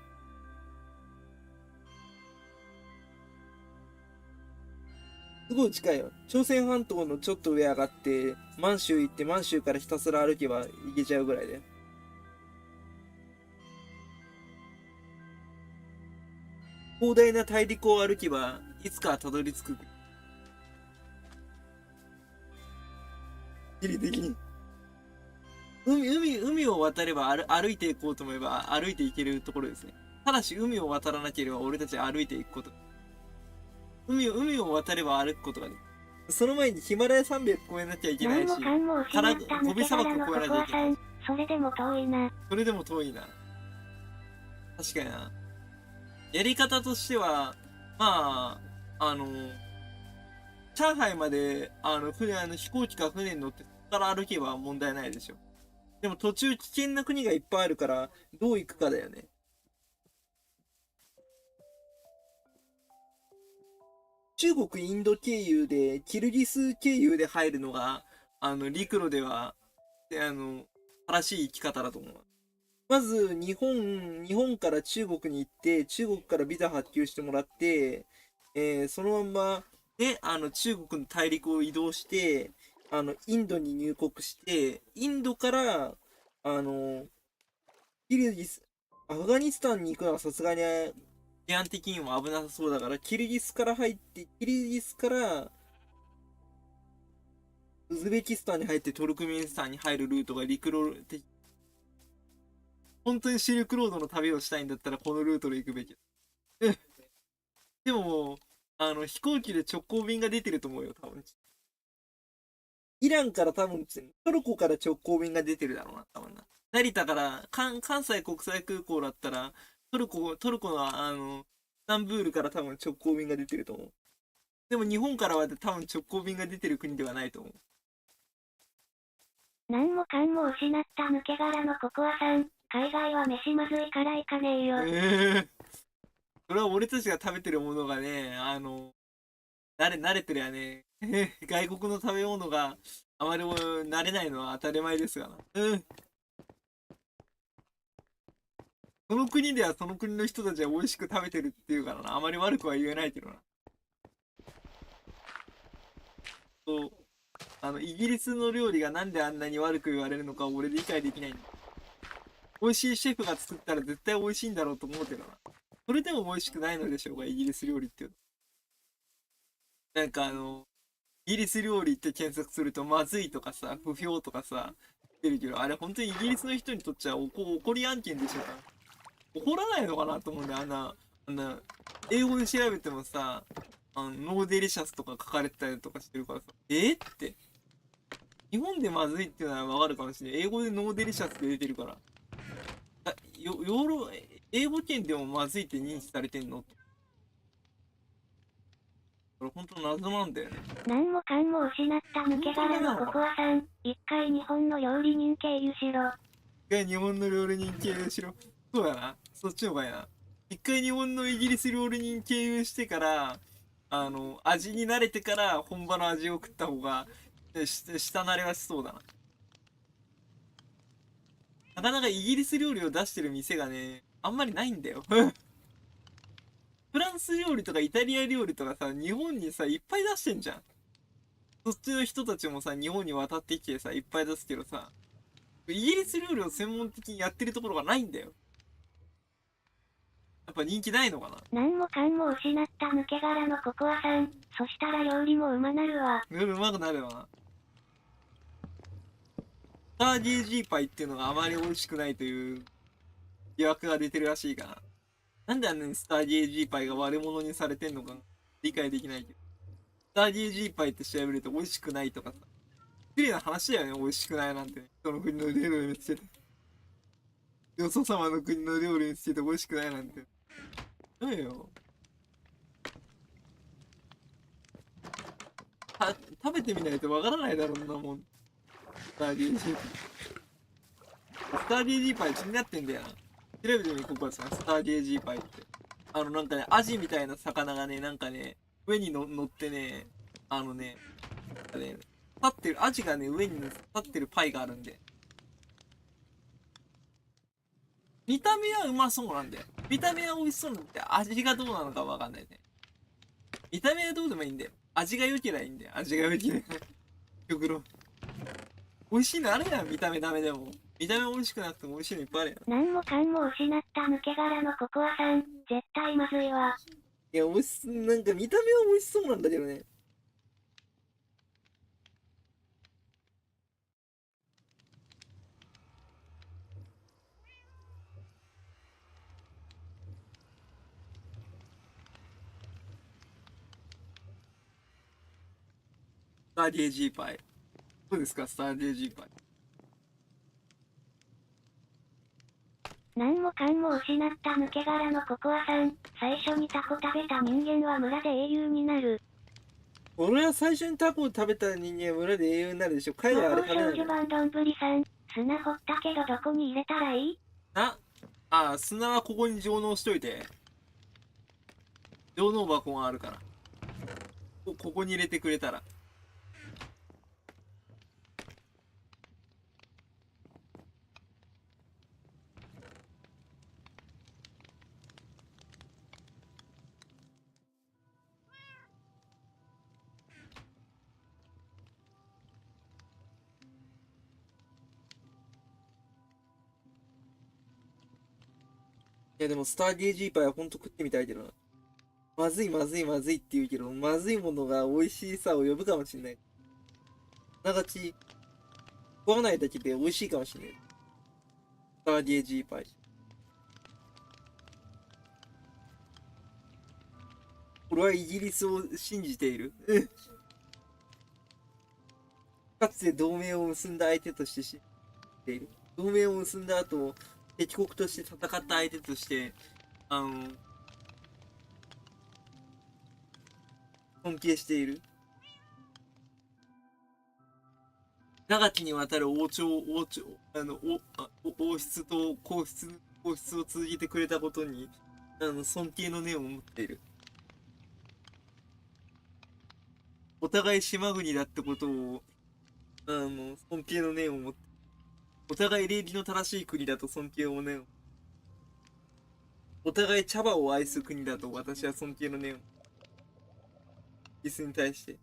すごい近いよ。朝鮮半島のちょっと上上がって、満州行って満州からひたすら歩けば行けちゃうぐらいだよ。広大な大陸を歩けば、いつかはたどり着く。地理的に。海を渡れば歩いていこうと思えば歩いていけるところですね。ただし海を渡らなければ俺たちは歩いていくこと。海を渡れば歩くことができる。その前にヒマラヤ山脈越えなきゃいけないし、何もかんも失った抜け殻のココアさん、それでも遠いな。それでも遠いな。確かにな。やり方としては、まあ、上海まで、飛行機か船に乗って、そこから歩けば問題ないでしょ。でも途中危険な国がいっぱいあるから、どう行くかだよね。中国、インド経由で、キルギス経由で入るのが、陸路では、正しい生き方だと思う。まず、日本から中国に行って、中国からビザ発給してもらって、そのまんま、ね、中国の大陸を移動して、インドに入国して、インドから、キルギス、アフガニスタンに行くのはさすがに治安的にも危なさそうだから、キルギスから入って、キルギスからウズベキスタンに入ってトルクメニスタンに入るルートが陸路的。本当にシルクロードの旅をしたいんだったらこのルートで行くべき。でも、飛行機で直行便が出てると思うよ、多分。イランから多分、トルコから直行便が出てるだろうな、多分な。成田から、関西国際空港だったら、トルコの、スタンブールから多分直行便が出てると思う。でも日本からは多分直行便が出てる国ではないと思う。何もかんも失った抜け殻のココアさん。海外は飯まずいから行かねえよ。それは俺たちが食べてるものがね、慣れてるやね。外国の食べ物があまり慣れないのは当たり前ですがな。その国ではその国の人たちは美味しく食べてるっていうからな。あまり悪くは言えないけどな。そう、イギリスの料理がなんであんなに悪く言われるのか俺理解できないんだ。美味しいシェフが作ったら絶対美味しいんだろうと思うけどな。それでも美味しくないのでしょうが、イギリス料理っていうの。なんかイギリス料理って検索するとまずいとかさ、不評とかさ、出るけど、あれ本当にイギリスの人にとっちゃ怒り案件でしょ。怒らないのかなと思うんだよ。英語で調べてもさ、ノーデリシャスとか書かれてたりとかしてるからさ、って。日本でまずいっていうのはわかるかもしれない。英語でノーデリシャスって出てるから。英語圏でもまずいって認知されてんの？これ本当謎なんだよね。何もかんも失った抜け殻のココアさん。一回日本の料理人経由しろ。一回日本の料理人経由しろ。そうやな。そっちの方がいいな。一回日本のイギリス料理人経由してから、味に慣れてから本場の味を食った方が、舌慣れはしそうだな。なかなかイギリス料理を出してる店がね、あんまりないんだよ。フランス料理とかイタリア料理とかさ、日本にさ、いっぱい出してんじゃん。そっちの人たちもさ、日本に渡ってきてさ、いっぱい出すけどさ、イギリス料理を専門的にやってるところがないんだよ。やっぱ人気ないのかな。何もかんも失った抜け殻のココアさん。そしたら料理もうまなるわ。うまくなるよな。スター GG パイっていうのがあまり美味しくないという疑惑が出てるらしいかな。なんであんなにスター GG パイが悪者にされてんのか理解できないけど。スター GG パイって調べると美味しくないとかさ。失礼な話だよね、美味しくないなんて、ね。人の国の料理につけて。よそ様の国の料理につけて美味しくないなんて。ダメよ。食べてみないとわからないだろうなもん。スター DG パイ。スター DG パイ気になってんだよな。調べてみここはさ、スター DG パイって。なんかね、アジみたいな魚がね、なんかね、上に乗ってね、立ってる、アジがね、上に立ってるパイがあるんで。見た目はうまそうなんだよ。見た目は美味しそうなんだよ。味がどうなのかわかんないね。見た目はどうでもいいんだよ。味が良ければいいんだよ。味が良ければ。極論。美味しいのあるやん、見た目ダメでも。見た目美味しくなくても美味しいのいっぱいあるやん。何もかんも失った抜け殻のココアさん。絶対まずいわ。いや、なんか見た目は美味しそうなんだけどね。スター DG パイ。どうですか、スター DG パイ。何もかんも失った抜け殻のココアさん。最初にタコ食べた人間は村で英雄になる。俺は最初にタコを食べた人間は村で英雄になるでしょ。海外あれ食べない少女版どんぶりさん。砂掘ったけどどこに入れたらいい？砂はここに上納しといて。上納箱があるから。ここに入れてくれたら。いやでもスターゲージーパイはほんと食ってみたいけどな。まずいまずいまずいって言うけど、まずいものが美味しさを呼ぶかもしれない。ながち、食わないだけで美味しいかもしれない。スターゲージーパイ。俺はイギリスを信じている。かつて同盟を結んだ相手として知っている。同盟を結んだ後、敵国として戦った相手として、尊敬している。長きにわたる王室と皇室を通じてくれたことに、尊敬の念を持っている。お互い島国だってことを、尊敬の念を持って、お互い礼儀の正しい国だと尊敬の念を、お互い茶葉を愛す国だと私は尊敬の念を、イギリスに対して。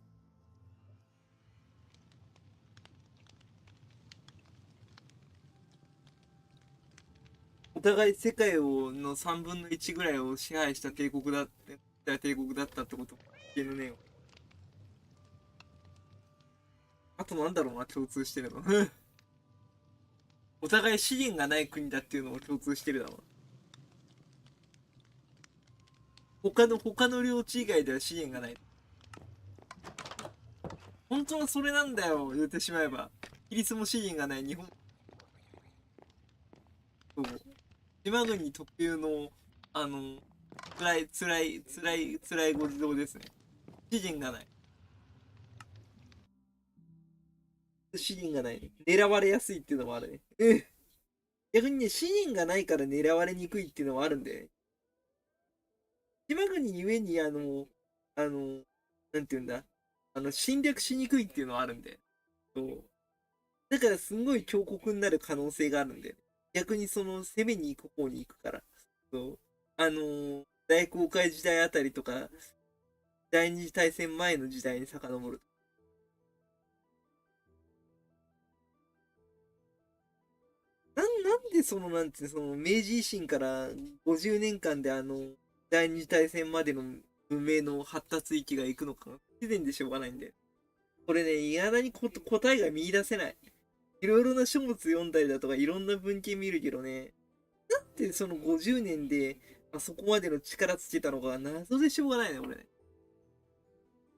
お互い世界の3分の1ぐらいを支配した帝国だったってこと、尊敬の念を。あとなんだろうな、共通してるの。お互い資源がない国だっていうのも共通してるだろう。他の領地以外では資源がない。本当はそれなんだよ、言ってしまえば。イギリスも資源がない日本。そう。島国特有の、辛いご事情ですね。資源がない。資源がない。狙われやすいっていうのもあるね。逆にね、資源がないから狙われにくいっていうのもあるんで、ね。島国ゆえに、なんていうんだ、侵略しにくいっていうのはあるんで。そう。だからすんごい強国になる可能性があるんで、逆にその攻めに行く方に行くから。そう。大航海時代あたりとか、第二次大戦前の時代に遡る。なんでなんて、明治維新から50年間で第二次大戦までの文明の発達域が行くのか、不自然でしょうがないんで。これね、いまだに答えが見出せない。いろいろな書物読んだりだとか、いろんな文献見るけどね、なんでその50年で、そこまでの力つけたのか謎でしょうがないね、俺ね。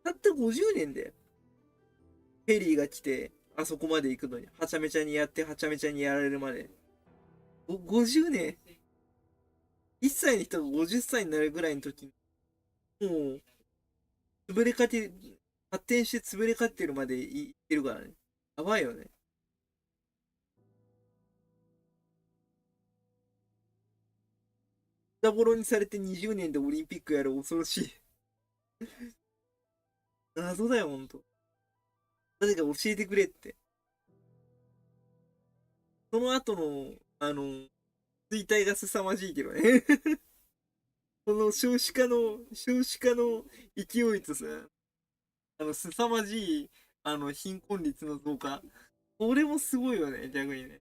たった50年で、フェリーが来て、あそこまで行くのに、はちゃめちゃにやって、はちゃめちゃにやられるまで。50年。1歳の人が50歳になるぐらいの時に、もう、発展して潰れかってるまで行ってるからね。やばいよね。ダボロにされて20年でオリンピックやる恐ろしい。謎だよ、ほんと。誰か教えてくれって。その後の、衰退が凄まじいけどね。この少子化の勢いとさ、凄まじい、貧困率の増加。これもすごいよね、逆にね。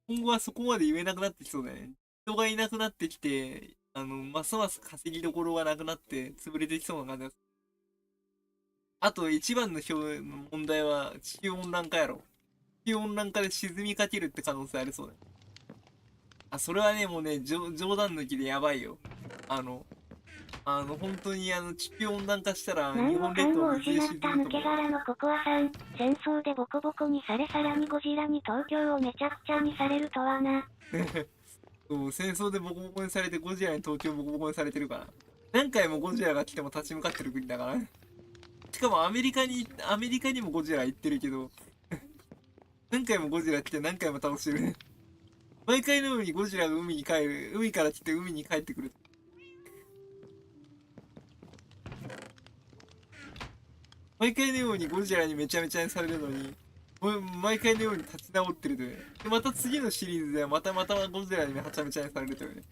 今後はそこまで言えなくなってきそうだね。人がいなくなってきて、ますます稼ぎどころがなくなって潰れてきそうな感じです。あと一番の問題は地球温暖化やろ。地球温暖化で沈みかけるって可能性ありそうだね。それはね、もうね、冗談抜きでやばいよ。本当に地球温暖化したら日何も本列島かんも水で沈むと失った抜け思う。殻のココアさん、戦争でボコボコにされさらにゴジラに東京をめちゃくちゃにされるとはな。そう、戦争でボコボコにされてゴジラに東京ボコボコにされてるから。何回もゴジラが来ても立ち向かってる国だから。しかもアメリカにもゴジラ行ってるけど、何回もゴジラ来て何回も倒してる。毎回のようにゴジラが海から来て海に帰ってくる。毎回のようにゴジラにめちゃめちゃにされるのに、毎回のように立ち直ってるというね。で、また次のシリーズではまたゴジラにめちゃめちゃにされるというね。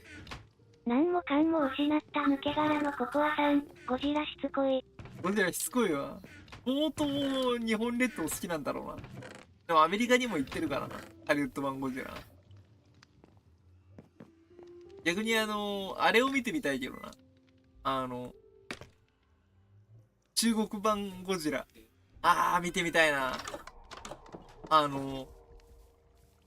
何もかんも失った抜け殻のココアさん、ゴジラしつこい。ゴジラしつこいわ。相当日本列島好きなんだろうな。でもアメリカにも行ってるからな。ハリウッド版ゴジラ。逆にあれを見てみたいけどな。中国版ゴジラ。見てみたいな。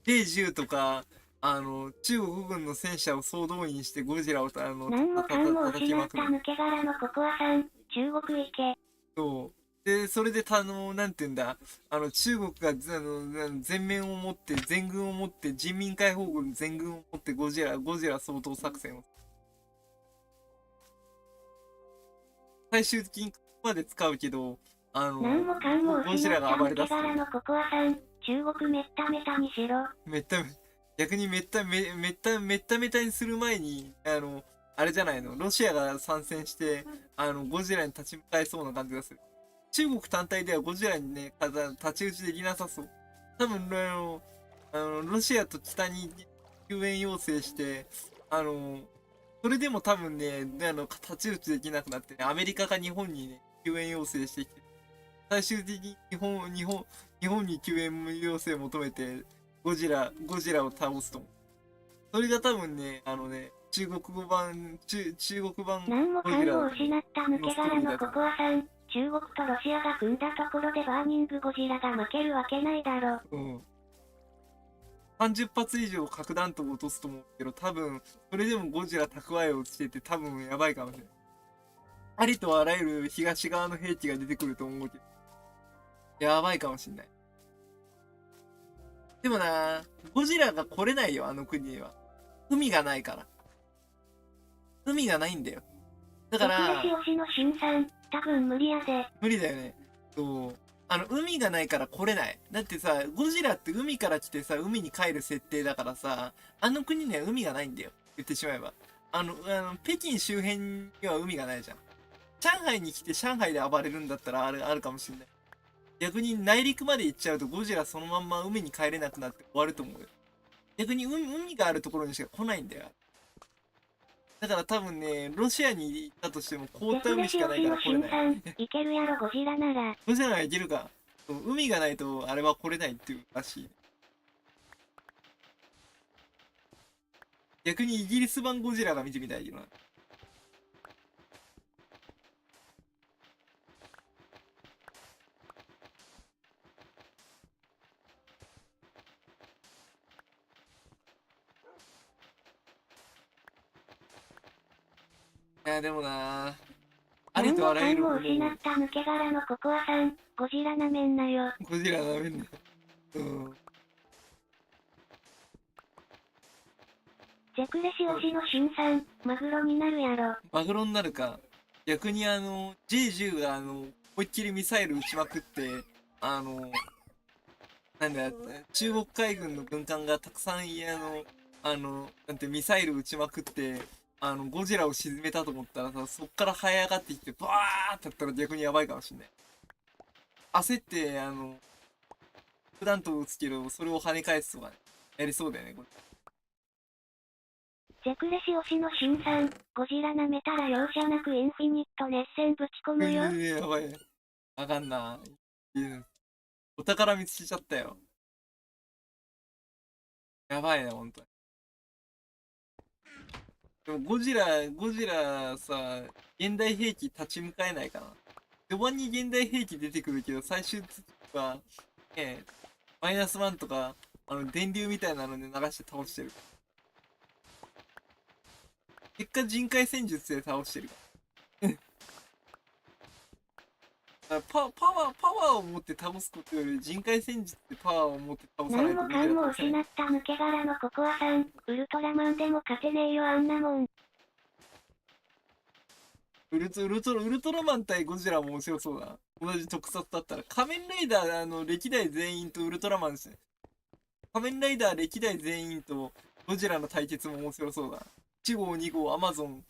J10とか、中国軍の戦車を総動員してゴジラを何もかんも失った抜け殻のココアさん、中国行け。そう。で、それで、なんて言うんだ、中国が、全面を持って、全軍を持って、人民解放軍全軍を持ってゴジラ掃討作戦を。最終的にここまで使うけど、何もかんもゴジラ失った抜けが暴れ出す。殻のココアさん、中国めっためたにしろ。逆にめっためたにする前に、あれじゃないの、ロシアが参戦して、ゴジラに立ち向かいそうな感じがする。中国単体ではゴジラにね、太刀打ちできなさそう。多分、ロシアと北に救援要請して、それでも多分ね、太刀打ちできなくなってね、アメリカが日本にね、救援要請してきて、最終的に日本に救援要請を求めて、ゴジラを倒すと思う。それが多分ね、中国版何もかんも失った抜け殻のココアさん、中国とロシアが組んだところでバーニングゴジラが負けるわけないだろ。うん。30発以上核弾頭を落とすと思うけど、多分、それでもゴジラ蓄えをしてて多分やばいかもしれない。ありとあらゆる東側の兵器が出てくると思うけど、やばいかもしれない。でもな、ゴジラが来れないよ、あの国には。海がないから。海がないんだよ。だから特別、推しのしんさん、多分無理やで。無理だよね。そう。海がないから来れない。だってさ、ゴジラって海から来てさ、海に帰る設定だからさ、あの国には海がないんだよ。言ってしまえば。北京周辺には海がないじゃん。上海に来て上海で暴れるんだったらあるかもしれない。逆に内陸まで行っちゃうとゴジラそのまんま海に帰れなくなって終わると思うよ。逆に海があるところにしか来ないんだよ。だから多分ね、ロシアに行ったとしても凍った海しかないから来れない。いけるやろゴジラなら。ゴジラが行けるか。海がないとあれは来れないっていうらしい。逆にイギリス版ゴジラが見てみたいけどな。いや、でもな、ありとあらゆるものを何もかんも失った抜け殻のココアさん、ゴジラなめんなよ。ゴジラなめんなよ。うん。ゼクレシ推しのしんさん、マグロになるやろ。マグロになるか。逆にJ10 が思いっきりミサイル撃ちまくって、なんだ、中国海軍の軍艦がたくさんなんてミサイル撃ちまくって、ゴジラを沈めたと思ったらさ、そっから這い上がってきて、バーってやったら逆にやばいかもしんない。焦って、核弾頭を撃つけど、それを跳ね返すとかね、やりそうだよね、これ。ゼクレシ推しのしんさん、ゴジラ舐めたら容赦なくインフィニット熱戦ぶち込むよ。やばいね。あかんな。お宝見つけちゃったよ。やばいね、ほんとに。でもゴジラさ、現代兵器立ち向かえないかな。序盤に現代兵器出てくるけど、最終的には、マイナス1とか、電流みたいなので流して倒してる。結果人海戦術で倒してる。パワーを持って倒すことより人海戦術でパワーを持って倒さないと何もかんも失った抜け殻のココアさん、ウルトラマンでも勝てねえよあんなもん。ウルトラマン対ゴジラも面白そうだ。同じ特撮だったら。仮面ライダー歴代全員とウルトラマンですね。仮面ライダー歴代全員とゴジラの対決も面白そうだ。1号、2号、アマゾン、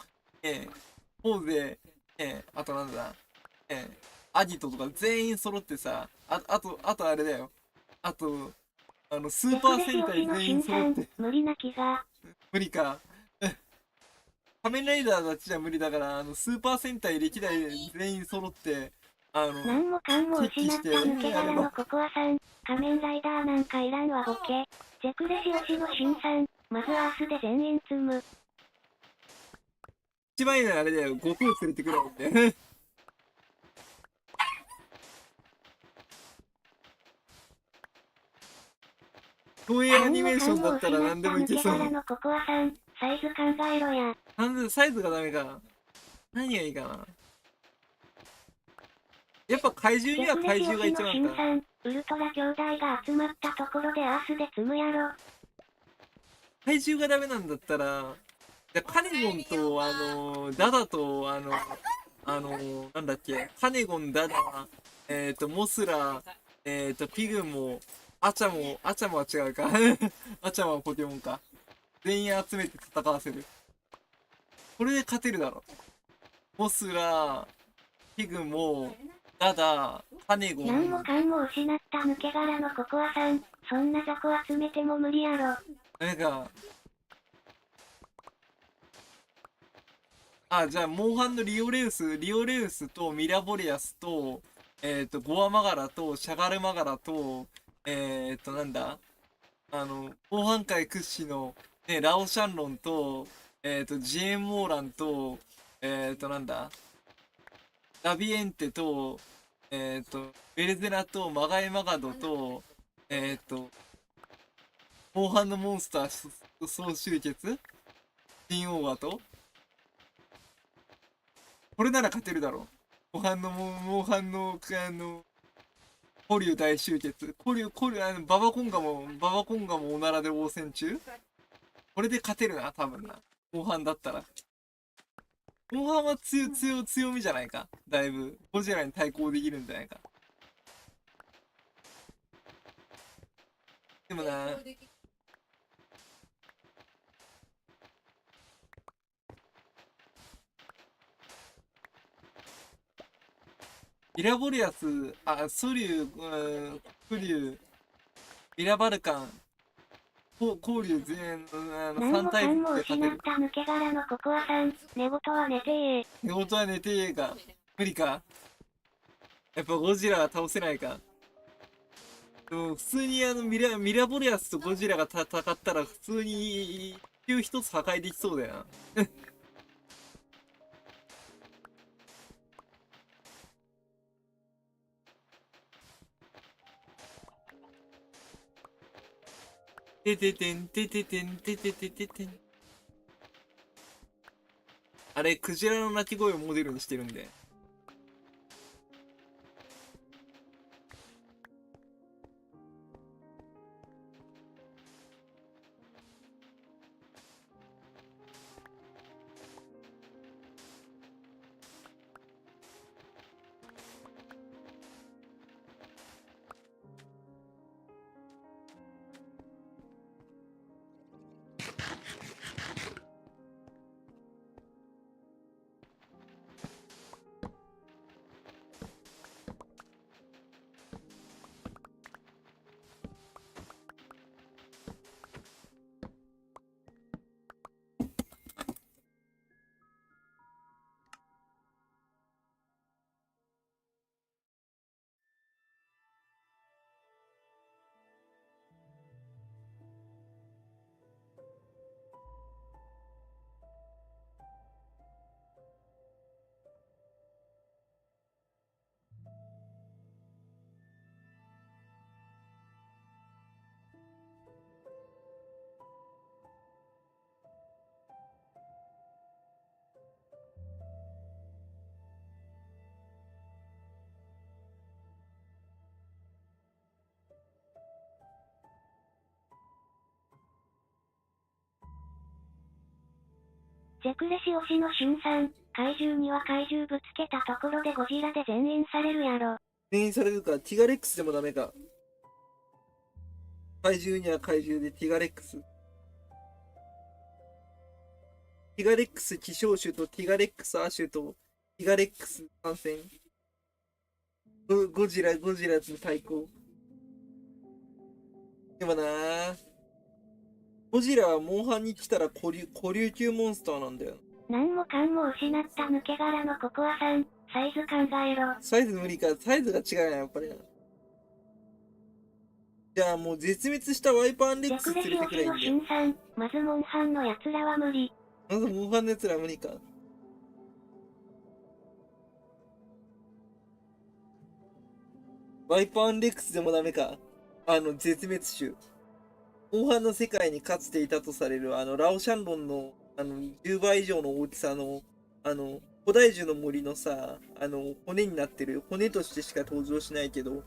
ポーゼ、あとなんだ、アディトとか全員揃ってさ、あとあれだよ。あと、スーパー戦隊全員揃って、無理な気が。無理か。仮面ライダーたちじゃ無理だから、スーパー戦隊歴代全員揃って、何もかんも失った抜け殻のココアさん。仮面ライダーなんかいらんわボケ。ジェクレシ推しのシュンさん。まずアースで全員積む。一番いいのはあれだよ、悟空連れてくるんで。東映アニメーションだったら何でもいけそう。抜け殻のココアさん。サイズ考えろや。なんでサイズがダメかな。何がいいかな。やっぱ怪獣には怪獣が一番か。ウルトラ兄弟が集まったところでアースで積むやろ。怪獣がダメなんだったら、じゃカネゴンと、ダダと、なんだっけ、カネゴン、ダダ、モスラ、ピグも、アチャもは違うか。アチャはポケモンか。全員集めて戦わせる。これで勝てるだろ。モスラ、ピグも、ダダ、カネゴン。何もかんも失った抜け殻のココアさん。そんな雑魚集めても無理やろ。なんか、じゃあ、モンハンのリオレウスとミラボレアスと、ゴアマガラとシャガルマガラと、なんだモンハン界屈指の、ね、ラオシャンロンと、ジエンモーランと、なんだラビエンテと、ベルゼラとマガエマガドと、モンハンのモンスター総集結新オーガと、これなら勝てるだろう。モンハンの、古竜大集結。古竜、ババコンガもおならで応戦中。これで勝てるな、多分な。モンハンだったら。モンハンは強みじゃないか。だいぶ。ゴジラに対抗できるんじゃないか。でもな、ミラボリアス、ソリュウ、フリュウ、ミラバルカン、交流全、3何もかタイプんもで勝てる。失った抜け殻のココアさん。寝言は寝てー。寝言は寝てえか。無理か。やっぱゴジラは倒せないか。でも普通にミラボリアスとゴジラが戦ったら普通に一つ破壊できそうだよな。てててんてててんてててててん。あれ、クジラの鳴き声をモデルにしてるんで。ジェクレシ推しのシュンさん。怪獣には怪獣ぶつけたところでゴジラで全員されるやろ。全員されるか。ティガレックスでもダメか。怪獣には怪獣でティガレックス。ティガレックス希少種とティガレックス亜種とティガレックス参戦。ゴジラと対抗。でもなー、ゴジラはモンハンに来たら古竜級モンスターなんだよ。何もかんも失った抜け殻のココアさん、サイズ考えろ。サイズ無理か、サイズが違うな、やっぱりな。じゃあもう絶滅したワイパーンレックス連れてくれいいんのだよ。新さん、まずモンハンの奴らは無理。まずモンハンのやつら無理か。ワイパーンレックスでもダメか。絶滅種。モンハンの世界にかつていたとされる、ラオシャンロンの、10倍以上の大きさの、古代樹の森のさ、骨になってる、骨としてしか登場しないけど、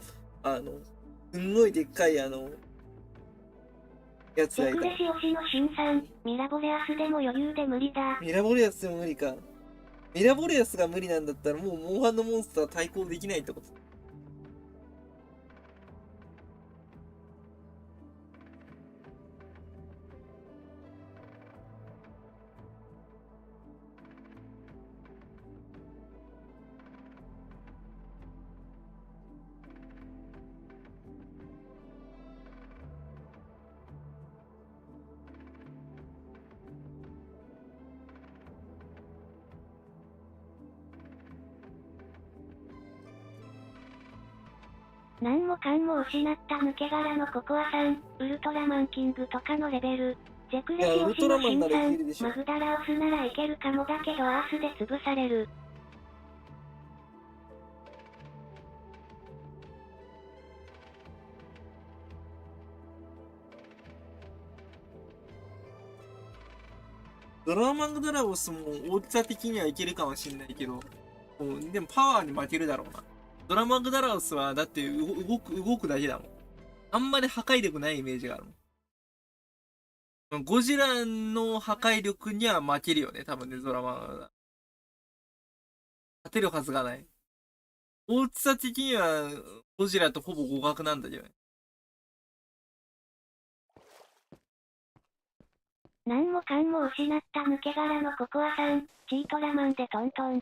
すんごいでっかい、やつがいた。セクレシ推しの新さん、ミラボレアスでも余裕で無理だ。ミラボレアスでも無理か。ミラボレアスが無理なんだったらもうモンハンのモンスター対抗できないってこと。何もかんも失った抜け殻のココアさん、ウルトラマンキングとかのレベル。ジェクレシ推しの新さん、マフダラオスならいけるかもだけどアースで潰される。ドラマングドラゴスも大きさ的にはいけるかもしんないけど、でもパワーに負けるだろうな。ドラマングドラゴスはだって動くだけだもん。あんまり破壊力ないイメージがあるもん。ゴジラの破壊力には負けるよね、多分ね、ドラマンが。勝てるはずがない。大きさ的にはゴジラとほぼ互角なんだけどね。何もかんも失った抜け殻のココアさん、チートラマンでトントン。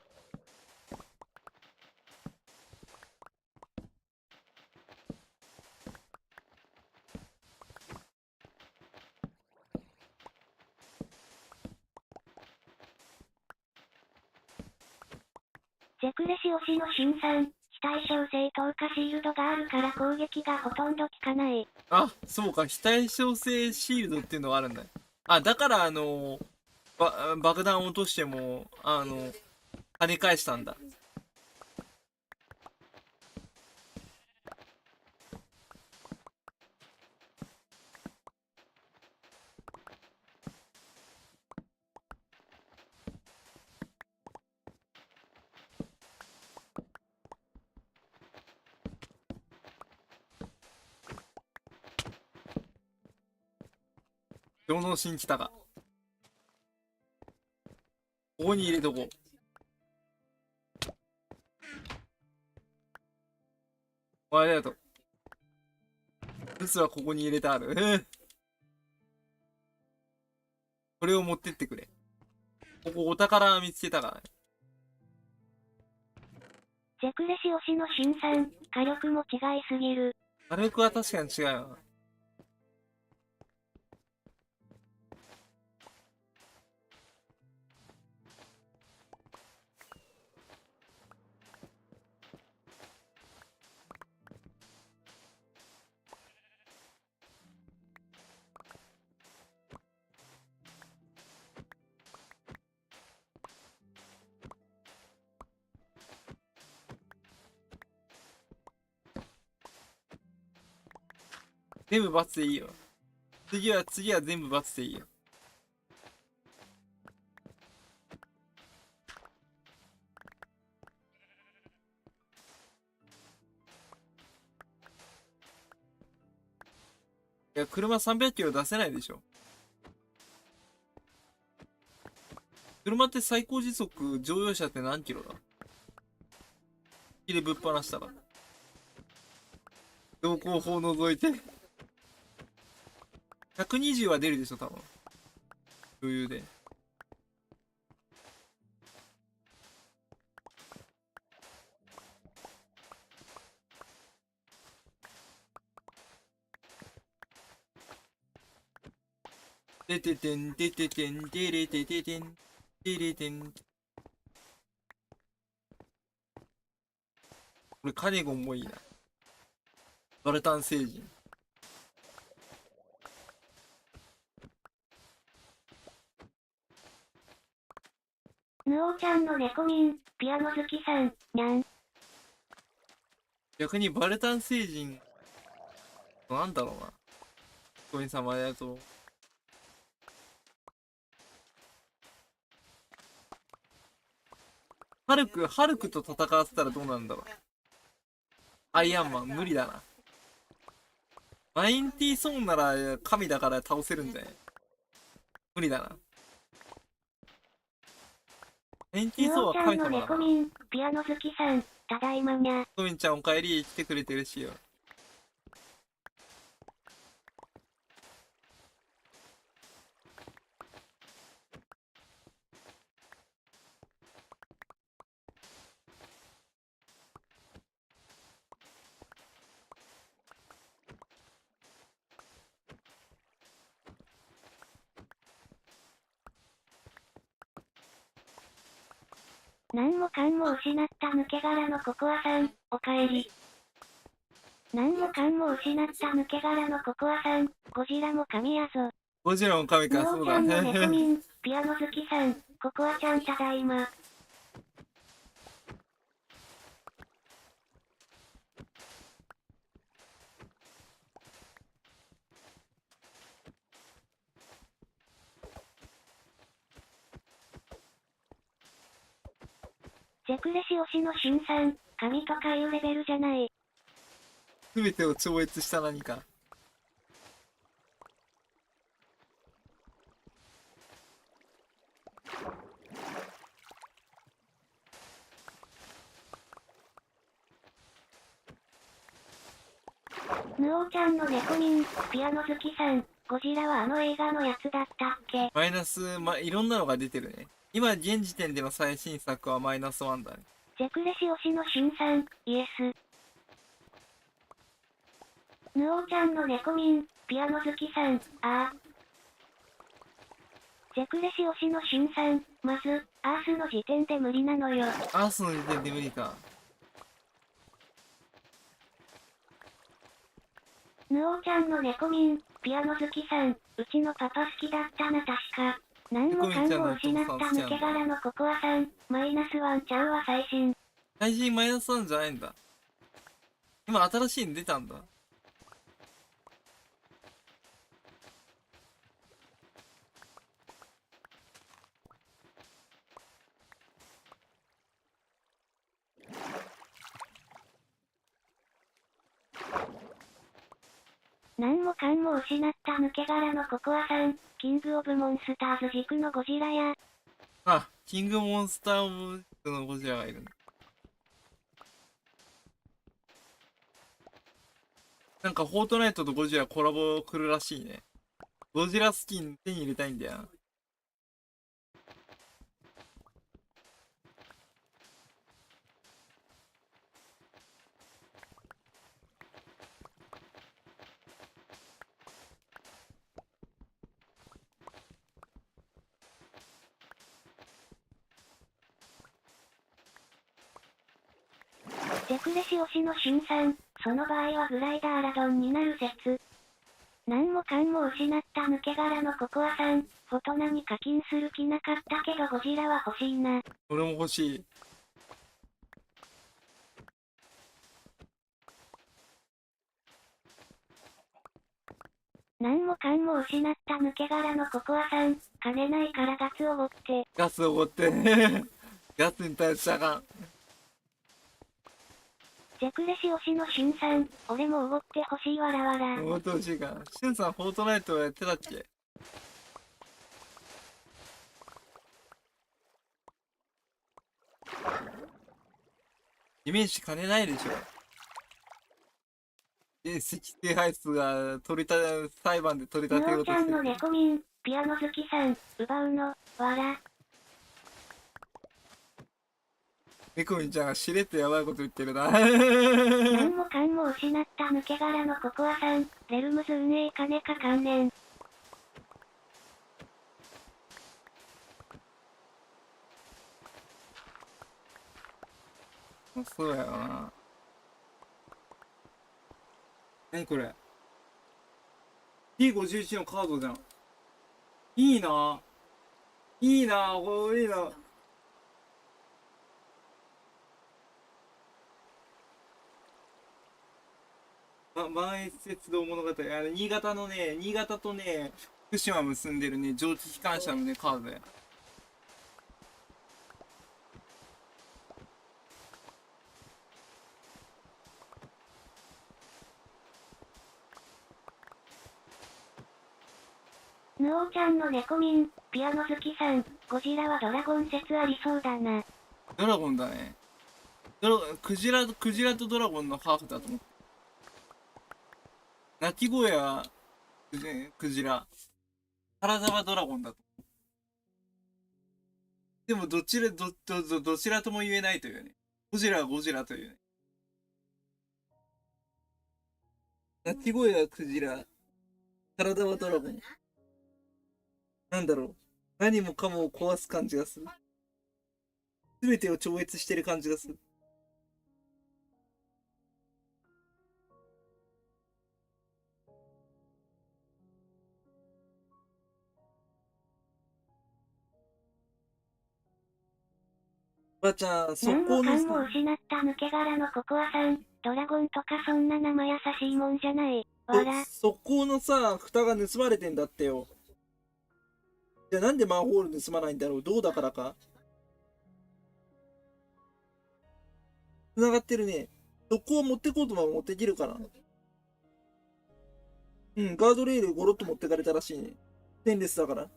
ジェクレシ推しの新さん、非対称性透過シールドがあるから攻撃がほとんど効かない。あ、そうか、非対称性シールドっていうのがあるんだ。あ、だから爆弾を落としても、跳ね返したんだ。どの新来たか。ここに入れとこう。ありがとう。実はここに入れてある。これを持ってってくれ。ここお宝見つけたからね。ジェクレシ推しの新さん、火力も違いすぎる。火力は確かに違うよな。全部罰でいいよ。次は全部罰でいいよ。いや、車300キロ出せないでしょ。車って最高時速乗用車って何キロだ？でぶっ放したら。道交法除いて。120は出るでしょ、多分。余裕で。てててんてててんてれてててんてれてん。これカネゴンもいいな。バルタン星人。ヌオちゃんの猫民、ピアノ好きさん、にゃん。逆にバルタン星人、なんだろうな。神様だと。ハルクと戦わせたらどうなんだろう。アイアンマン、無理だな。マインティーソーンなら神だから倒せるんじゃない？無理だな。マインティーヌソーンはオちゃんの神様だな。猫民、ピアノ好きさん、ただいまにゃ。トミンちゃんお帰り来てくれてるしよ。何もかんも失った抜け殻のココアさん、おかえり。何もかんも失った抜け殻のココアさん、ゴジラも神やぞ。ゴジラも神ヌか、そうだオちゃんの猫ね。民、ピアノ好きさん、ココアちゃんただいま。ゼクレシ推しのシュンさん、神とかいうレベルじゃない。すべてを超越した何か。ヌオちゃんの猫民、ピアノ好きさん、ゴジラはあの映画のやつだったっけ？マイナス、いろんなのが出てるね。今、現時点での最新作はマイナス1だね。ゼクレシ推しのシュンさん、イエス。ヌオちゃんの猫民、ピアノ好きさん、ああ。ゼクレシ推しのシュンさん、まず、アースの時点で無理なのよ。アースの時点で無理か。ヌオちゃんの猫民、ピアノ好きさん、うちのパパ好きだったな確か。何もかんも失った抜け殻のココアさん、マイナスワンちゃうは最新。最新マイナス1じゃないんだ。今新しいの出たんだ。何もかんも失った抜け殻のココアさん、キングオブモンスターズ軸のゴジラや、あ、キングモンスターオブのゴジラがいるんだ。なんか、フォートナイトとゴジラコラボ来るらしいね。ゴジラスキン手に入れたいんだよな。ゼクレシ推しのシュンさん、その場合はグライダーラドンになる説。何もかんも失った抜け殻のココアさん、フォトナに課金する気なかったけどゴジラは欲しいな。俺も欲しい。何もかんも失った抜け殻のココアさん、金ないからガツおごって。ガスおごってガスに対してあかん。ゼクレシ推しのシュンさん、俺もおごってほしいわらわら。おごってほしいかな。シュンさん、フォートナイトやってたっけ？イメージ金ないでしょ。石手配数が裁判で取り立てようとしてる。ヌオちゃんの猫民、ピアノ好きさん、奪うの、わら。ネコミンちゃんがしれっとやばいこと言ってるな。何もかんも失った抜け殻のココアさん、レルムズ運営金かかんねん。そうやろな。何これ？ T51 のカードじゃん。いいな。いいな、これいいな。万越鉄道物語。新潟のね、新潟とね、福島結んでるね、蒸気機関車のね、カードだよ。ヌオちゃんの猫民、ピアノ好きさん、ゴジラはドラゴン説ありそうだな。ドラゴンだね。クジラとドラゴンのハーフだと思って。鳴き声はクジラ。体はドラゴンだと。でもどちらとも言えないというね。ゴジラはゴジラというね。鳴き声はクジラ。体はドラゴン。なんだろう。何もかもを壊す感じがする。すべてを超越してる感じがする。ばあちゃん、速何も攻のかんも失った抜け殻のココアさん、ドラゴンとかそんな生優しいもんじゃない。わら。速攻のさ、蓋が盗まれてんだってよ。じゃあなんでマンホール盗まないんだろう？どうだからか？繋がってるね。速攻持ってこうとも持ってきるから。うん、ガードレールゴロッと持ってかれたらしいね。ステンレスだから。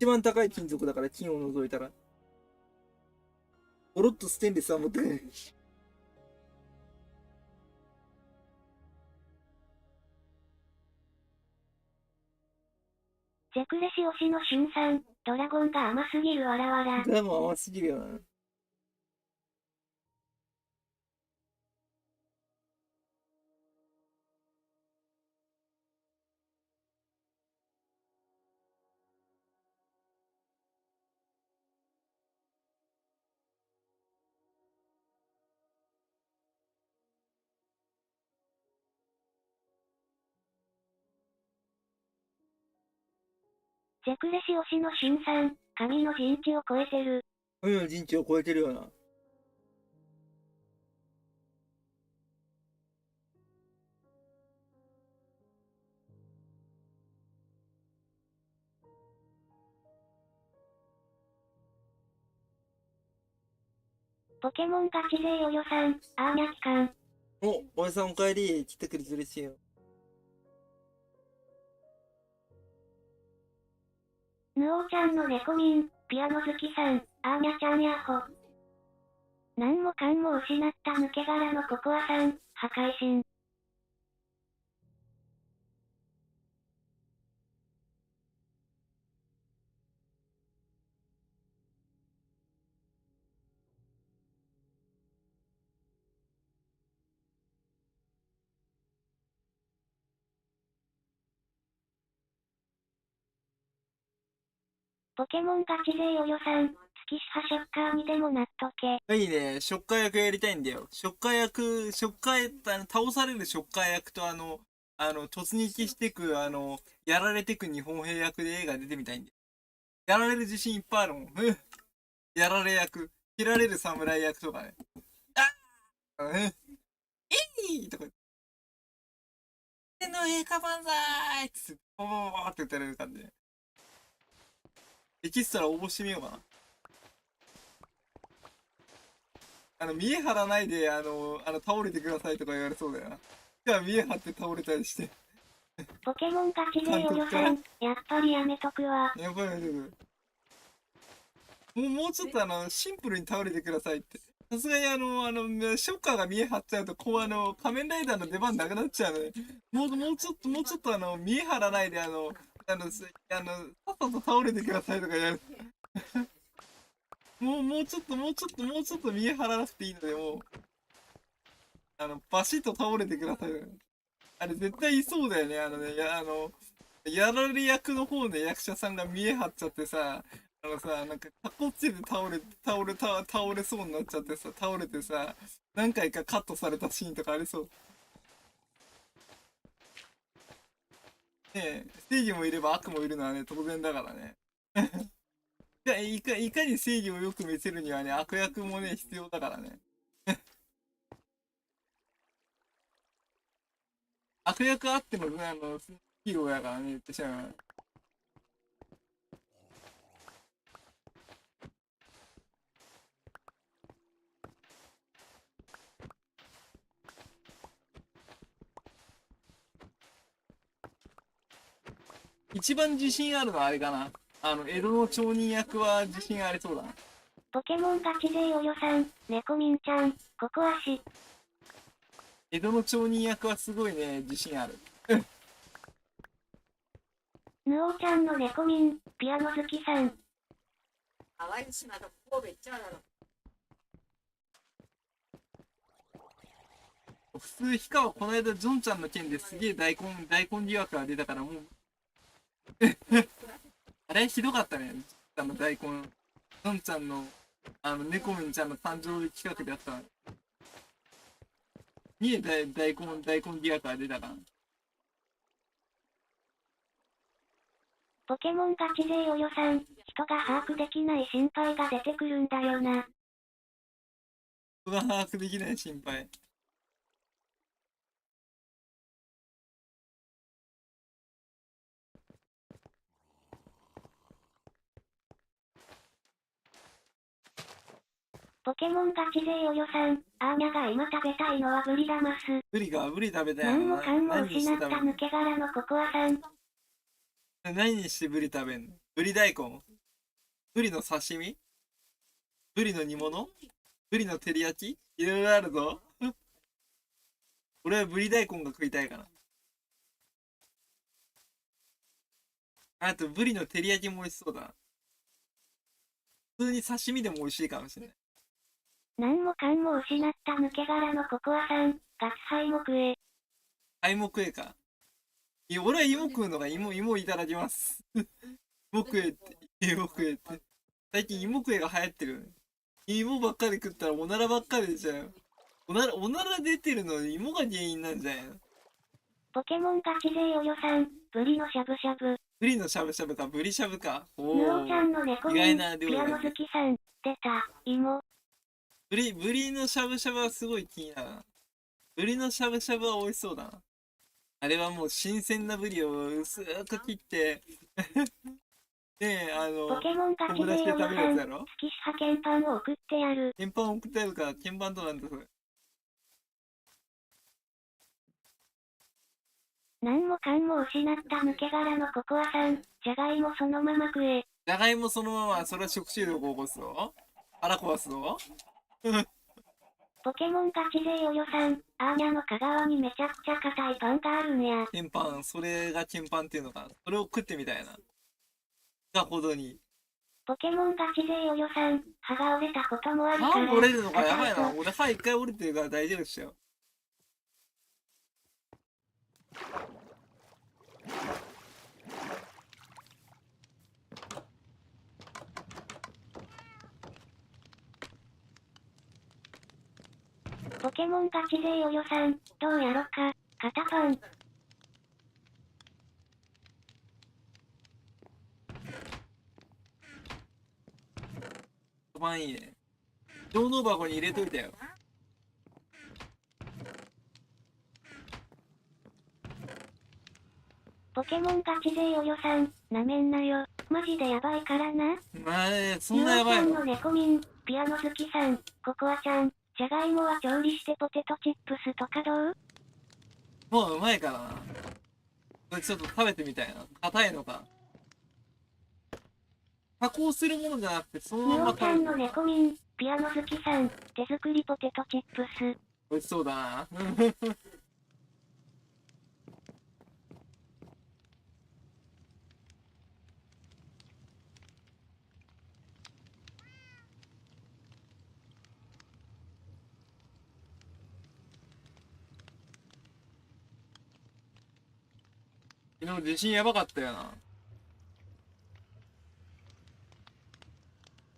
一番高い金属だから金を除いたら。ゴロッとステンレスは持ってかれる。ゼクレシ推しのシュンさん、ドラゴンが甘すぎるわらわら。でも甘すぎるよな。ゼクレシ推しのシュンさん、神の陣地を超えてる。海の陣地を超えてるよな。ポケモンガチ勢ヨヨさん、アーニャ期間。おやさんお帰り。来てくれて嬉しいよ。ヌオちゃんの猫民、ピアノ好きさん、アーニャちゃんヤッホ。何もかんも失った抜け殻のココアさん、破壊神。ポケモンガチ勢ヨヨさん、月シ派ショッカーにでもなっとけ。いいね。ショッカー役やりたいんだよ。ショッカー役、倒されるショッカー役と突撃してく、やられてく日本兵役で映画出てみたいんだよ。やられる自信いっぱいあるもん。やられ役、切られる侍役とかね。あうん。えいとか言って。天皇陛下万歳っつって、ボボボボって打たれる感じで。エキストラ応募してみようかな。見え張らないで、倒れてくださいとか言われそうだよな。じゃあ見え張って倒れたりして。ポケモンガチ勢ヨヨさん、やっぱりやめとくわ。やばいやばいやばい。もうちょっとシンプルに倒れてくださいって。さすがにショッカーが見え張っちゃうと、こう仮面ライダーの出番なくなっちゃうので、もうちょっと見え張らないで、さっさと倒れてくださいとかやる。もうちょっと見え張らなくていいので、もう、バシッと倒れてください。あれ絶対いそうだよね。やられ役の方の役者さんが見え張っちゃってさ、なんか、タコチで倒れそうになっちゃってさ、倒れてさ、何回かカットされたシーンとかありそう。ねえ、正義もいれば悪もいるのはね、当然だからね。いかに正義をよく見せるにはね、悪役もね、必要だからね。悪役あってもね、ヒーローやからね、言ってしまう。一番自信あるのはあれかな。江戸の町人役は自信ありそうだな。ポケモンガチ勢およさん、猫ミンちゃん、ここ足。江戸の町人役はすごいね、自信ある。ヌオちゃんの猫ミン、ピアノ好きさん。淡路島と神戸行っちゃうだろ。普通、氷川この間、ジョンちゃんの件ですげえ大根疑惑が出たから、もう、あれひどかったね。ジョンちゃんの大根。ジョンちゃんの、猫ミンちゃんの誕生日企画であったのに、大根疑惑が出たから。ポケモンガチ勢およさん、人が把握できない心配が出てくるんだよな。人が把握できない心配。ポケモンガチ勢およさん、アーニャが今食べたいのはブリダマス。ブリ食べたい何のもかんも何にし失ったて食べんの抜け殻のココアさん。何にしてブリ食べんの？ブリ大根？ブリの刺身？ブリの煮物？ブリの照り焼き？いろいろあるぞ。俺はブリ大根が食いたいかな。あと、ブリの照り焼きも美味しそうだな。普通に刺身でも美味しいかもしれない。何もかんも失った抜け殻のココアさん。ガツハイも食え。芋食えか。俺は芋食うのが芋いただきます。芋食えって、芋食えって。最近芋食えが流行ってる。芋ばっかり食ったらおならばっかり出ちゃう。おなら出てるのに芋が原因なんじゃないの？ポケモンガチ勢およさん。ブリのしゃぶしゃぶ。ブリのしゃぶしゃぶか、ブリしゃぶか。ヌオちゃんの猫意ミン。外な料理ピアノ好きさん。出た。芋。ブリのしゃぶしゃぶはすごい気になるな。ブリのしゃぶしゃぶは美味しそうだな。あれはもう新鮮なブリを薄く切って、ねえ、ポケモンガチ昆布だしで勢およさん。食べるやつやろ？月派鍵盤を送ってやる。鍵盤送ってあるから、鍵盤となんだそれ。何もかんも失った抜け殻のココアさん。じゃがいもそのまま食え。じゃがいもそのまま、それは食中毒を起こすぞ。腹壊すぞ。ポケモンガチ勢およさん。アーニャの香川にめちゃくちゃ硬いパンがあるんや。鍵盤、それが鍵盤っていうのか。それを食ってみたいな。がほどに。ポケモンガチ勢およさん。歯が折れたこともあるから。歯折れるのかやばいな。硬い俺歯一回折れてるから大丈夫っしょ。ポケモンガチ勢およさん。どうやろか。肩パン。一番いいね。上納箱に入れといたよ。ポケモンガチ勢およさん。なめんなよ。マジでやばいからな。まあね、そんなやばいの？ゆうちゃんの猫ミン。ピアノ好きさん。ココアちゃん。じゃがいもは調理してポテトチップスとかどう？もううまいからな。これちょっと食べてみたいな。硬いのか。加工するものじゃなくて、そのまゆま食べるうちゃんの猫ミン。ピアノ好きさん。手作りポテトチップス。美味しそうだな。昨日地震やばかったよな。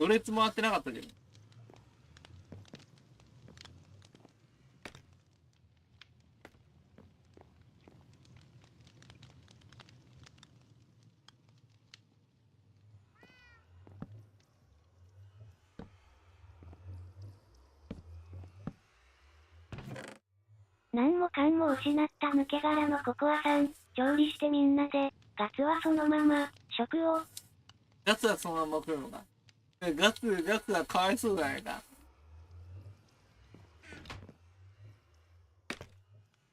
ドレツ回ってなかったけど。何もかんも失った抜け殻のココアさん、調理してみんなで、ガツはそのまま、食を、ガツはそのまま食うのか。ガツはかわいそうじゃないか。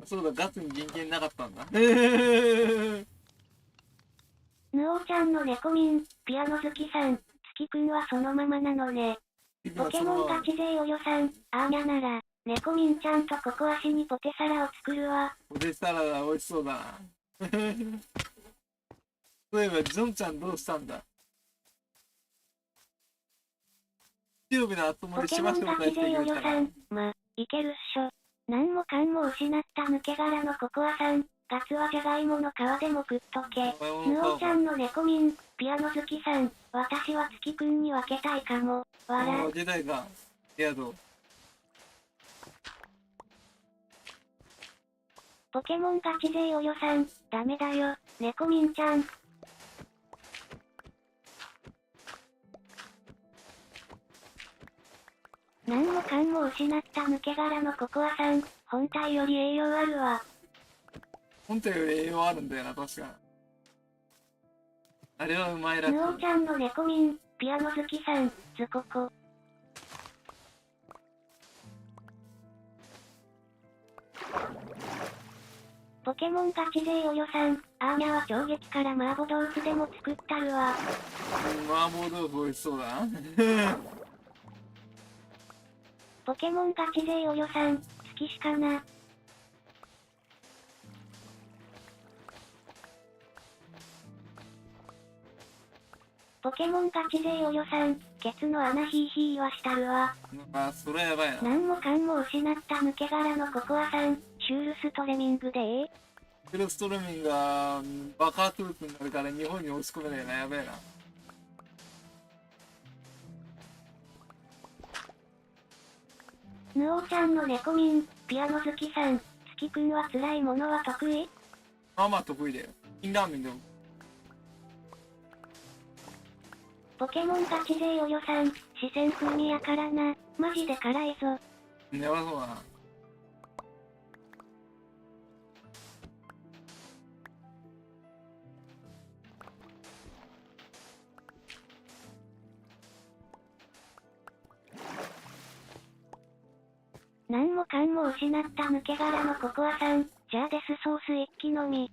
そうだ、ガツに人権なかったんだ。ヌオちゃんの猫民、ピアノ好きさん、月くんはそのままなのね。ポケモンガチ勢およさん、アーニャなら、猫民ちゃんとココアシにポテサラを作るわ。ポテサラダ美味しそうだな。そういえば、ジョンちゃんどうしたんだ。日曜日の集まポケモンりしましょうガチ勢およさん、いけるっしょ。何もかんも失った抜け殻のココアさん、ガツはじゃがいもの皮でも食っとけ。ヌオちゃんの猫民、ピアノ好きさん、私は月くんに分けたいかも。わら。出たいか。ありがとう。ポケモンガチ勢およさん、ダメだよ、猫民ちゃん。何もかんも失った抜け殻のココアさん、本体より栄養あるわ。本体より栄養あるんだよな、確か。あれはうまいらしい。ヌオちゃんの猫民、ピアノ好きさん、ズココ。ポケモンガチ勢およさん、アーニャは超激辛麻婆豆腐でも作ったるわ。麻婆豆腐美味しそうだな。ポケモンガチ勢およさん、好きしかな。ポケモンガチ勢およさん、ケツの穴ヒーヒーはしたるわ。それはやばいな。何もかんも失った抜け殻のココアさん、シュールストレミングでクルストルミンが爆発物になるから日本に押し込めないな、やべえな。ヌオちゃんの猫民、ピアノ好きさん、月くんは辛いものは得意？まあまあ得意だよ。金ラーメンでも。ポケモンガチ勢およさん、視線風味やからな、マジで辛いぞ。やばそうだな。何もかんも失った抜け殻のココアさん、じゃあデスソース一気のみ。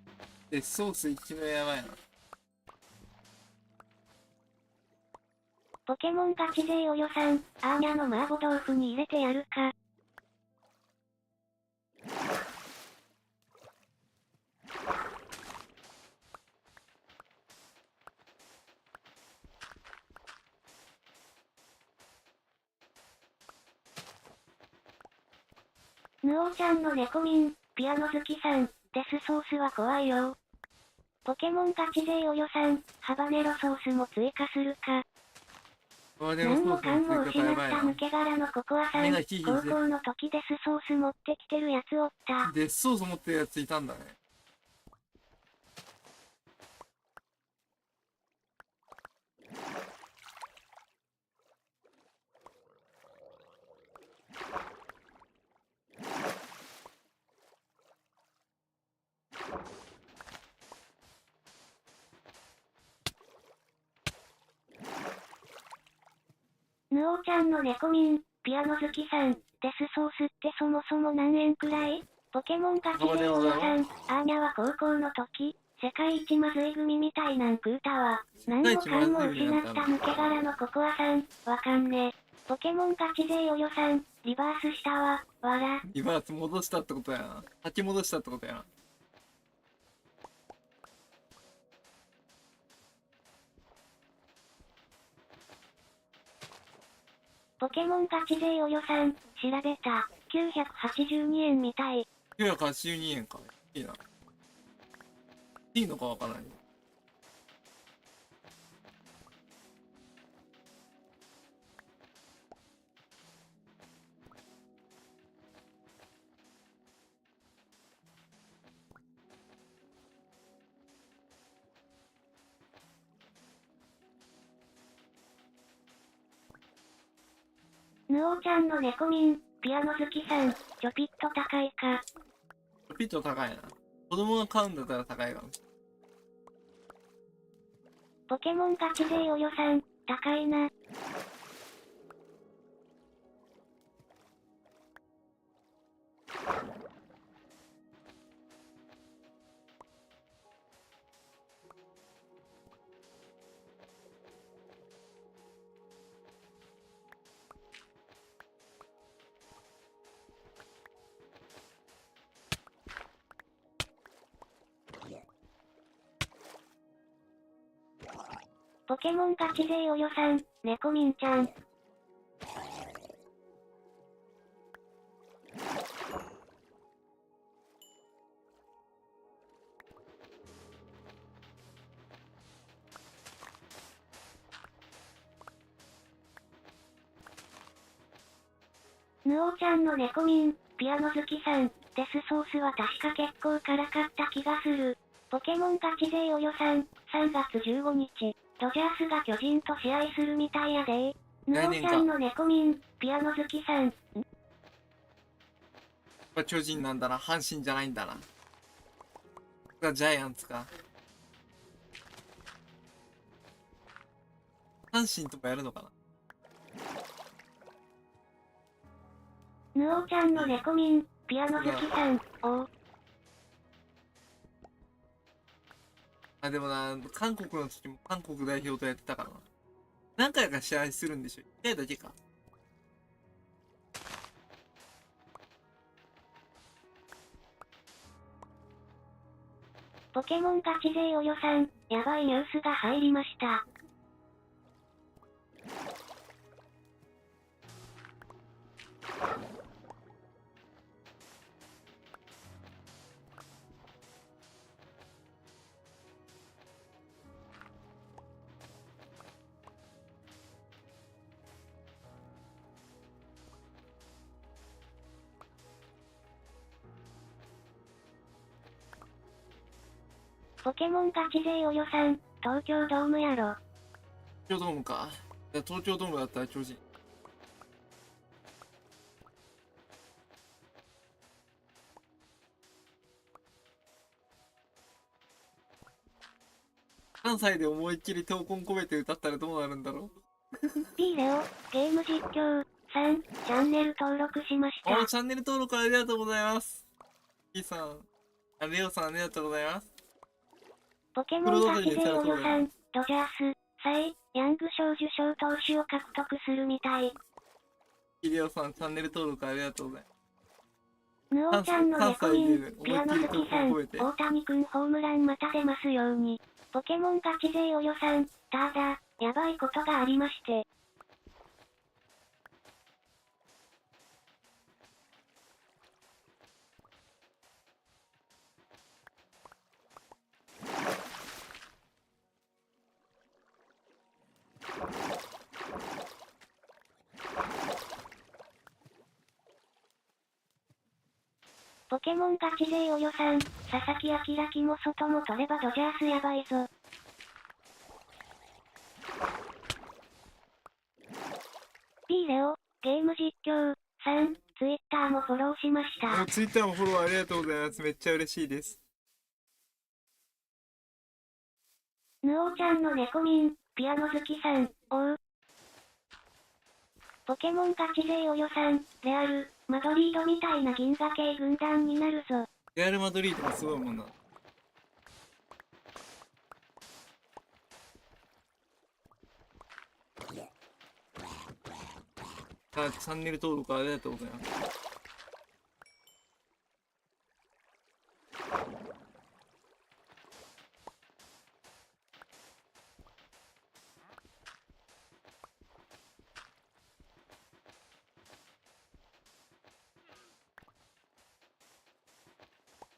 で、ソース一気のやばいな。ポケモンガチ勢およさん、アーニャの麻婆豆腐に入れてやるか。ヌオちゃんの猫民、ピアノ好きさん、デスソースは怖いよ。ポケモンガチ勢およさん、ハバネロソースも追加するか。何もかんも失った抜け殻のココアさん、高校の時デスソース持ってきてるやつおった。デスソース持ってるやついたんだね。ヌオちゃんの猫民、ピアノ好きさん、デスソースってそもそも何円くらい？ポケモンガチ勢およさん、アーニャは高校の時、世界一まずい組みたいなん食うたわ。何もかんも失った抜け殻のココアさん、わかんね。ポケモンガチ勢およさん、リバースしたわ、わら。リバース戻したってことやな。吐き戻したってことやな。ポケモンガチ勢およさん、調べた。982円みたい。982円か。いいな。いいのかわからない。ヌオーちゃんの猫民、ピアノ好きさん、ちょぴっと高いか。ピット高いな。子供が買うんだったら高いかもしポケモンガチ勢お予算、高いな。ポケモンガチ勢お予算、猫ミンちゃん。ヌオーちゃんの猫ミン、ピアノ好きさん、デスソースは確か結構辛かった気がする。ポケモンガチ勢お予算、3月15日、ドジャースが巨人と試合するみたいやで。ヌオーちゃんの猫ミン、ピアノ好きさん。巨人なんだな。阪神じゃないんだな。がジャイアンツか。阪神とかやるのかな。ヌオーちゃんの猫ミン、ピアノ好きさん、おう。あ、でもな、韓国の時も韓国代表とやってたからな。何回か試合するんでしょ。1回だけか。ポケモンガチ勢お予算、やばいニュースが入りました。ポケモンガチ勢お予算、東京ドームやろ。東京ドームか。いや、東京ドームだったら巨人。関西で思いっきり闘魂込めて歌ったらどうなるんだろう。ピーレオ、ゲーム実況、3、チャンネル登録しました。チャンネル登録ありがとうございます。ピーさん。レオさんありがとうございます。ポケモンガチ勢お予算、ドジャース、再、ヤング賞受賞投手を獲得するみたい。レオさん、チャンネル登録ありがとうございます。ヌオーちゃんの猫ミン、ピアノ好きさん、大谷くんホームランまた出ますように。ポケモンガチ勢お予算、ただ、やばいことがありまして。ポケモンガチ勢お予算、佐々木朗希も外も取ればドジャースやばいぞ。ピーレオ、ゲーム実況、3、ツイッターもフォローしました。ツイッターもフォローありがとうございます。めっちゃ嬉しいです。ヌオーちゃんの猫ミン、ピアノ好きさん、おう。ポケモンガチ勢お予算、レアル、マドリードみたいな銀河系軍団になるぞ。レアル・マドリードもすごいもんな。チャンネル登録ありがとうございます。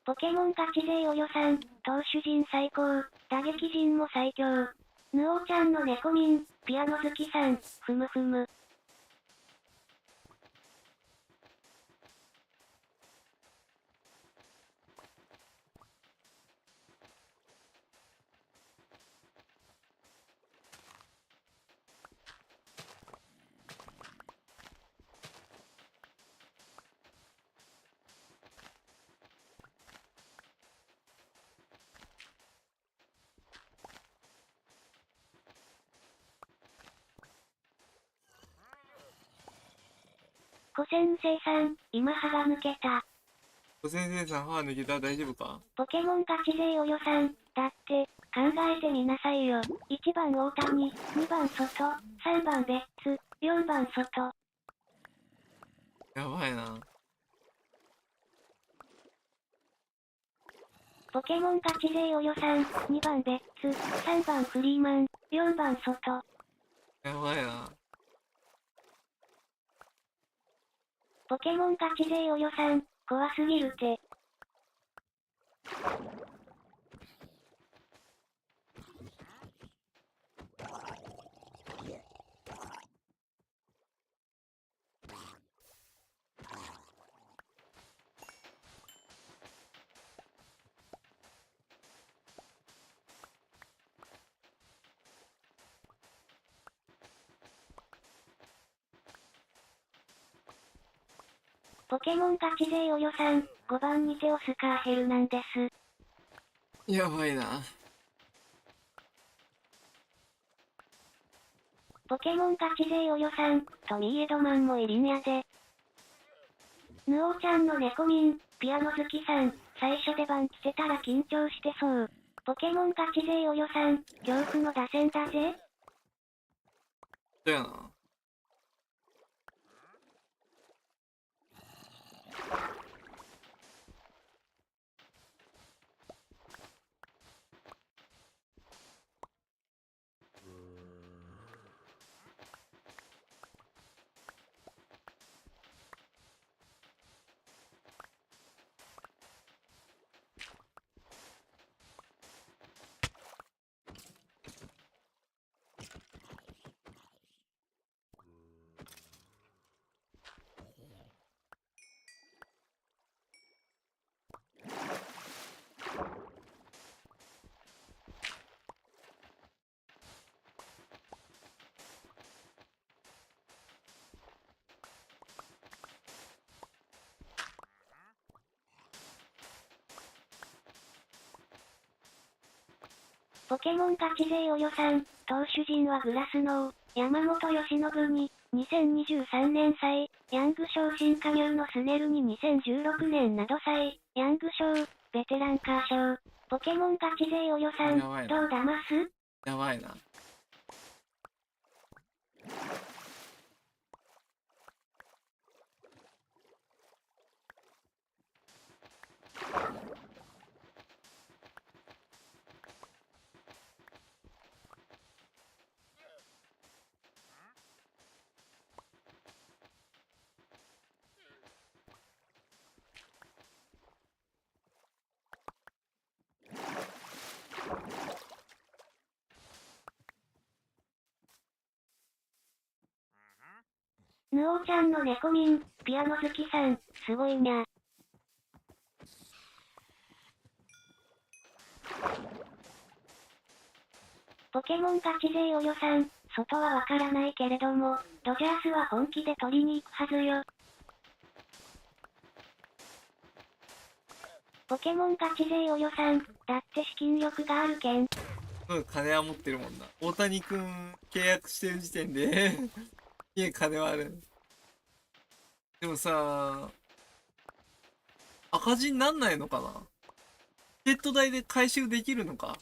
ポケモンガチ勢お予算、投手陣最高、打撃陣も最強。ヌオーちゃんの猫ミン、ピアノ好きさん、ふむふむ。古先生さん、今歯が抜けた。小先生さん、歯抜けた？大丈夫か？ポケモンガチ勢およさん。だって、考えてみなさいよ。1番大谷、2番外、3番ベッツ、4番外。やばいな。ポケモンガチ勢およさん。2番ベッツ、3番フリーマン、4番外。やばいな。ポケモンガチ勢およさん。怖すぎるて。ポケモンガチ勢およさん。5番にテオスカーヘルなんです。やばいな。ポケモンガチ勢およさん。トミーエドマンもいりんやで。ヌオーちゃんの猫民、ピアノ好きさん。最初出番来てたら緊張してそう。ポケモンガチ勢およさん。恐怖の打線だぜ。だよな。ポケモンガチ勢およさん。投手陣はグラスノー、山本由伸に、2023年祭、ヤング賞新加入のスネルに2016年など祭、ヤング賞、ベテランカー賞。ポケモンガチ勢およさん、どうやばいな。だますやばいな。ヌオーちゃんの猫民、ピアノ好きさん、すごいにゃ。ポケモンガチ勢およさん、外はわからないけれども、ドジャースは本気で取りに行くはずよ。ポケモンガチ勢およさん、だって資金力があるけん。うん、金は持ってるもんな。大谷くん契約してる時点で家金はある。でもさ、赤字になんないのかな？チケット代で回収できるのか？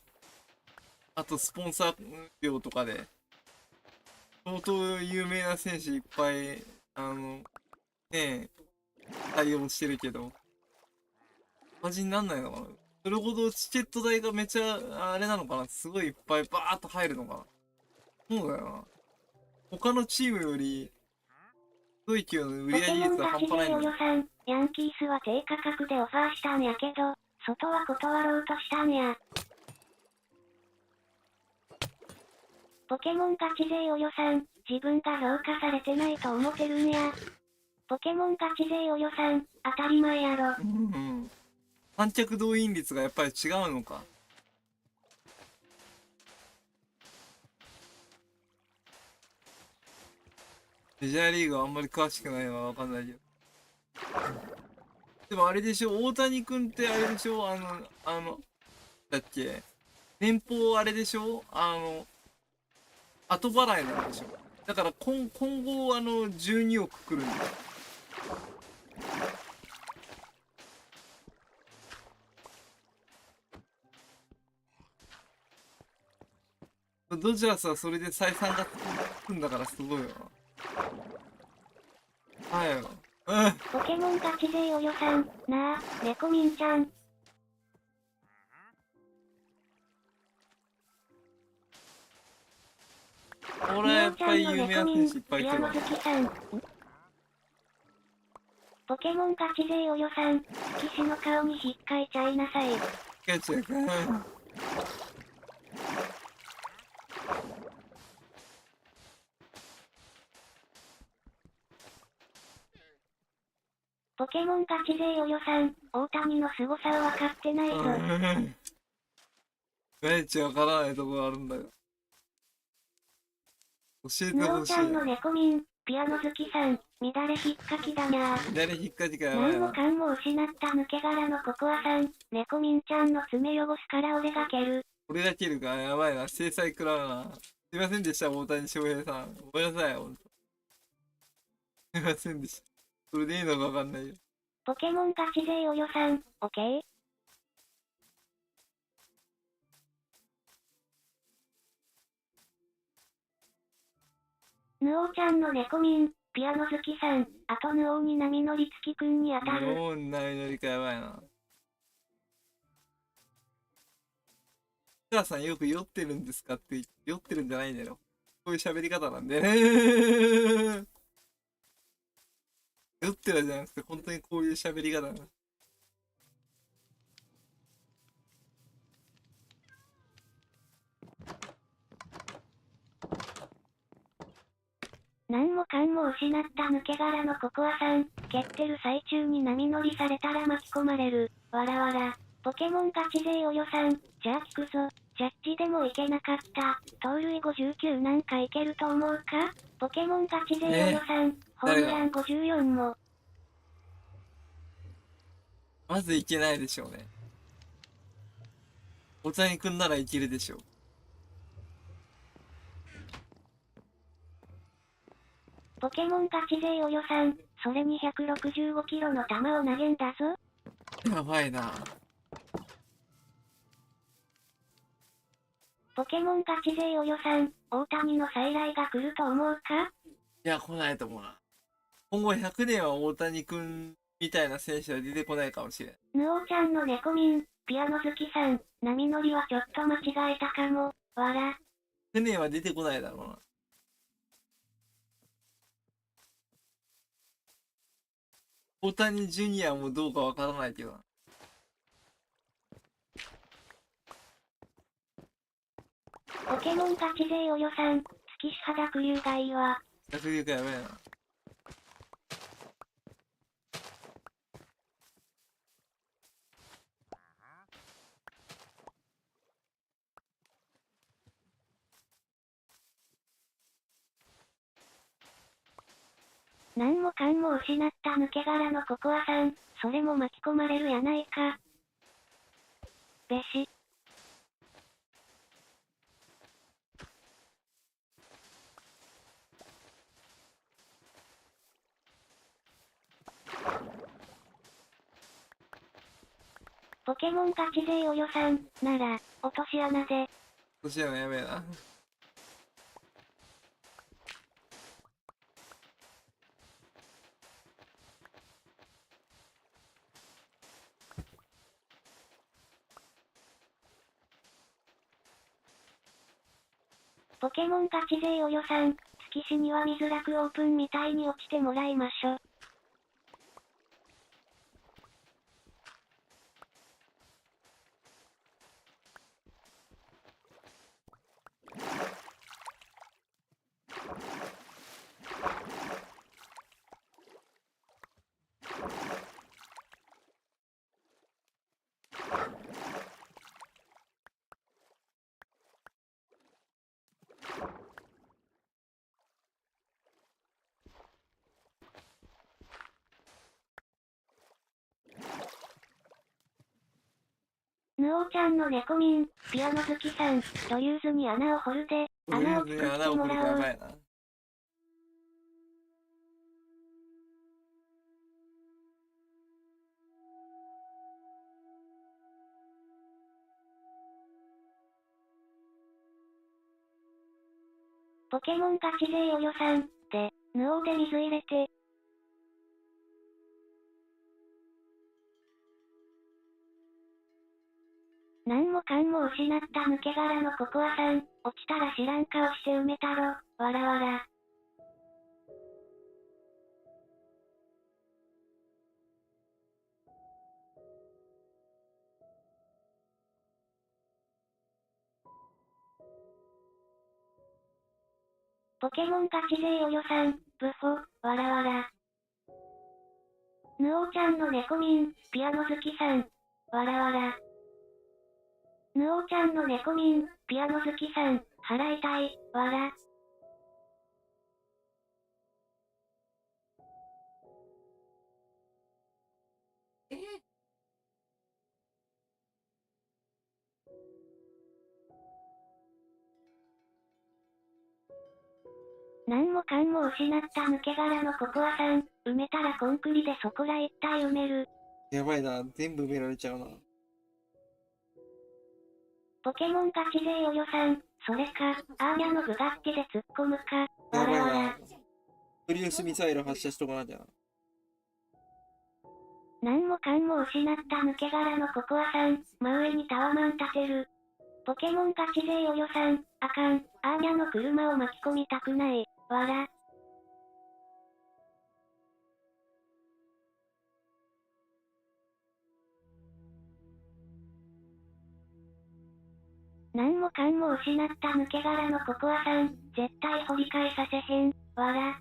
あとスポンサー料とかで。相当有名な選手いっぱい、ねえ、対応してるけど、赤字になんないのかな？それほどチケット代がめちゃ、あれなのかな？すごいいっぱいバーっと入るのかな？そうだよな。他のチームより、すごい勢いの売り上げ率は半端ないんだよ。さん、ヤンキースは低価格でオファーしたんやけど、外は断ろうとしたんや。ポケモンガチ勢およさん、自分が評価されてないと思ってるんや。ポケモンガチ勢およさん、当たり前やろ。うん。観客動員率がやっぱり違うのか。メジャーリーグはあんまり詳しくないのはわかんないけど。でもあれでしょ、大谷君ってあれでしょ、だっけ、年俸あれでしょ、後払いなんでしょ。だから今後12億来るんだよ。ドジャースはそれで採算がつくんだからすごいよな。はいよ。うん。ポケモンガチ勢およさん、なあ、猫ミンちゃん。俺はやっぱり有名な選手いっぱいいピアノてるわ。好きさん。ポケモンガチ勢およさん、騎士の顔に引っかいちゃいなさい。ケチュ君。ポケモンガチ勢およさん、大谷の凄さは分かってないぞ。毎日わからないところあるんだよ。教えてヌほしい。オちゃんの猫ミン、ピアノ好きさん、乱れ引っかきだな。左引っかきがやばい何もな。かんも失った抜け殻のココアさん、猫ミンちゃんの爪汚すから俺が蹴る。俺が切るからやばいな。制裁食らうな。すいませんでした、大谷翔平さん。ごめんなさい、ほんと。すいませんでした。それでいいのかわかんないよ。ポケモンガチ勢およさん、オッケー。ヌオちゃんの猫ミン、ピアノ好きさん、あとヌオに波乗り月くんに当たる。もうないのりかやばいな。母さんよく酔ってるんですかって言って酔ってるんじゃないんだよ。こういう喋り方なんでね。酔ってるじゃなくて、本当にこういう喋り方なの。何もかんも失った抜け殻のココアさん、蹴ってる最中に波乗りされたら巻き込まれる。わらわら。ポケモンガチ勢およさん、じゃあ聞くぞ。ジャッジでもいけなかった。盗塁59なんかいけると思うか？ポケモンガチ勢およさん、ホームラン54も。まずいけないでしょうね。大谷君ならいけるでしょう。ポケモンガチ勢およさん、それに165キロの球を投げんだぞ。やばいな。ポケモンガチ勢およさん、大谷の再来が来ると思うか？いや、来ないと思うな。今後100年は大谷君みたいな選手は出てこないかもしれん。ヌオちゃんの猫ミン、ピアノ好きさん、波乗りはちょっと間違えたかも。わら。100年は出てこないだろうな。大谷ジュニアもどうかわからないけどな。ポケモンガチ勢およさん、月肌濁流がいいわ。逆流がやばいな。何もかんも失った抜け殻のココアさん、それも巻き込まれるやないか。べし。ポケモンガチ勢およさん、なら、落とし穴で。そしたらやべえな。ポケモンガチ勢およさん、月死には見づらくオープンみたいに落ちてもらいましょ。ヌオちゃんの猫ミン、ピアノ好きさん、ドリューズに穴を掘るで、穴を作って穴を掘るかもらおう。やばいな。ポケモンガチ勢およさん、で、ヌオーで水入れて。なんもかんも失った抜け殻のココアさん、落ちたら知らん顔して埋めたろ、わらわら。ポケモンガチ勢およさん、ブホ、わらわら。ヌオちゃんの猫民、ピアノ好きさん、わらわら。ヌオちゃんの猫民、ピアノ好きさん、払いたい、わら。なんもかんも失った抜け殻のココアさん、埋めたらコンクリでそこら一体埋める。やばいな、全部埋められちゃうな。ポケモンガチ勢およさん、それか、アーニャのグガッティで突っ込むか、わやばいらわらな。。プリウスミサイル発射しとかなきゃな。なんもかんも失った抜け殻のココアさん、真上にタワマン立てる。ポケモンガチ勢およさん、あかん、アーニャの車を巻き込みたくない、わら。なんもかんも失った抜け殻のココアさん、絶対掘り返させへん、わら。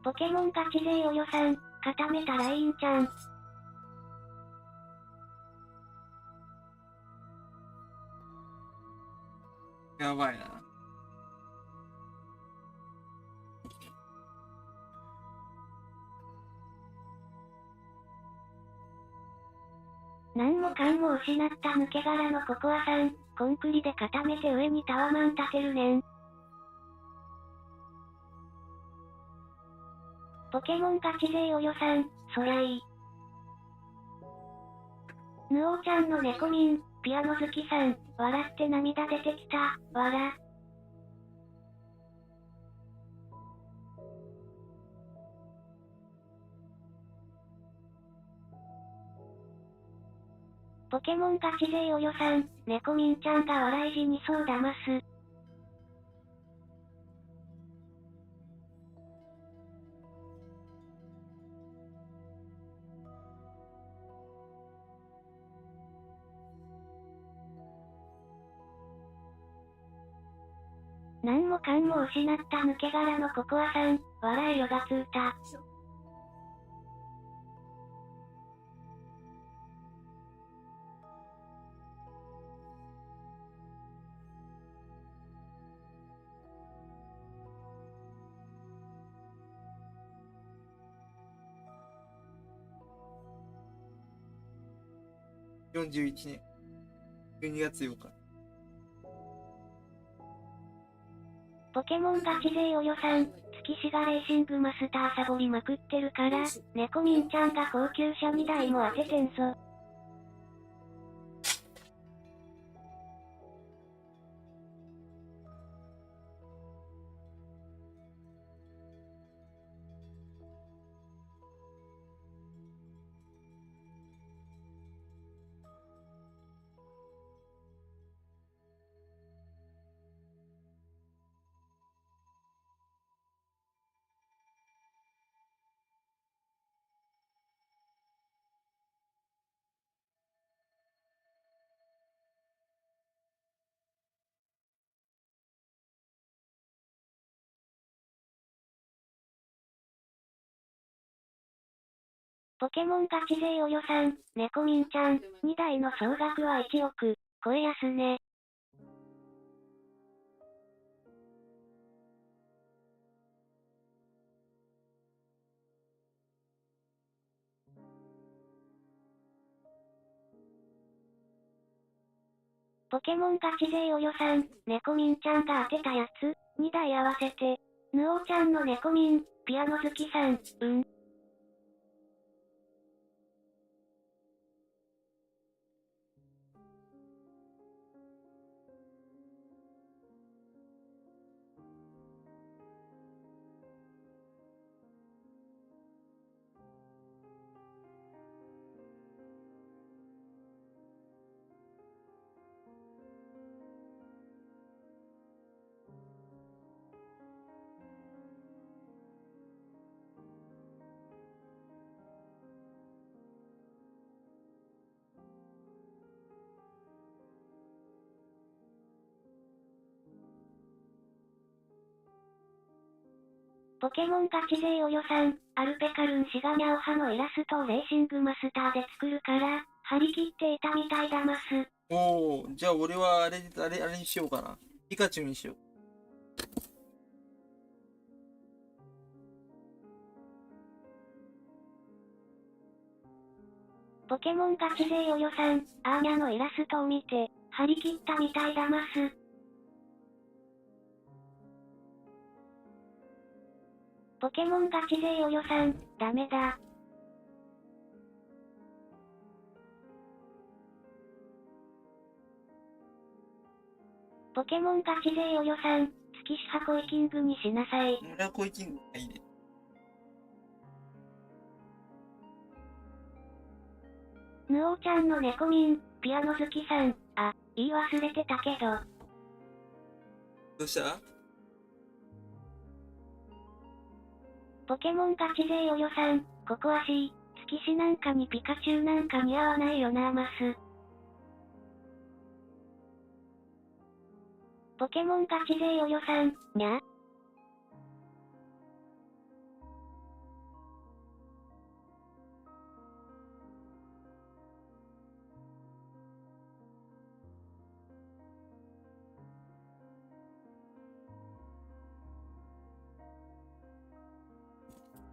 ポケモンガチ勢およさん、固めたらいいんちゃん。やばいな。なんもかんも失った抜け殻のココアさん、コンクリで固めて上にタワマン立てるねん。ポケモンガチ勢およさん、そりゃいい。ヌオちゃんの猫民、ピアノ好きさん、笑って涙出てきた、わら。ポケモンガチ勢およさん、猫民ちゃんが笑い死にそうだます。なんもかんも失った抜け殻のココアさん、笑いよがつうた。41年、12月8日。ポケモンガチ勢およさん、月しがレーシングマスターサボりまくってるから、猫ミンちゃんが高級車2台も当ててんぞ。ポケモンガチ勢およさん、猫ミンちゃん、2台の総額は1億、超えやすね。ポケモンガチ勢およさん、猫ミンちゃんが当てたやつ、2台合わせて、ぬおーちゃんの猫民、ピアノ好きさん、うん。ポケモンガチ勢およさん、アルペカルンシガニャオハのイラストをレーシングマスターで作るから、張り切っていたみたいだます。おー、じゃあ俺はあれにしようかな。ピカチュウにしよう。ポケモンガチ勢およさん、アーニャのイラストを見て、張り切ったみたいだます。ポケモンガチ勢およさん、ダメだ。ポケモンガチ勢およさん、月シハコイキングにしなさい。俺はコイキングがいいね。ぬおーちゃんの猫民、ピアノ好きさん、あ、言い忘れてたけど。どうした？ポケモンガチ勢およさん、ここ足、月シなんかにピカチュウなんか似合わないよなマス。ポケモンガチ勢およさん、にゃ？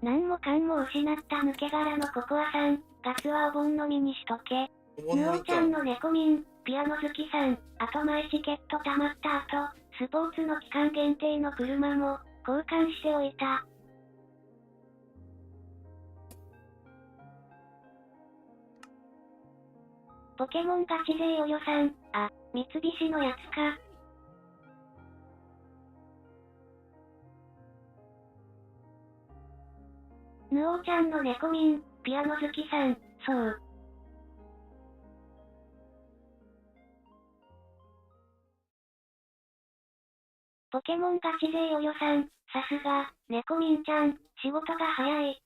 なんもかんも失った抜け殻のココアさん、ガスはお盆飲みにしとけ。ぬおーちゃんの猫民、ピアノ好きさん、あと前チケット貯まった後、スポーツの期間限定の車も、交換しておいた。ポケモンガチ勢およさん、あ、三菱のやつか。ぬおーちゃんの猫民、ピアノ好きさん、そう。ポケモンガチ勢およさん、さすが、猫民ちゃん、仕事が早い。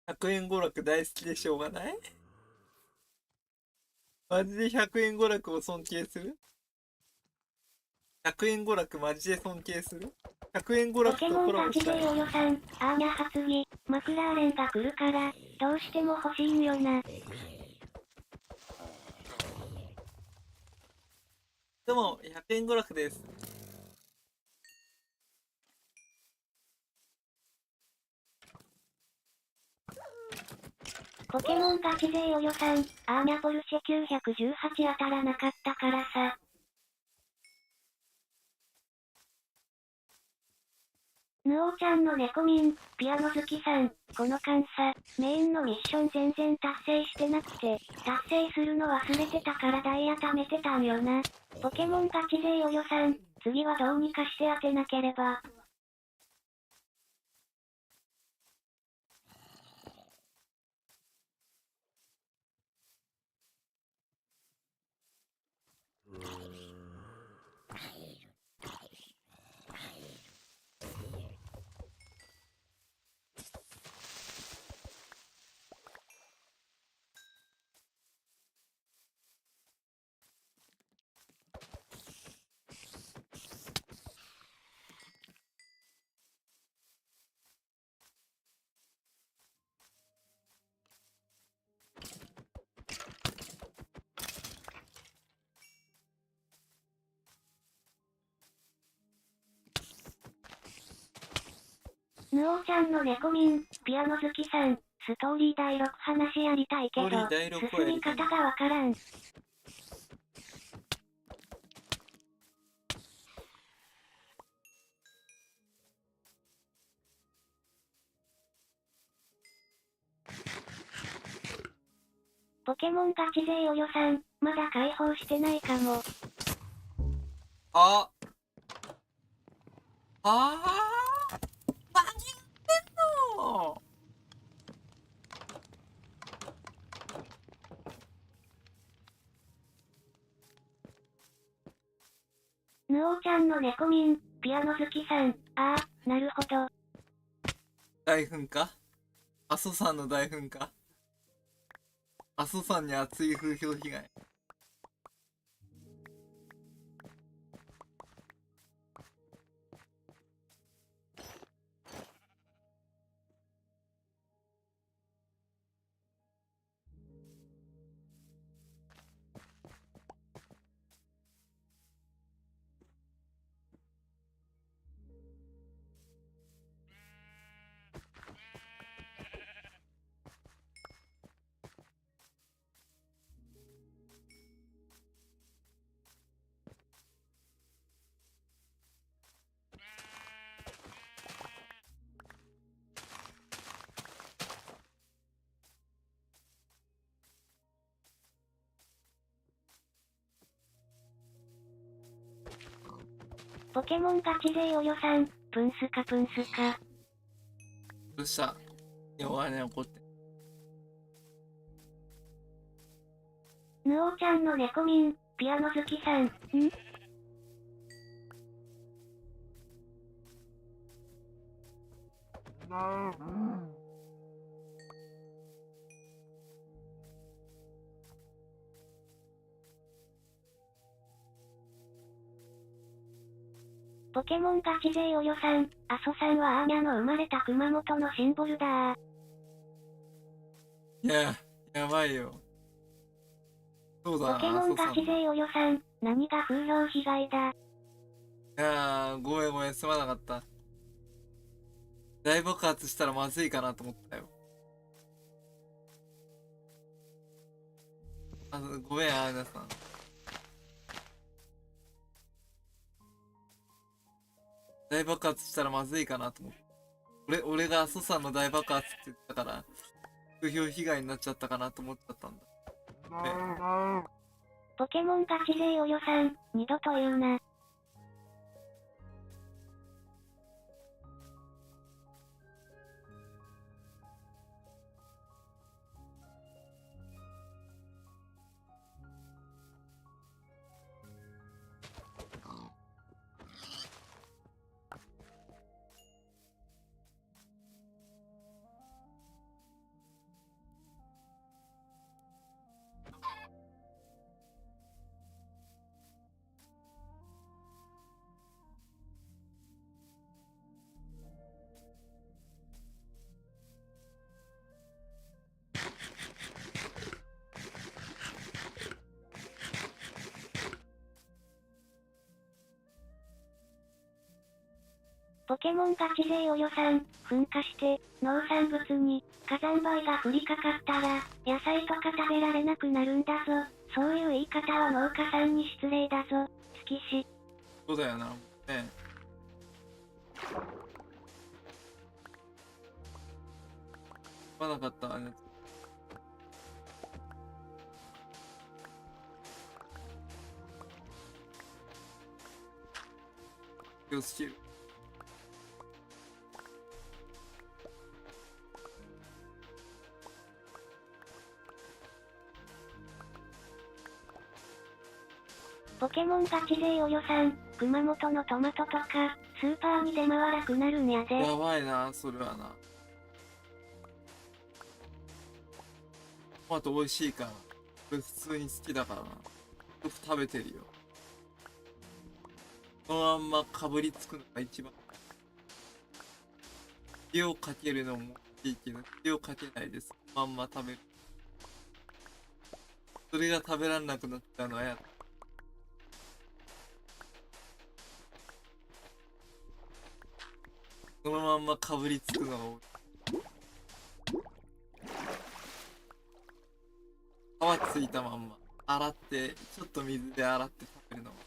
100円娯楽大好きでしょうがない？マジで100円娯楽を尊敬する？ 100 円娯楽マジで尊敬する？ 100 円娯ポ楽とケモンガチコラボしたい。勢およさん、アーニャ発議、マクラーレンが来るから、どうしても欲しいんよな。でも、100円娯楽です。ポケモンガチ勢およさん、アーニャポルシェ918当たらなかったからさ。ぬおーちゃんの猫民、ピアノ好きさん、この間さ、メインのミッション全然達成してなくて、達成するの忘れてたからダイヤ貯めてたんよな。ポケモンガチ勢およさん、次はどうにかして当てなければ。ぬおーちゃんの猫民、ピアノ好きさん、ストーリー第6話やりたいけど、ストーリー第6話や進みりたい方がわからん。ケモンガチ勢およさん、まだ解放してないかも。ああ何言ってんの。ヌオちゃんの猫民、ピアノ好きさん、ああ、なるほど。大噴火。阿蘇山の大噴火。阿蘇山に熱い風評被害。ポケモンガチ勢およさん、プンスカプンスカ。どうした。弱いね、怒って。ヌオちゃんの猫民、ピアノ好きさん、ポケモンガチ勢およさん、阿蘇さんはアーニャの生まれた熊本のシンボルだいや、やばいよ。そうだな、ポケモン阿蘇山だ。ガチ勢およさん、何が風評被害だ。いやー、ごめんごめん、すまなかった。大爆発したらまずいかなと思ったよ。ごめん、アーナさん。大爆発したらまずいかなと思って。俺が阿蘇山の大爆発って言ったから、風評被害になっちゃったかなと思っちゃったんだ。ポケモンガチ勢およさん、二度と言うな。ポケモンガチ勢およさん、噴火して、農産物に、火山灰が降りかかったら、野菜とか食べられなくなるんだぞ。そういう言い方は農家さんに失礼だぞ。月し。そうだよな。ね言わなかった、ね。気をつける。ポケモンガチ勢およさん、熊本のトマトとか、スーパーに出回らくなるんやで。やばいな、それはな。トマト美味しいから。俺普通に好きだからな。よく食べてるよ。そのまんまかぶりつくのが一番。塩かけるのもいいけど、塩かけないです。まんま食べる。それが食べらんなくなったのはやだ。そのまんまかぶりつくのが多い。皮ついたまんま。洗って、ちょっと水で洗って食べるのが。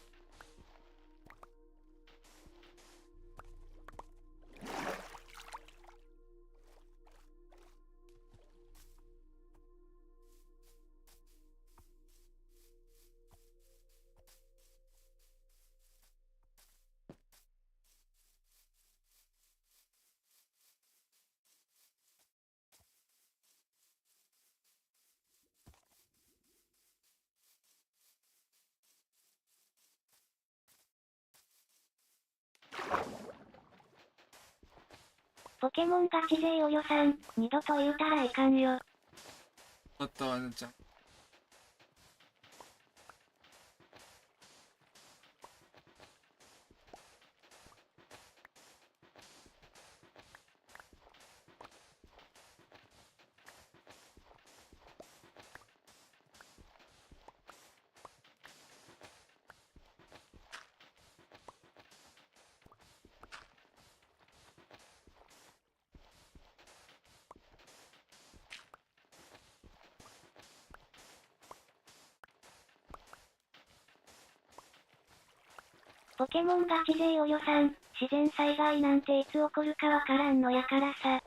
ポケモンガチ勢およさん、二度と言うたらいかんよ。だったわ、ぬちゃん。ポケモンガチ勢およさん、自然災害なんていつ起こるかわからんのやからさ。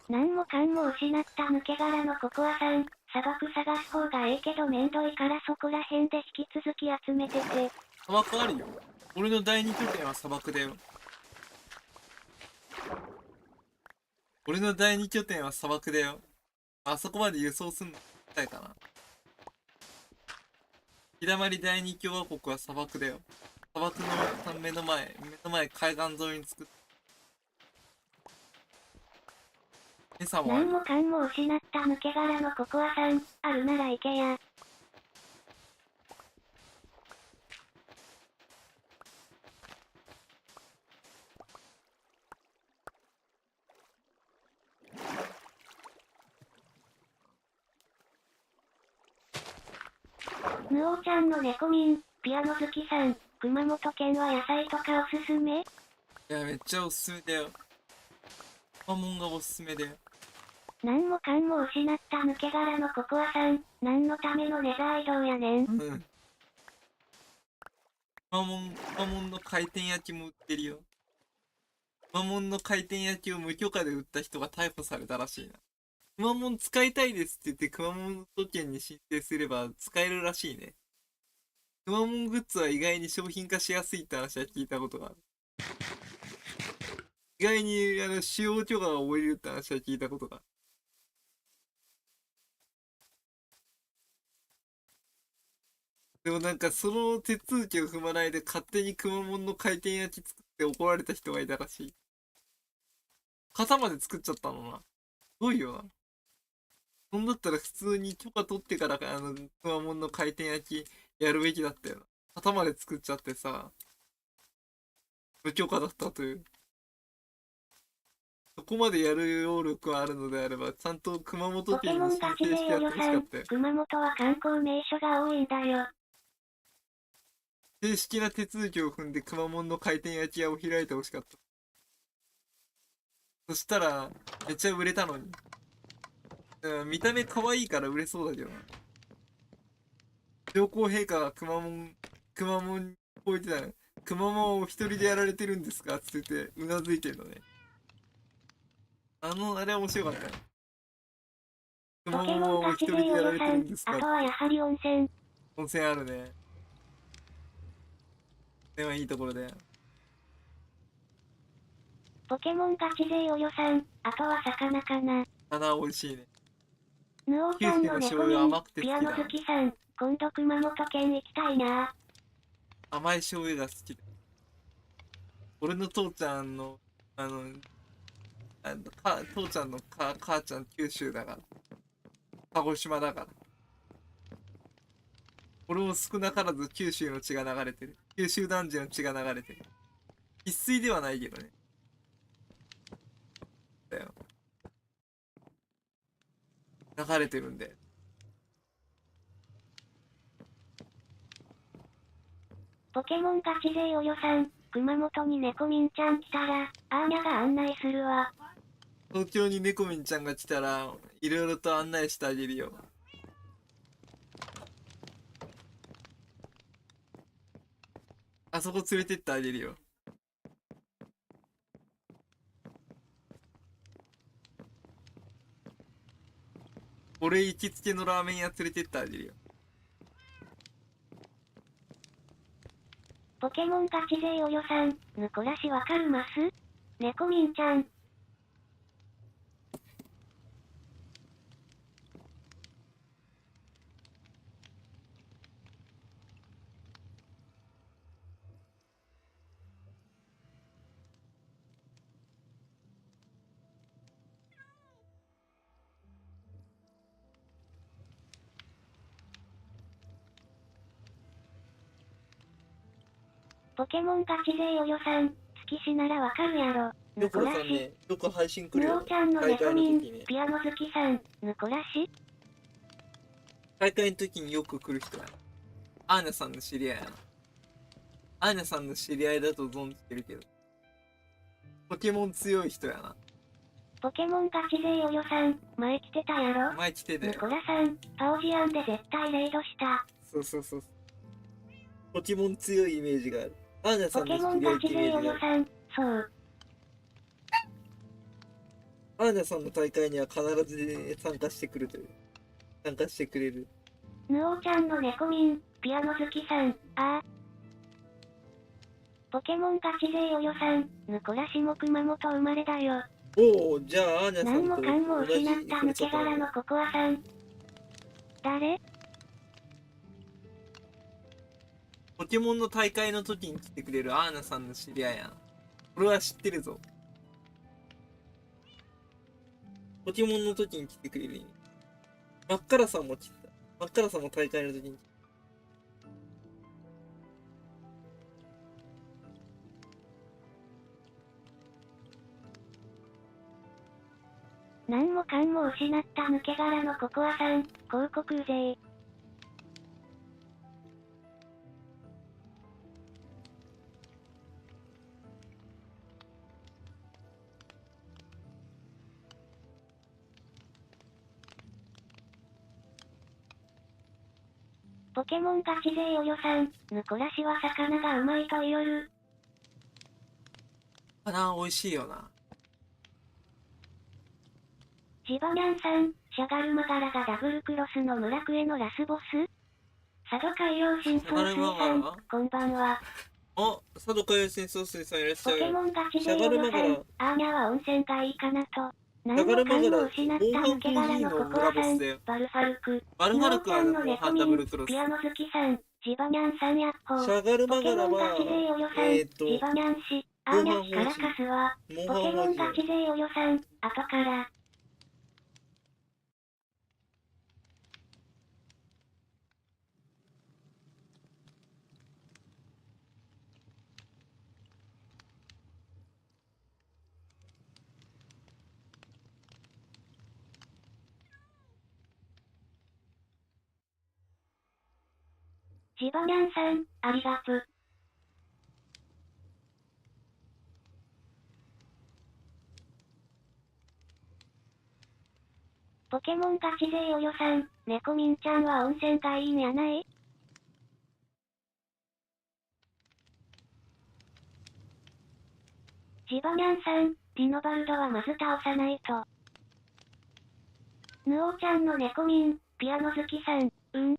なんもかんも失った抜け殻のココアさん、砂漠探す方がええけどめんどいからそこら辺で引き続き集めてて。砂漠あるよ。俺の第二拠点は砂漠だよ。俺の第二拠点は砂漠だよ。あそこまで輸送すんのたいかな。日だまり第二共和国は砂漠だよ。砂漠の目の前海岸沿いに作っ餌もある。なんもかんも失った抜け殻のココアさん、あるなら行けや。ヌオちゃんの猫民、ピアノ好きさん、熊本県は野菜とかおすすめ？いや、めっちゃおすすめだよ。パモンがおすすめだよ。なんもかんも失った抜け殻のココアさん、何のためのネザー移動やねん。うん。パモンの回転焼きも売ってるよ。パモンの回転焼きを無許可で売った人が逮捕されたらしいな。くまモン使いたいですって言ってくまモン都県に申請すれば使えるらしいね。くまモングッズは意外に商品化しやすいって話は聞いたことがある。意外に使用許可が下りるって話は聞いたことがある。でもなんかその手続きを踏まないで勝手にくまモンの回転焼き作って怒られた人がいたらしい。型まで作っちゃったのな。すごいよな。そんだったら普通に許可取ってからくまモンの回転焼きやるべきだったよな。型まで作っちゃってさ、無許可だったという。そこまでやる能力があるのであれば、ちゃんと熊本ポケ県に申モンガチ請してやって勢およさんほしかったよ。、熊本は観光名所が多いんだよ。正式な手続きを踏んで熊本の回転焼き屋を開いてほしかった。そしたら、めっちゃ売れたのに。見た目可愛いから売れそうだけどな。上皇陛下がくまモンこう言ってたの。くまモンをお一人でやられてるんですかって言ってうなずいてるのね。あれ面白かったよ。くポケまモンをおモンガチ一人でやら勢およさんれてるんで、すか。あとはやはり温泉。温泉あるね。温泉はいいところだよ。ポケモンガチ勢およさん、あとは魚かな。花美味しいね。ヌオちゃんの猫九州の醤油民甘く、て好きだピアノ好きさん、今度熊本県行きたいな。甘い醤油が好きだ。俺の父ちゃんの、父ちゃんの母ちゃん九州だから。鹿児島だから。俺も少なからず九州の血が流れてる。九州男児の血が流れてる。生粋ではないけどね。だよ。流れてるんで。ポケモンガチ勢およさん、熊本に猫民ちゃん来たら、アーニャが案内するわ。東京に猫みんちゃんが来たら、いろいろと案内してあげるよ。あそこ連れてってあげるよ。俺行きつけのラーメン屋連れてってあげるよ。ポケモンガチ勢およさん、ぬこらしわかるます猫みんちゃん。ポケモンガチ勢およさん、月しならわかるやろ。ぬこらし。よく配信来るよぬおち。ゃんの猫みん、大会の時ねピアノ好きさん、ぬこらし。大会の時によく来る人やな。アーニャさんの知り合いやな。アーニャさんの知り合いだと存じてるけど。ポケモン強い人やな。ポケモンガチ勢およさん、前来てたやろ。前来てたよ。ぬこらさん、パオジアンで絶対レイドした。そうそうそう。ポケモン強いイメージがある。アーニャさポんのケモンガチ知り合いってイメ勢おージがある。よさん、そう。アーニャさんの大会には必ず参加してくるという。参加してくれる。ぬおちゃんの猫みん、ピアノ好きさん、ああ。ポケモンガチ勢およさん、ぬこらしも熊本生まれだよ。おお、じゃあアーニャさ何んともかんも同じ失った抜け殻のココアさん。誰？ポケモンの大会の時に来てくれるアーニャさんの知り合いやん。俺は知ってるぞ。ポケモンの時に来てくれる意味。マッカラさんも来てた。マッカラさんも大会の時に来て何もかんも失った抜け殻のココアさん、広告税。ポケモンガチ勢およさん、ぬこらしは魚がうまいと言よる。た。な、美味しいよな。ジバニャンさん、シャガルマガラがダブルクロスの村クエのラスボス佐渡海洋新総水さん、こんばんは。あ、佐渡海洋新総帥さんいらっしゃい。ポケモンガチ勢およさん、アーニャは温泉がいいかなと。何もかんも失った抜け殻のココアさん、バルファルク。バルファルクはのモンハンダブルクロス。ピアノ好きさん、ジバニャンさんやっほー。シャガルマポケモンガラはガチ勢およさん、ジバニャン氏、アーニャ氏からかすは、モンポケモハン王子。ンガチ勢およさん、後から。ジバニャンさん、ありがと。ポケモンガチ勢およさん、猫みんちゃんは温泉がいいんやない？ジバニャンさん、ディノバルドはまず倒さないと。ヌオちゃんの猫みん、ピアノ好きさん、うん。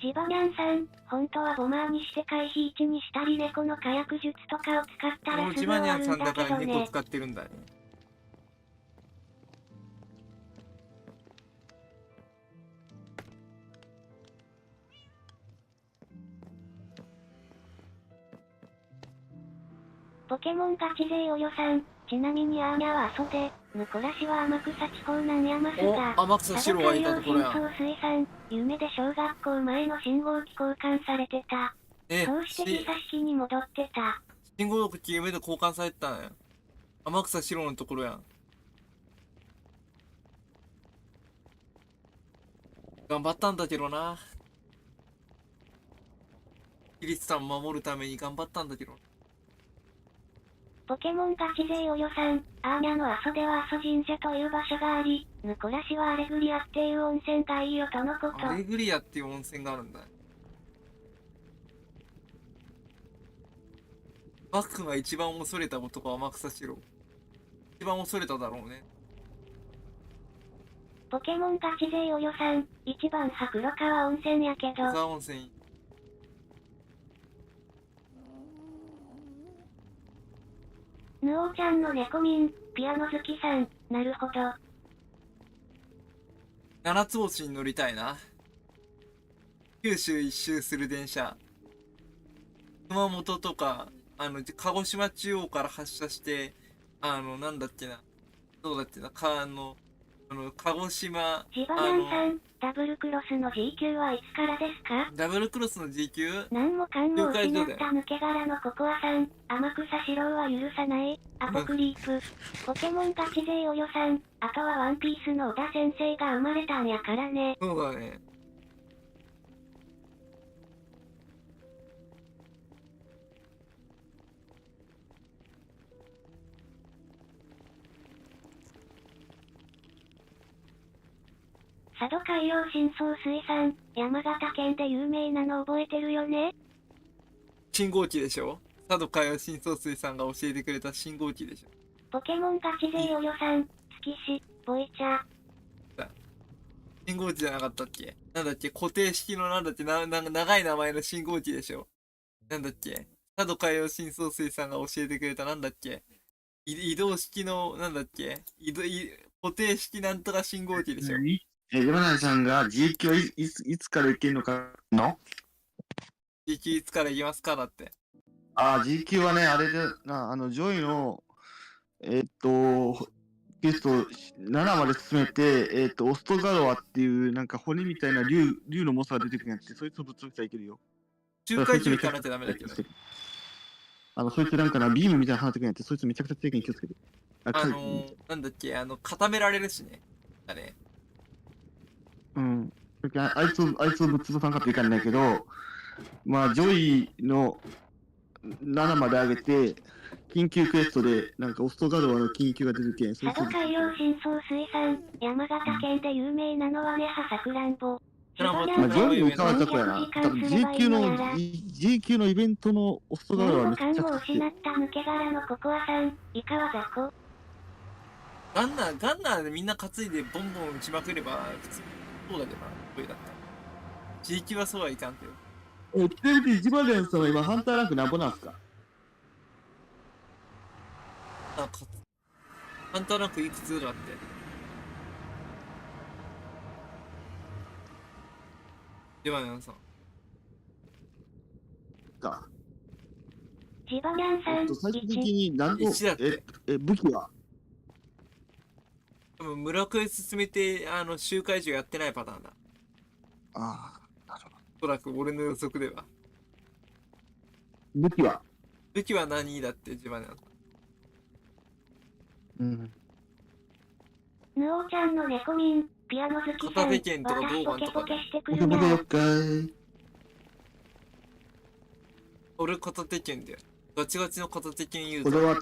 ジバニャンさん、本当はボマーにして回避1にしたり猫の火薬術とかを使ったらすぐ終ジバニわるんャンさんだだけどね。から猫使ってるんだね。ポケモンガチ勢およさん。ちなみにアーニャは阿蘇で、ヌコラシは天草地方南山須が、お、天草四郎がいたところや。佐渡海洋水産、夢で小学校前の信号機交換されてた。そうして久式に戻ってた。信号機夢で交換されてたんや。天草四郎のところやん。頑張ったんだけどな。キリスさん守るために頑張ったんだけど。ポケモンガチ勢およさん、アーニャの阿蘇では阿蘇神社という場所があり、ヌコラシはアレグリアっていう温泉がいいよとのこと。アレグリアっていう温泉があるんだ。バックが一番恐れた男は天草四郎。一番恐れただろうね。ポケモンガチ勢およさん、一番は黒川温泉やけど。黒川温泉。ヌオちゃんの猫民、ピアノ好きさん、なるほど。七つ星に乗りたいな。九州一周する電車。熊本とか、鹿児島中央から発車して、なんだっけな。どうだっけな。鹿児島、ジバニャンさん、ダブルクロスの G 級はいつからですか？ダブルクロスの G 級？何もかんも失った抜け殻のココアさん、天草四郎は許さない、アポクリープ。ポケモンガチ勢およさん、あとはワンピースの小田先生が生まれたんやからね。そうだね。佐渡海洋深層水産、山形県で有名なの覚えてるよね？信号機でしょ？佐渡海洋深層水さんが教えてくれた信号機でしょ？ポケモンガチ勢およさん、月市、ボイチャ。信号機じゃなかったっけ？なんだっけ？固定式のなんだっけ？長い名前の信号機でしょ？なんだっけ？佐渡海洋深層水さんが教えてくれたなんだっけ？移動式のなんだっけ？固定式なんとか信号機でしょ？山内さんが G 級はいつから行けるのかの？ G 級いつから行きますかだって。G 級はね、あれでな、ジョイの、テスト7まで進めて、オストガロアっていう、なんか骨みたいな竜の猛者が出てくるんやって、そいつをぶっ潰したらいけるよ。中華中行かなきゃダメだけど。そいつなんかな、ビームみたいな花的にやって、そいつめちゃくちゃ強いけん気をつけて。なんだっけ、固められるしね。だね。うん。あいつをぶっ潰さんかっていかんないけど、まあ、ジョイの7まで上げて、緊急クエストで、なんかオストガロアの緊急が出るけん、佐渡海洋深層水産、山形県で有名なのはねはさくらんぼ。まあ、ジョイの変わった子やな。多分 G 級のイベントのオストガロアはめっちゃ何もかんも失った抜け殻のココアさん、イカは雑魚。ガンナーでみんな担いでボンボン打ちまくれば、普通そうだけどな、トイだったら。G 級はそうはいかんけど。ちなみにジバレンさんは今ハンターランクなんぼなんすか？ハンターランクいくつだって。ジバニャンさん。ジバニャンさん、最終的に何の1だって。武器は多分村クエ進めて、周回中やってないパターンだ。ああ、なるほど。おそらく俺の予測では。武器は武器は何だって、ジバニャンさん。うん。ヌオちゃんの猫民、ピアノ好きさん、片手剣とか私ポケポケしてくるボケボケよなっかい。俺片手剣だよ。ガチガチの片手剣ユーこれザー。は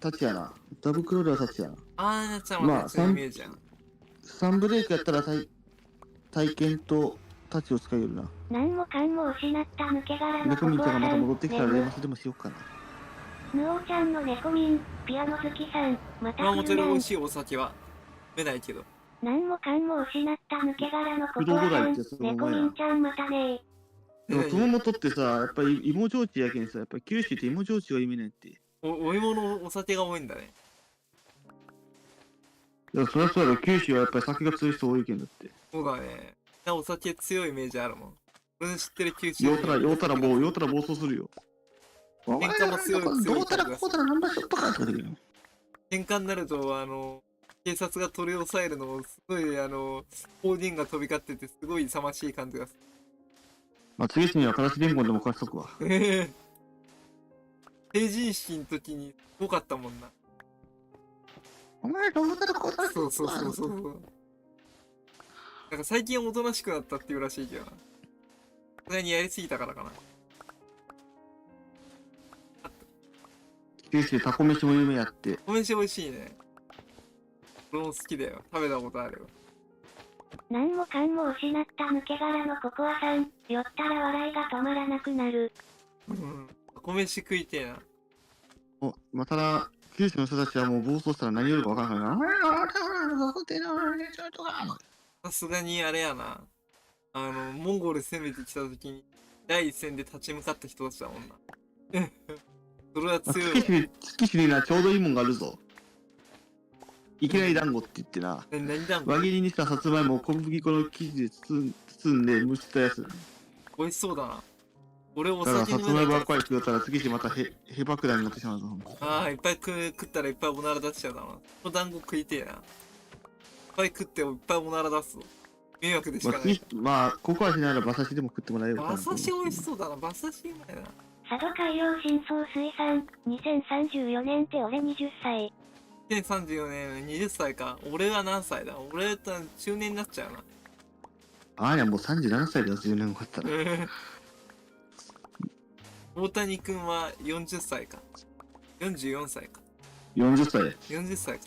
タチやな。ダブクロールはタチやな。あーちゃんまあはそういうイメージじゃん。サンブレイクやったら体験とタチを使えるな。何もかんも失った抜け殻のコ猫ミントがまたコアさん、戻ってきたらレマスでもしよっかな。ヌオちゃんの猫民、ピアノ好きさん、また熊本来るなで美味しいお酒は飲めないけど。何もかんも失った抜け殻のココアさん、猫民ちゃんまたねでも熊本ってさ、やっぱり芋焼酎やけんさ、やっぱり九州って芋焼酎が意味ないって。お芋のお酒が多いんだね。いや、そりゃそうやろ、九州はやっぱり酒が強い人多いけんだって。そうだね。お酒強いイメージあるもん。俺の知ってる九州酔うたら暴走するよ。お前ら喧嘩も強いどうたらこうたらナンバーショットかとかできる。喧嘩になると、警察が取り押さえるのを、すごい、方言が飛び交ってて、すごい勇ましい感じがすまあ、次にはからしレンコンでも貸しとくわ。る。成人式の時に、すごかったもんな。お前どうたらこうたらそうそうそうそう。なんか最近おとなしくなったっていうらしいけどな。さすがにやりすぎたからかな。九州タコ飯も有名やって。お飯美味しいね。俺も好きだよ。食べたことあるよ。何もかんも失った抜け殻のココアさん、酔ったら笑いが止まらなくなる。うん。お飯食いてえな。お、まあ、ただ、九州の人たちはもう暴走したら何言うか分からないから、さすがにあれやな。モンゴル攻めてきた時に、第一線で立ち向かった人たちだもんな。それは強いわ。月日にな、ちょうどいいもんがあるぞ。いきなり団子って言ってな、何だ輪切りにしたさつまいもを小麦粉の生地で包んで蒸したやつ。美味しそうだな。俺おだから酒飲さつまいもばっめないか。からり食ったら次日またへ爆弾になってしまうぞ。ああ、いっぱい食ったらいっぱいおなら出しちゃうだな。この団子食いてえな。いっぱい食っていっぱいおなら出すぞ。迷惑でしまあ、かない。まあ、ここはしなら馬刺しでも食ってもらえるかな馬刺し美味しそうだな。馬刺しうまいな。佐渡海洋深層水産、2034年って俺20歳。2034年、20歳か。俺は何歳だ。俺と中年になっちゃうな。ありゃもう37歳だよ、10年後だったら。大谷くんは40歳か。44歳か。 40歳。 40歳か。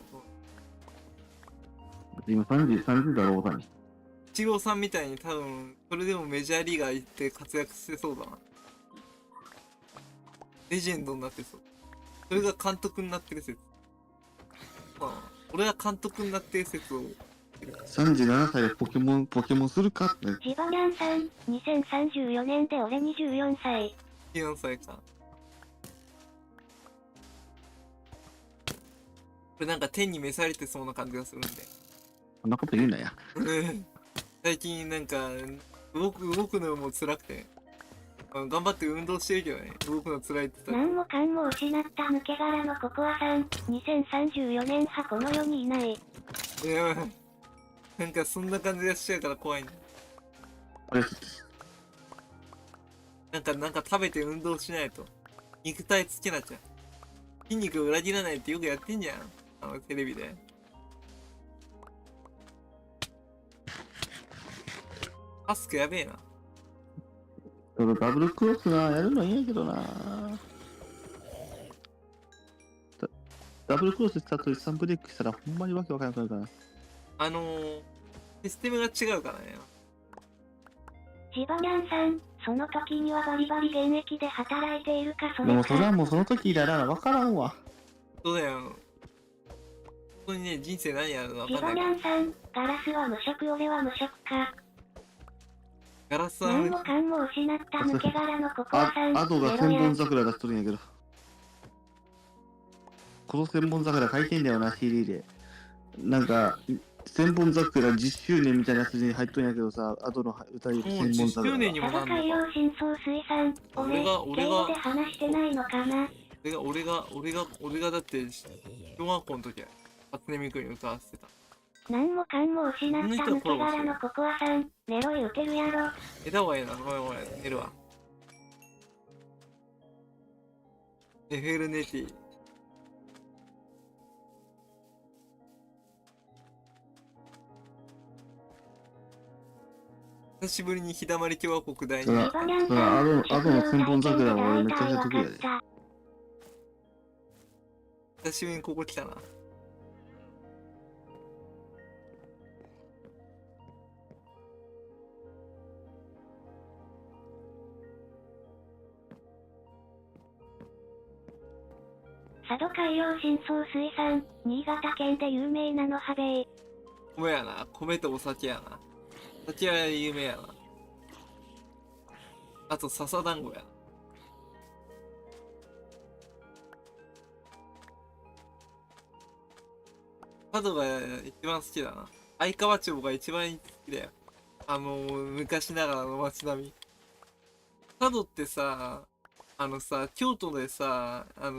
今30だろ、大谷。イチローさんみたいに多分、それでもメジャーリーガー行って活躍してそうだな。レジェンドになってそう。それが監督になってる説。まあ、俺は監督になってる説を。 37歳でポケモンするかって。ジバニャンさん、2034年で俺24歳。4歳か。これなんか天に召されてそうな感じがするんで。そんなこと言うなや。最近なんか、動くのも辛くて。頑張って運動してるけどね。動くの辛いって言ったら。何もかんも失った抜け殻のココアさん、2034年はこの世にいない。いや、なんかそんな感じがしちゃうから怖いね。あれ、なんか食べて運動しないと。肉体つけなきゃ。筋肉を裏切らないってよくやってんじゃん。テレビで。マスクやべえな。そのダブルクロスな、やるのいいんやけどな。ダブルクロスした後に3ブレイクしたらほんまにわけわからなくなるから。システムが違うからね。ジバニャンさん、その時にはバリバリ現役で働いているかそれでもそれはか。もうその時以来ならわからんわ。そうだよ。本当にね、人生何やるのわジバかんないから。ニャンさん、ガラスは無色俺は無色か。ガラスは何もかんも失った抜け殻のココアさん、アドがメロや千本。桜出しとるんやけど。この千本桜書いてんだよな、CD で。なんか、千本桜10周年みたいなやつに入っとんやけどさ、アドの歌いもう千本10周桜。年にも佐なんのか。渡海洋深層水産、俺、敬語で話してないのかな。俺がだって、小学校の時は、初音ミクに歌わせてた。何もかんも失った抜け殻のココアさん、ネロい打てるやろ。寝た方がいいな。ごめん、寝るわ。エフェルネティ。久しぶりに日だまり共和国第2そらジバニャンそらさん、アドの千本桜は俺めっちゃ大体わ得意やで。かった。久しぶりにここ来たな。佐渡海洋深層水産、新潟県で有名なのはべえ。米やな。米とお酒やな。酒は有名やな。あと笹団子やな。佐渡が一番好きだな。相川町が一番好きだよ。昔ながらの街並み。佐渡ってさ、京都でさ、な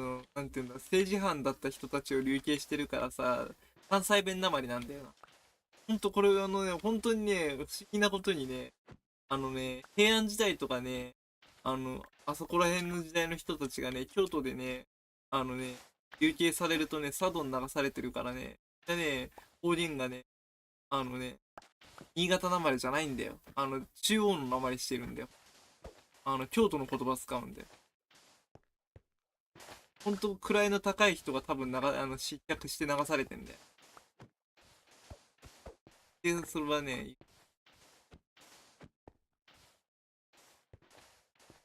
んていうんだ、政治犯だった人たちを流刑してるからさ、関西弁なまりなんだよな。ほんとこれ本当にね、不思議なことにね、平安時代とかね、あそこら辺の時代の人たちがね、京都でね、流刑されるとね、佐渡に流されてるからね、でね、方言がね、あのね、新潟なまりじゃないんだよ。中央のなまりしてるんだよ。京都の言葉使うんだよ。ほんと位の高い人が多分失脚して流されてんだよ。で、それはね、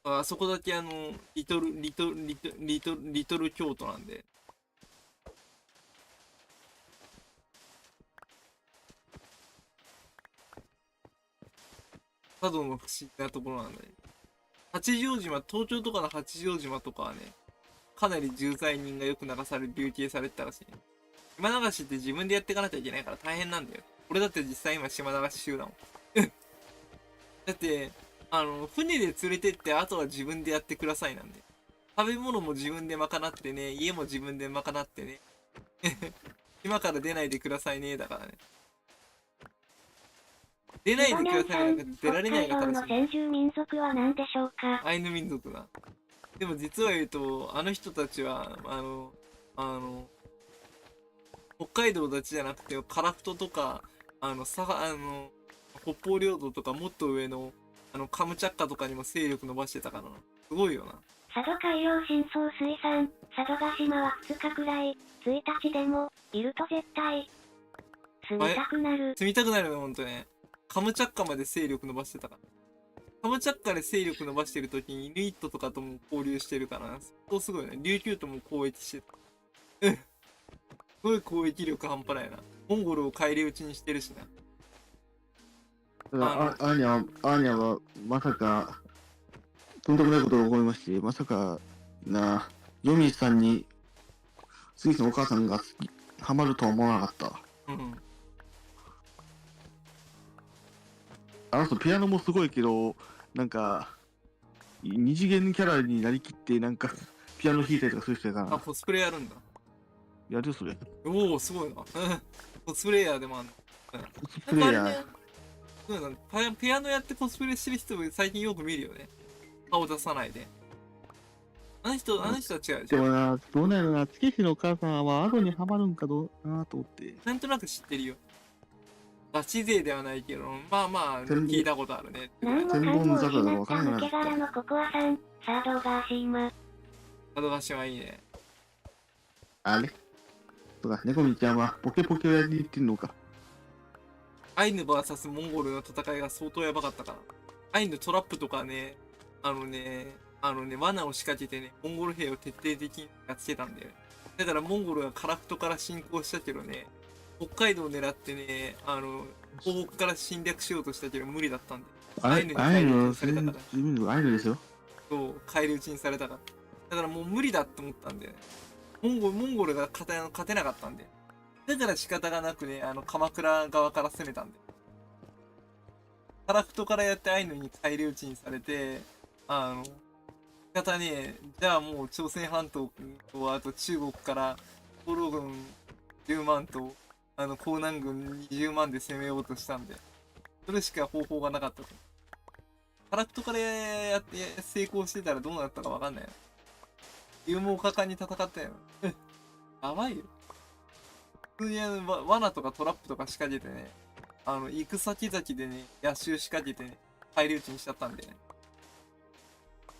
あそこだけリトル京都なんで。佐渡の不思議なところなんだね。八丈島、東京とかの八丈島とかはね、かなり重罪人がよく流され、流刑されてたらしいね。島流しって自分でやっていかなきゃいけないから大変なんだよ。俺だって実際今島流し中だもん。だって、船で連れてってあとは自分でやってくださいなんで。食べ物も自分で賄ってね、家も自分で賄ってね。島から出ないでくださいね、だからね。出ないでくださいね、出られないが北海道の正しい。先住民族は何でしょうか？アイヌ民族だ。でも実は言うと、あの人たちは、北海道だけじゃなくて、樺太とか、北方領土とかもっと上の、カムチャッカとかにも勢力伸ばしてたからな。すごいよな。佐渡海洋深層水産、佐渡島は2日くらい、1日でも、いると絶対、住みたくなる。住みたくなるよ、ほんとね。カムチャッカまで勢力伸ばしてたから。カムチャッカで勢力伸ばしてるときに、イヌイットとかとも交流してるからな。そうすごいね。琉球とも交易してた。すごい攻撃力半端ないな。モンゴルを返り討ちにしてるしな。ただアーニャはまさか、とんでもないことが起こりまして、まさかヨミさんに、杉さんのお母さんがハマるとは思わなかった。うん。あの人ピアノもすごいけど、なんか、二次元キャラになりきって、なんか、ピアノ弾いたりとかする人やからあ、な。コスプレやるんだ。やるよ、それ。おお、すごいな。コスプレイヤーでもあんの。コスプレイヤー。そうだね。ピアノやってコスプレしてる人も最近よく見るよね。顔出さないで。あの人は違うでしょ。でもな、どうなんやろな、月日のお母さんはアドにハマるんかどうなと思って。なんとなく知ってるよ。ガチ勢ではないけど、まあまあ、全部聞いたことあるね。何もかも失った抜け殻のココアさん、サードガーシーマ。アドバシはいいね。あれそうか、猫みちゃんはポケポケをやりに行ってんのか。アイヌ VS モンゴルの戦いが相当やばかったから。アイヌトラップとかね、罠を仕掛けてね、モンゴル兵を徹底的にやっつけたんだよね。だからモンゴルがカラフトから侵攻したけどね、北海道を狙ってね、東北から侵略しようとしたけど無理だったんで。アイヌの、されたから。アイヌですよ。そう、返り討ちにされたから。だからもう無理だって思ったんだよね。モンゴルが勝てなかったんで。だから仕方がなくね、鎌倉側から攻めたんで。カラフトからやってアイヌに返り討ちにされて、仕方ねえ、じゃあもう朝鮮半島と、あと中国から東路軍10万と、江南軍20万で攻めようとしたんで、それしか方法がなかったと。カラフトからやって成功してたらどうなったかわかんないよ。勇猛果敢に戦ったよ。やばいよ。普通に罠とかトラップとか仕掛けてね、行く先々でね、野襲仕掛けてね、返り討ちにしちゃったんでね。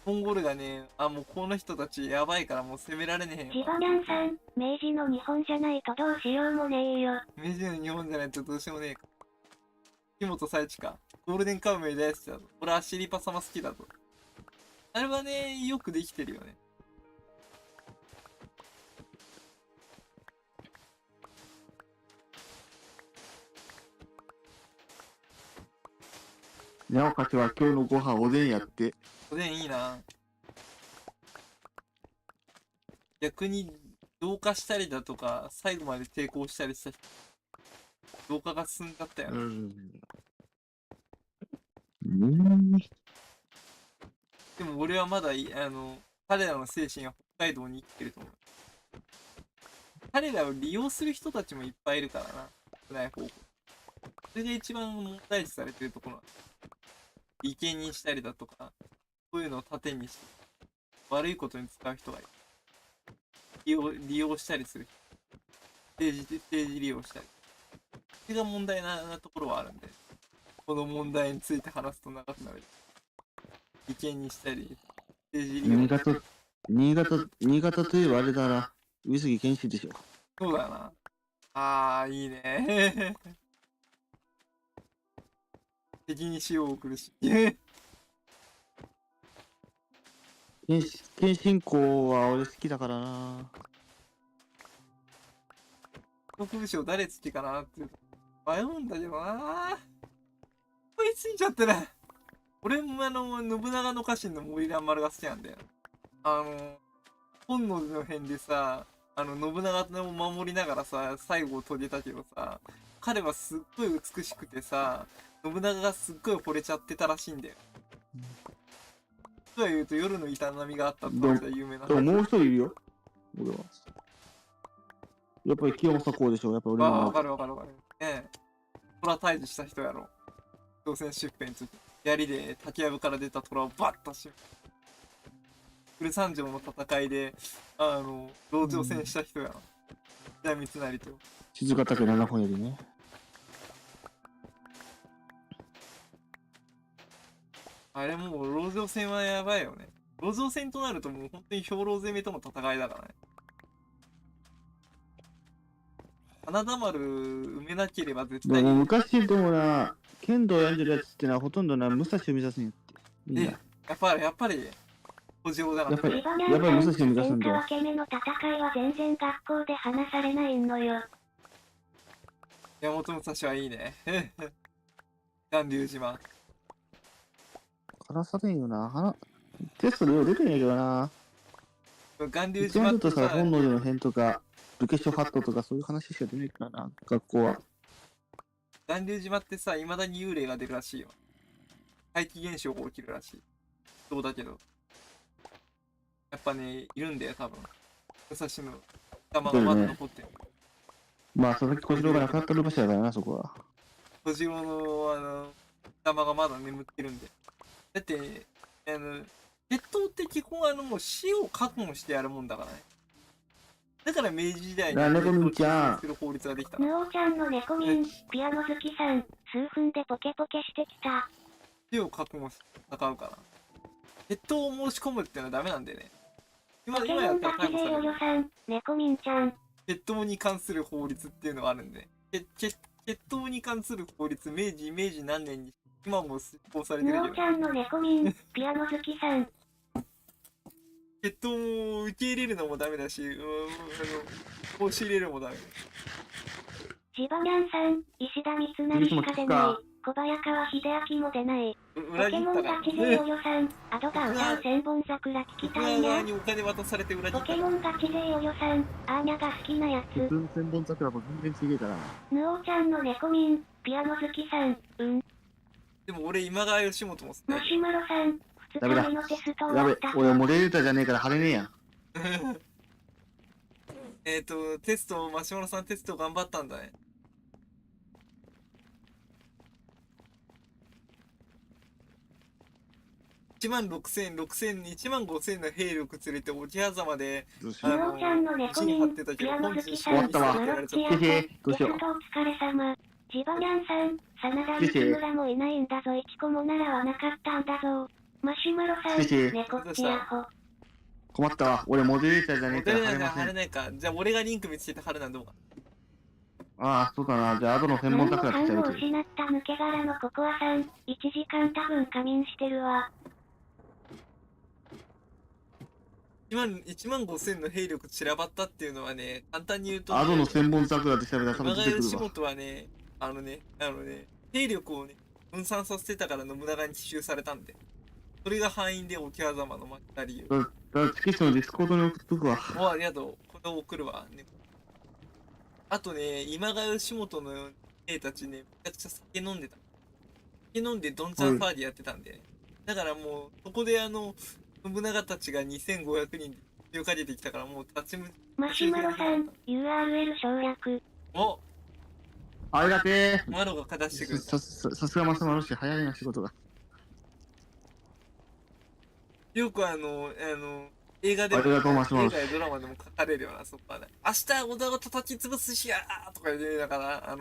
モンゴルがね、もうこの人たちやばいからもう攻められねえよ。シバニャンさん、明治の日本じゃないとどうしようもねえよ。明治の日本じゃないとどうしようもねえか。木本佐一か。ゴールデンカムイ大好きだと。俺はシリパ様好きだと。あれはね、よくできてるよね。なおかつは今日のご飯おでんやって。おでんいいな。逆に同化したりだとか、最後まで抵抗したりした人、同化が進んだったよね。でも俺はまだ彼らの精神は北海道に生きてると思う。彼らを利用する人たちもいっぱいいるからな。少ない方向。それが一番問題視されてるところなんだ。利権にしたりだとか、そういうのを盾にして、悪いことに使う人がいる。利用したりする人。政治利用したり。それが問題なところはあるんで、この問題について話すと長くなる。利権にしたり、政治利用したり。新潟といえばあれだな。上杉謙信でしょ。そうだな。あー、いいね。敵に塩を送るし。謙信公は俺好きだからな。この文章誰好きかなって迷うんだけどな。こいついちゃってる。俺も信長の家臣の森蘭丸が好きなんだよ。本能寺の変でさ、信長を守りながらさ、最後を遂げたけどさ、彼はすっごい美しくてさ、信長がすっごい惚れちゃってたらしいんだよ。とは言うと夜の営みがあったって話は有名なでももう一人いるよ。俺は。やっぱり清正公でしょ。やっぱ俺の。わかる。ねえ。虎退治した人やろ。朝鮮出兵について。槍で竹やぶから出た虎をバッとし古三条の戦いで、籠城戦した人やろ。じゃあ三成と。静ヶ岳七本槍ね。あれもう籠城戦はやばいよね。籠城戦となるともう本当に兵糧攻めとの戦いだからね。花田丸埋めなければ絶対に。でも昔でもな、剣道やんでるやつってのはほとんどな、武蔵を目指すんやって。みんな。やっぱり、補充だな。やっぱりリバニャンさん、武蔵を目指すんだよ。天下分け目の戦いは全然学校で話されないのよ。山本武蔵はいいね。巌流島。話されんよな。テストでよう出てんやけどな。巌流一番ずっとさ、島ってさ、本能寺の変とか、武家諸法度とかそういう話しか出ないからな、学校は。巌流島ってさ、未だに幽霊が出るらしいよ。怪奇現象が起きるらしい。そうだけど。やっぱね、いるんだよ、多分。武蔵の玉がまだ残ってる。まあ、佐々木小次郎が亡くなったる場所だからな、そこは。小次郎の玉がまだ眠ってるんで。だって、鉄塔って基本もう死を覚悟してやるもんだからね。だから明治時代に猫みんちゃんする法律ができた。ヌオちゃんの猫民、ピアノ好きさん、数分でポケポケしてきた。死を覚悟して戦うから。鉄塔を申し込むってのはダメなんでね。ポケモンガチ勢よよさん、猫民ちゃん。鉄塔に関する法律っていうのがあるんで、鉄塔に関する法律、明治何年に今も執行されてるけどヌオち、ゃんの猫民、ピアノ好きさん。鉄塔を受け入れるのもダメだし、申し入れるのもダメ。ジバニャンさん、石田三成しか出ない。小早川秀明も出ない。ポ裏切ケモンったからガチ勢よよさん、アドが歌う千本桜聞きたいにゃ。裏側にお金渡されて裏切ポったケモンガチ勢よよさん、アーニャが好きなやつ。普通の千本桜も全然違えから。ヌオちゃんの猫民、ピアノ好きさん、でも俺今川義元も好きだよマシュマロさん、2日目のテスト終やべわった。、俺モデレーターじゃねえから晴れねえやん。テスト、マシュマロさんテスト頑張ったんだね。1万5000の兵力連れて沖狭間で、どうしよう。ヌオちゃんの猫民、ピアノ好きさん、マロッチアホ、どうしよう。テストお疲れ様。ジバニャンさん、真田幸村もいないんだぞ、1個も習わなかったんだぞ。マシュマロさん、猫っちアホ。困ったわ。俺モデレーターじゃねえから出れないか、晴れません。晴れないか。じゃあ俺がリンク見つけて晴れなんどうか。ああ、そうだな。じゃあ、後の千何本桜もファンをって言って失った抜け殻のココアさん、1時間多分仮眠してるわ。1万5000の兵力散らばったっていうのはね、簡単に言うと、アドの千本桜って調べたら多今川義分出てくるわ。元はね、兵力をね、分散させてたから信長に奇襲されたんで。それが敗因で沖狭間の負けた理由。だから、チキスのディスコードに送っとくわ。お、ありがとう。これを送るわ。ね、あとね、今川義元の兵たちね、めちゃくちゃ酒飲んでた。酒飲んでどんちゃんパーティーやってたんで、ね。だからもう、そこで信長たちが2500人で強かけてきたからもう立ちむマシュマロさん、URL 省略。おありがてマロがかたしてくえ。れた。さすがマサマロ氏、早いな、仕事が。よく映画でもありがとうマシュマロ映画やドラマでも書かれるようなそこはね。明日織田を叩き潰すしやーとか言いながら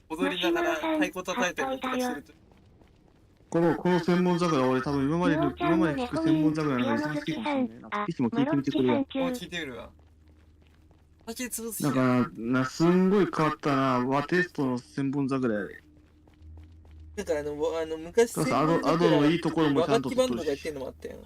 踊りながら太鼓叩いたりとかしてると。この千本桜、俺多分今まで聞く千本桜の中で一番好きかもしれないな。ぜひも聞いてみてくれよ。もう聞いてみるわ。叩き潰すしやなんかすんごい変わったな。和テストの千本桜やで。だから昔そうそうアドのいいところもちゃんとバンドがやってんのもあったよ。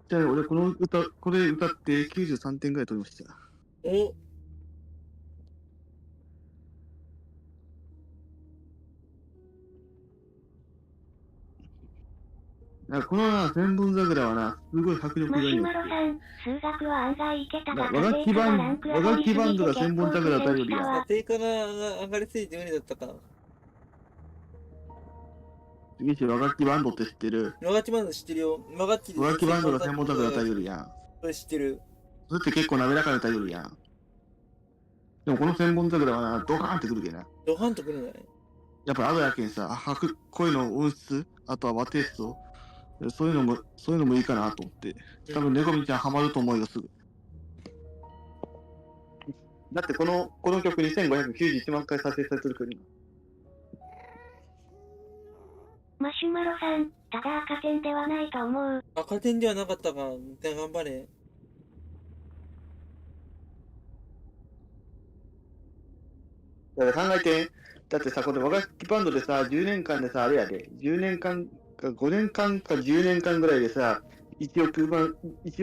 じゃあ俺これ歌って93点ぐらい取りました。おこのな、千本桜はな、すごい迫力がいいんマシュですよ。マロさん、数学は案外いけたが、和楽器バンドが千本桜歌うよりは、定価が上がりすぎて無理だったかな。次し和楽器バンドって知ってる？和楽器バンド知ってるよ。和楽器和楽器バンドが千本桜歌うよりやん。それ知ってる。それって結構滑らかな歌うよりやん。でもこの千本桜はな、ドカーンってくるけな。ドハンとくるんだね。やっぱアドやけんさ、声の音質、あとは和テイスト、そういうのもいいかなと思って。多分猫みちゃんハマると思うよ、すぐ。だってこの曲2591万回再生されてるから今。マシュマロさん、ただ赤点ではないと思う。赤点ではなかったか。頑張れ。だから考えて、だってさ、これ和楽器バンドでさ、10年間でさ、あれやで、10年間か5年間か10年間ぐらいでさ、1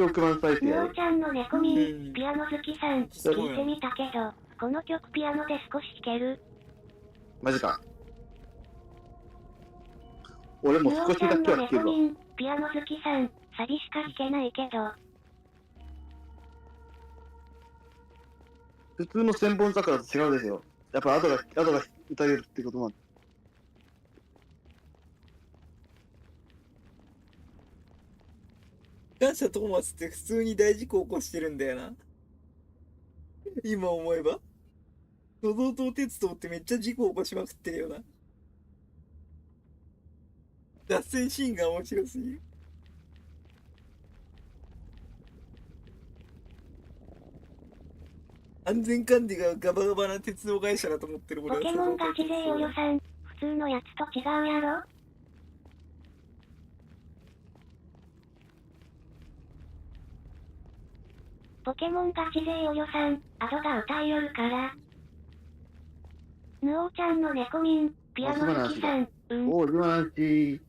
億万再生やでぬお。ちゃんの猫ミうんン、ピアノ好きさん、聞いてみたけど、この曲ピアノで少し弾ける？マジか。俺もぬ少しだおちゃんのけは弾けるわ。猫ミン、ピアノ好きさん、サビしか弾けないけど、普通の千本桜と違うですよ。やっぱアドが歌えるってこともある。感謝トーマスって普通に大事故起こしてるんだよな。今思えば。のどと鉄道ってめっちゃ事故起こしまくってるよな。脱線シーンが面白すぎる。安全管理がガバガバな鉄道会社だと思ってる俺は。ポケモンガチ勢およさん、普通のやつと違うやろ？ポケモンガチ勢およさん、アドが歌いよるから。ぬおちゃんの猫ミン、ピアノ好きさん、おう、今のうち、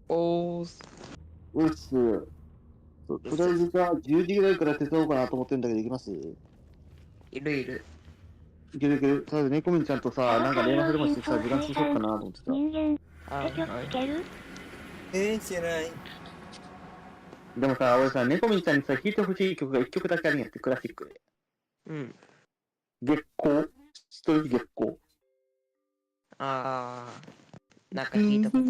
おーす。うっす。とりあえずじゃあ10時ぐらいから手伝おうかなと思ってんだけど、いきます？いるいる。いけるいける。ただ猫みんちゃんとさ、なんか電話するまでさ、時間過ごそうかなと思ってさ。人間、あって曲つける？してない。でもさ、俺さ、猫みんちゃんにさ、弾いてほしい曲が1曲だけあるんやって、クラシックで。うん。月光知ってる月光。あー。なんか聞いたことある。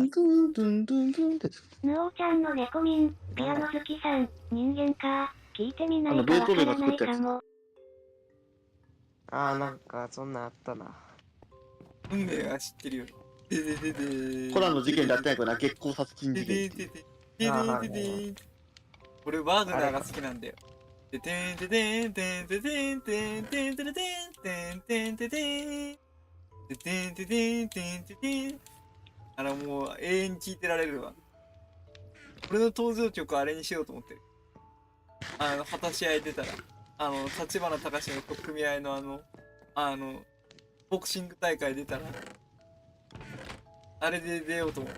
ぬおちゃんの猫ミン、ピアノ好きさん、人間か、聞いてみないとベートーベンわからないが作ったやつかも。あー、なんかそんなんあったな。運命は知ってるよ。ででででコナンの事件であったんやけどな、月光殺人で事件。でででででで俺ワーグナーが好きなんだよ。でてんててんてんててんてんてんてんてんてんてんてんてんてんてんてんてんてんてんてんもう永遠に聴いてられるわ。俺の登場曲あれにしようと思ってる。果たし合い出たら立花隆の組合のボクシング大会出たらあれで出ようと思う。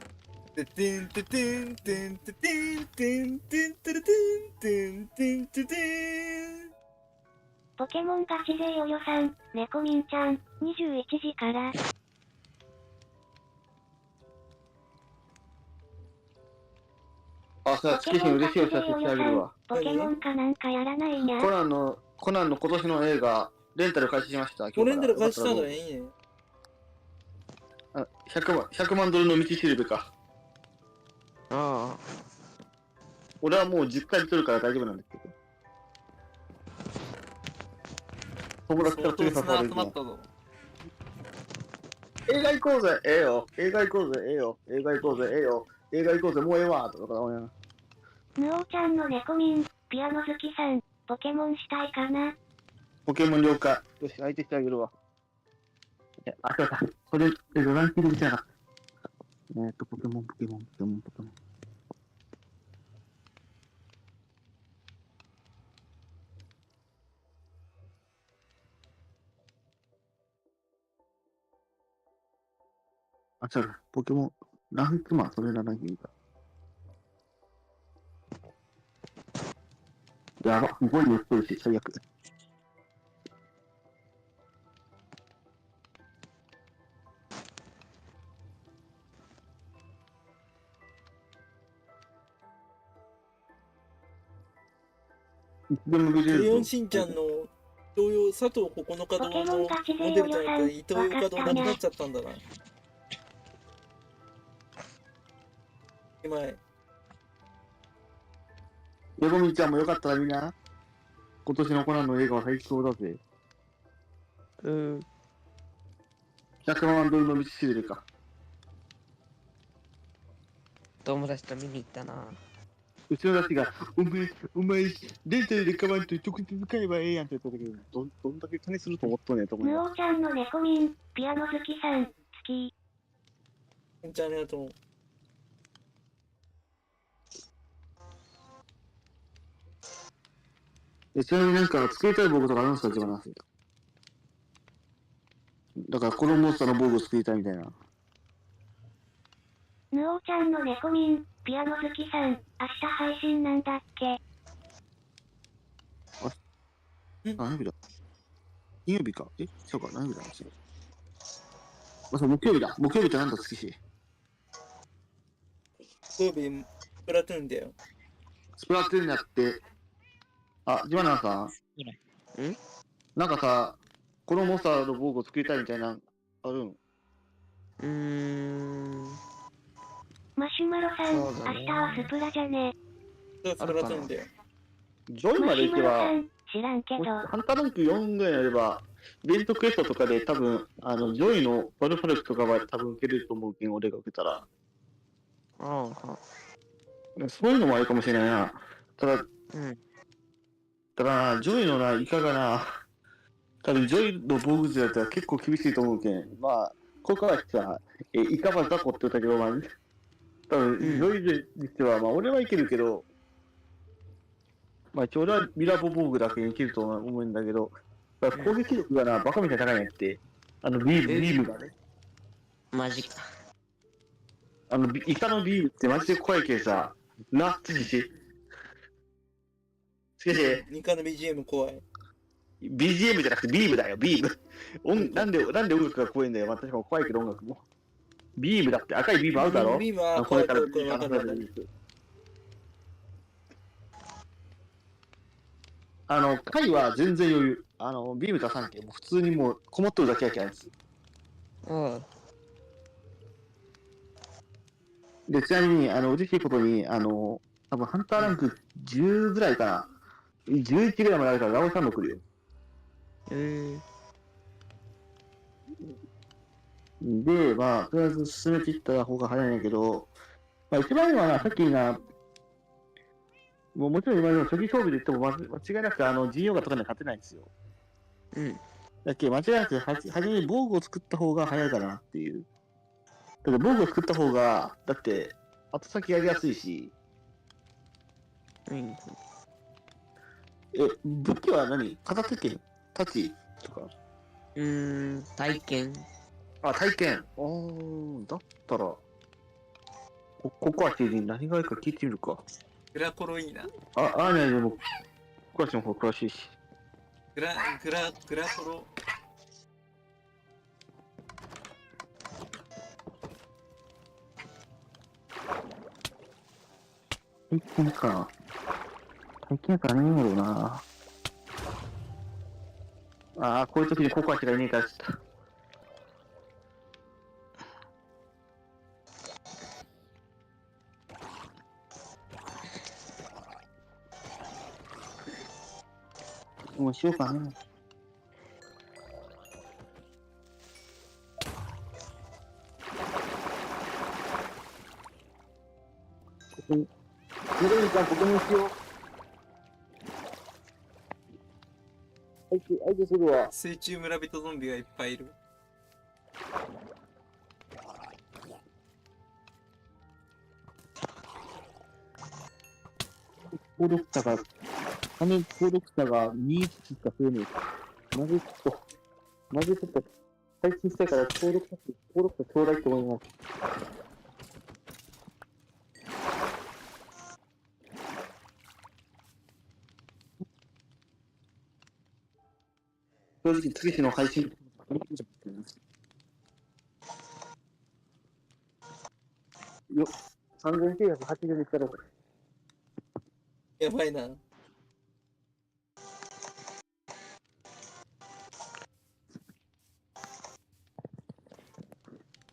で、てんててんてんててんてんてんてれてんてんてんててん。ポケモンガチ勢およさん、猫みんちゃん、21時から。あ、さあ、月日嬉しいお知らせしてあげるわ。ポケモンかなんかやらないにゃ。コナンの今年の映画、レンタル開始しました。これレンタル返したのね。いいね。 100万ドルの道しるべか。ああ。俺はもう10回撮るから大丈夫なんですけど。友達から相当次誘われるの集まった。ぞ。映画行こうぜ、ええよ。映画行こうぜ、ええよ。映画行こうぜ、ええよ。映画行こうぜ、もうええわ。とか思いながら。ヌオちゃんの猫みん、ピアノ好きさん、ポケモンしたいかな。ポケモン了解。よし、相手してあげるわ。あ、そうか。それ、ランキングじゃなかった。ポケモン。あ、そうだ。ポケモン、ランクマン、それなランキングか。やば、5位言ってるし、最悪。いつでも見れクレるぞ。ヨンしんちゃんの同様佐藤9日堂のモデルじゃなくて伊藤洋華堂なくなっちゃったんだな。前。ヨゴミちゃんもよかったらみんな、今年のコナンの映画は最高だぜ。うん。 100万ドルの道しるべか。友達と見に行ったな。うちのダチが、お前、レンタルで買わんと直接買えばええやんって言ったけど、どんだけ金すると思っとんねんと思います。ヌオちゃんの猫みん、ピアノ好きさん、好き。じゃあねと思う。ちなみになんか作りたい防具とかあるんですか、自分の。だからこのモンスターの防具を作りたいみたいな。ヌオちゃんの猫みん、ピアノ好きさん、明日配信なんだっけ。何曜日だ金曜日かそうか、何曜日だそう、木曜日だ。木曜日ってなんだ好きし。土曜日、プラトゥーンだよ。スプラトゥーンになって、あ、ジマナさん。なんかさ、このモンスターの防具を作りたいみたいな、あるん？マシュマロさん、そうだね明日はスプラじゃね。スプラトゥーンだよ。ジョイまで行けば、知らんけど。ハンターランク4ぐらいやれば、イベントクエストとかで多分、ジョイのバルファルクとかは多分受けれると思うけん、俺が受けたら。そういうのもあるかもしれないな。ただ、だからな、ジョイのな、イカがな、多分ジョイの防具図やったら結構厳しいと思うけん。まあ、ここからさ、イカはザコって言ったけど、まあ、多分、ジョイにしては、まあ、俺はいけるけど、まあ、一応俺はミラボ防具だけにいけると思うんだけど、だから攻撃力がな、バカみたいに高いんやって。ビームがね。マジか。イカのビームってマジで怖いけんさ、な、しかし、イカの BGM 怖い。BGM じゃなくてビームだよ、ビーム。なんで音楽が怖いんだよ。私も怖いけど音楽も。ビームだって赤いビームあるだろ。ビームはこれから怖いわかる。貝は全然余裕。ビーム出さんけん、もう普通にもうこもっとるだけやけんやつ。で、ちなみに、嬉しいことに、多分ハンターランク10ぐらいかな。11ぐらいまであるから、ラオさんも来るよ。で、まあ、とりあえず進めていった方が早いんやけど、まあ、一番いいのはな、さっきな、もちろん今の初期装備で言っても間違いなく陣容がとかには勝てないんですよ。だっけ、間違いなくはじめに防具を作った方が早いかなっていう。だって防具を作った方が、だって、後先やりやすいし。武器は何片手剣太刀とか体験。あ、体験。だったら、ここはに何がいいか聞いてみるか。グラコロいいな。ね、でも、ここはの方詳しいし。グラコロ。体験か。体験やから何やろうな。こういう時にココアチがいねえからちょっと。もうしようかな。ここに、緑ちゃん、ここにしよう。相手するわ。水中村人ゾンビがいっぱいいる。登録者が、登録者が2しか増えねえ。まずちょっと、配信したいから登録者ちょうだいと思います。正直、次しの配信、よ、3980でしたら、やばいな。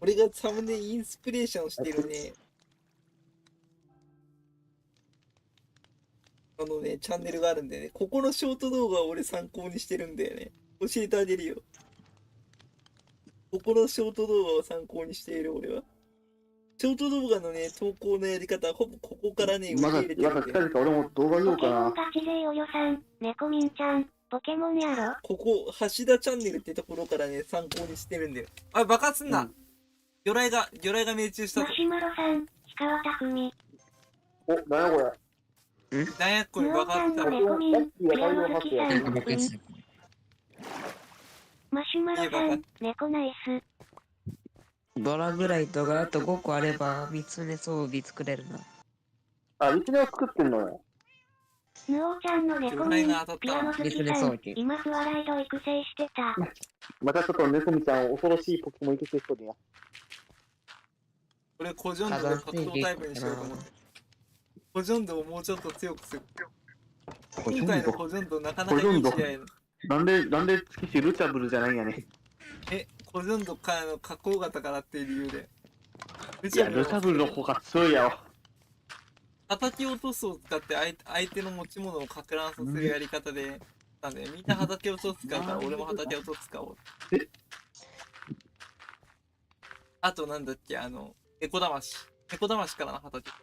俺がサムネインスピレーションしてるね。チャンネルがあるんでね。ここのショート動画を俺参考にしてるんだよね。教えてあげるよ。ここのショート動画を参考にしている俺は。ショート動画のね、投稿のやり方はほぼここからね、まだ受け入れてるんで。近々俺も動画見ようかな。ポケモンガチ勢およさん、猫みんちゃん、ポケモンやろ。ここ、橋田チャンネルってところからね、参考にしてるんだよ。あ、爆発すんな、魚雷が命中したぞマ。シュマロさん、氷川匠。なんやこれ。なんやこれヌオちゃん爆発した。の猫みん、ピアノ好きさん、爆発したマシュマロさん、猫ナイス。ドラグライトがあと5個あれば、三つね装備作れるな。道のを作ってんのよ。ヌオちゃんの猫みん、ピアノ好き別にさ、そうんけ今フワライド育成してた。またちょっと猫みちゃん恐ろしいポケモン育成しとるや。俺、コジョンドで格闘タイプにしようと思って。コジョンドをもうちょっと強くする。今回のコジョンドなかなかいい試合やな。なんで月しルチャブルじゃないんやね。コジョンドからの加工型からっていう理由で。ルいや、ルチャブルの方が強いやろ。叩き落とすを使って相手の持ち物をか乱させるやり方で、なんでみんな叩き落とす使うから俺も叩き落とす使おう。あとなんだっけ、猫魂からの叩き。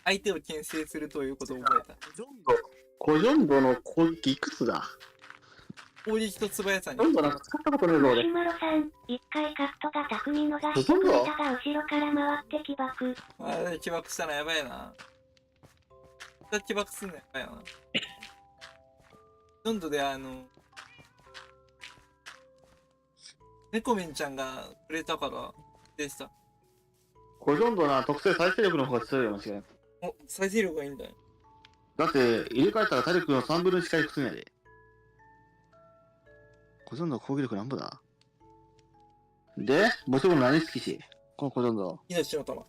相手を牽制するということを覚えた。コジョンドの攻撃いくつだ？攻撃と素早さに。コジョンドなんか使ったことねえぞ俺マシュ。マロさん、一回カットが巧み逃してくれたが後ろから回って起爆。あれ、起爆したらやばいな。起爆すんのやばいな。今度で猫みんちゃんがくれたからでした。コジョンドな特性再生力の方が強いよ間違いない。お、再生力がいいんだよ。だって入れ替えたら体力の3分の1回復すんやで。コジョンド攻撃力なんぼだ？で、もちろん何好きしこのコジョンド。命の玉。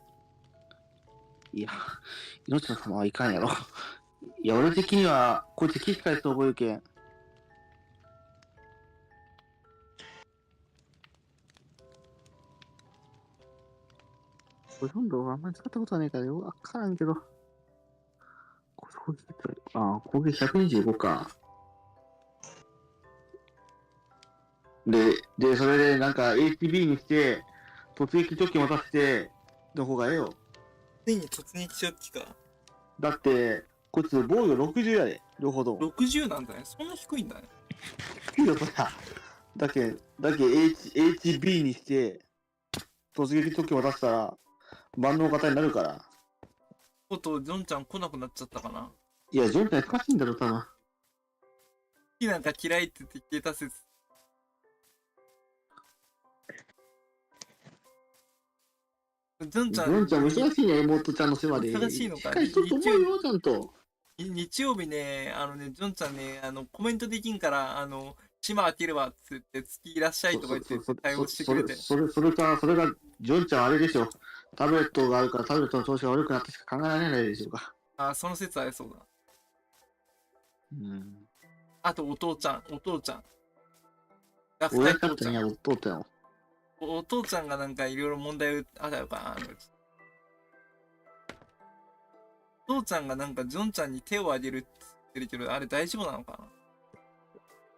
いや、命の玉はいかんやろ。いや、俺的には、こいつ機械と覚えるけん。コジョンドあんまり使ったことはねえからよ、わからんけど。攻撃って攻撃125か。で、それでなんか HB にして、突撃チョッキ持たせて、どこがええよ。ついに突撃チョッキか。だって、こいつ防御60やで、両方とも。 60なんだね。そんな低いんだね。低いよ、そりゃ。だけ HB にして、突撃チョッキ渡したら、万能型になるから。おっと、ジョンちゃん来なくなっちゃったかな。いや、ジョンちゃん難しいんだろ、多分。好きなんか嫌いって言って消えた説。ジョンちゃん、ジョンちゃんも忙しいね、妹ちゃんの世話で。忙しいのかしっかりしとると思うよ、ちゃんと。日曜日ね、ジョンちゃんね、コメントできんから、島開けるわっつって、月いらっしゃいとか言って対応してくれて。それが、ジョンちゃんあれでしょ。タブレットがあるから、タブレットの調子が悪くなってしか考えられないでしょうか。あ、その説ありそうだ。うん。あと、お父ちゃん。あ、親二人父ちゃん。方には弟だよ。お父ちゃんがなんかいろいろ問題あったのかな。お父ちゃんがなんかジョンちゃんに手を挙げるって言ってるけど、あれ大丈夫なのかな。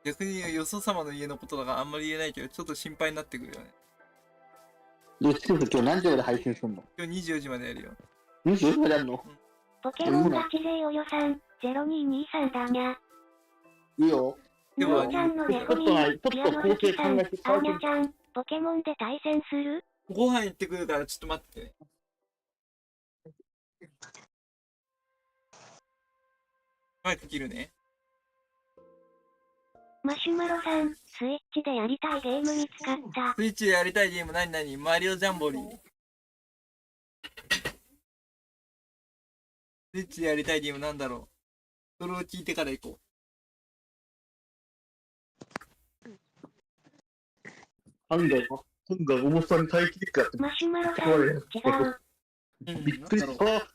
逆によそ様の家のことだからあんまり言えないけど、ちょっと心配になってくるよね。どうしても今日何時まで配信するの？今日24時までやるよ。24時までやるの？ポケモンガチ勢およさん、0223だにゃ。いいよ。でもぬおちゃんの猫に、ピアノ好きさん、アーニャちゃん、ポケモンで対戦する？ご飯行ってくるからちょっと待ってね。マイク切るね。マシュマロさん、スイッチでやりたいゲーム見つかった。スイッチでやりたいゲーム何マリオジャンボリー。スイッチでやりたいゲームなんだろう。それを聞いてから行こハンガー重さに耐えきれるかってマシュマロさん、違う。う。びっくりした。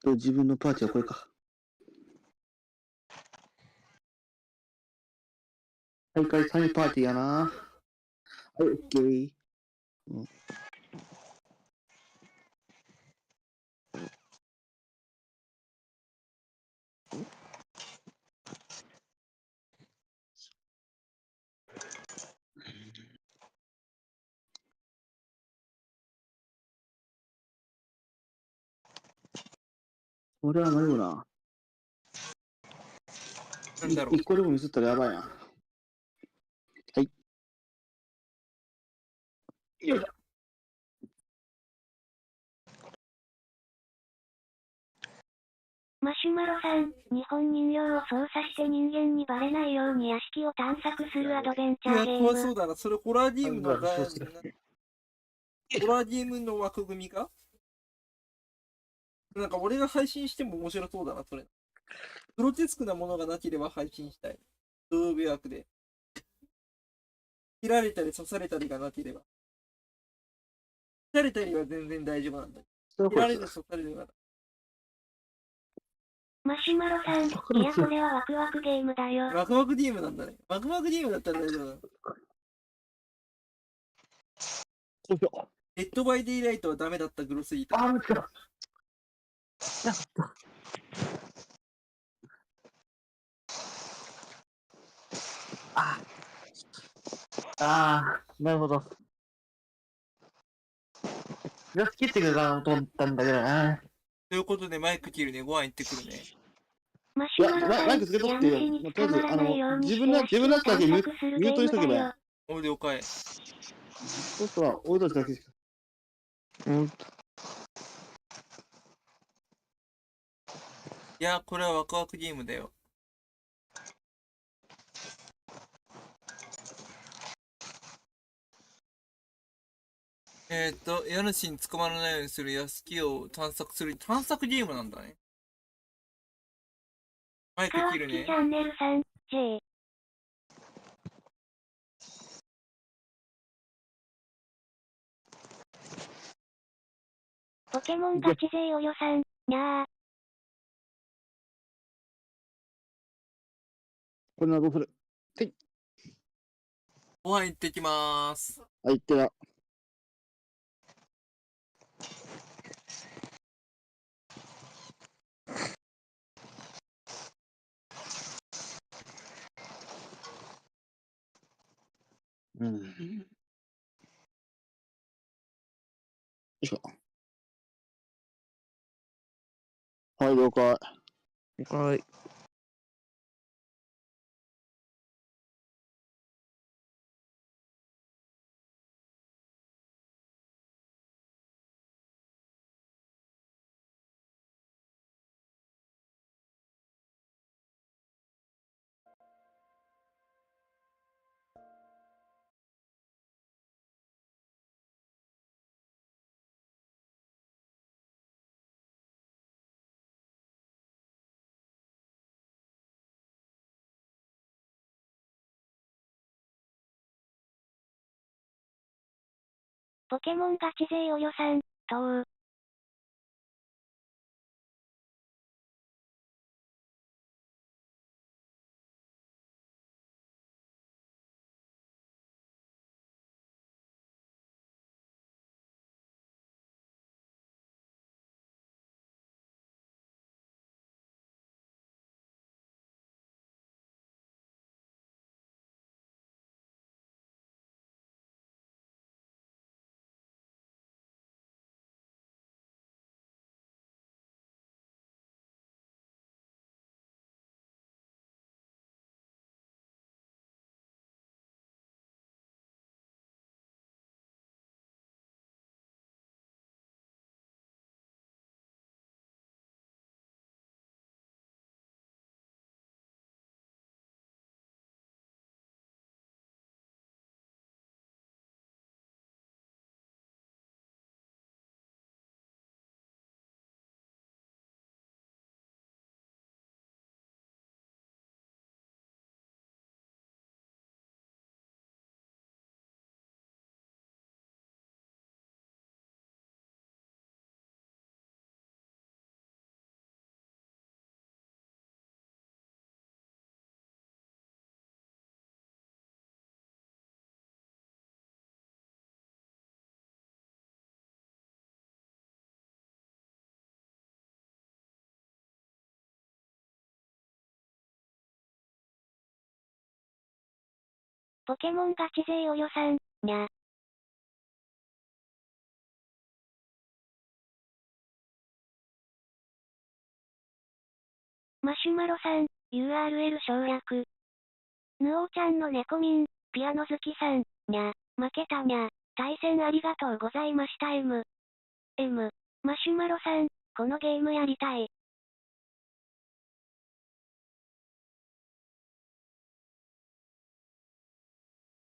自分のパーティーはこれか。大会3位パーティーやな。はい、オッケー。これは迷うな。なんだろう。一個でもミスったらやばいな。はい。よいしょ。マシュマロさん、日本人形を操作して人間にバレないように屋敷を探索するアドベンチャーゲーム。怖そうだな。それホラーゲームのホラーゲームの枠組みか。なんか俺が配信しても面白そうだな、それ。グロテスクなものがなければ配信したい。同部枠で。切られたり刺されたりがなければ。切られたりは全然大丈夫なんだ。切られる刺されるが。マシュマロさん、いやこれはワクワクゲームだよ。ワクワクゲームなんだね。ワクワクゲームだったら大丈夫だ。デッドバイデイライトはダメだったグロすぎた。あー、無理か。なるほど。よし、切ってくれたと思ったんだけどな。ということでマイク切るね。ご飯行ってくるね。マシュマロさん、マイクつけとってよ。家主に捕まらないようにして屋敷を自分のやつだけ探索するゲームだよ。おいでおかえ。そうすると、俺たちだけしか。いや、これはワクワクゲームだよ。家主に捕まらないようにする屋敷を探索する探索ゲームなんだね。マイク川切るね月チ。ャンネルさん、J。ポケモンガチ勢およさん、にゃー。これなどうする？ご飯行ってきまーす。はい、ってら。うん。よいしょ。はい、了解。はい。ポケモンガチ勢およさん、とポケモンガチ勢およさん、にゃ。マシュマロさん、URL 省略。ヌオーちゃんの猫ミン、ピアノ好きさん、にゃ。負けたにゃ。対戦ありがとうございました M。マシュマロさん、このゲームやりたい。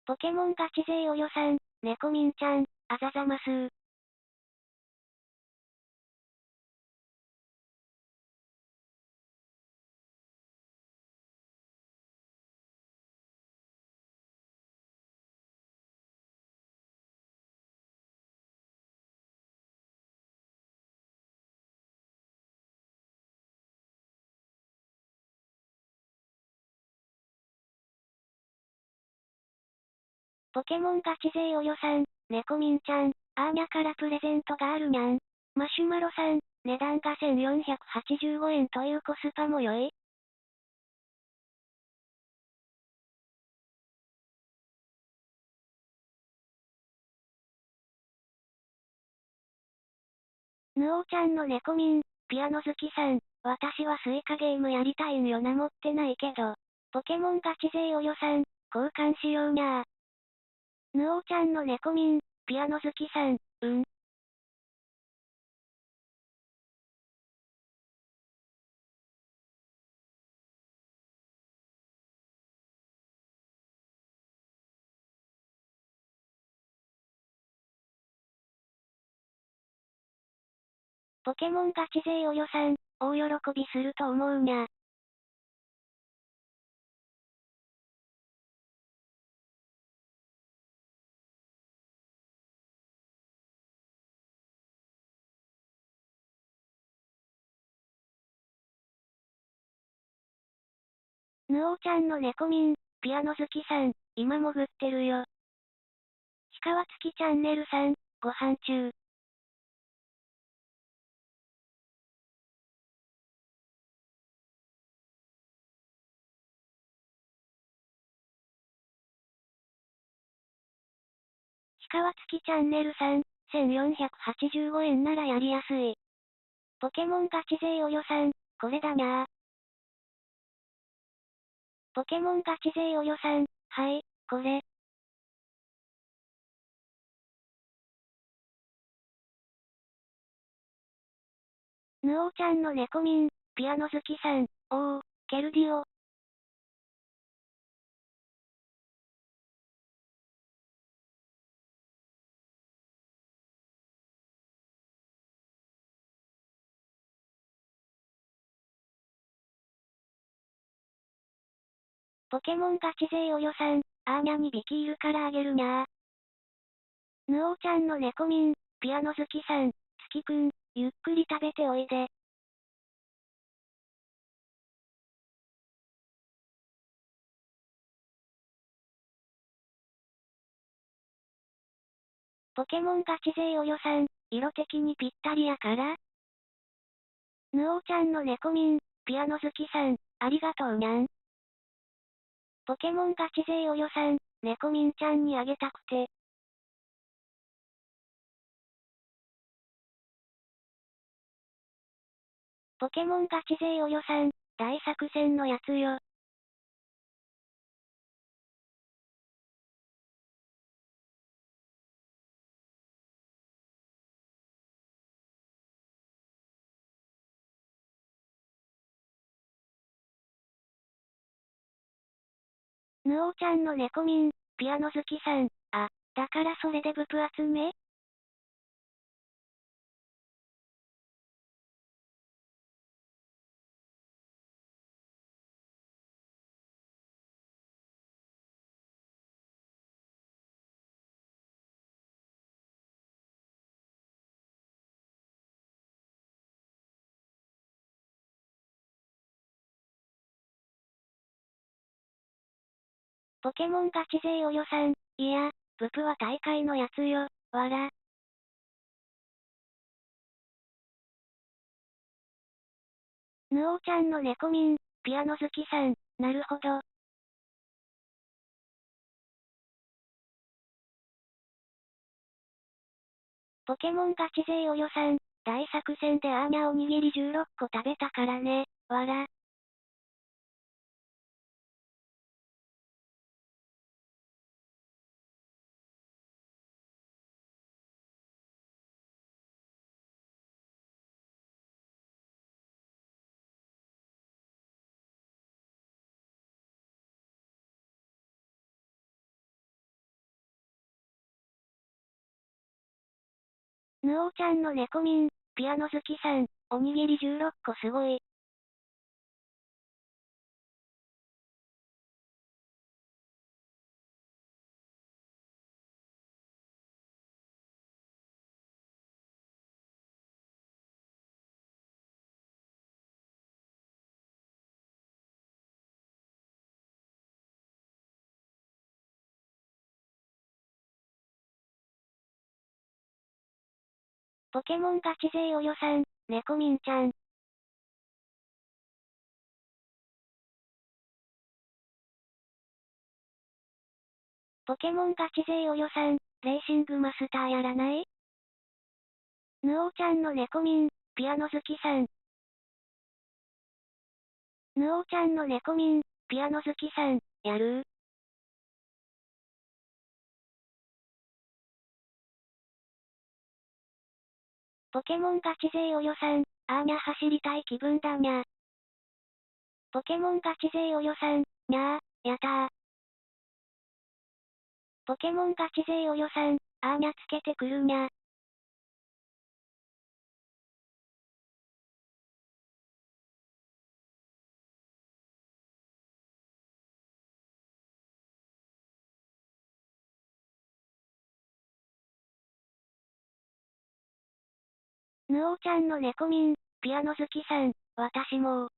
ポケモンガチ勢およさん、猫ミンちゃん、あざざますー。ポケモンガチ勢およさん、猫ミンちゃん、アーニャからプレゼントがあるにゃん。マシュマロさん、値段が1485円というコスパも良い。ヌオーちゃんの猫ミン、ピアノ好きさん、私はスイカゲームやりたいんよな持ってないけど。ポケモンガチ勢およさん、交換しようにゃー。ヌオーちゃんの猫ミン、ピアノ好きさん、ポケモンガチ勢およさん、大喜びすると思うにゃ。ヌオーちゃんの猫ミン、ピアノ好きさん、今潜ってるよ。鹿は月チャンネルさん、ご飯中。鹿は月チャンネルさん、1485円ならやりやすい。ポケモンガチ勢およさん、これだにゃー。ポケモンガチ勢およさん、はい、これ。ヌオーちゃんの猫ミン、ピアノ好きさん、おー、ケルディオ。ポケモンガチ勢およさん、アーニャにビキールからあげるにゃー。ぬおーちゃんの猫民、ピアノ好きさん、月くん、ゆっくり食べておいで。ポケモンガチ勢およさん、色的にぴったりやから。ぬおーちゃんの猫民、ピアノ好きさん、ありがとうにゃん。ポケモンガチ勢およさん、猫民ちゃんにあげたくて。ポケモンガチ勢およさん、大作戦のやつよ。ぬおーちゃんの猫民、ピアノ好きさん、あ、だからそれでブプ集め？ポケモンガチ勢およさん、いや、ブプは大会のやつよ、わら。ぬおーちゃんの猫民、ピアノ好きさん、なるほど。ポケモンガチ勢およさん、大作戦でアーニャおにぎり16個食べたからね、わら。ぬおーちゃんの猫民、ピアノ好きさん、おにぎり16個すごい。ポケモンガチ勢およさん、猫民ちゃん。ポケモンガチ勢およさん、レーシングマスターやらない？ぬおーちゃんの猫民、ピアノ好きさん。ぬおーちゃんの猫民、ピアノ好きさん、やる？ポケモンガチ勢およさん、あーにゃ走りたい気分だにゃ。ポケモンガチ勢およさん、にゃー、やったー。ポケモンガチ勢およさん、あーにゃつけてくるにゃ。ぬおーちゃんの猫民、ピアノ好きさん、私も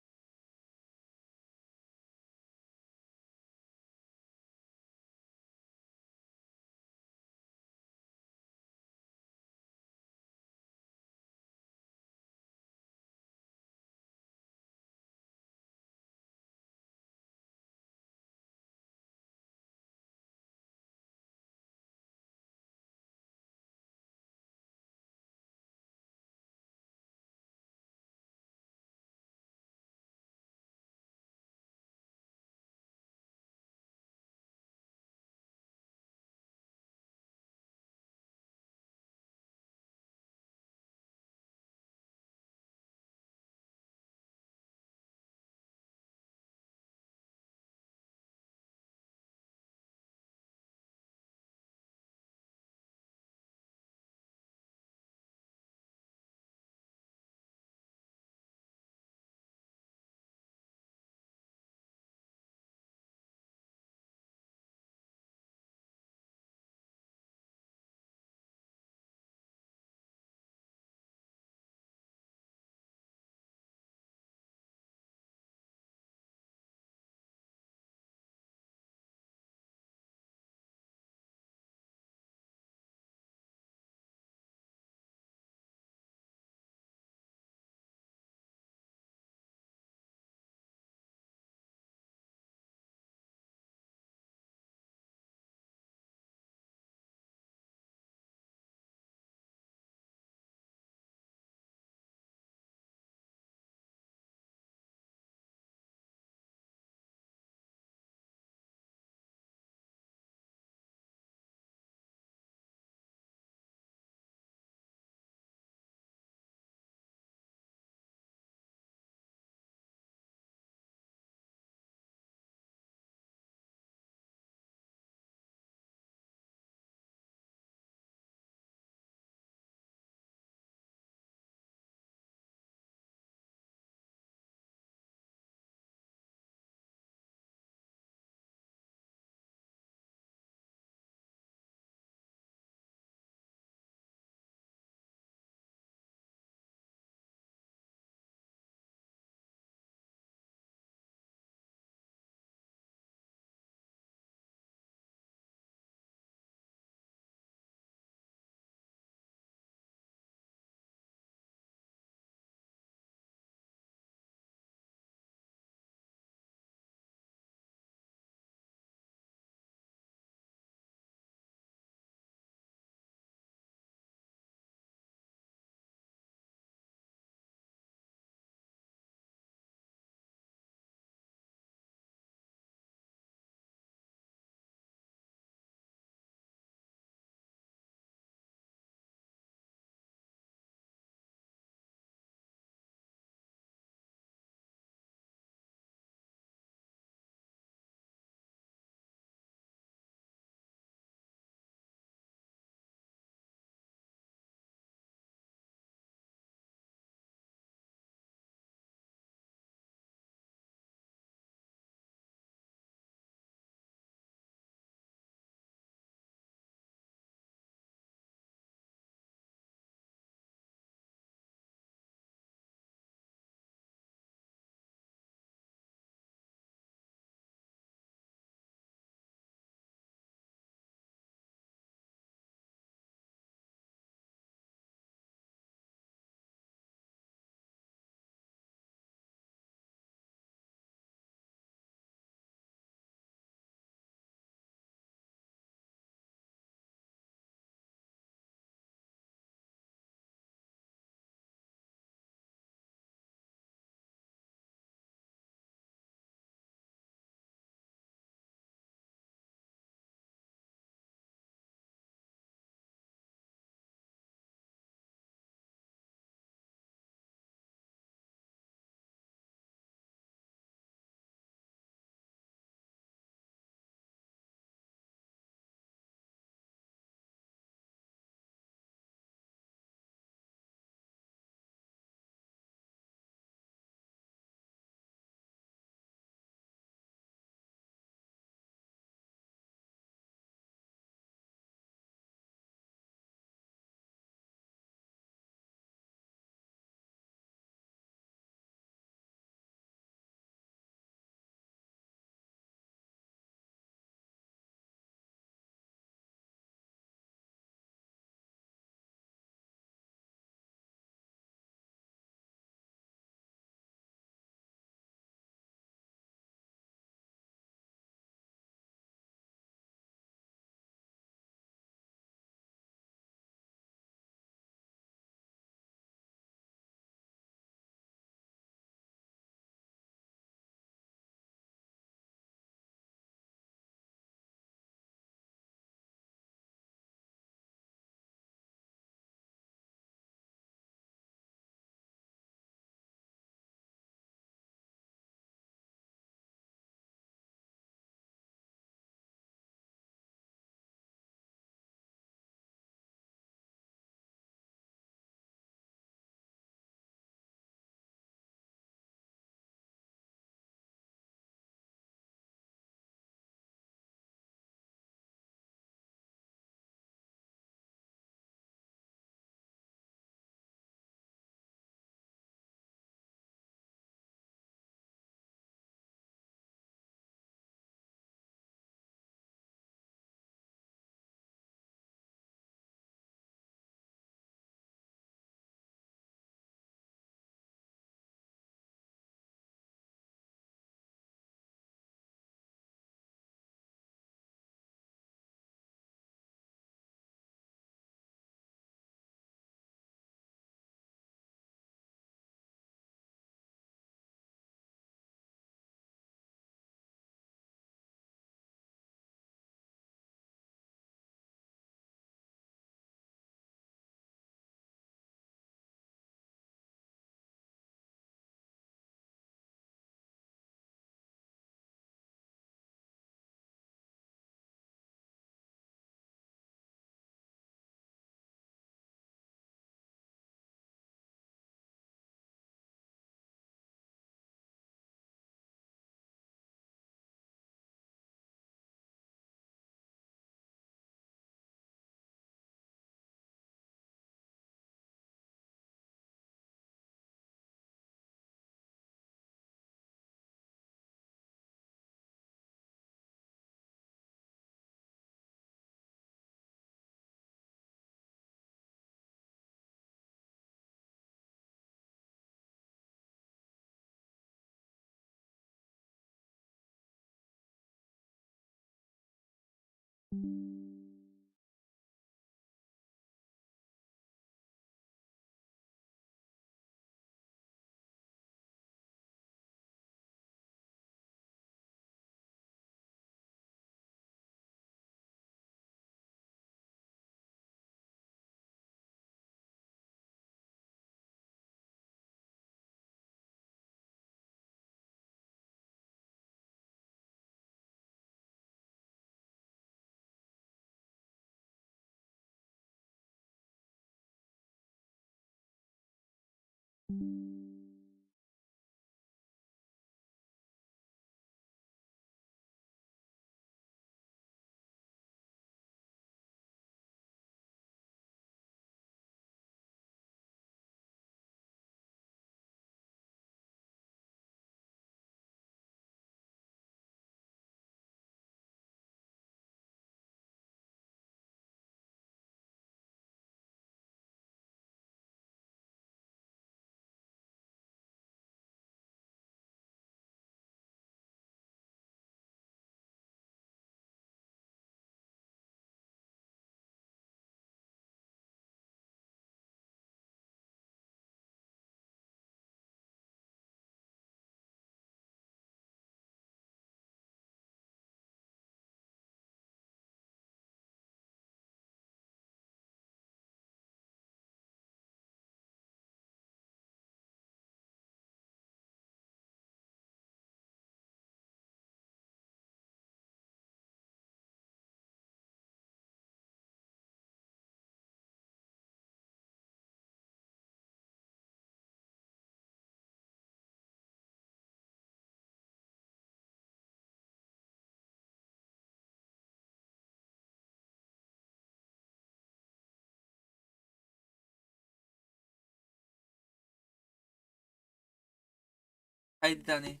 楓だね。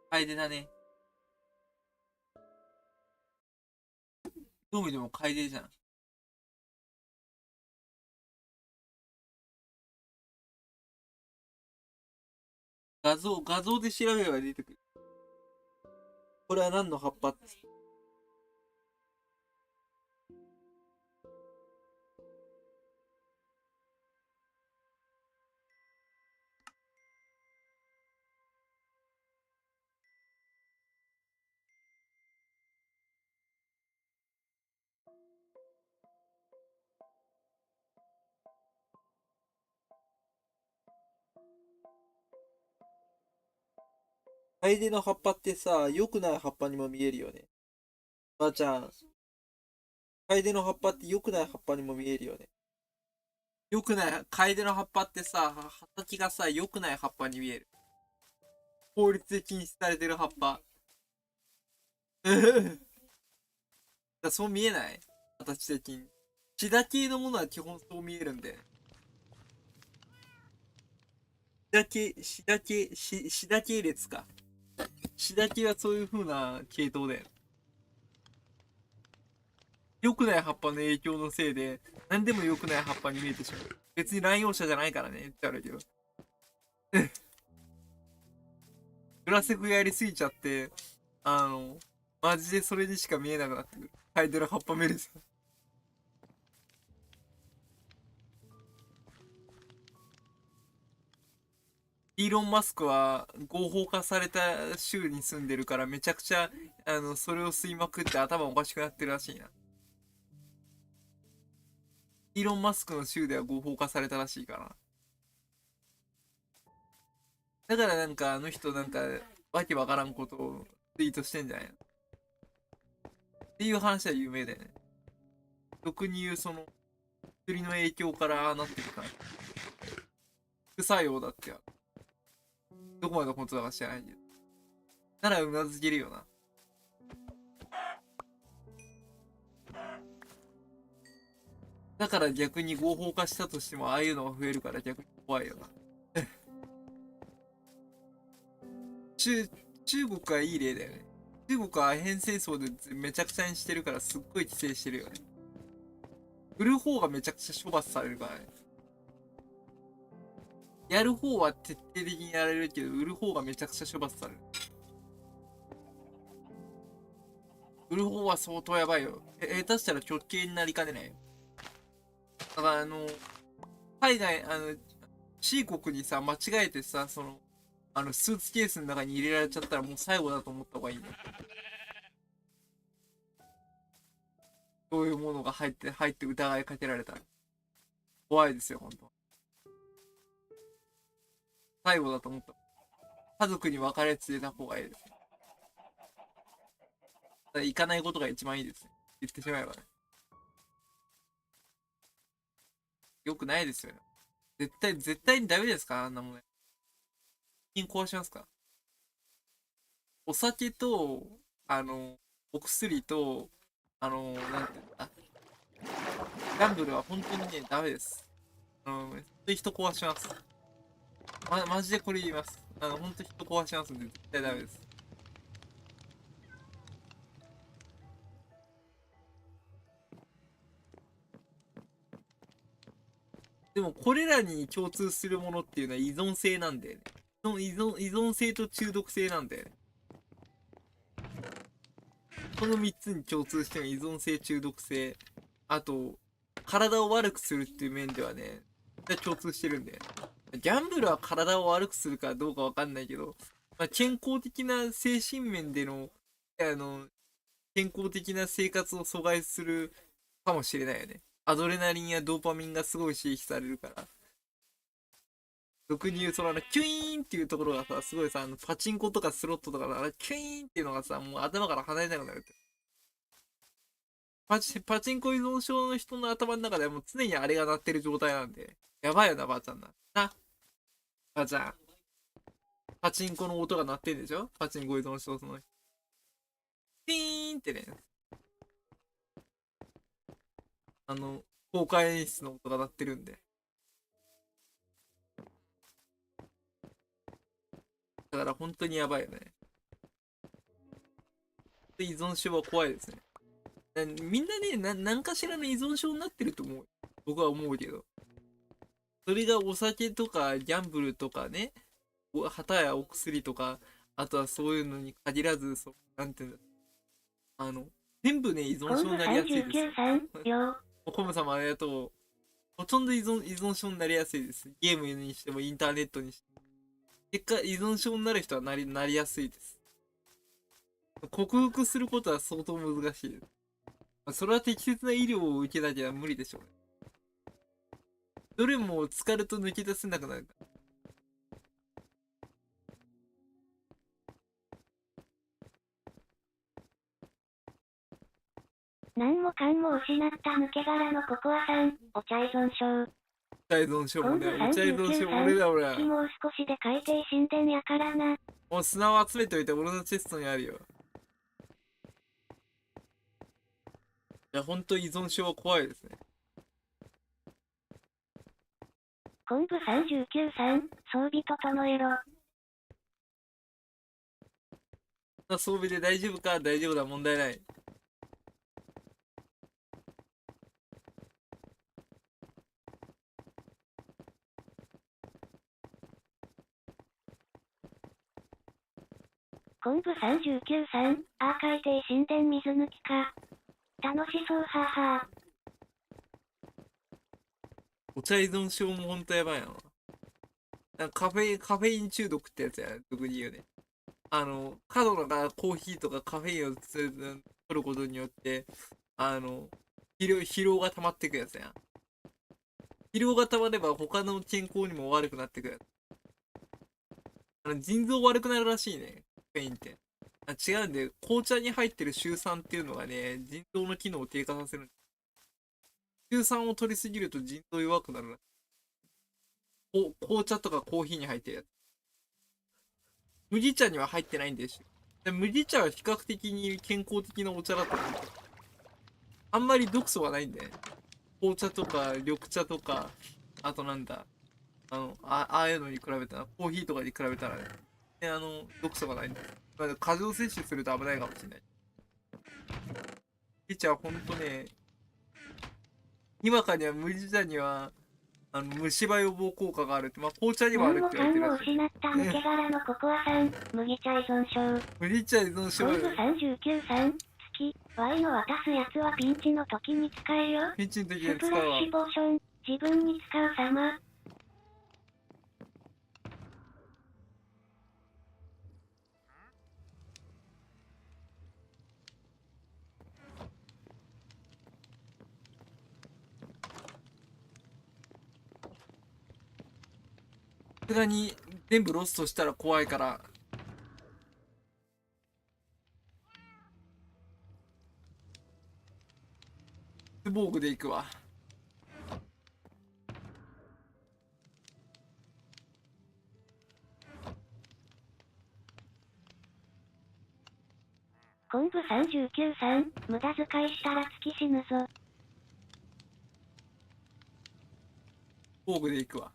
楓だね。どう見ても楓じゃん。画像で調べれば出てくる。これは何の葉っぱって。楓の葉っぱってさ、良くない葉っぱにも見えるよね。ばあちゃん。楓の葉っぱって良くない葉っぱにも見えるよね。良くない、楓の葉っぱってさ、畑がさ、良くない葉っぱに見える。法律で禁止されてる葉っぱ。そう見えない、形的に。シダ系のものは基本そう見えるんで。シダ系列か。シダ系はそういう風な系統で。良くない葉っぱの影響のせいで、何でも良くない葉っぱに見えてしまう。別に乱用者じゃないからね、言ってあるけど。グラセフやりすぎちゃって、マジでそれにしか見えなくなってくる。ハイドラ葉っぱ見るさ。イーロン・マスクは合法化された州に住んでるからめちゃくちゃ、それを吸いまくって頭おかしくなってるらしいな。イーロン・マスクの州では合法化されたらしいから。だからなんかあの人なんかわけわからんことをツイートしてんじゃないのっていう話は有名だよね。俗に言うその薬の影響からああなってるから。副作用だってどこまで本当だか知らないけど。ならうなずけるよな。だから逆に合法化したとしてもああいうのが増えるから逆に怖いよな。中国はいい例だよね。中国はアヘン戦争でめちゃくちゃにしてるからすっごい規制してるよね。売る方がめちゃくちゃ処罰されるからね。やる方は徹底的にやられるけど、売る方がめちゃくちゃ処罰される。売る方は相当やばいよ。下手したら直系になりかねないよ。だから海外、C 国にさ、間違えてさ、スーツケースの中に入れられちゃったらもう最後だと思った方がいいね。そういうものが入って疑いかけられたら。怖いですよ、本当。最後だと思った。家族に別れ告げた方がいいです。だから行かないことが一番いいですね。言ってしまえばね。よくないですよね。絶対にダメですかあんなもんね。金壊しますか？お酒と、お薬と、なんていうんだ。ギャンブルは本当にね、ダメです。本当に人壊します。マジでこれ言います。本当に人壊しますんで、絶対ダメです。でも、これらに共通するものっていうのは依存性なんだよね。依存性と中毒性なんだよね。この3つに共通してる依存性、中毒性、あと、体を悪くするっていう面ではね、共通してるんで。ギャンブルは体を悪くするかどうかわかんないけど、健康的な精神面での、健康的な生活を阻害するかもしれないよね。アドレナリンやドーパミンがすごい刺激されるから。俗に言う、キュイーンっていうところがさ、すごいさ、パチンコとかスロットとかの、キュイーンっていうのがさ、もう頭から離れなくなるって。パチンコ依存症の人の頭の中ではもう常にあれが鳴ってる状態なんで。やばいよな、ばあちゃんな。ばあちゃん。パチンコの音が鳴ってんでしょ？パチンコ依存症の人。ピーンってね。公開演出の音が鳴ってるんで。だから本当にやばいよね。依存症は怖いですね。みんなね、何かしらの依存症になってると思う。僕は思うけど。それがお酒とかギャンブルとかね、旗やお薬とか、あとはそういうのに限らず、なんていうんだ。全部ね、依存症になりやすいですよ。コム様ありがとう。ほとんど依存症になりやすいです。ゲームにしてもインターネットにしても。結果、依存症になる人はなりやすいです。克服することは相当難しいです。それは適切な医療を受けなきゃ無理でしょうね。どれも浸かると抜け出せなくなるから。何もかんも失った抜け殻のココアさん、お茶依存症。お茶依存症もね、お茶依存症39俺だ俺。もう少しで海底神殿やからな。もう砂を集めておいて俺のチェストにあるよ。いや、ほんと依存症は怖いですね。昆布39さん、装備整えろ。装備で大丈夫か？大丈夫だ、問題ない。昆布39さん、海底神殿水抜きか。楽しそうははお茶依存症もほんとやばいな。なんかカフェイン中毒ってやつや、特に言うね。過度なコーヒーとかカフェインを取ることによって、疲労が溜まってくやつや。疲労が溜まれば他の健康にも悪くなってくやつ。腎臓悪くなるらしいね、カフェインって。違うんで、紅茶に入ってるシュウ酸っていうのがね、腎臓の機能を低下させる。シュウ酸を取りすぎると腎臓弱くなるらしい。紅茶とかコーヒーに入ってるやつ。麦茶には入ってないんですよ。麦茶は比較的に健康的なお茶だと思う。あんまり毒素がないんで、ね。紅茶とか緑茶とか、あとなんだ、ああいうのに比べたら、コーヒーとかに比べたらね、毒素がないんで。過剰摂取すると危ないかもしれない。麦茶はほんとね、今かには麦茶には、虫歯予防効果があるって、紅茶にもあ何もるって言わかんれてるやつ。も失った抜け殻のココアさん、麦茶依存症。麦茶依存症昆布39さん、好き。Y の渡すやつはピンチの時に使えよ。ピンチの時スに使うわ。プラッシュポーション、自分に使う様。さすがに全部ロストしたら怖いから、スボーグで行くわ。昆布39さん、無駄遣いしたら月死ぬぞ。スボーグで行くわ。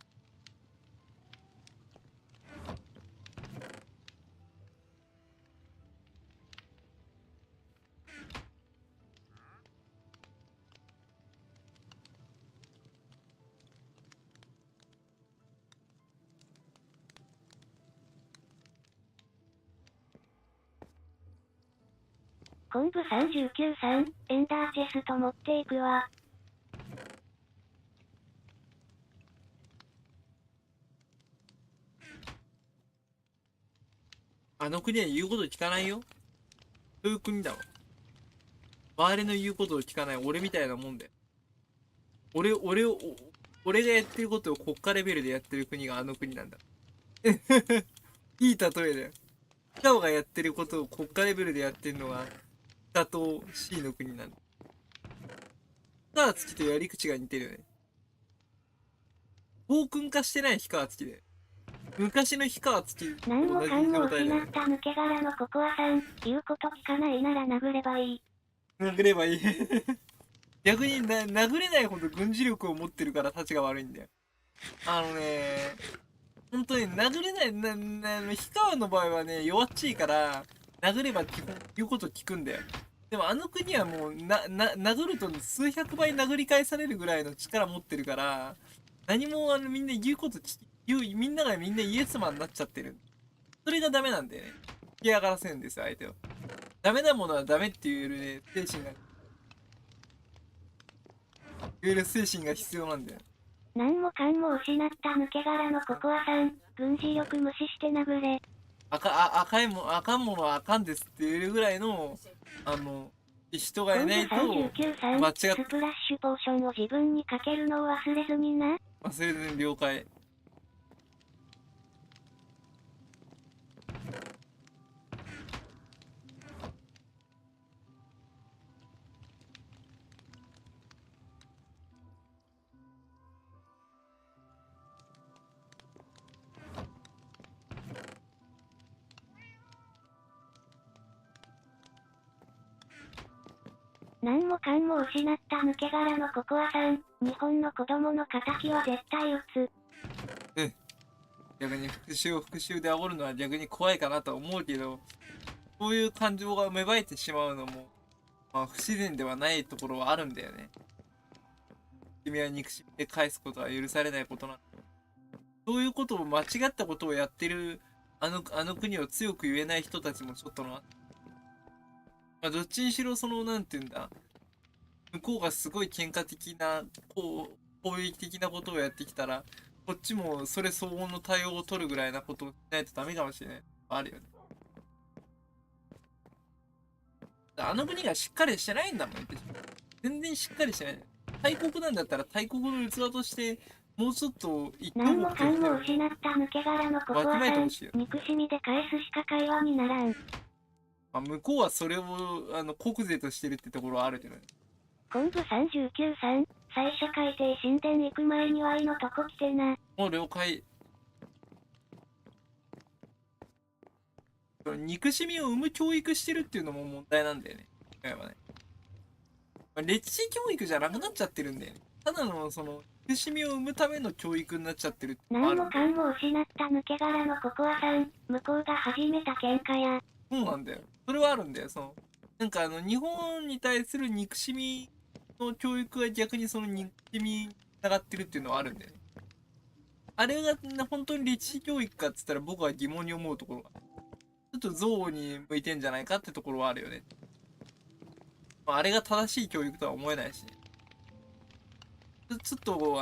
昆布39さん、エンダーチェスト持っていくわ。あの国は言うこと聞かないよ。そういう国だわ。周りの言うことを聞かない俺みたいなもんで。俺がやってることを国家レベルでやってる国があの国なんだ。いい例えだよ。北尾がやってることを国家レベルでやってるのが北と C の国なんだ。氷川月とやり口が似てるよね。暴君化してない氷川月で。昔の氷川月と何も同じかんも状態だよ。失った抜け殻のココアさん、言うこと聞かないなら殴ればいい。殴ればいい。逆に殴れないほど軍事力を持ってるから立ちが悪いんだよ。本当に殴れない、氷川の場合はね、弱っちいから、殴れば言うこと聞くんだよ。でもあの国はもう、殴ると数百倍殴り返されるぐらいの力持ってるから、何もみんな言うことみんながみんなイエスマンになっちゃってる。それがダメなんだよね。嫌がらせるんですよ、相手を。ダメなものはダメって言えるね、言える精神が必要なんだよ。何もかんも失った抜け殻のココアさん、軍事力無視して殴れ。あかんものはあかんですって言えるぐらいの、人がい昆布ないと、 39さん、間違っスプラッシュポーションを自分にかけるのを忘れずにな。忘れずに了解。何もかんも失った抜け殻のココアさん、日本の子供の仇は絶対撃つ。逆に復讐で煽るのは逆に怖いかなとは思うけど、そういう感情が芽生えてしまうのも、まあ、不自然ではないところはあるんだよね。君は憎しみで返すことは許されないことなんだ。そういうことを間違ったことをやってるあの国を強く言えない人たちもちょっとな。まあ、どっちにしろなんて言うんだ。向こうがすごい喧嘩的な、攻撃的なことをやってきたら、こっちもそれ相応の対応を取るぐらいなことをしないとダメかもしれない。あるよね。あの国がしっかりしてないんだもん。全然しっかりしてない。大国なんだったら大国の器として、もうちょっと一等何もかんも目標失った抜け殻のココアわきまえてさんほしいよ、憎しみで返すしか会話にならん。まあ、向こうはそれを国是としてるってところはあるけどね。昆布39さん、最初海底神殿行く前に Y のとこ来てな。もう了解。憎しみを生む教育してるっていうのも問題なんだよね。やっぱね。まあ、歴史教育じゃなくなっちゃってるんだよね。ただの憎しみを生むための教育になっちゃってるってのもあ何もるんだよ。かんも失った抜け殻のココアさん、向こうが始めた喧嘩や。そうなんだよ。それはあるんだよ。なんか日本に対する憎しみの教育が逆に憎しみに繋がってるっていうのはあるんだよね。あれが本当に歴史教育かっつったら僕は疑問に思うところが。ちょっと憎悪に向いてんじゃないかってところはあるよね。まあ、あれが正しい教育とは思えないし、ちょっと、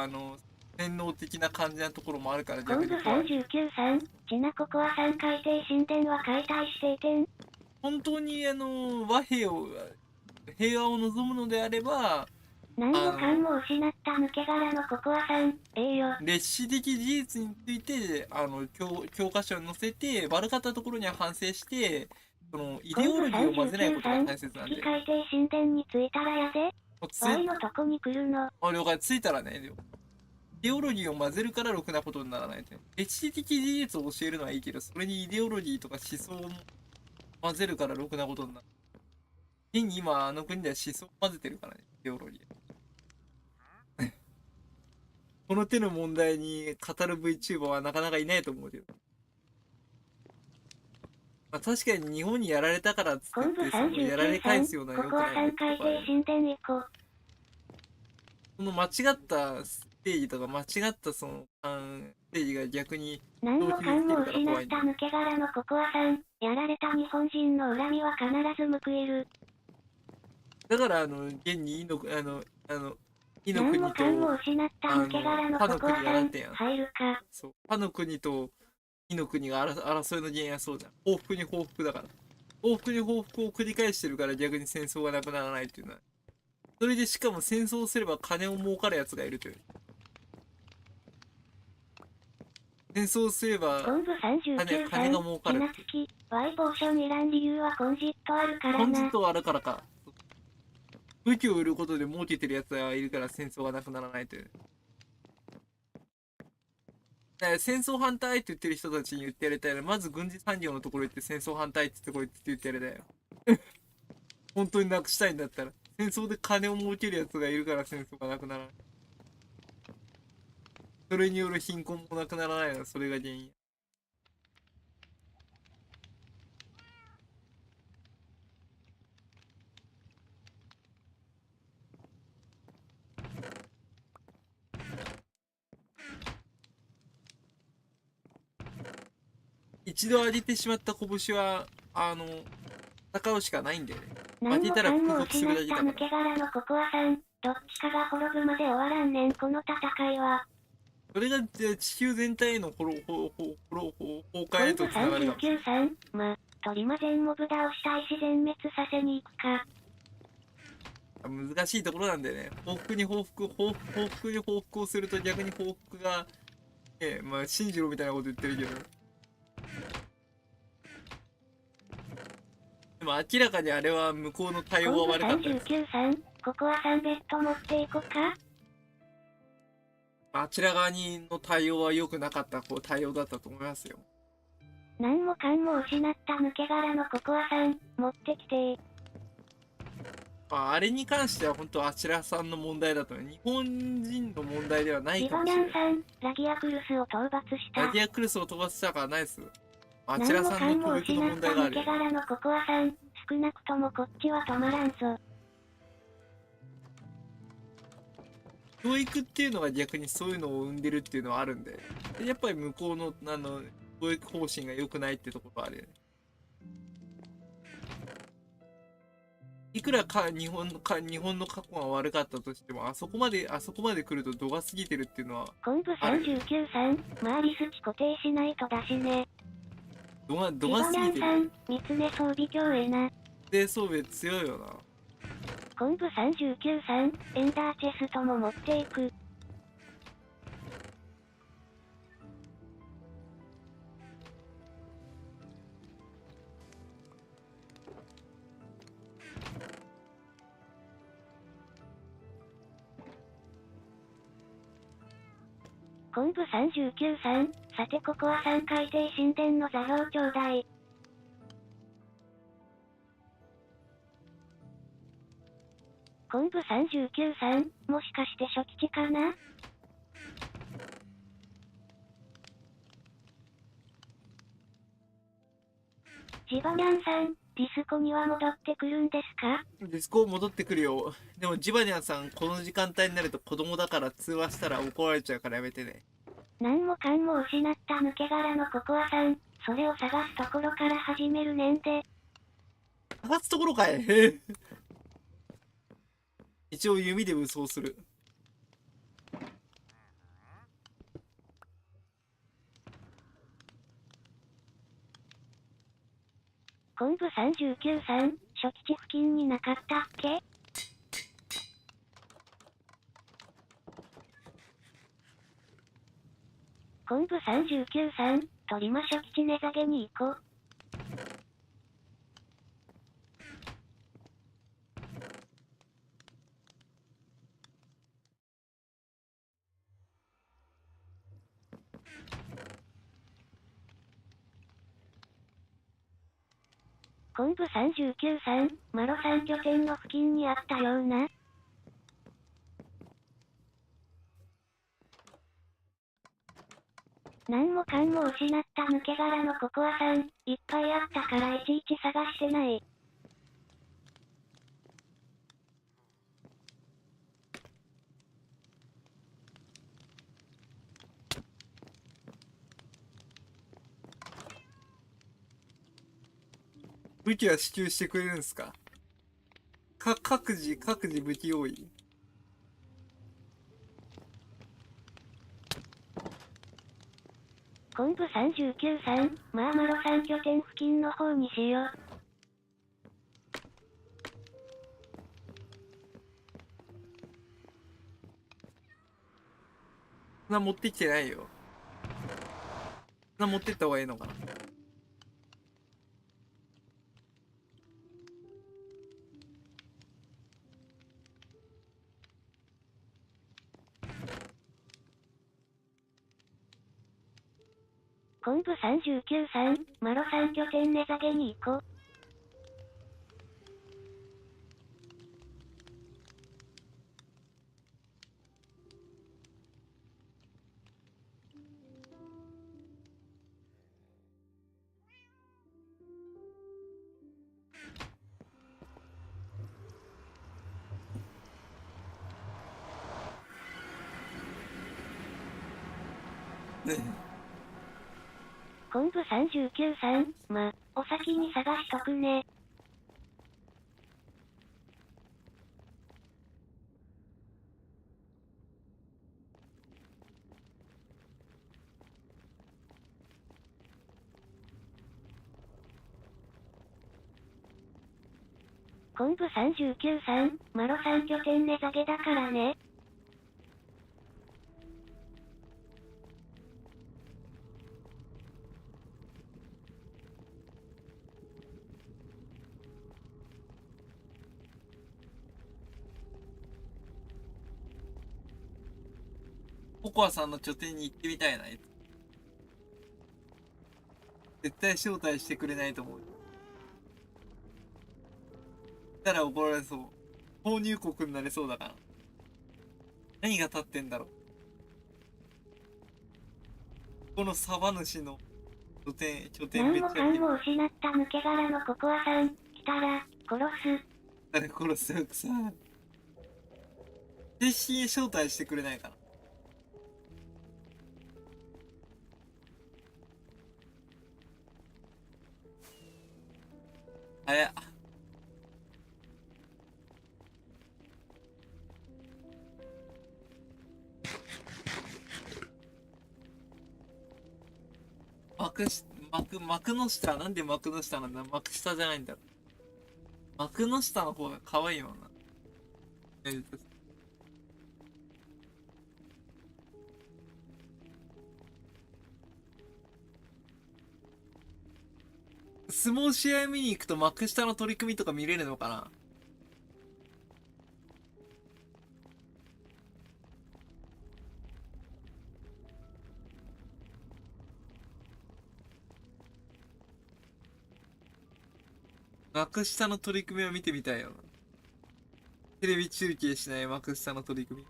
洗脳的な感じなところもあるからコンブ逆に怖い。39さん、ちなここは3海底神殿は解体していてん。本当に、和平を、平和を望むのであれば、何もかんも失った抜け殻のココアさん、よ。歴史的事実について、教科書に載せて、悪かったところには反省して、その、イデオロギーを混ぜないことが大切なんで。月海底神殿に着いたらやで。もうつ Y のとこに来るの。了解、ついたらね、イデオロギーを混ぜるからろくなことにならないって。歴史的事実を教えるのはいいけど、それにイデオロギーとか思想を混ぜるからろくなことになる。現に今、あの国では思想を混ぜてるからね、イデオロギー。この手の問題に語る VTuber はなかなかいないと思うけど。まあ、確かに日本にやられたからっつコンブってそのやられ39さん、返すようなここは3海底神殿行こう。その間違ったステージとか間違ったそのステージが逆に何もかんも失った抜け殻のココアさん、やられた日本人の恨みは必ず報える。だから現にイの国何もかんもと失った抜け殻のココアさん、入るか。そう他の国とイの国が争いの原因はそうじゃん。報復に報復だから。報復に報復を繰り返してるから逆に戦争がなくならないっていうのは。それでしかも戦争すれば金を儲かるやつがいるという。戦争すればコンブ39さん、が儲かるひなつき、ワイポーションいらん理由はコンジットあるからな。コンジットあるからか。武器を売ることで儲けてるやつがいるから戦争がなくならないという。だから戦争反対って言ってる人たちに言ってやりたいら、まず軍事産業のところ行って戦争反対って言ってやりたいよ。本当になくしたいんだったら。戦争で金を儲けるやつがいるから戦争がなくならない。それによる貧困もなくならないのはそれが原因。一度上げてしまった拳は、戦うしかないんだよね。何もかんも失った抜け殻のココアさん、どっちかが滅ぶまで終わらんねん、この戦いは。それが地球全体への崩壊へとつながるかもしれない。39さん、トリマ全モブ倒したいし全滅させに行くか。難しいところなんだよね。報復に報復をすると逆に報復が、まあ、信じろみたいなこと言ってるけど。でも明らかにあれは向こうの対応は悪かったです。39さん、ここは3ベッド持っていこうか。あちら側の対応は良くなかった対応だったと思いますよ。何もかんも失った抜け殻のココアさん、持ってきて。まあ、あれに関しては本当あちらさんの問題だと日本人の問題ではないかもしれない。リボニャンさん、ラギアクルスを討伐した。ラギアクルスを飛ばしたからないです。あちらさんの教育の問題がある。何もかんも失った抜け殻のココアさん、少なくともこっちは止まらんぞ。教育っていうのが逆にそういうのを生んでるっていうのはあるんで、やっぱり向こうの教育方針が良くないってところはあるよね。いくら日本の過去が悪かったとしても、あそこまで来ると度が過ぎてるっていうのは。コンブ39さん、リスチ固定しないとだしね。度が過ぎてリボニャンる。さん、三つ根装備強えな。で、そうべ強いよな。コンブ39さん、エンダーチェストも持っていく。コンブ39さん、さてここは3海底神殿の座標ちょうだい。コンブ39さん、もしかして初期かな？ジバニャンさん、ディスコには戻ってくるんですか？ディスコ戻ってくるよ。でもジバニャンさん、この時間帯になると子供だから通話したら怒られちゃうからやめてね。何もかんも失った抜け殻のココアさん、それを探すところから始めるねんで。探すところかい一応弓で武装する。昆布39さん、初期地付近になかったっけ？昆布39さん、鳥間初期地根下げに行こう。昆布39さん、マロさん拠点の付近にあったような。何もかんも失った抜け殻のココアさん、いっぱいあったからいちいち探してない。武器は支給してくれるんすか？各自武器多い。昆布39さん、まあマロさん拠点付近の方にしよう。そんな持ってきてないよ。そんな持ってった方がいいのかな。昆布39さん、マロさん拠点根下げに行こう。昆布39さん、ま、お先に探しとくね。昆布39さん、マロさん拠点根下げだからね。ココアさんの拠点に行ってみたいな。絶対招待してくれないと思う。たら怒られそう。購入国になれそうだから。何が立ってんだろう。このサバ主の拠点め何もっちゃいい。かんも失った抜け殻のココアさん、来たら、殺す。誰殺すよくさ。正式に招待してくれないかな。あや。幕の下、なんで幕の下なんだ？幕下じゃないんだろ。幕の下の方が可愛いもんな。相撲試合見に行くと幕下の取り組みとか見れるのかな？幕下の取り組みを見てみたいよな。テレビ中継しない幕下の取り組み。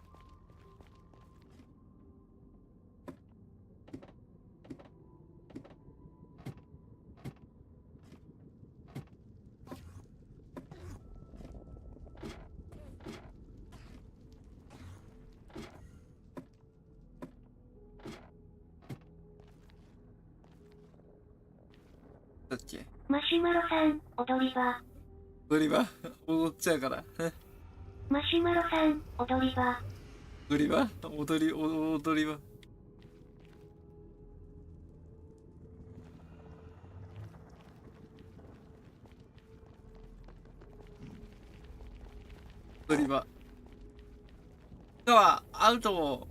だっけ？マシュマロさん、踊り場。踊り場踊っちゃうから。マシュマロさん、踊り場。踊り場踊り場。踊り場。はアウト。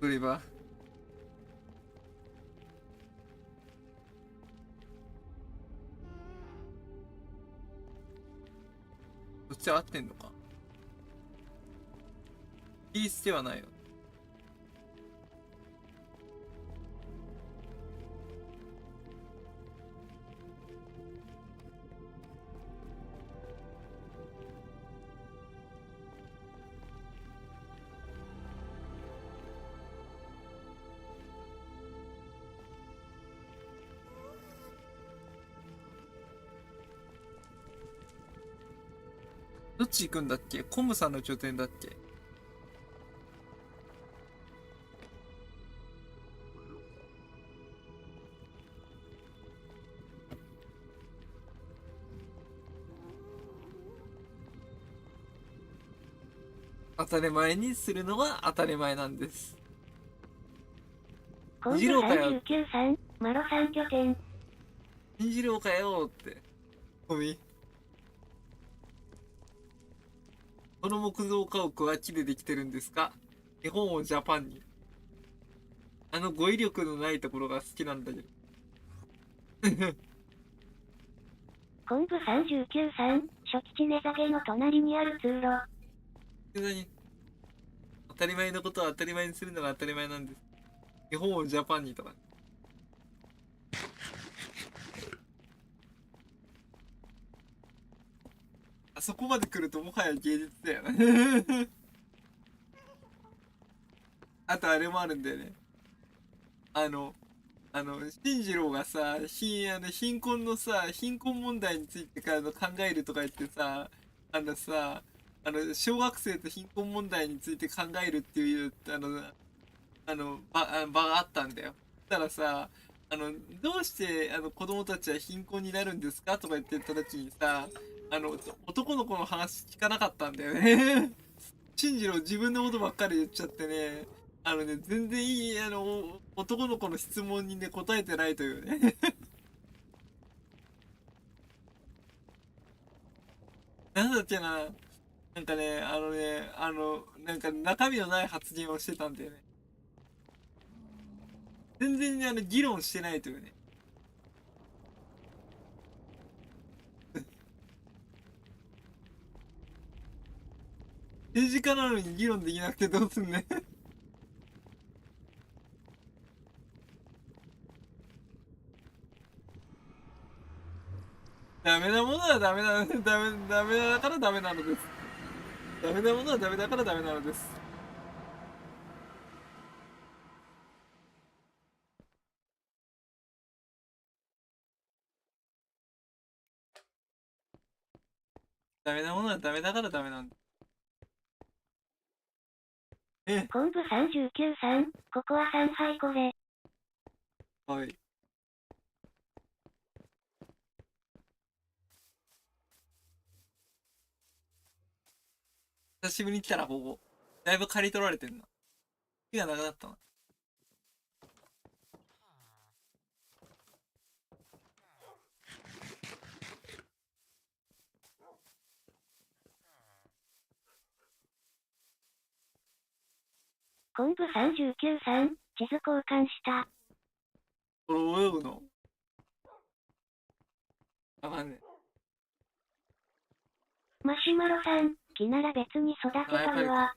踊り場。どっち合ってんのか。ピースではないよ。どっち行くんだっけ？コムさんの拠点だっけ？当たり前にするのが当たり前なんです。コンブ二郎かよ。 39さん、マロさん拠点。信じろうかよって。ゴミ。この木造家屋は木でできてるんですか？日本をジャパンに。あの語彙力のないところが好きなんだけど。コンブ39さん、初期地根下げの隣にある通路。何？当たり前のことは当たり前にするのが当たり前なんです。日本をジャパンにとか。あそこまで来るともはや芸術だよな。あとあれもあるんだよね。進次郎がさ、貧困のさ、貧困問題について考えるとか言ってさ、小学生と貧困問題について考えるっていう、場があったんだよ。そしたらさ、どうして、子供たちは貧困になるんですかとか言ってた時にさ、男の子の話聞かなかったんだよね。進次郎自分のことばっかり言っちゃってね、全然いい、男の子の質問にね、答えてないというね。なんだっけな。なんかね、なんか中身のない発言をしてたんだよね。全然ね、議論してないというね。政治家なのに議論できなくてどうすんね。ダメなものはダメな、ダメだからダメなのです。ダメなものはダメだからダメなのです。ダメなものはダメだからダメなんだ。コンブ39さん、ここは上海これ。はい。久しぶりに来たらここ。だいぶ刈り取られてんな。木がなくなったな。コンブ39さん、地図交換した。これ泳ぐのわかんねマシュマロさん、木なら別に育てとるわ。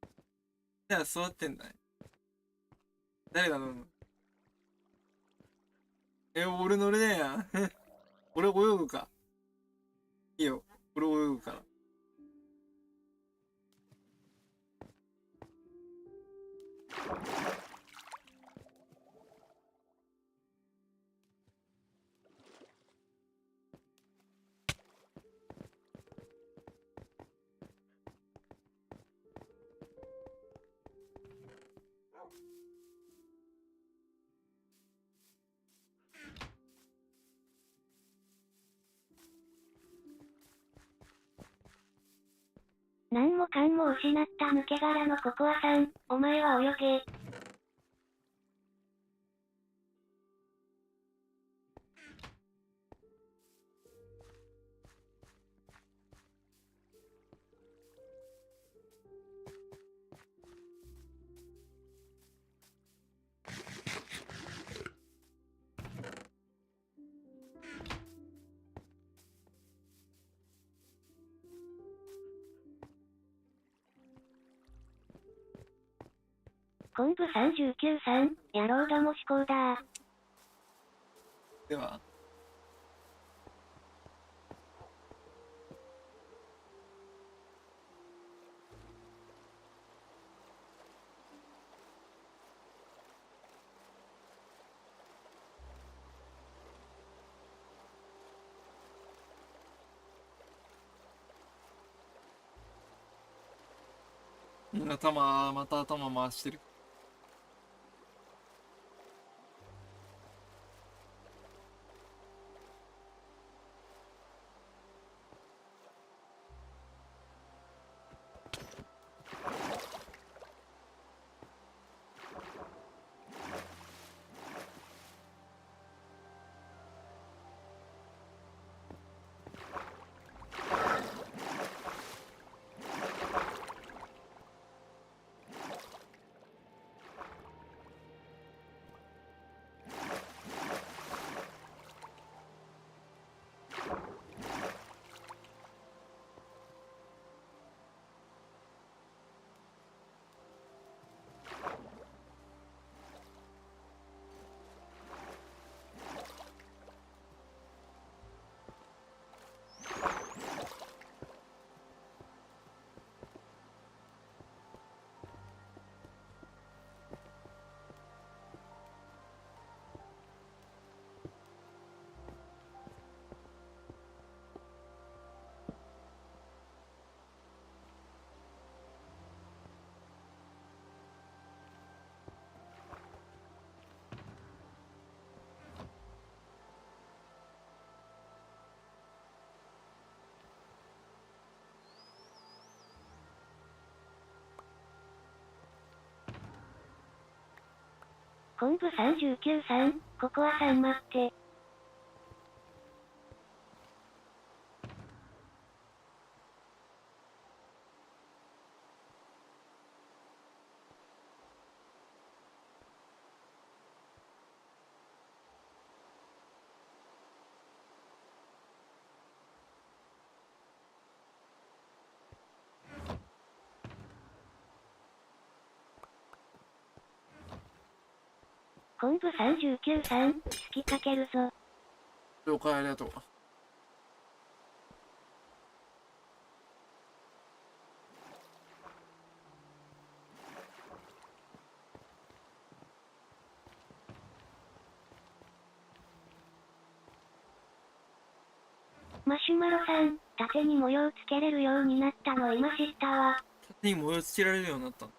え。じゃあ育ってんだね。誰が乗るの？俺乗れねえや。俺泳ぐか。いいよ。俺泳ぐから。何もかんも失った抜け殻のココアさん、お前は泳げ。昆布39さん、野郎ども思考だ。では、また頭回してる。昆布39さん、ココアさん待って。昆布39さん、突きかけるぞ。了解、ありがとう。マシュマロさん、縦に模様つけれるようになったの今知ったわ。縦に模様つけられるようになったの。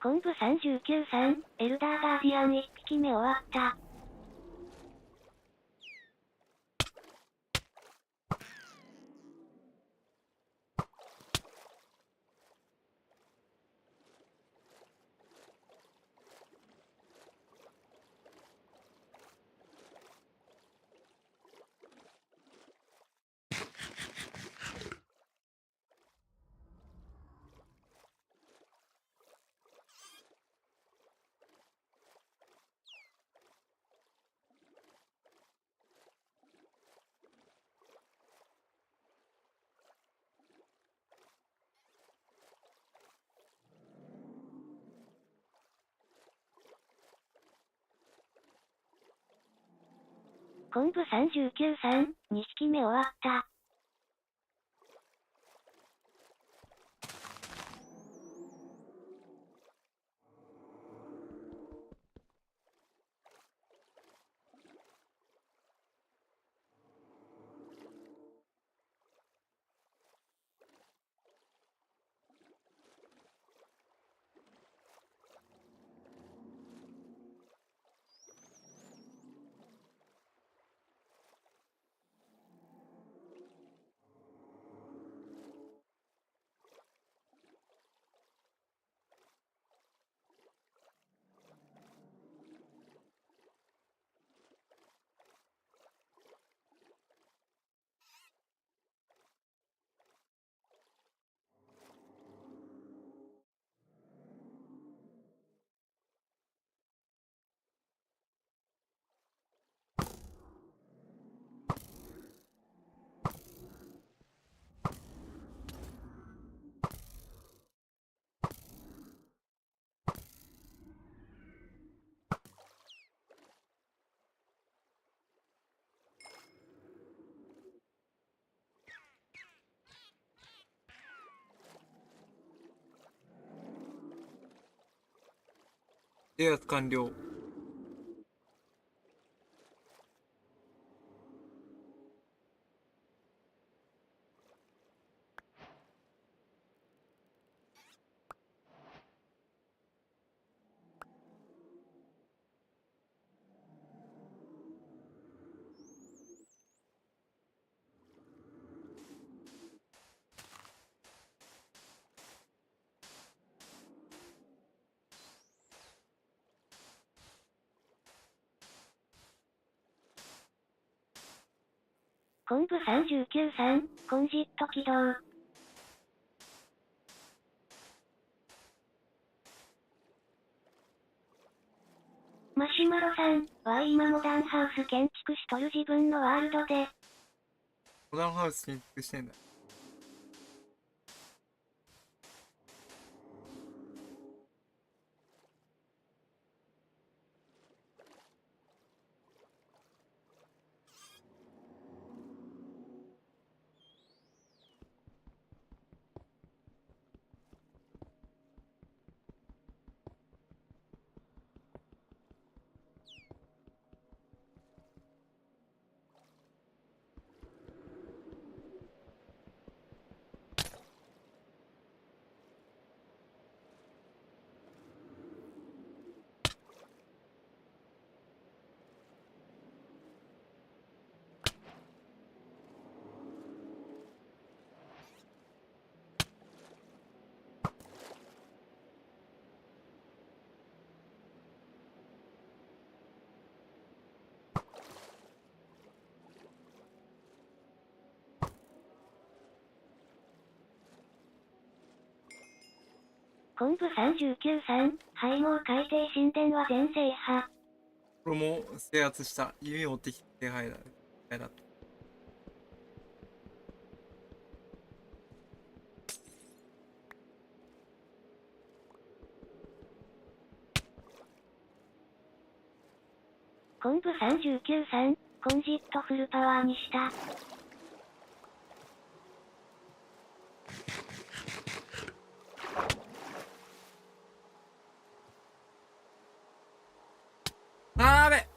昆布39-3、エルダーガーディアン1匹目終わった。昆布39-3、2匹目終わった。制圧完了。昆布39-3、コンジット起動。マシュマロさんは今モダンハウス建築しとる自分のワールドで、モダンハウス建築してんだ。昆布39-3、ハイモー海底神殿は全制覇。これも制圧した。弓を追ってきて手配だ。だった。昆布39-3、コンジットフルパワーにした。あーべ。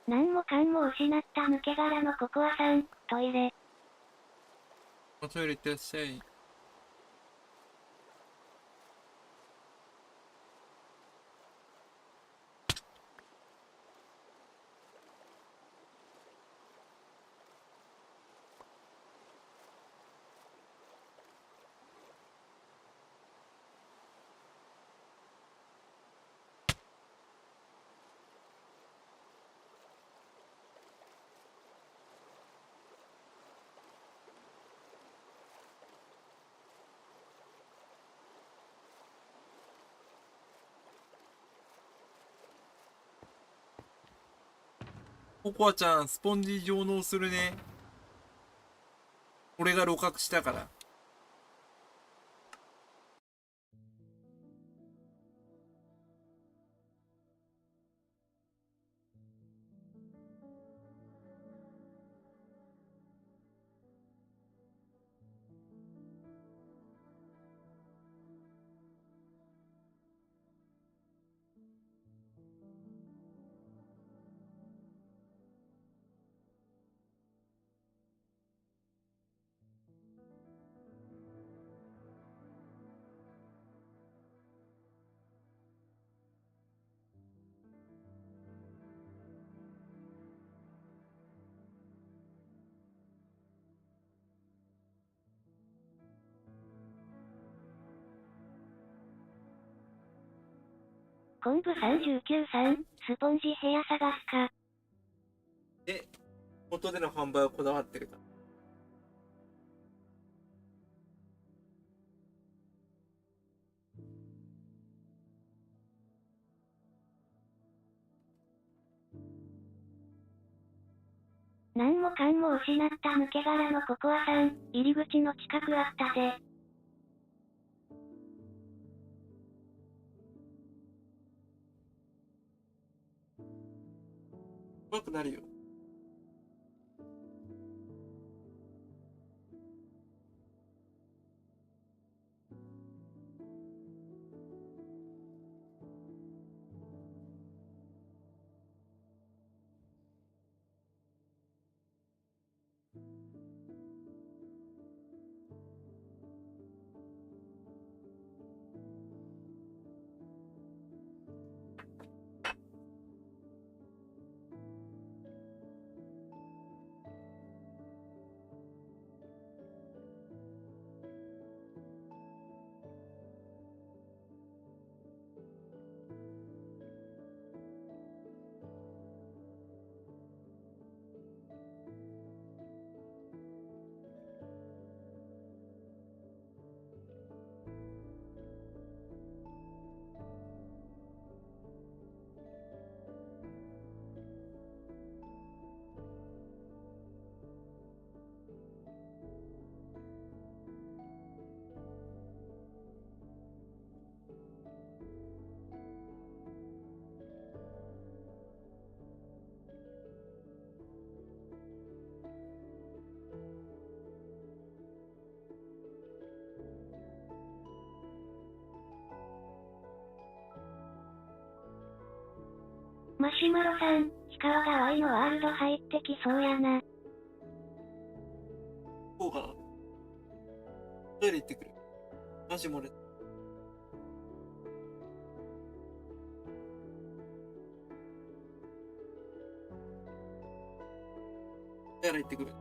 何もかんも失った抜け殻のココアさん、トイレ。おトイレ行ってらっしゃい。ココアちゃん、スポンジ上納するね。俺が露覚したから。昆布39さん、スポンジ部屋探すか。で、元での販売はこだわってるから。何もかんも失った抜け殻のココアさん、入り口の近くあったぜ。怖くなるよ。マシュマロさん、氷川がワイのワールド入ってきそうやな。こうかな。トイレ行ってくる。マジ漏れ。手洗い行ってくる。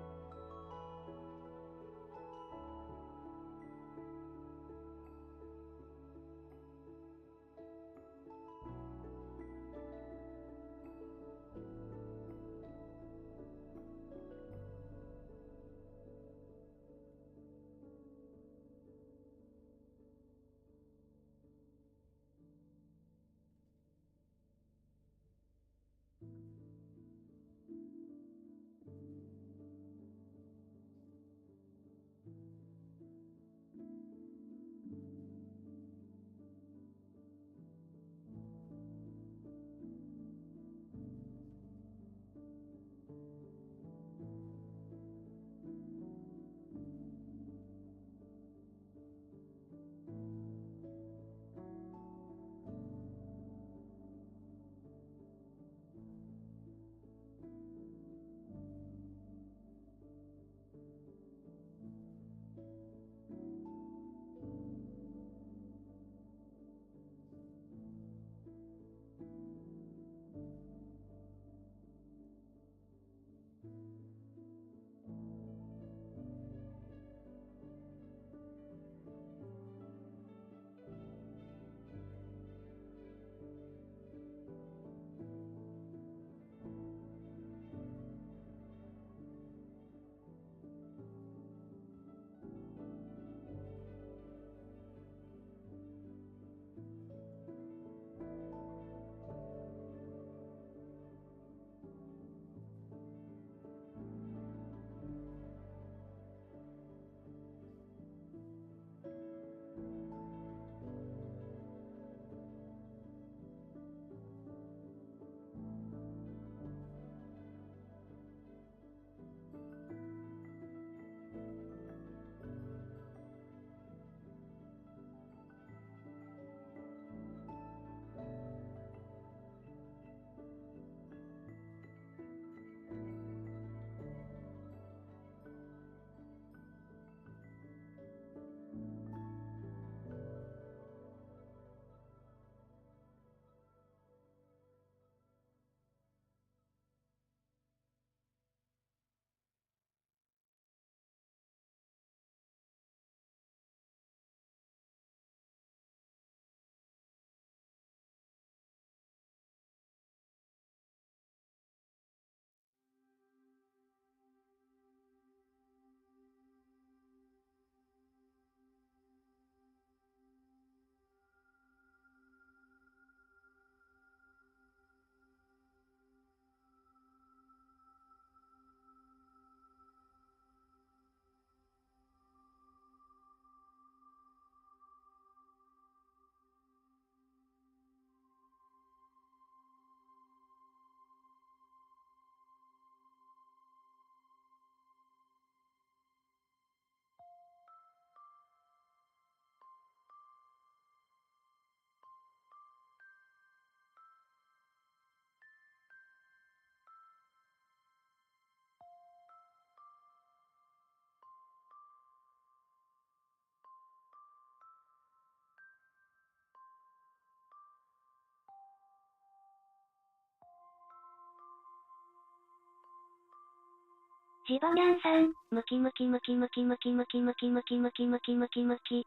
ジバニャンさん、ムキムキムキムキムキムキムキムキムキムキムキムキ。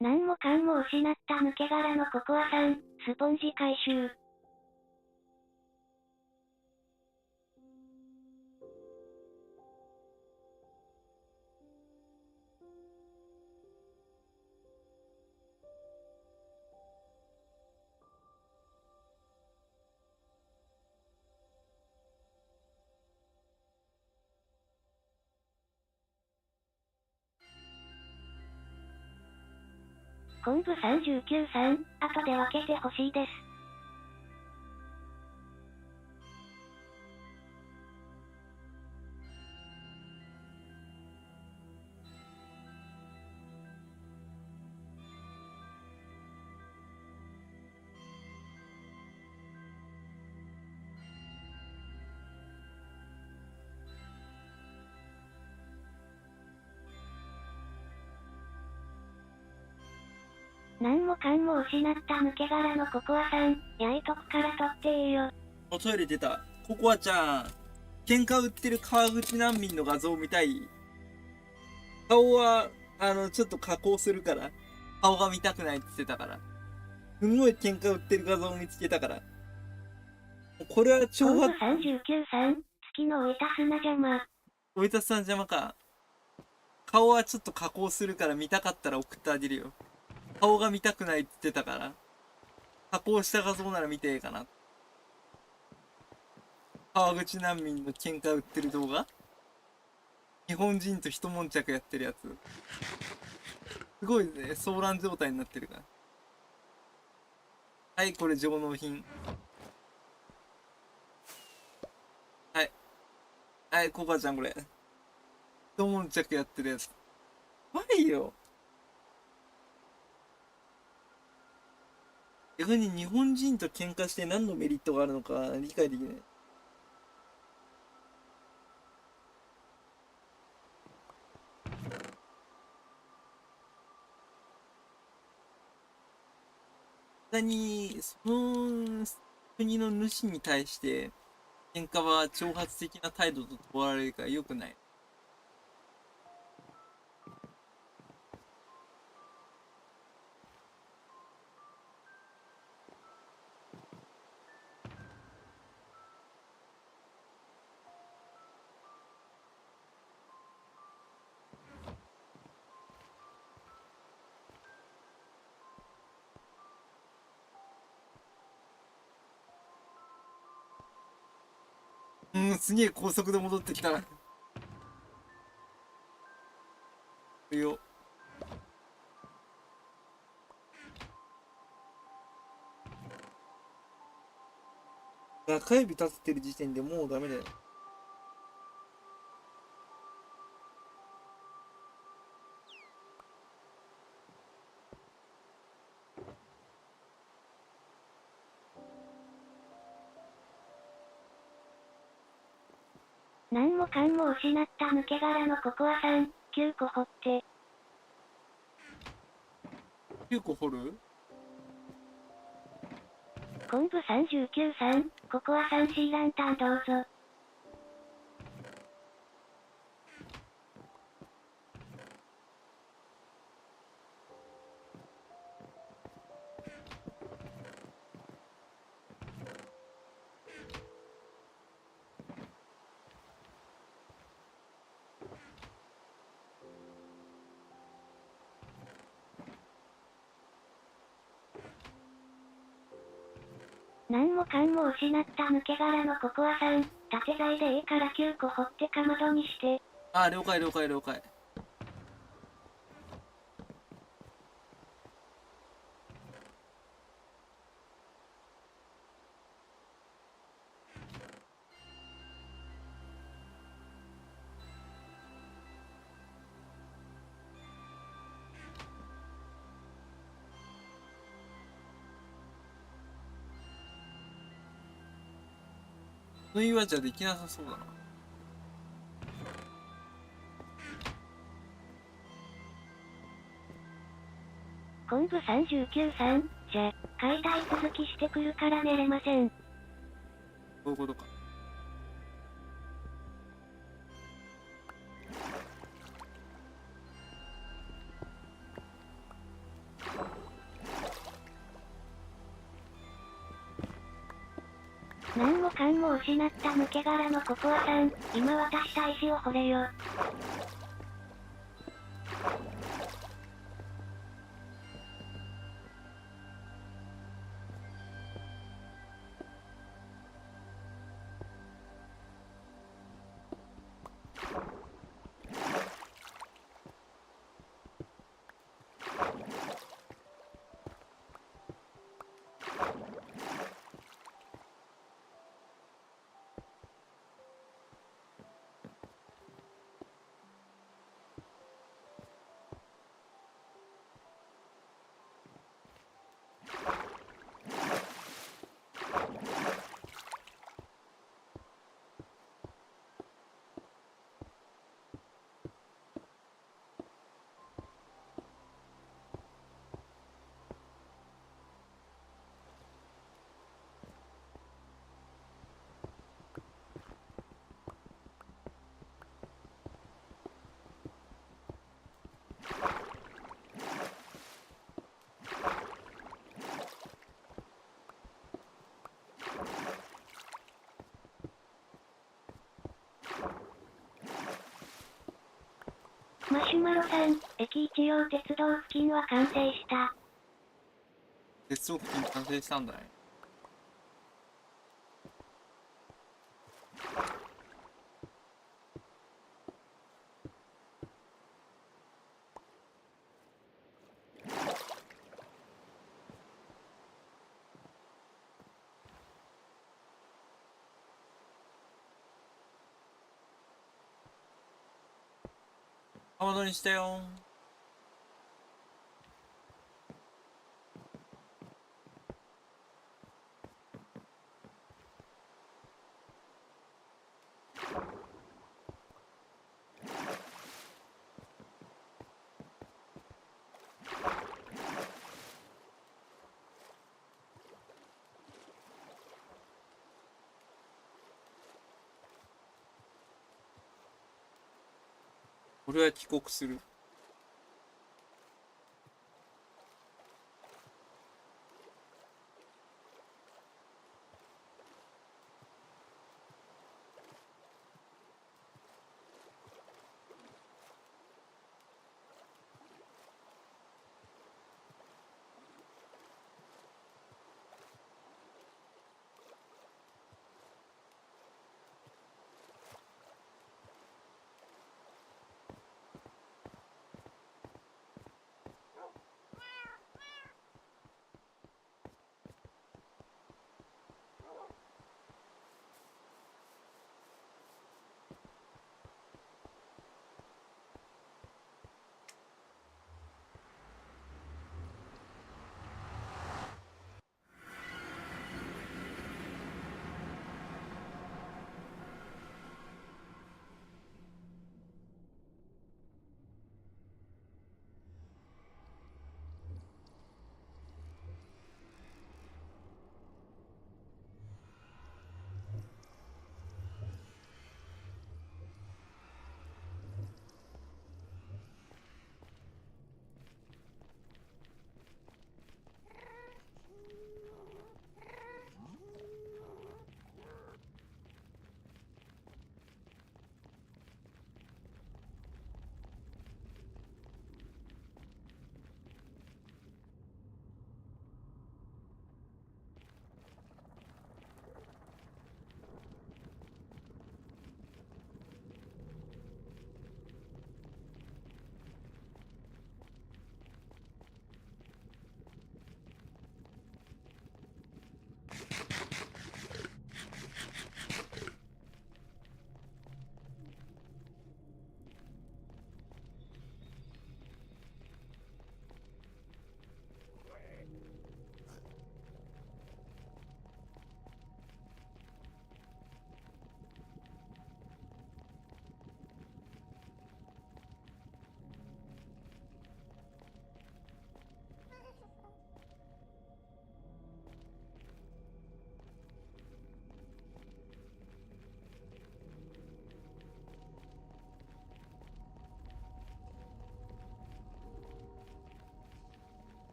何もかんも失った抜け殻のココアさん、スポンジ回収。昆布39さん、後で分けてほしいです。何もかんも失った抜け殻のココアさん、焼いとくから取っていいよ。おトイレ出た。ココアちゃん、喧嘩売ってる川口難民の画像見たい？顔は、ちょっと加工するから。顔が見たくないって言ってたから。すんごい喧嘩売ってる画像を見つけたから。これは挑昆布発、39さん、月の浮いた砂邪魔。おいたさん邪魔か。顔はちょっと加工するから見たかったら送ってあげるよ。顔が見たくないって言ってたから。加工した画像なら見てええかな。川口難民の喧嘩売ってる動画？日本人と一悶着やってるやつ。すごいね、騒乱状態になってるから。はい、これ上納品。はい。はい、コカちゃんこれ。一悶着やってるやつ。はいよ。逆に日本人と喧嘩して何のメリットがあるのか理解できない。実際に、その国の主に対して喧嘩は挑発的な態度と取られるから良くない。すげえ高速で戻ってきたな。いいよ。中指立ててる時点でもうダメだよ。何もかんも失った抜け殻のココアさん、9個掘って。9個掘る？昆布39さん、ココアさんシーランタンどうぞ。何もかんも失った抜け殻のココアさん、縦材で A から9個掘ってかまどにして。あ、了解了解了解。縫いはじゃできなさそうだな。昆布39さん、じゃ、解体続きしてくるから寝れません。こういうことか。何もかんも失った抜け殻のココアさん、今渡した石を掘れよ。マシュマロさん、駅一応鉄道付近は完成した。鉄道付近完成したんだね。かまどにしたよ。俺は帰国する。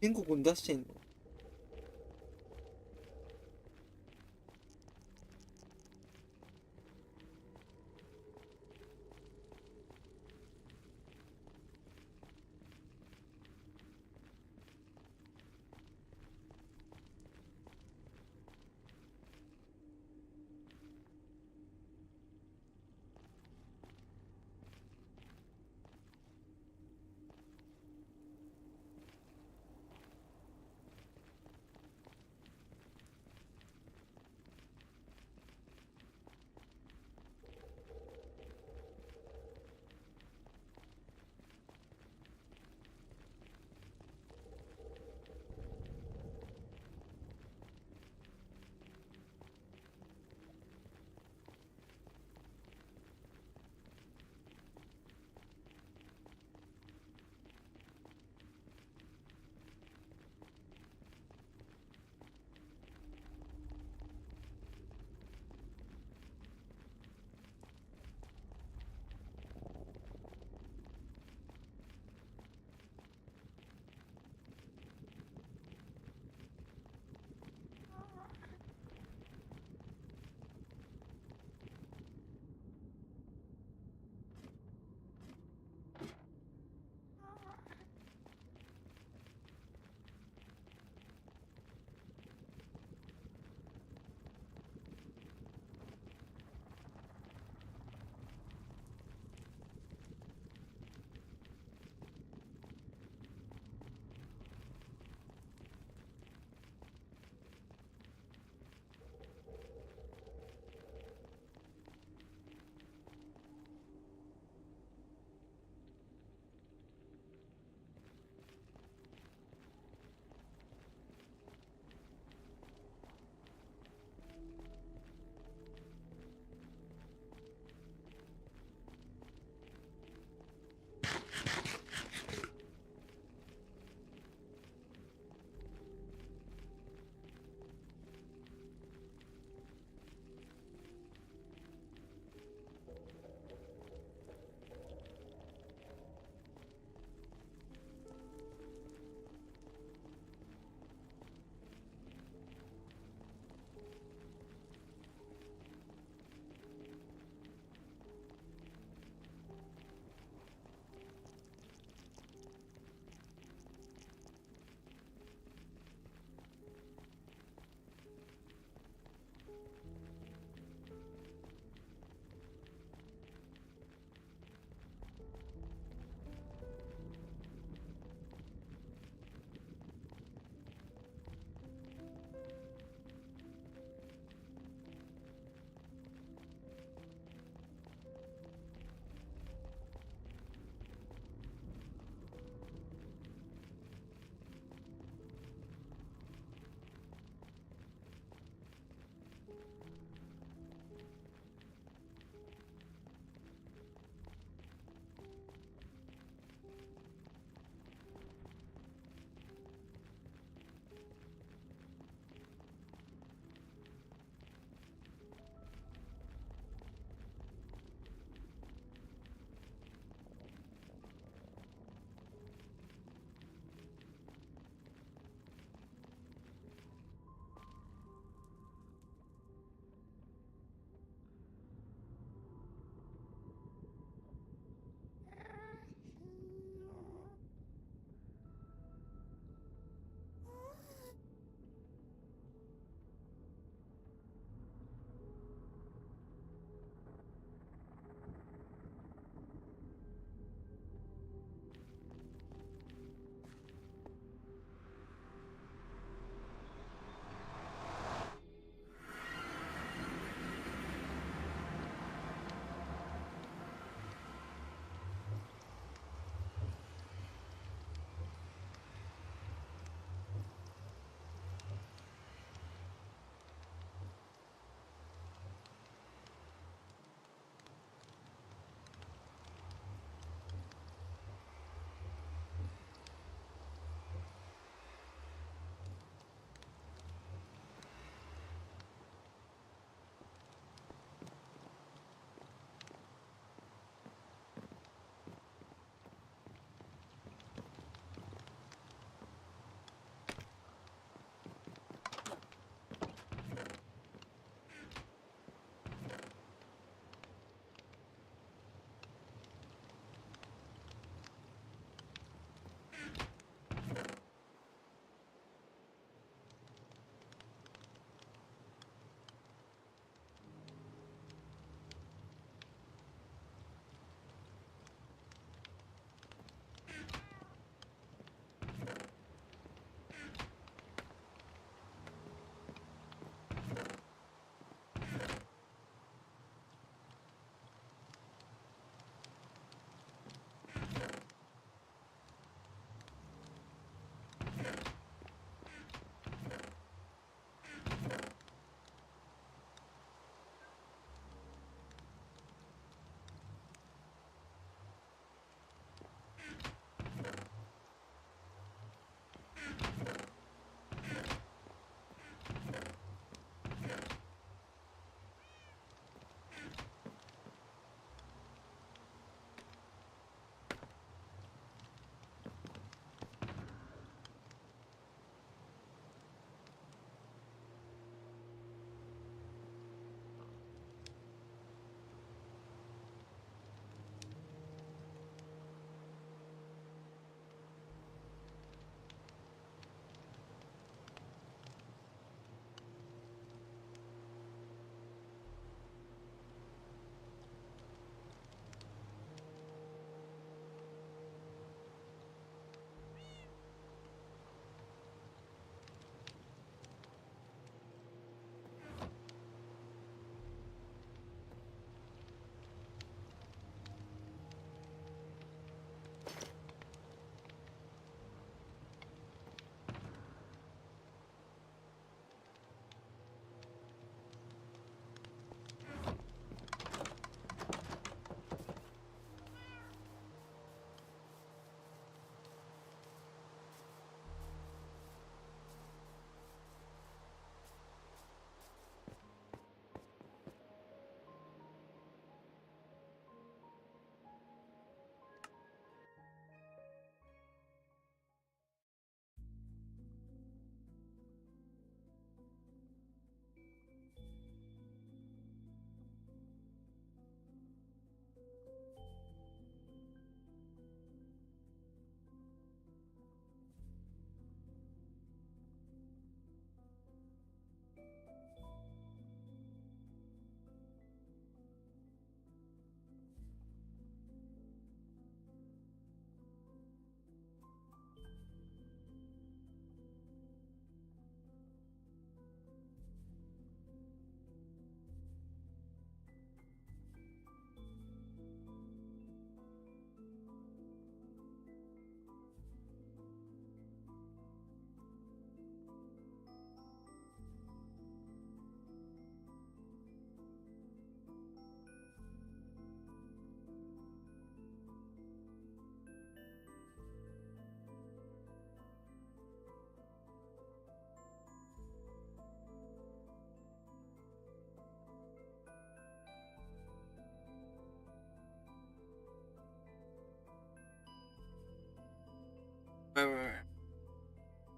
全国に出してんの？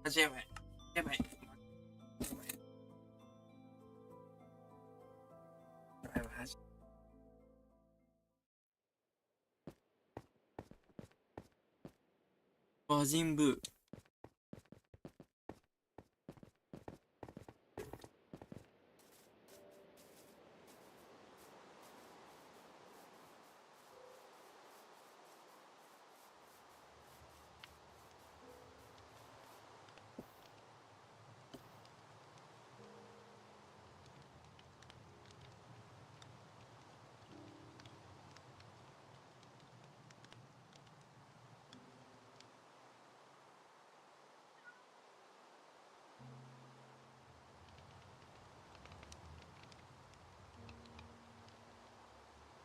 マジやばい。やばい。やばい。やばいマジ魔人ブー。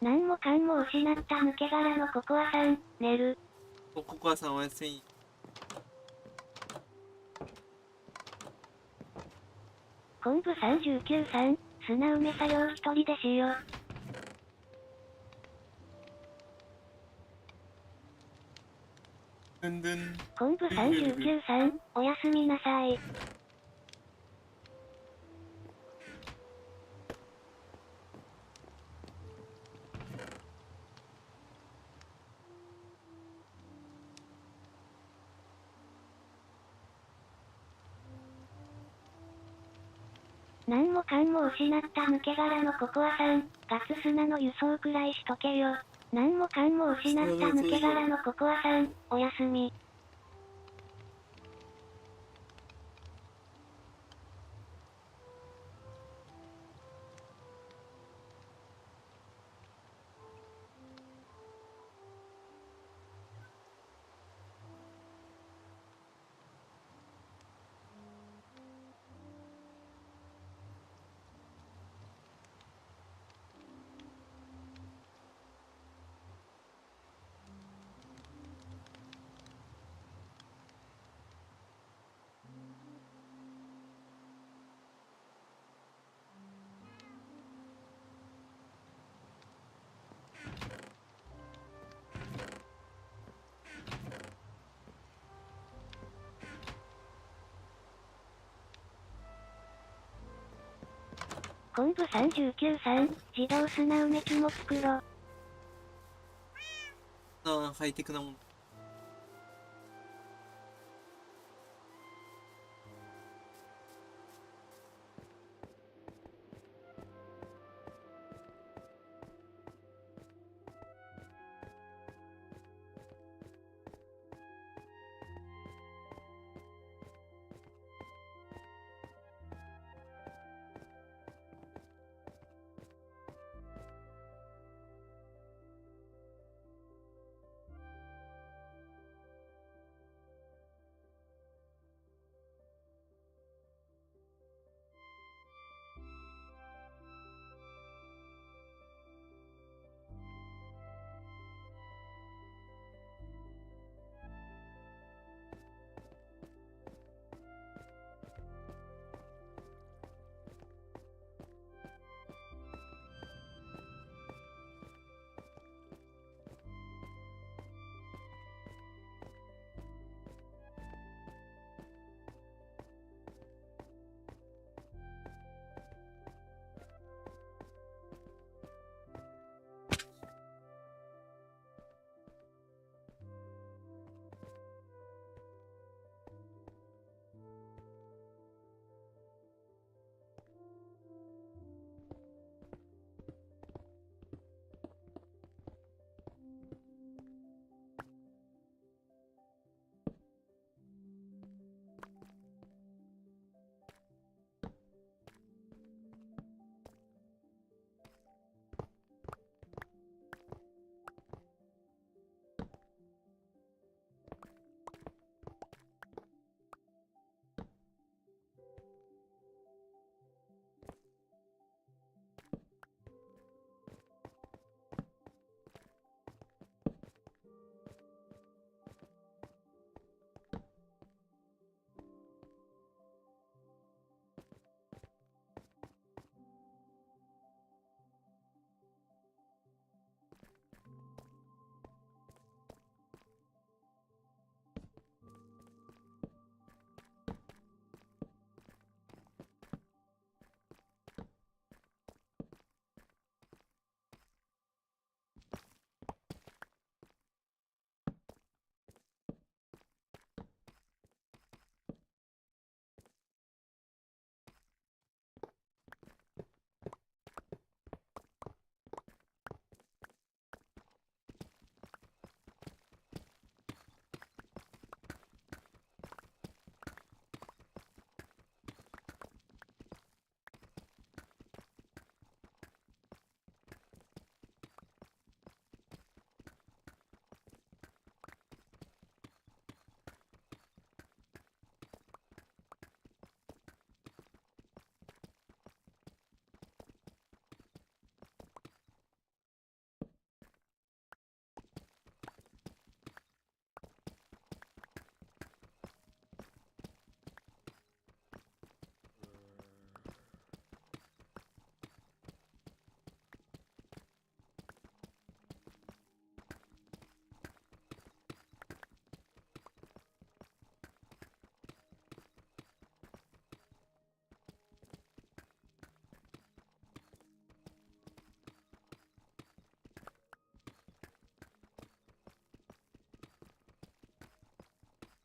何もかんも失った抜け殻のココアさん、寝る。ココアさんおやすみ。昆布39さん、砂埋め作業一人でしよ。ドゥンドゥン。昆布39さん、おやすみなさい。何もかんも失った抜け殻のココアさん、ガツ砂の輸送くらいしとけよ。何もかんも失った抜け殻のココアさん、おやすみ。昆布39さん、自動砂埋め機も作ろ。ああ、ハイテクなもん。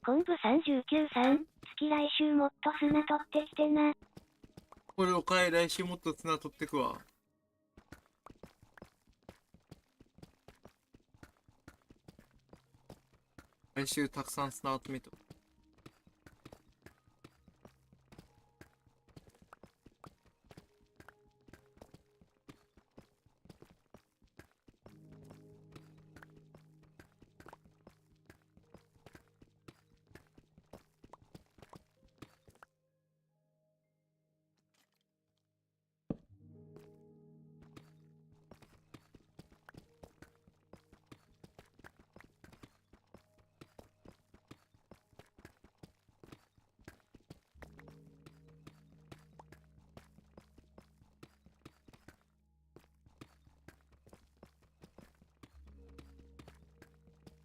昆布39さん、月来週もっと砂取ってきてな。これを買い、来週もっと綱取ってくわ。来週たくさん砂集めと。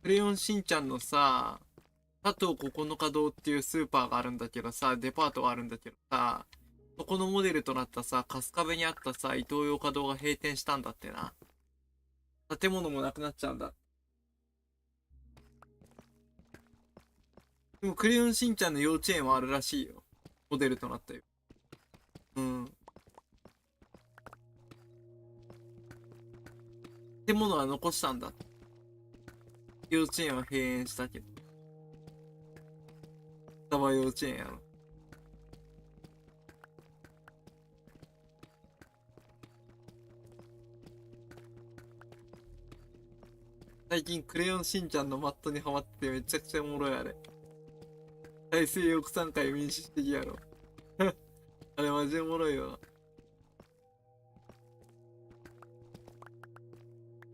クレヨンしんちゃんのさ、佐藤9日堂っていうスーパーがあるんだけどさ、デパートがあるんだけどさ、そこのモデルとなったさ、春日部にあったさ、イトーヨーカ堂が閉店したんだってな。建物もなくなっちゃうんだ。でもクレヨンしんちゃんの幼稚園はあるらしいよ。モデルとなったよ。うん。建物は残したんだ。幼稚園は閉園したけど。双葉幼稚園やろ。最近クレヨンしんちゃんのマットにハマっててめちゃくちゃおもろいあれ。大西洋産会民主的やろ。あれマジおもろいよな。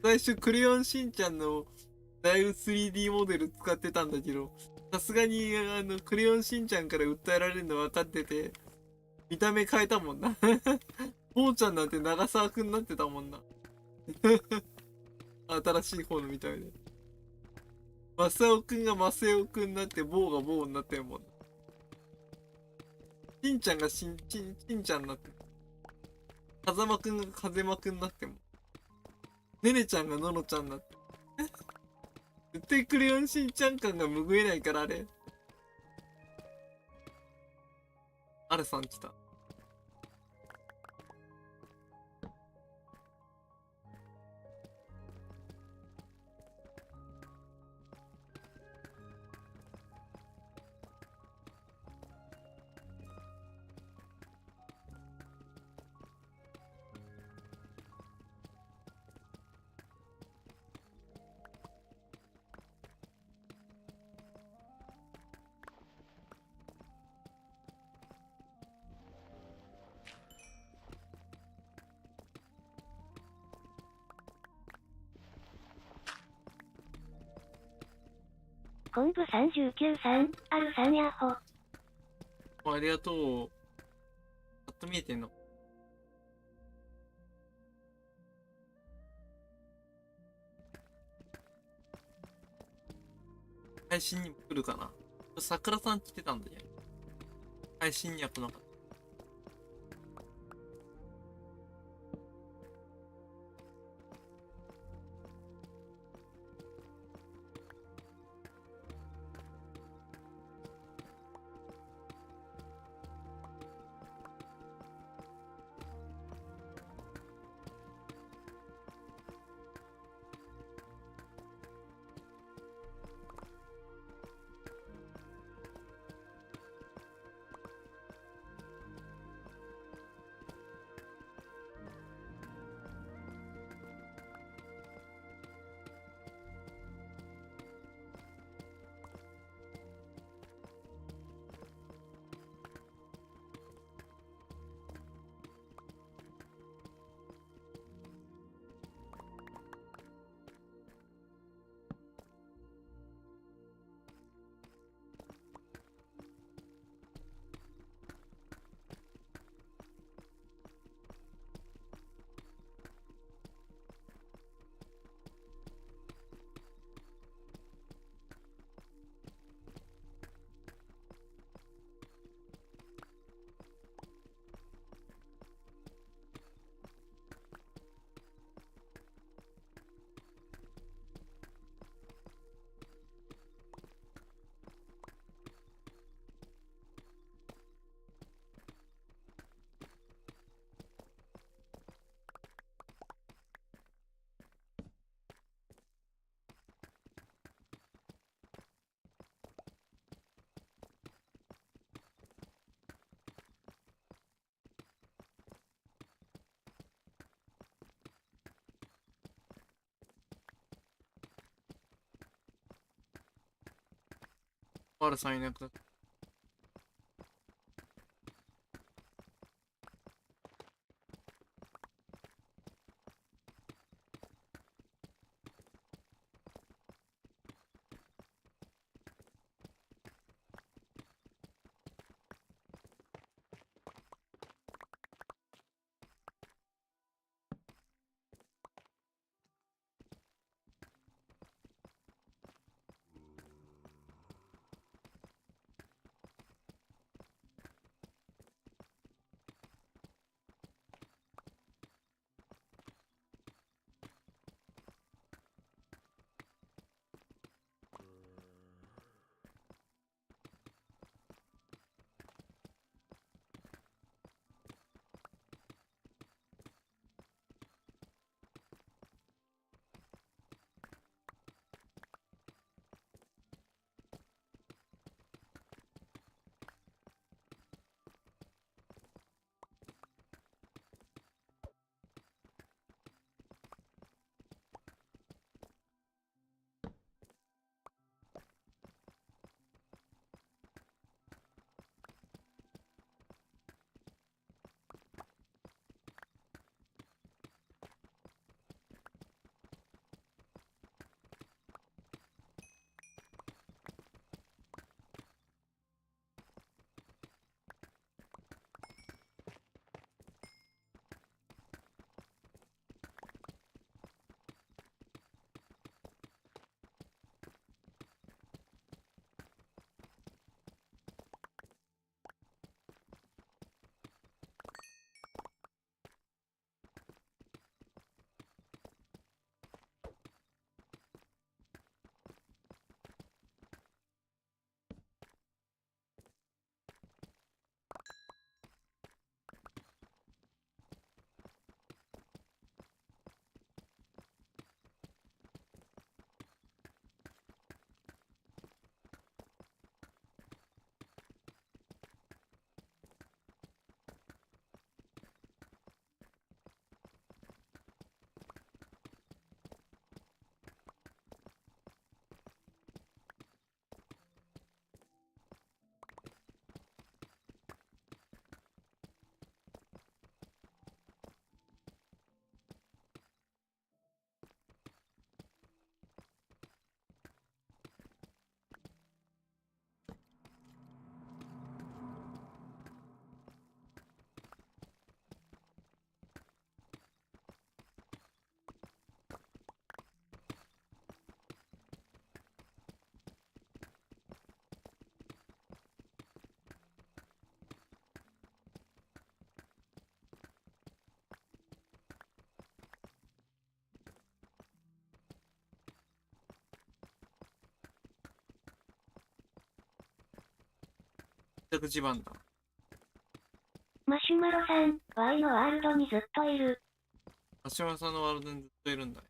最初クレヨンしんちゃんのだいぶ 3D モデル使ってたんだけど、さすがにクレヨンしんちゃんから訴えられるの分かってて、見た目変えたもんな。ぽーちゃんなんて長澤くんになってたもんな。新しい方の見た目で。マサオくんがマセオくんになって、ボーがボーになってるもんな。しんちゃんがしんちゃんになってる。風間くんが風間くんになっても。ねねちゃんがののちゃんになってる。絶対クレヨンしんちゃん感が拭えないからあれ。あれさん来た。昆布39さん、あるさんやほ。ありがとう。パッと見えてんの。配信にも来るかな。桜さん来てたんだよ。配信には来なかった。R さんいなくなった。全く地盤だ。マシュマロさん、Y のワールドにずっといる。橋山さんのワールドにずっといるんだね。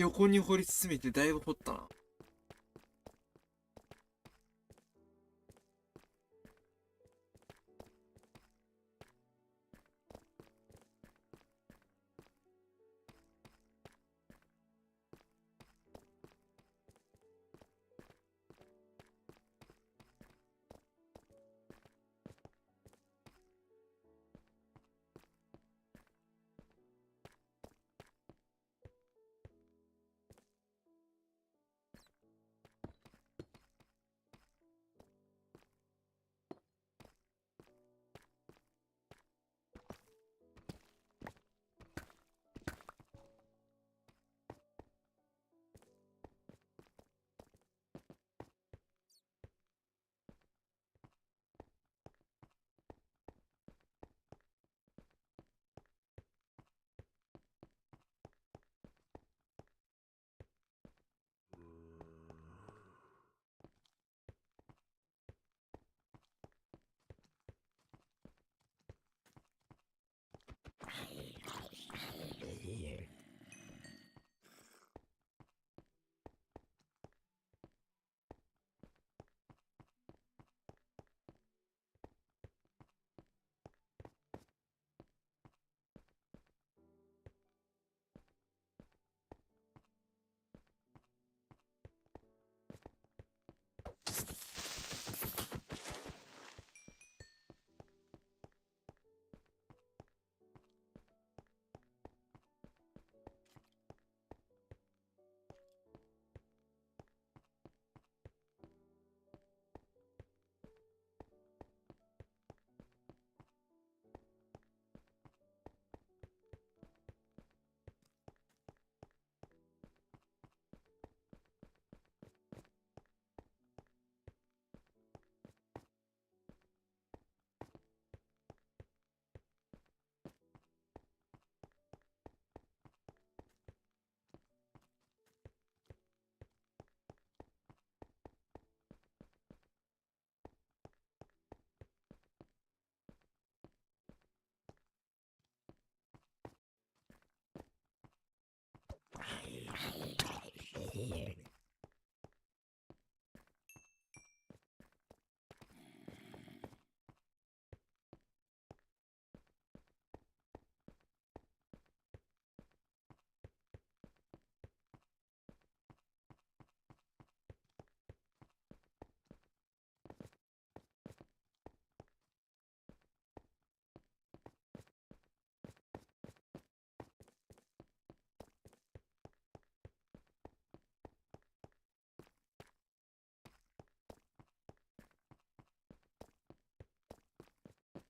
横に掘り進めてだいぶ掘ったな。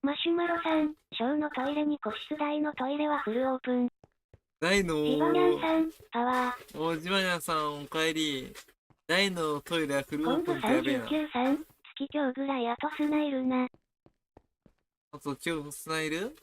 マシュマロさん、小のトイレに個室大のトイレはフルオープン。大のジバニャンさん、パワー。おじまにゃんさん、おかえり。大のトイレはフルオー昆布プンってやべえな。 39さん、月今日ぐらいあとスナイルな。あと、今日スナイル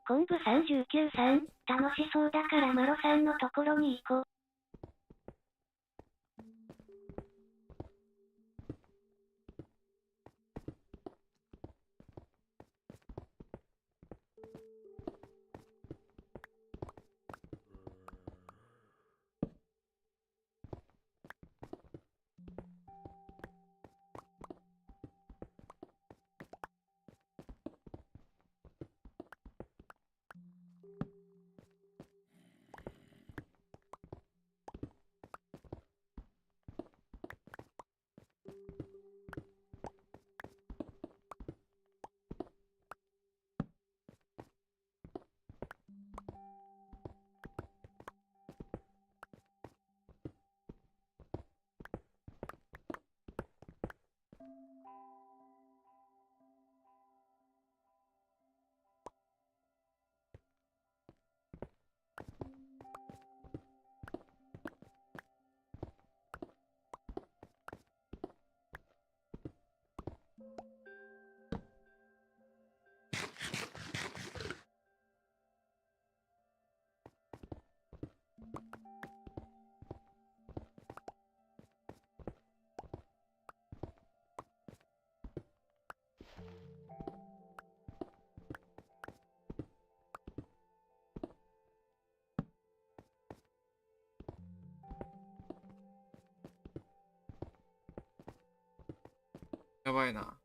昆布39さん、楽しそうだからマロさんのところに行こう。やばいな。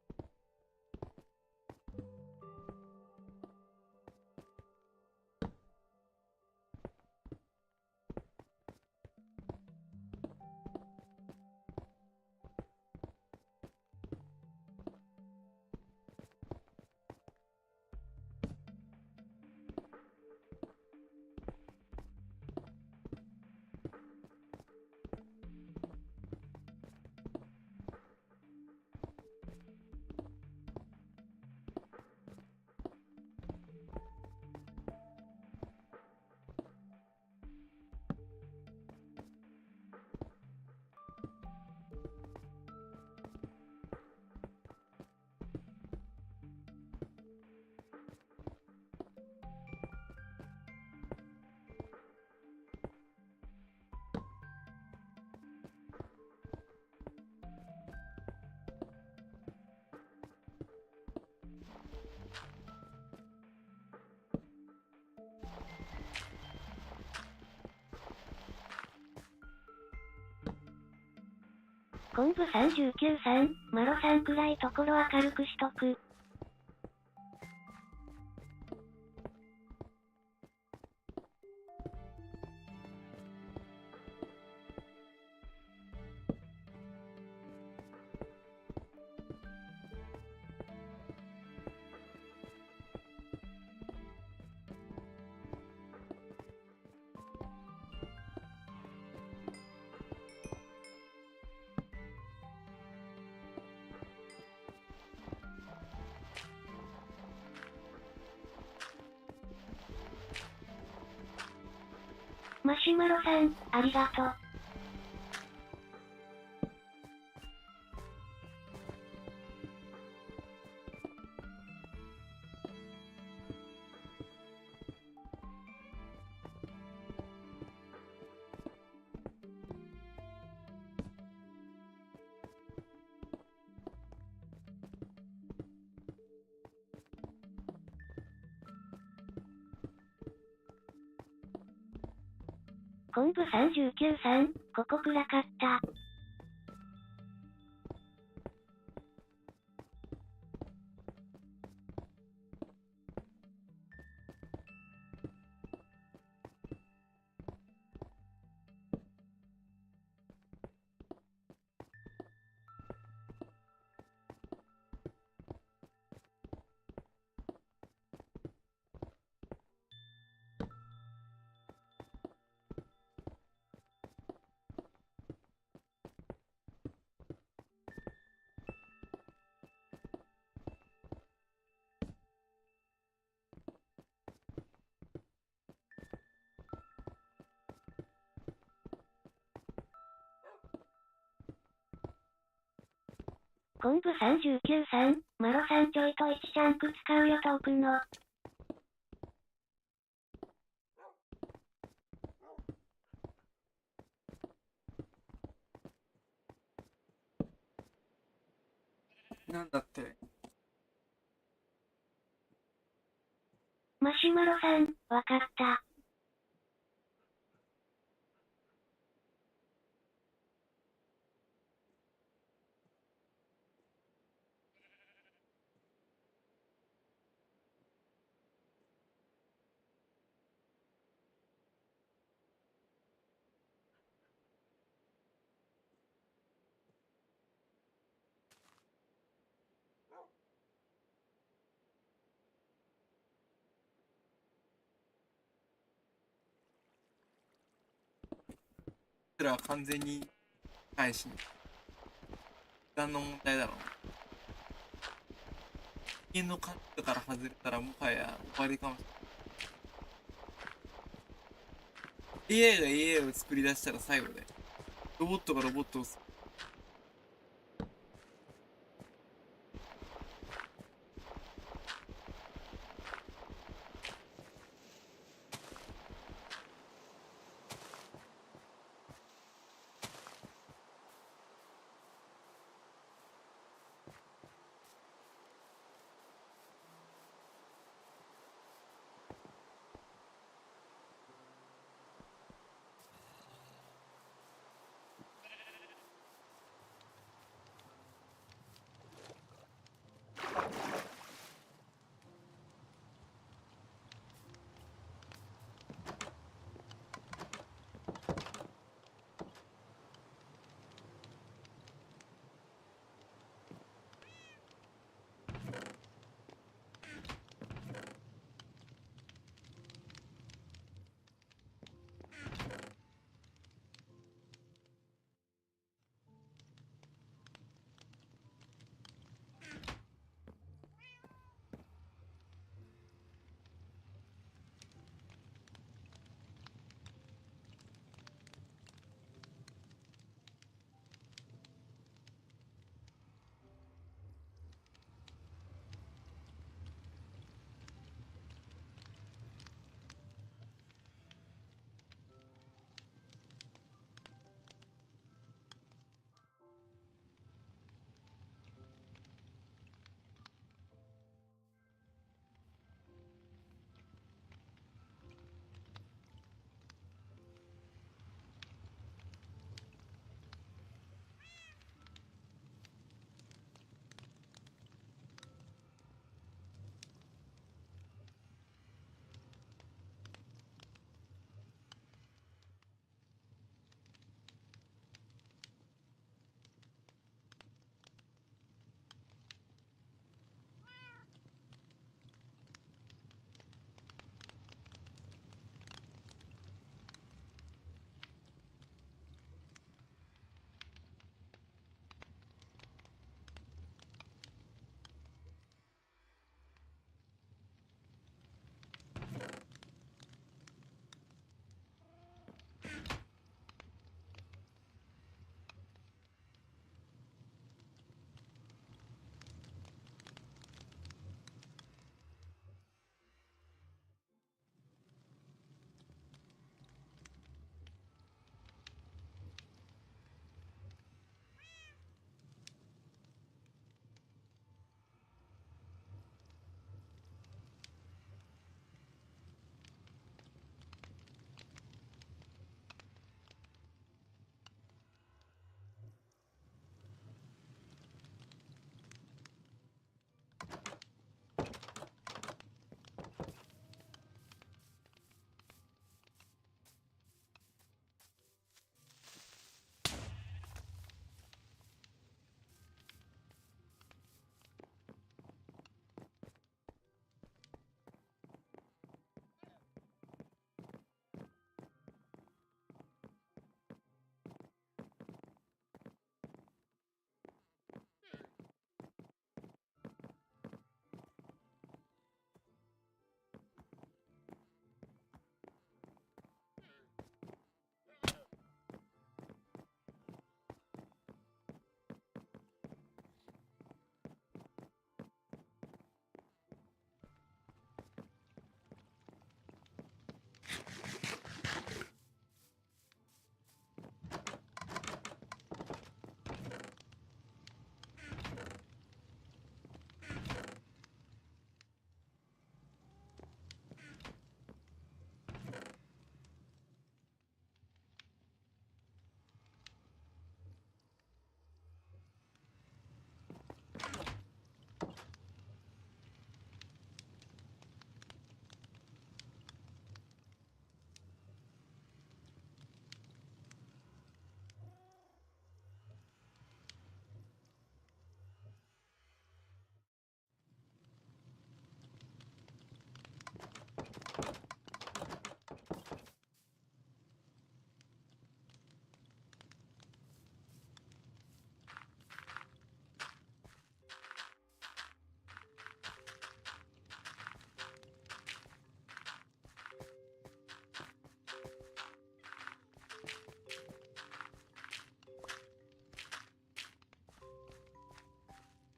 昆布39さん、マロさんくらいところ明るくしとく。マシュマロさん、ありがとう。昆布39さん、ここ暗かった。昆布39さん、マロさんちょいと1チャンク使うよトークの。なんだって。マシュマロさん、わかった。それは完全に返しに。時間の問題だろう。人間のカットから外れたらもはや終わりかもしれない。AI が AI を作り出したら最後で。ロボットがロボットを作る。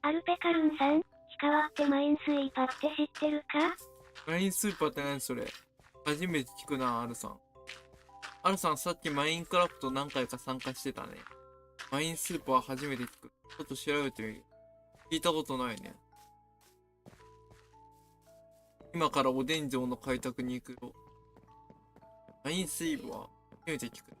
アルペカルンさん、日替わってマインスイーパーって知ってるか？マインスーパーって何それ？初めて聞くな、アルさん。アルさんさっきマインクラフト何回か参加してたね。マインスーパー初めて聞く。ちょっと調べてみる。聞いたことないね。今からおでん城の開拓に行くよ。マインスイーパー初めて聞く。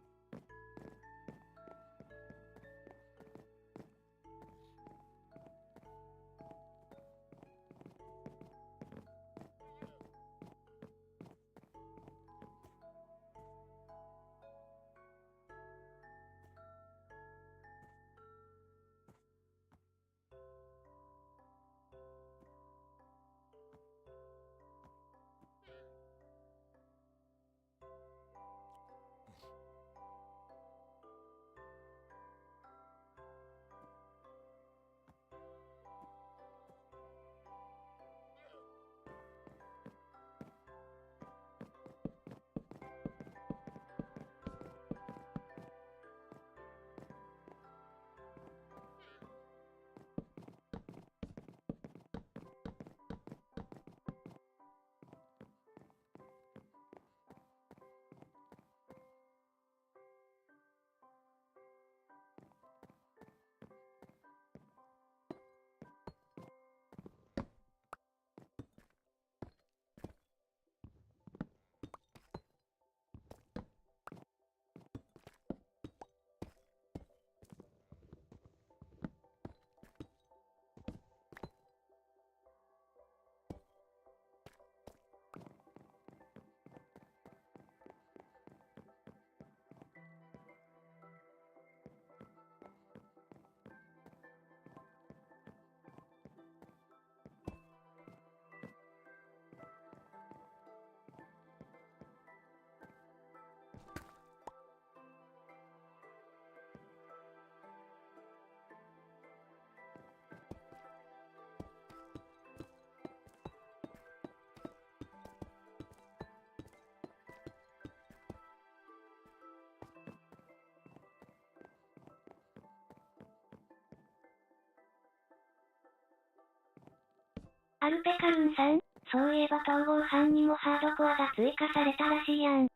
アルペカルンさん、そういえば統合班にもハードコアが追加されたらしいやん。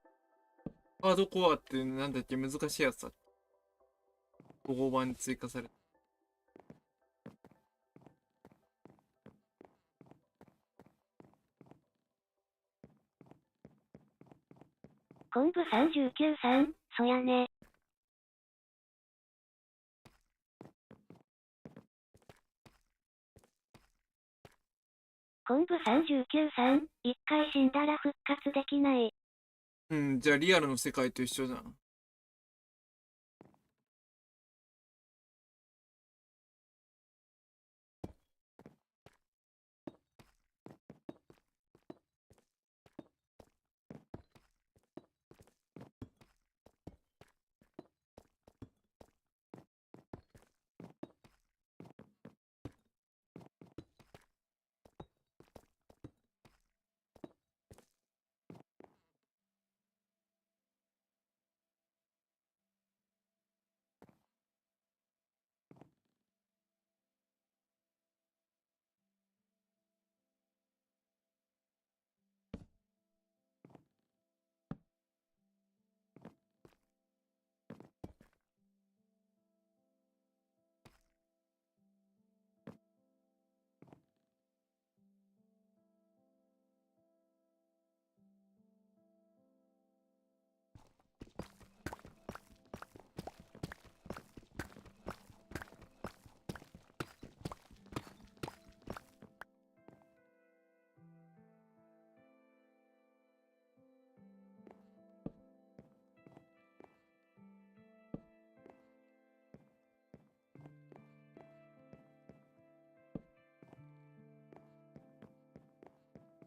ハードコアってなんだっけ？難しいやつだ。5号版に追加された。昆布39さん、そやね。昆布39さん、一回死んだら復活できない。うん、じゃあリアルの世界と一緒じゃん。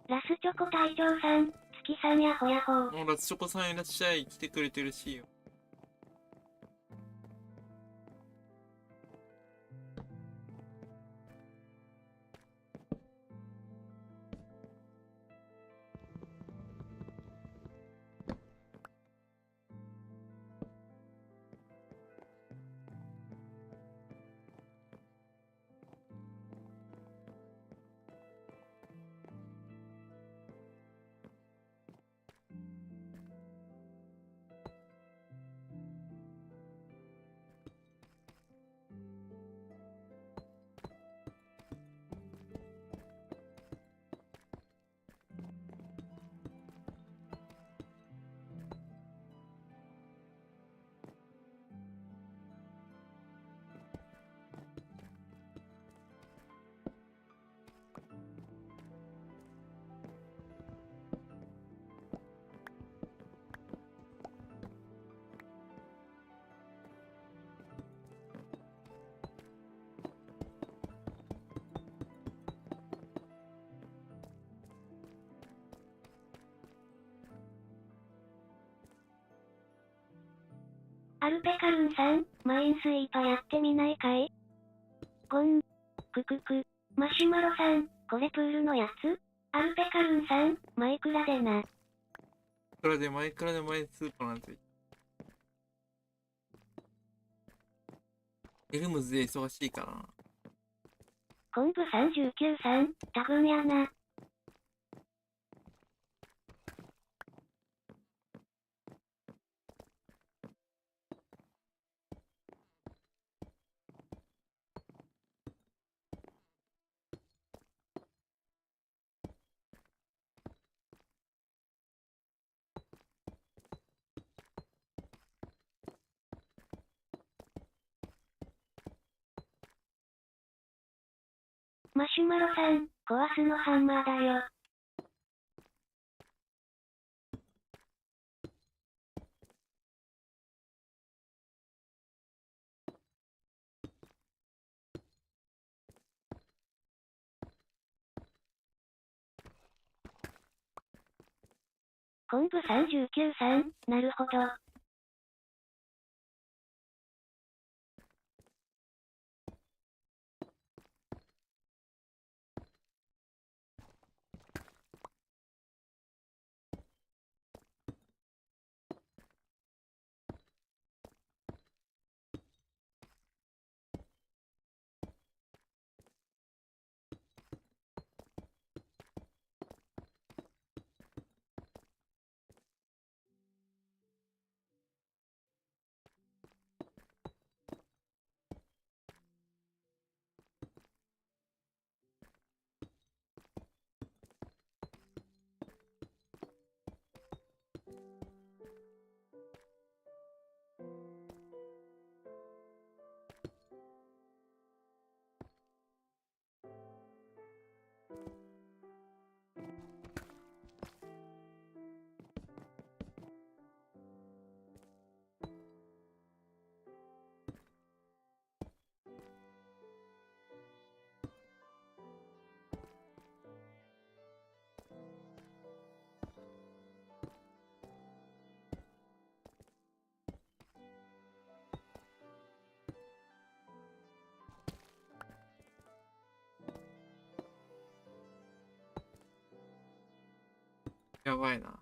ラスチョコ隊長さん、月さんやほやほー。もうラスチョコさんいらっしゃい。来てくれてるしいよ。アルペカルンさん、マインスイーパーやってみないかい？ゴン。ククク。マシュマロさん、これプールのやつ？アルペカルンさん、マイクラでな。それでマイクラでマイスーパーなんて。エルムズで忙しいかな。コンブ39さん、多分やな。マシュマロさん、壊すのハンマーだよ。コンブ39さん、なるほど。やばいな。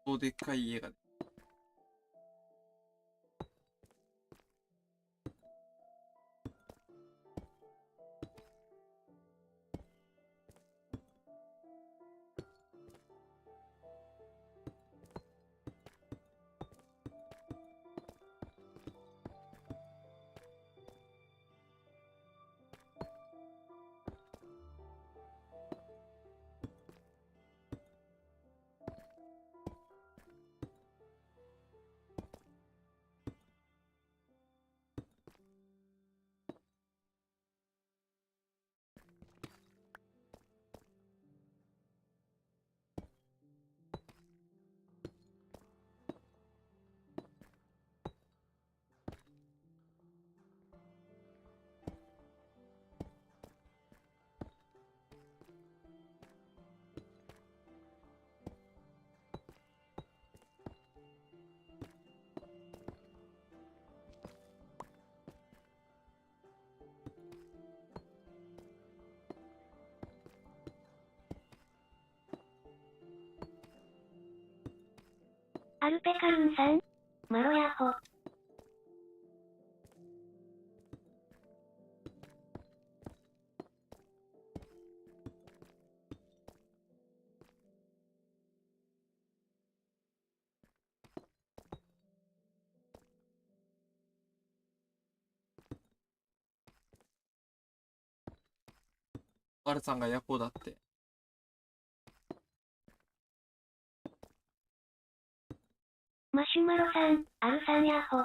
そうでっかい家が。アルペカルンさん、マロヤホ。ワルさんがヤコだって。マシュマロさん、アルさんヤホ。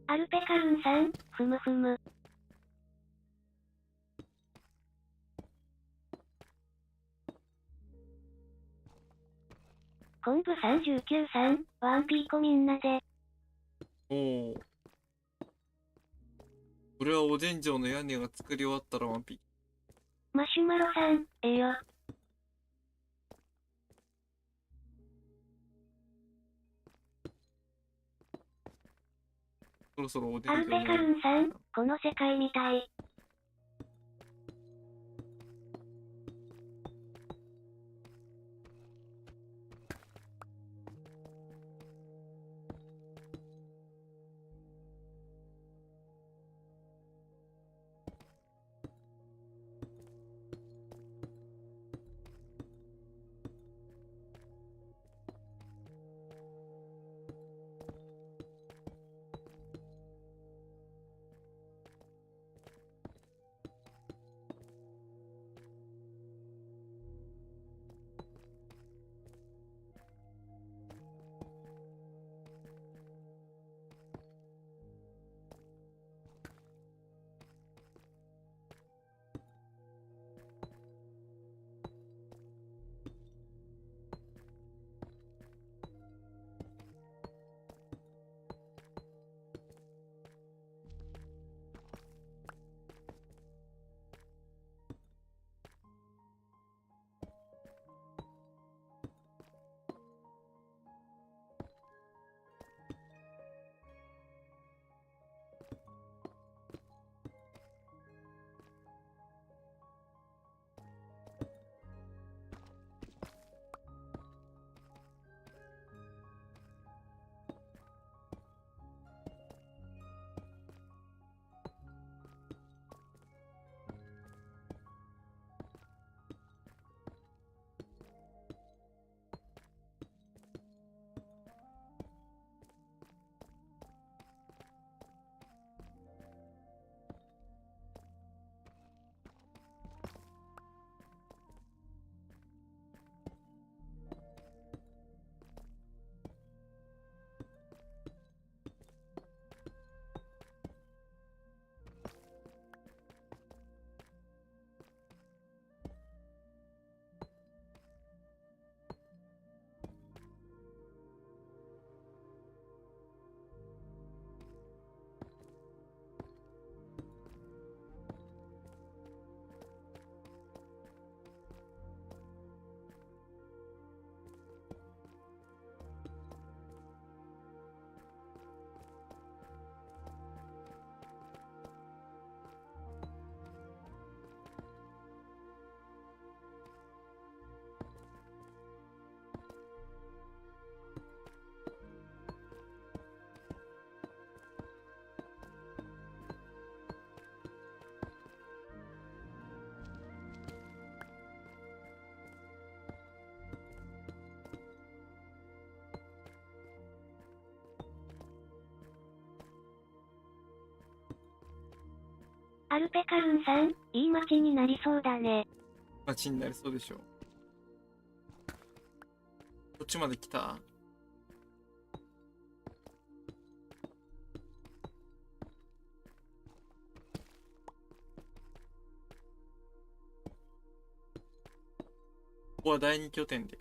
アルペカルンさん、ふむふむ。昆布39さん、ワンピーコみんなで。おお。俺はおでん城の屋根が作り終わったらワンピ。マシュマロさん、ええよ。そろそろおでんアルペカルンさん、この世界みたい。アルペカルンさん、いい街になりそうだね。街になりそうでしょ。こっちまで来た。ここは第二拠点で。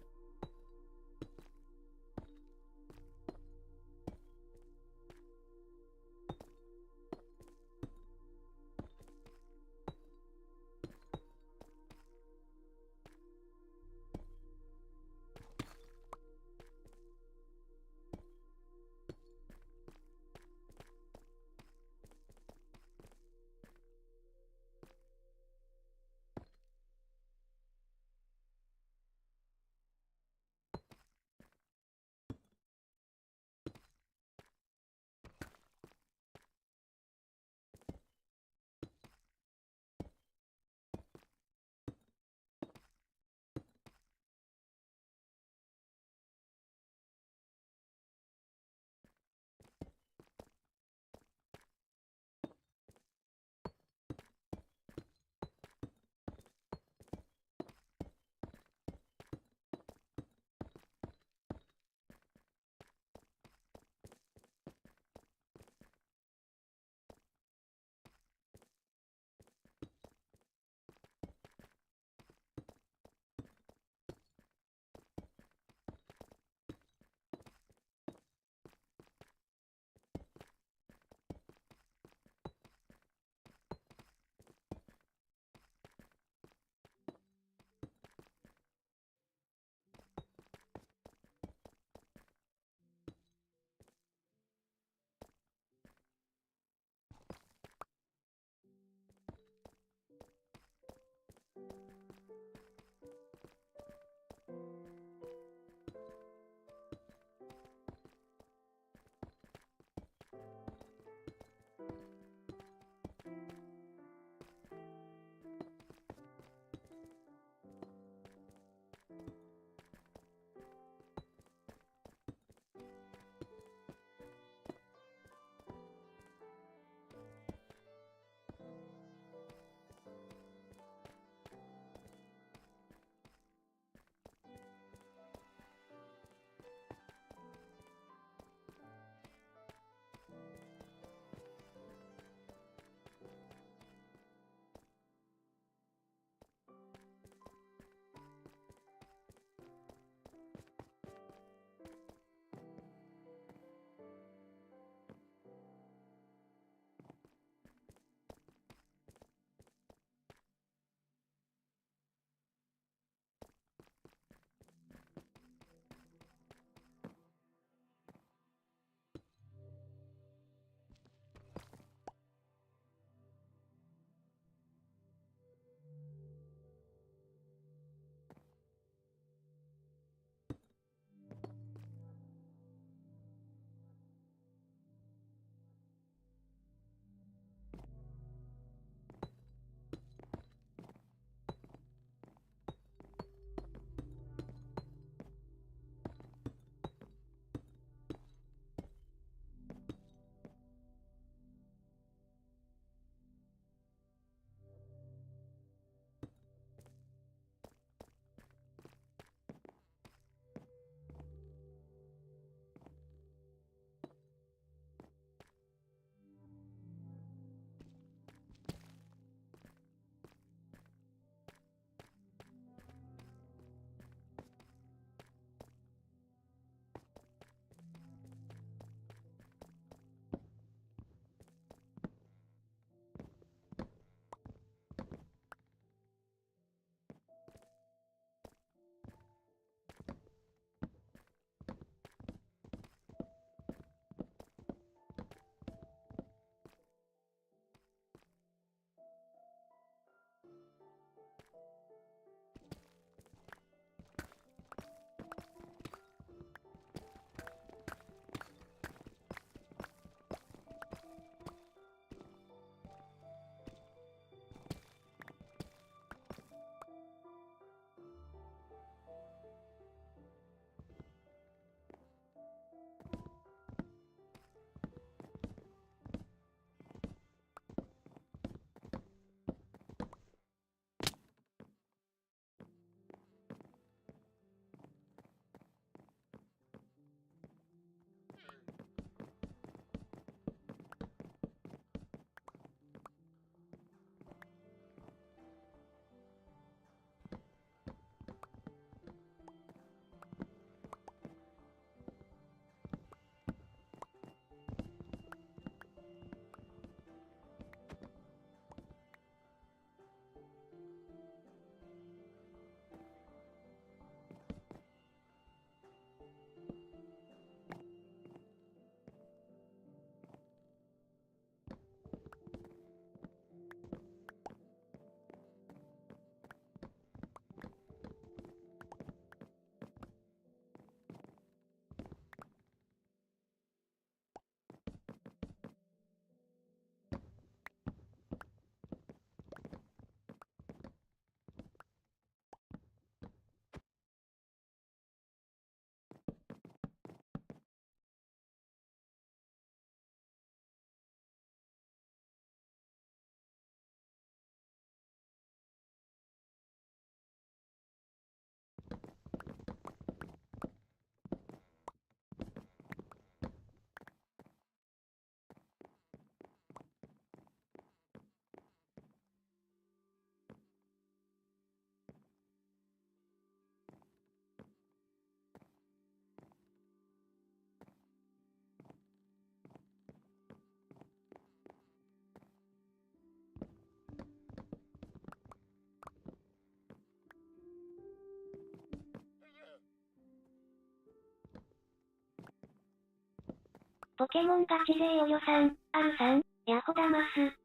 ポケモンガチ勢およさん、あるさん、ヤホダマス。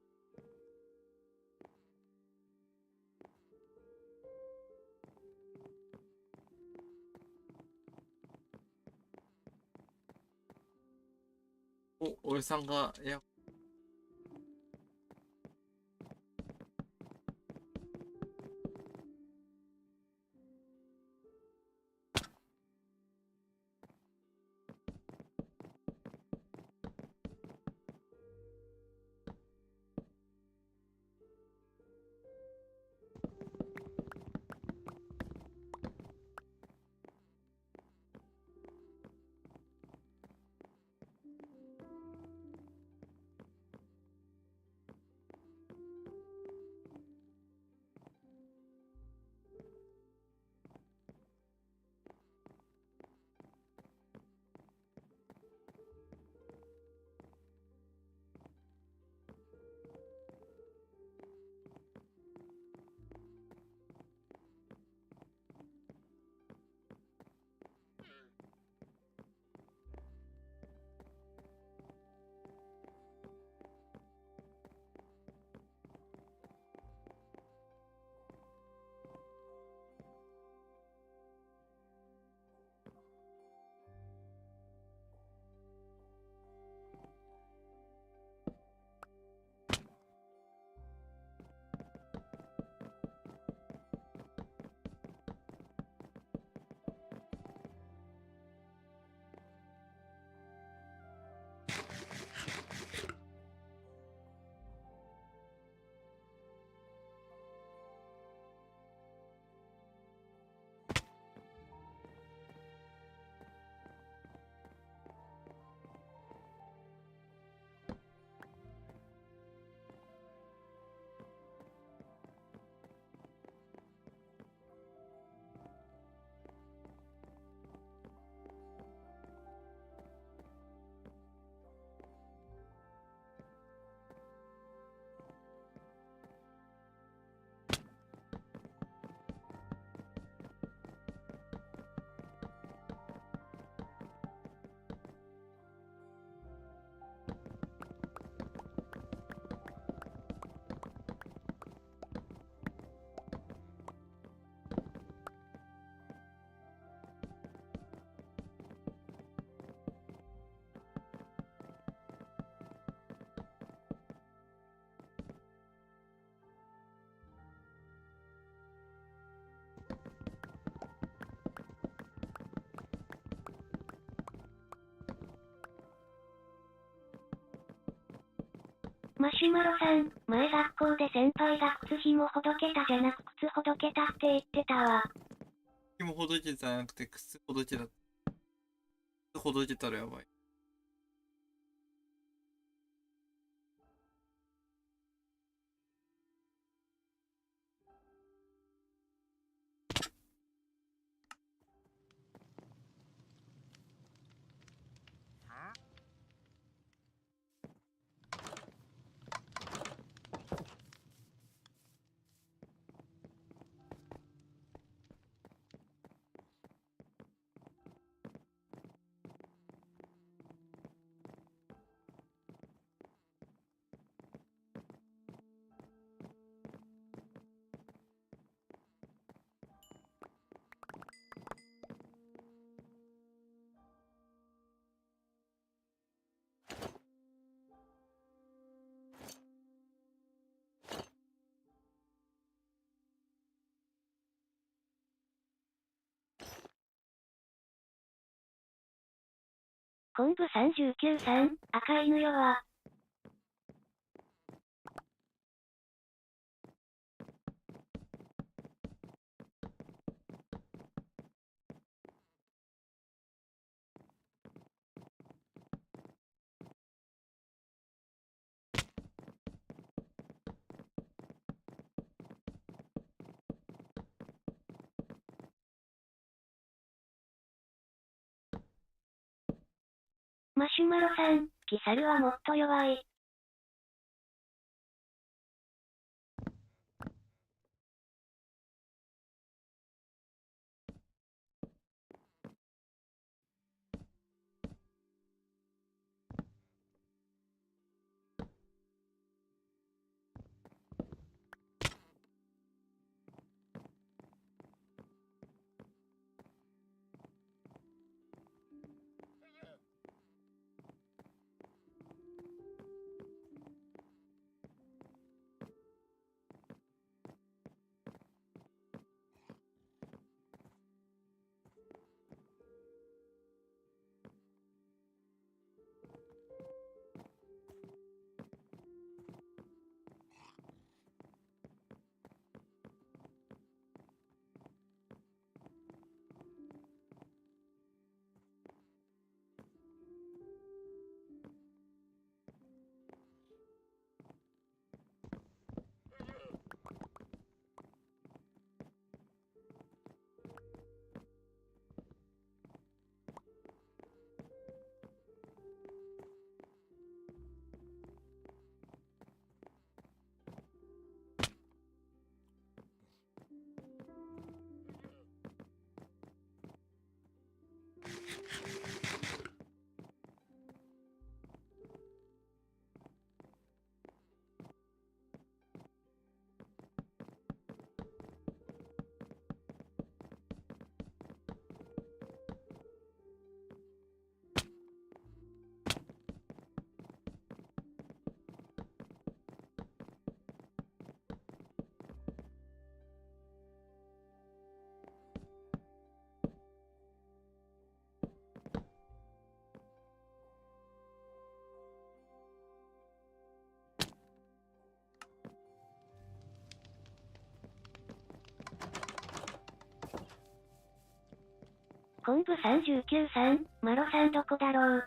おじさんが、いや、マシュマロさん、前学校で先輩が靴紐ほどけたじゃなく靴ほどけたって言ってたわ。紐ほどけじゃなくて、靴ほどけだ。靴ほどけたらやばい。昆布39さん、赤犬よは。マシュマロさん、キサルはもっと弱い。昆布39さん、マロさんどこだろう。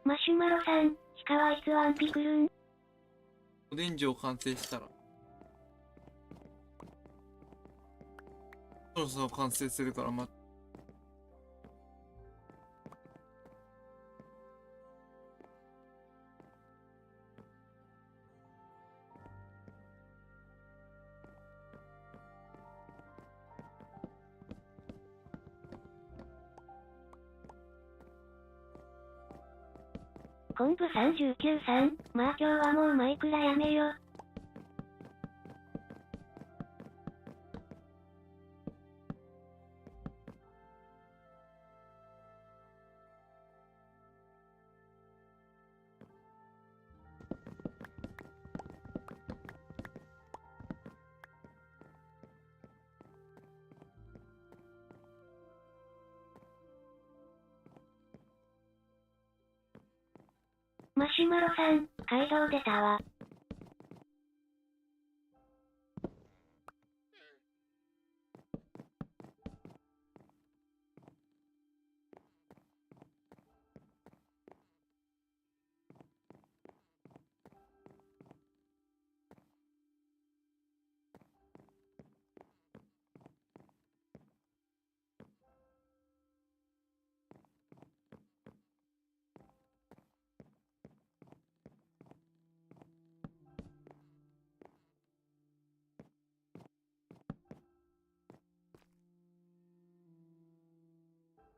マシュマロさん、鹿はいつワンピ来るん？おでん城完成したら。そろそろ完成するから待って。昆布39さん、まあ今日はもうマイクラやめよ。マシュマロさん、街道出たわ。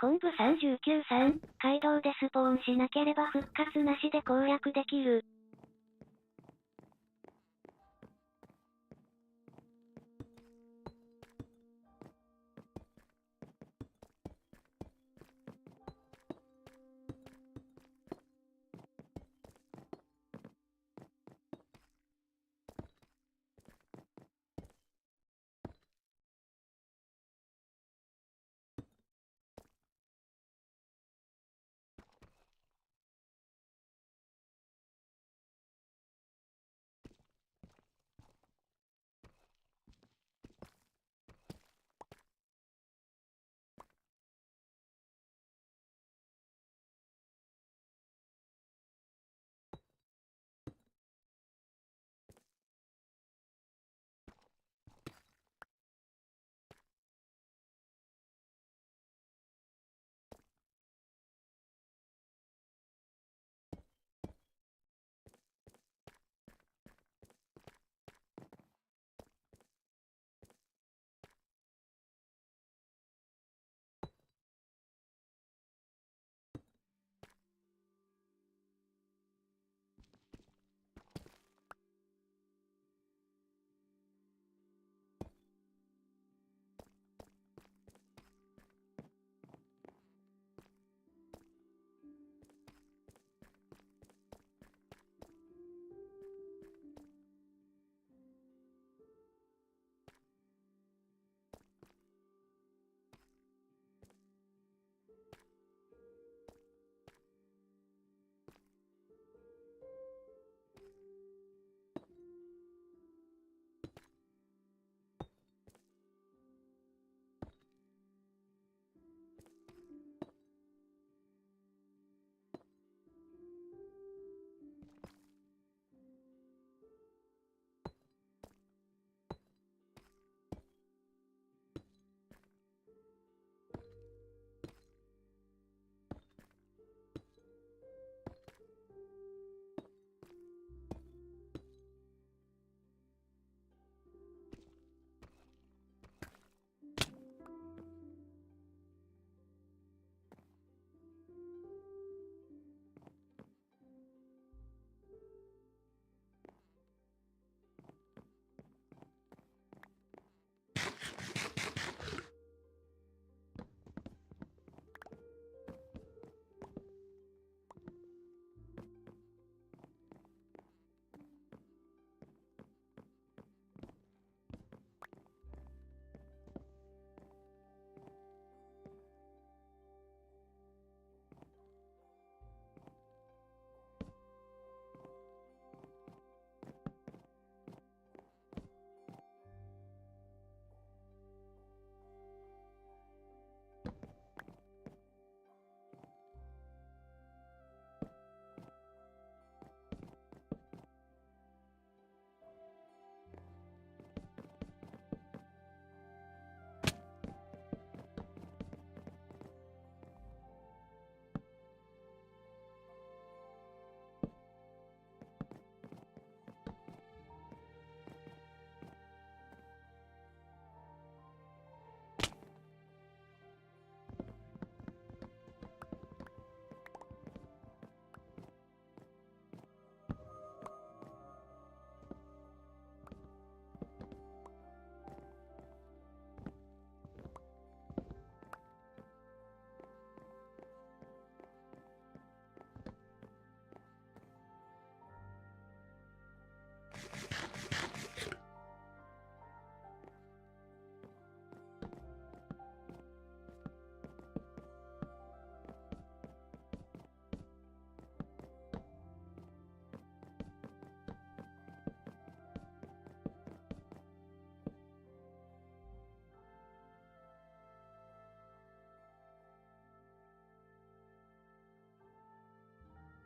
昆布39さん、街道でスポーンしなければ復活なしで攻略できる。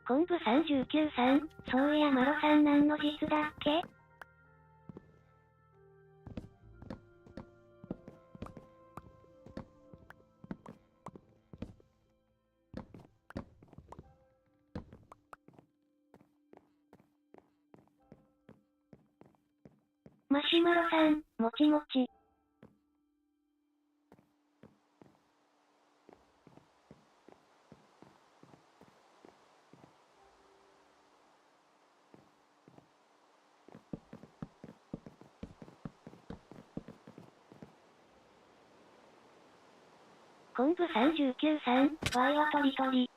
昆布39さん、そういやマロさん何の実だっけ？マシュマロさん、もちもち。昆布39さん、ワイはトリトリ。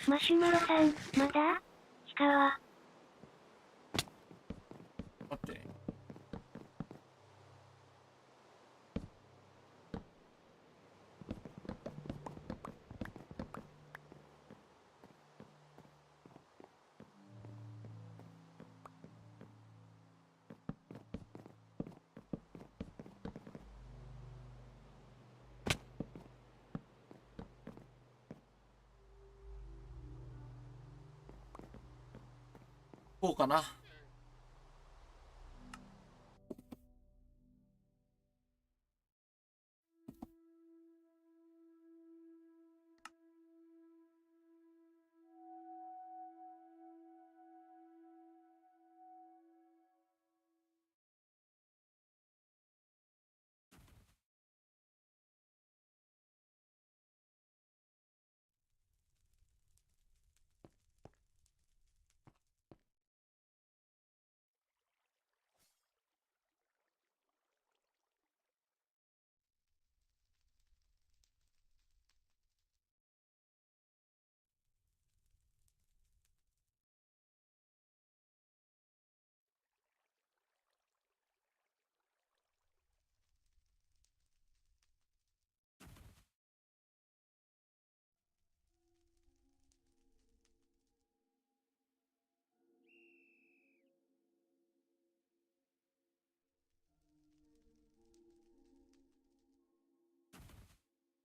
マシュマロさん、まだ？鹿は。待って。こうかな。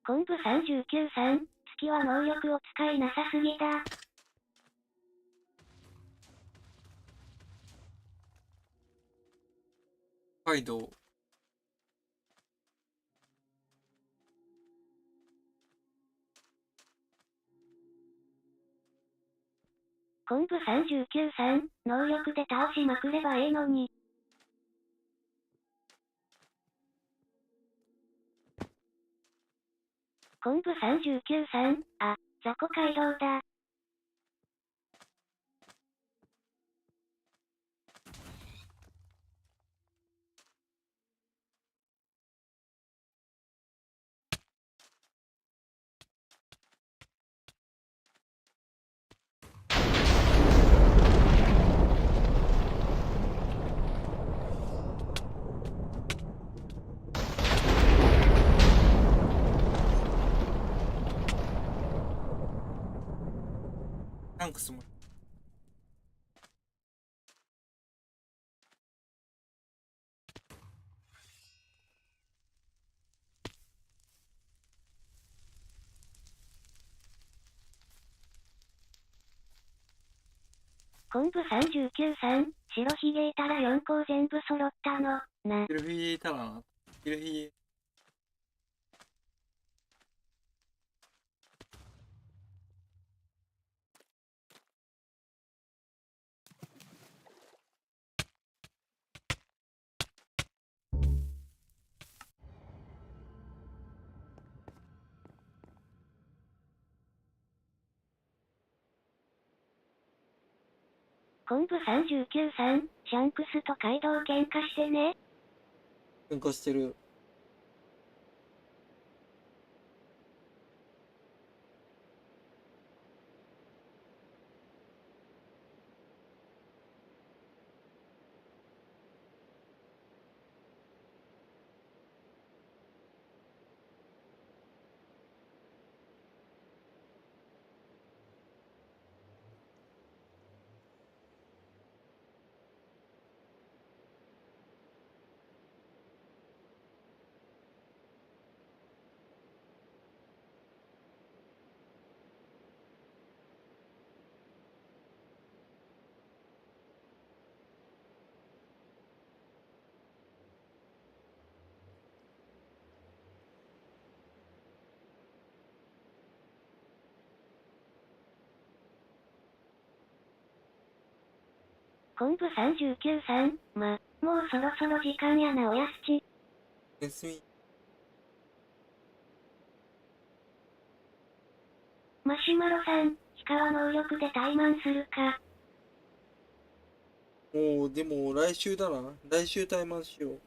昆布39さん、月は能力を使いなさすぎだ。北海道。昆布39さん、能力で倒しまくればええのに。昆布39さん、あ、雑魚街道だ。タンクスも。昆布39さん、白ひげいたら4校全部揃ったの、な。ヒルフィいたらな。ヒルフィ。昆布39さん、シャンクスとカイドウ喧嘩してね。喧嘩してる。昆布39さん、もうそろそろ時間やなおやすち。休み。マシュマロさん、氷川能力で怠慢するか。もう、でも来週だな。来週タイマンしよう。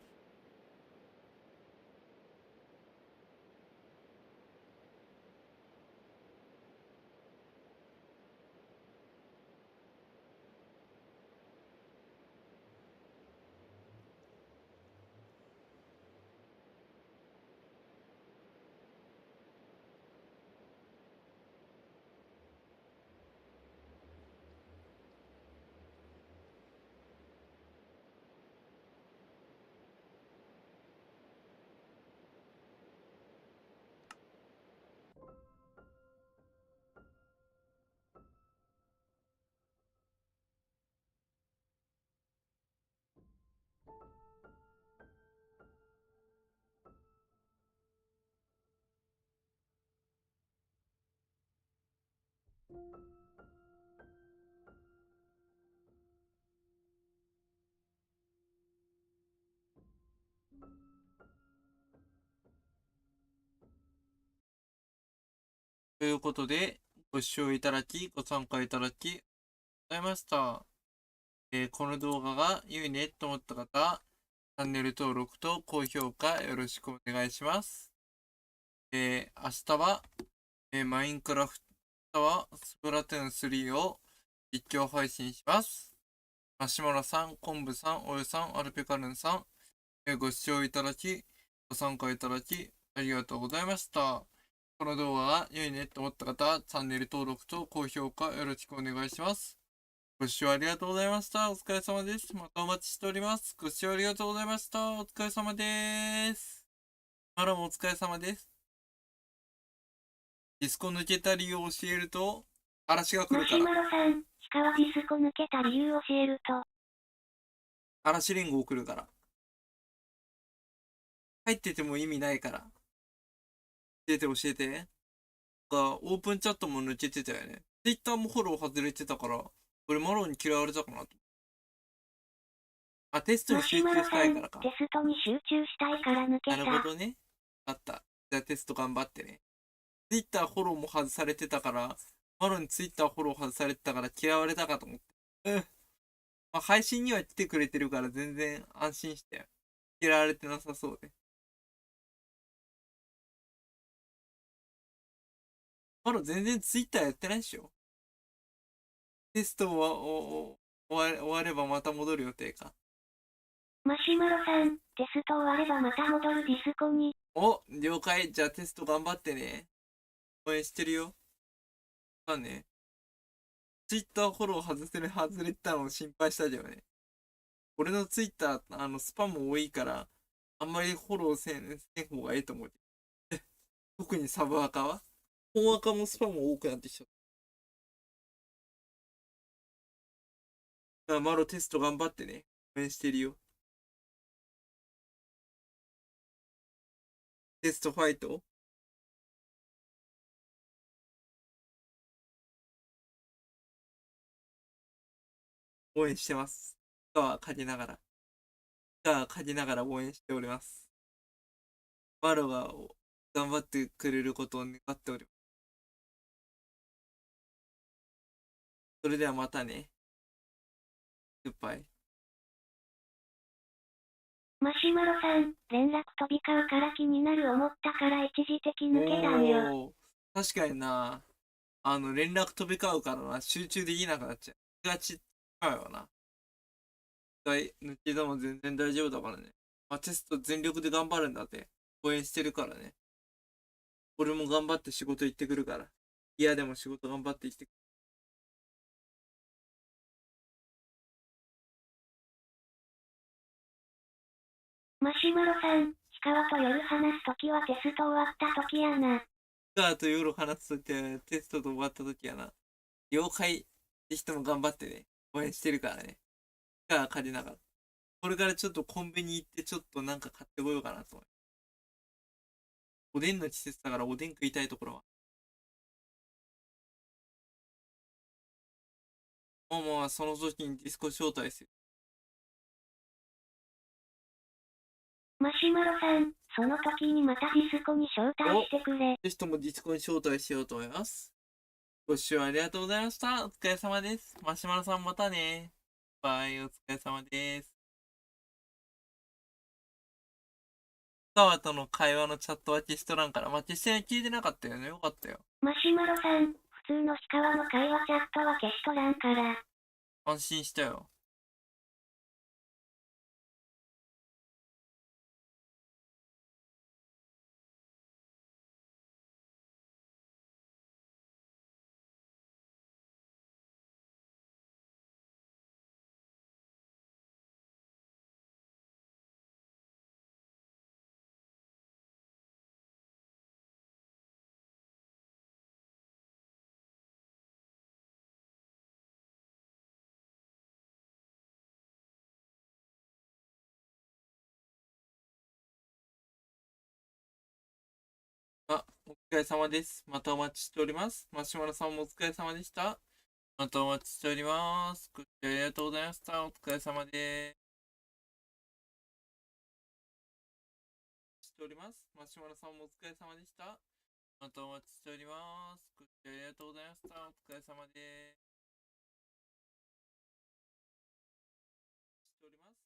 ということで、ご視聴いただき、ご参加いただき、ありがとうございました。この動画が良いねと思った方、チャンネル登録と高評価よろしくお願いします。明日は、マインクラフトはスプラトゥーン3を実況配信します。マシュマロさん、コンブさん、およさん、アルペカルンさん、ご視聴いただき、ご参加いただき、ありがとうございました。この動画が良いねと思った方は、チャンネル登録と高評価よろしくお願いします。ご視聴ありがとうございました。お疲れ様です。またお待ちしております。ご視聴ありがとうございました。お疲れ様です。マロもお疲れ様です。ディスコ抜けた理由を教えると、嵐が来マシュるから。マロさん、鹿はディスコ抜けた理由教えると、嵐連合来るから。入ってても意味ないから。教えて。オープンチャットも抜けてたよね。ツイッターもフォロー外れてたから、俺マロに嫌われたかなと。あ、テストにマシ集中ュマロさん、したいからか。テストに集中したいから抜けなた。るほどね。あった。じゃあテスト頑張ってね。ツイッターフォローも外されてたから、マロにツイッターフォロー外されてたから嫌われたかと思って。うん。まあ、配信には来てくれてるから全然安心してよ。嫌われてなさそうで。マロ全然ツイッターやってないっしょ。テストは終わればまた戻る予定か。マシュマロさん、テスト終わればまた戻るディスコに。お、了解。じゃあテスト頑張ってね。応援してるよ。まあね。ツイッターフォロー外れたのを心配したけどね。俺のツイッター、スパム多いから、あんまりフォローせん方がいいと思う。特にサブアカは本アカもスパム多くなってきちゃった。マロテスト頑張ってね。応援してるよ。テストファイト応援してます。借りながら応援しております。マロが頑張ってくれることを願っております。それではまたね。グッバイ。マシュマロさん、連絡飛び交うから気になる思ったから一時的抜けたんよ。おー、確かにな。連絡飛び交うからな、集中できなくなっちゃう。気が散っちゃうよな。抜けても全然大丈夫だからね。まあ、テスト全力で頑張るんだって。応援してるからね。俺も頑張って仕事行ってくるから。嫌でも仕事頑張って行ってくる。マシュマロさん、鹿と夜話すときはテスト終わったときやな。あと夜話すときはテストと終わったときやな。了解。ぜひとも頑張ってね。応援してるからね。借りながら。これからちょっとコンビニ行ってちょっとなんか買ってこようかなと思う。おでんの季節だからおでん食いたいところは。まあその時にディスコ招待する。マシュマロさん、その時にまたディスコに招待してくれ。ぜひともディスコに招待しようと思います。ご視聴ありがとうございました。お疲れ様です。マシュマロさんまたね。バイ、お疲れ様です。川との会話のチャットは消しとらんから、まあ、決して聞いてなかったよね。よかったよ。マシュマロさん、普通の鹿の会話チャットは消しとらんから。安心したよ。お疲れ様です。またお待ちしております。マシュマロさんもお疲れ様でした。またお待ちしております。ご視聴ありがとうございました。お疲れ様です。しております。マシュマロさんもお疲れ様でした。またお待ちしております。ご視聴ありがとうございました。お疲れ様です。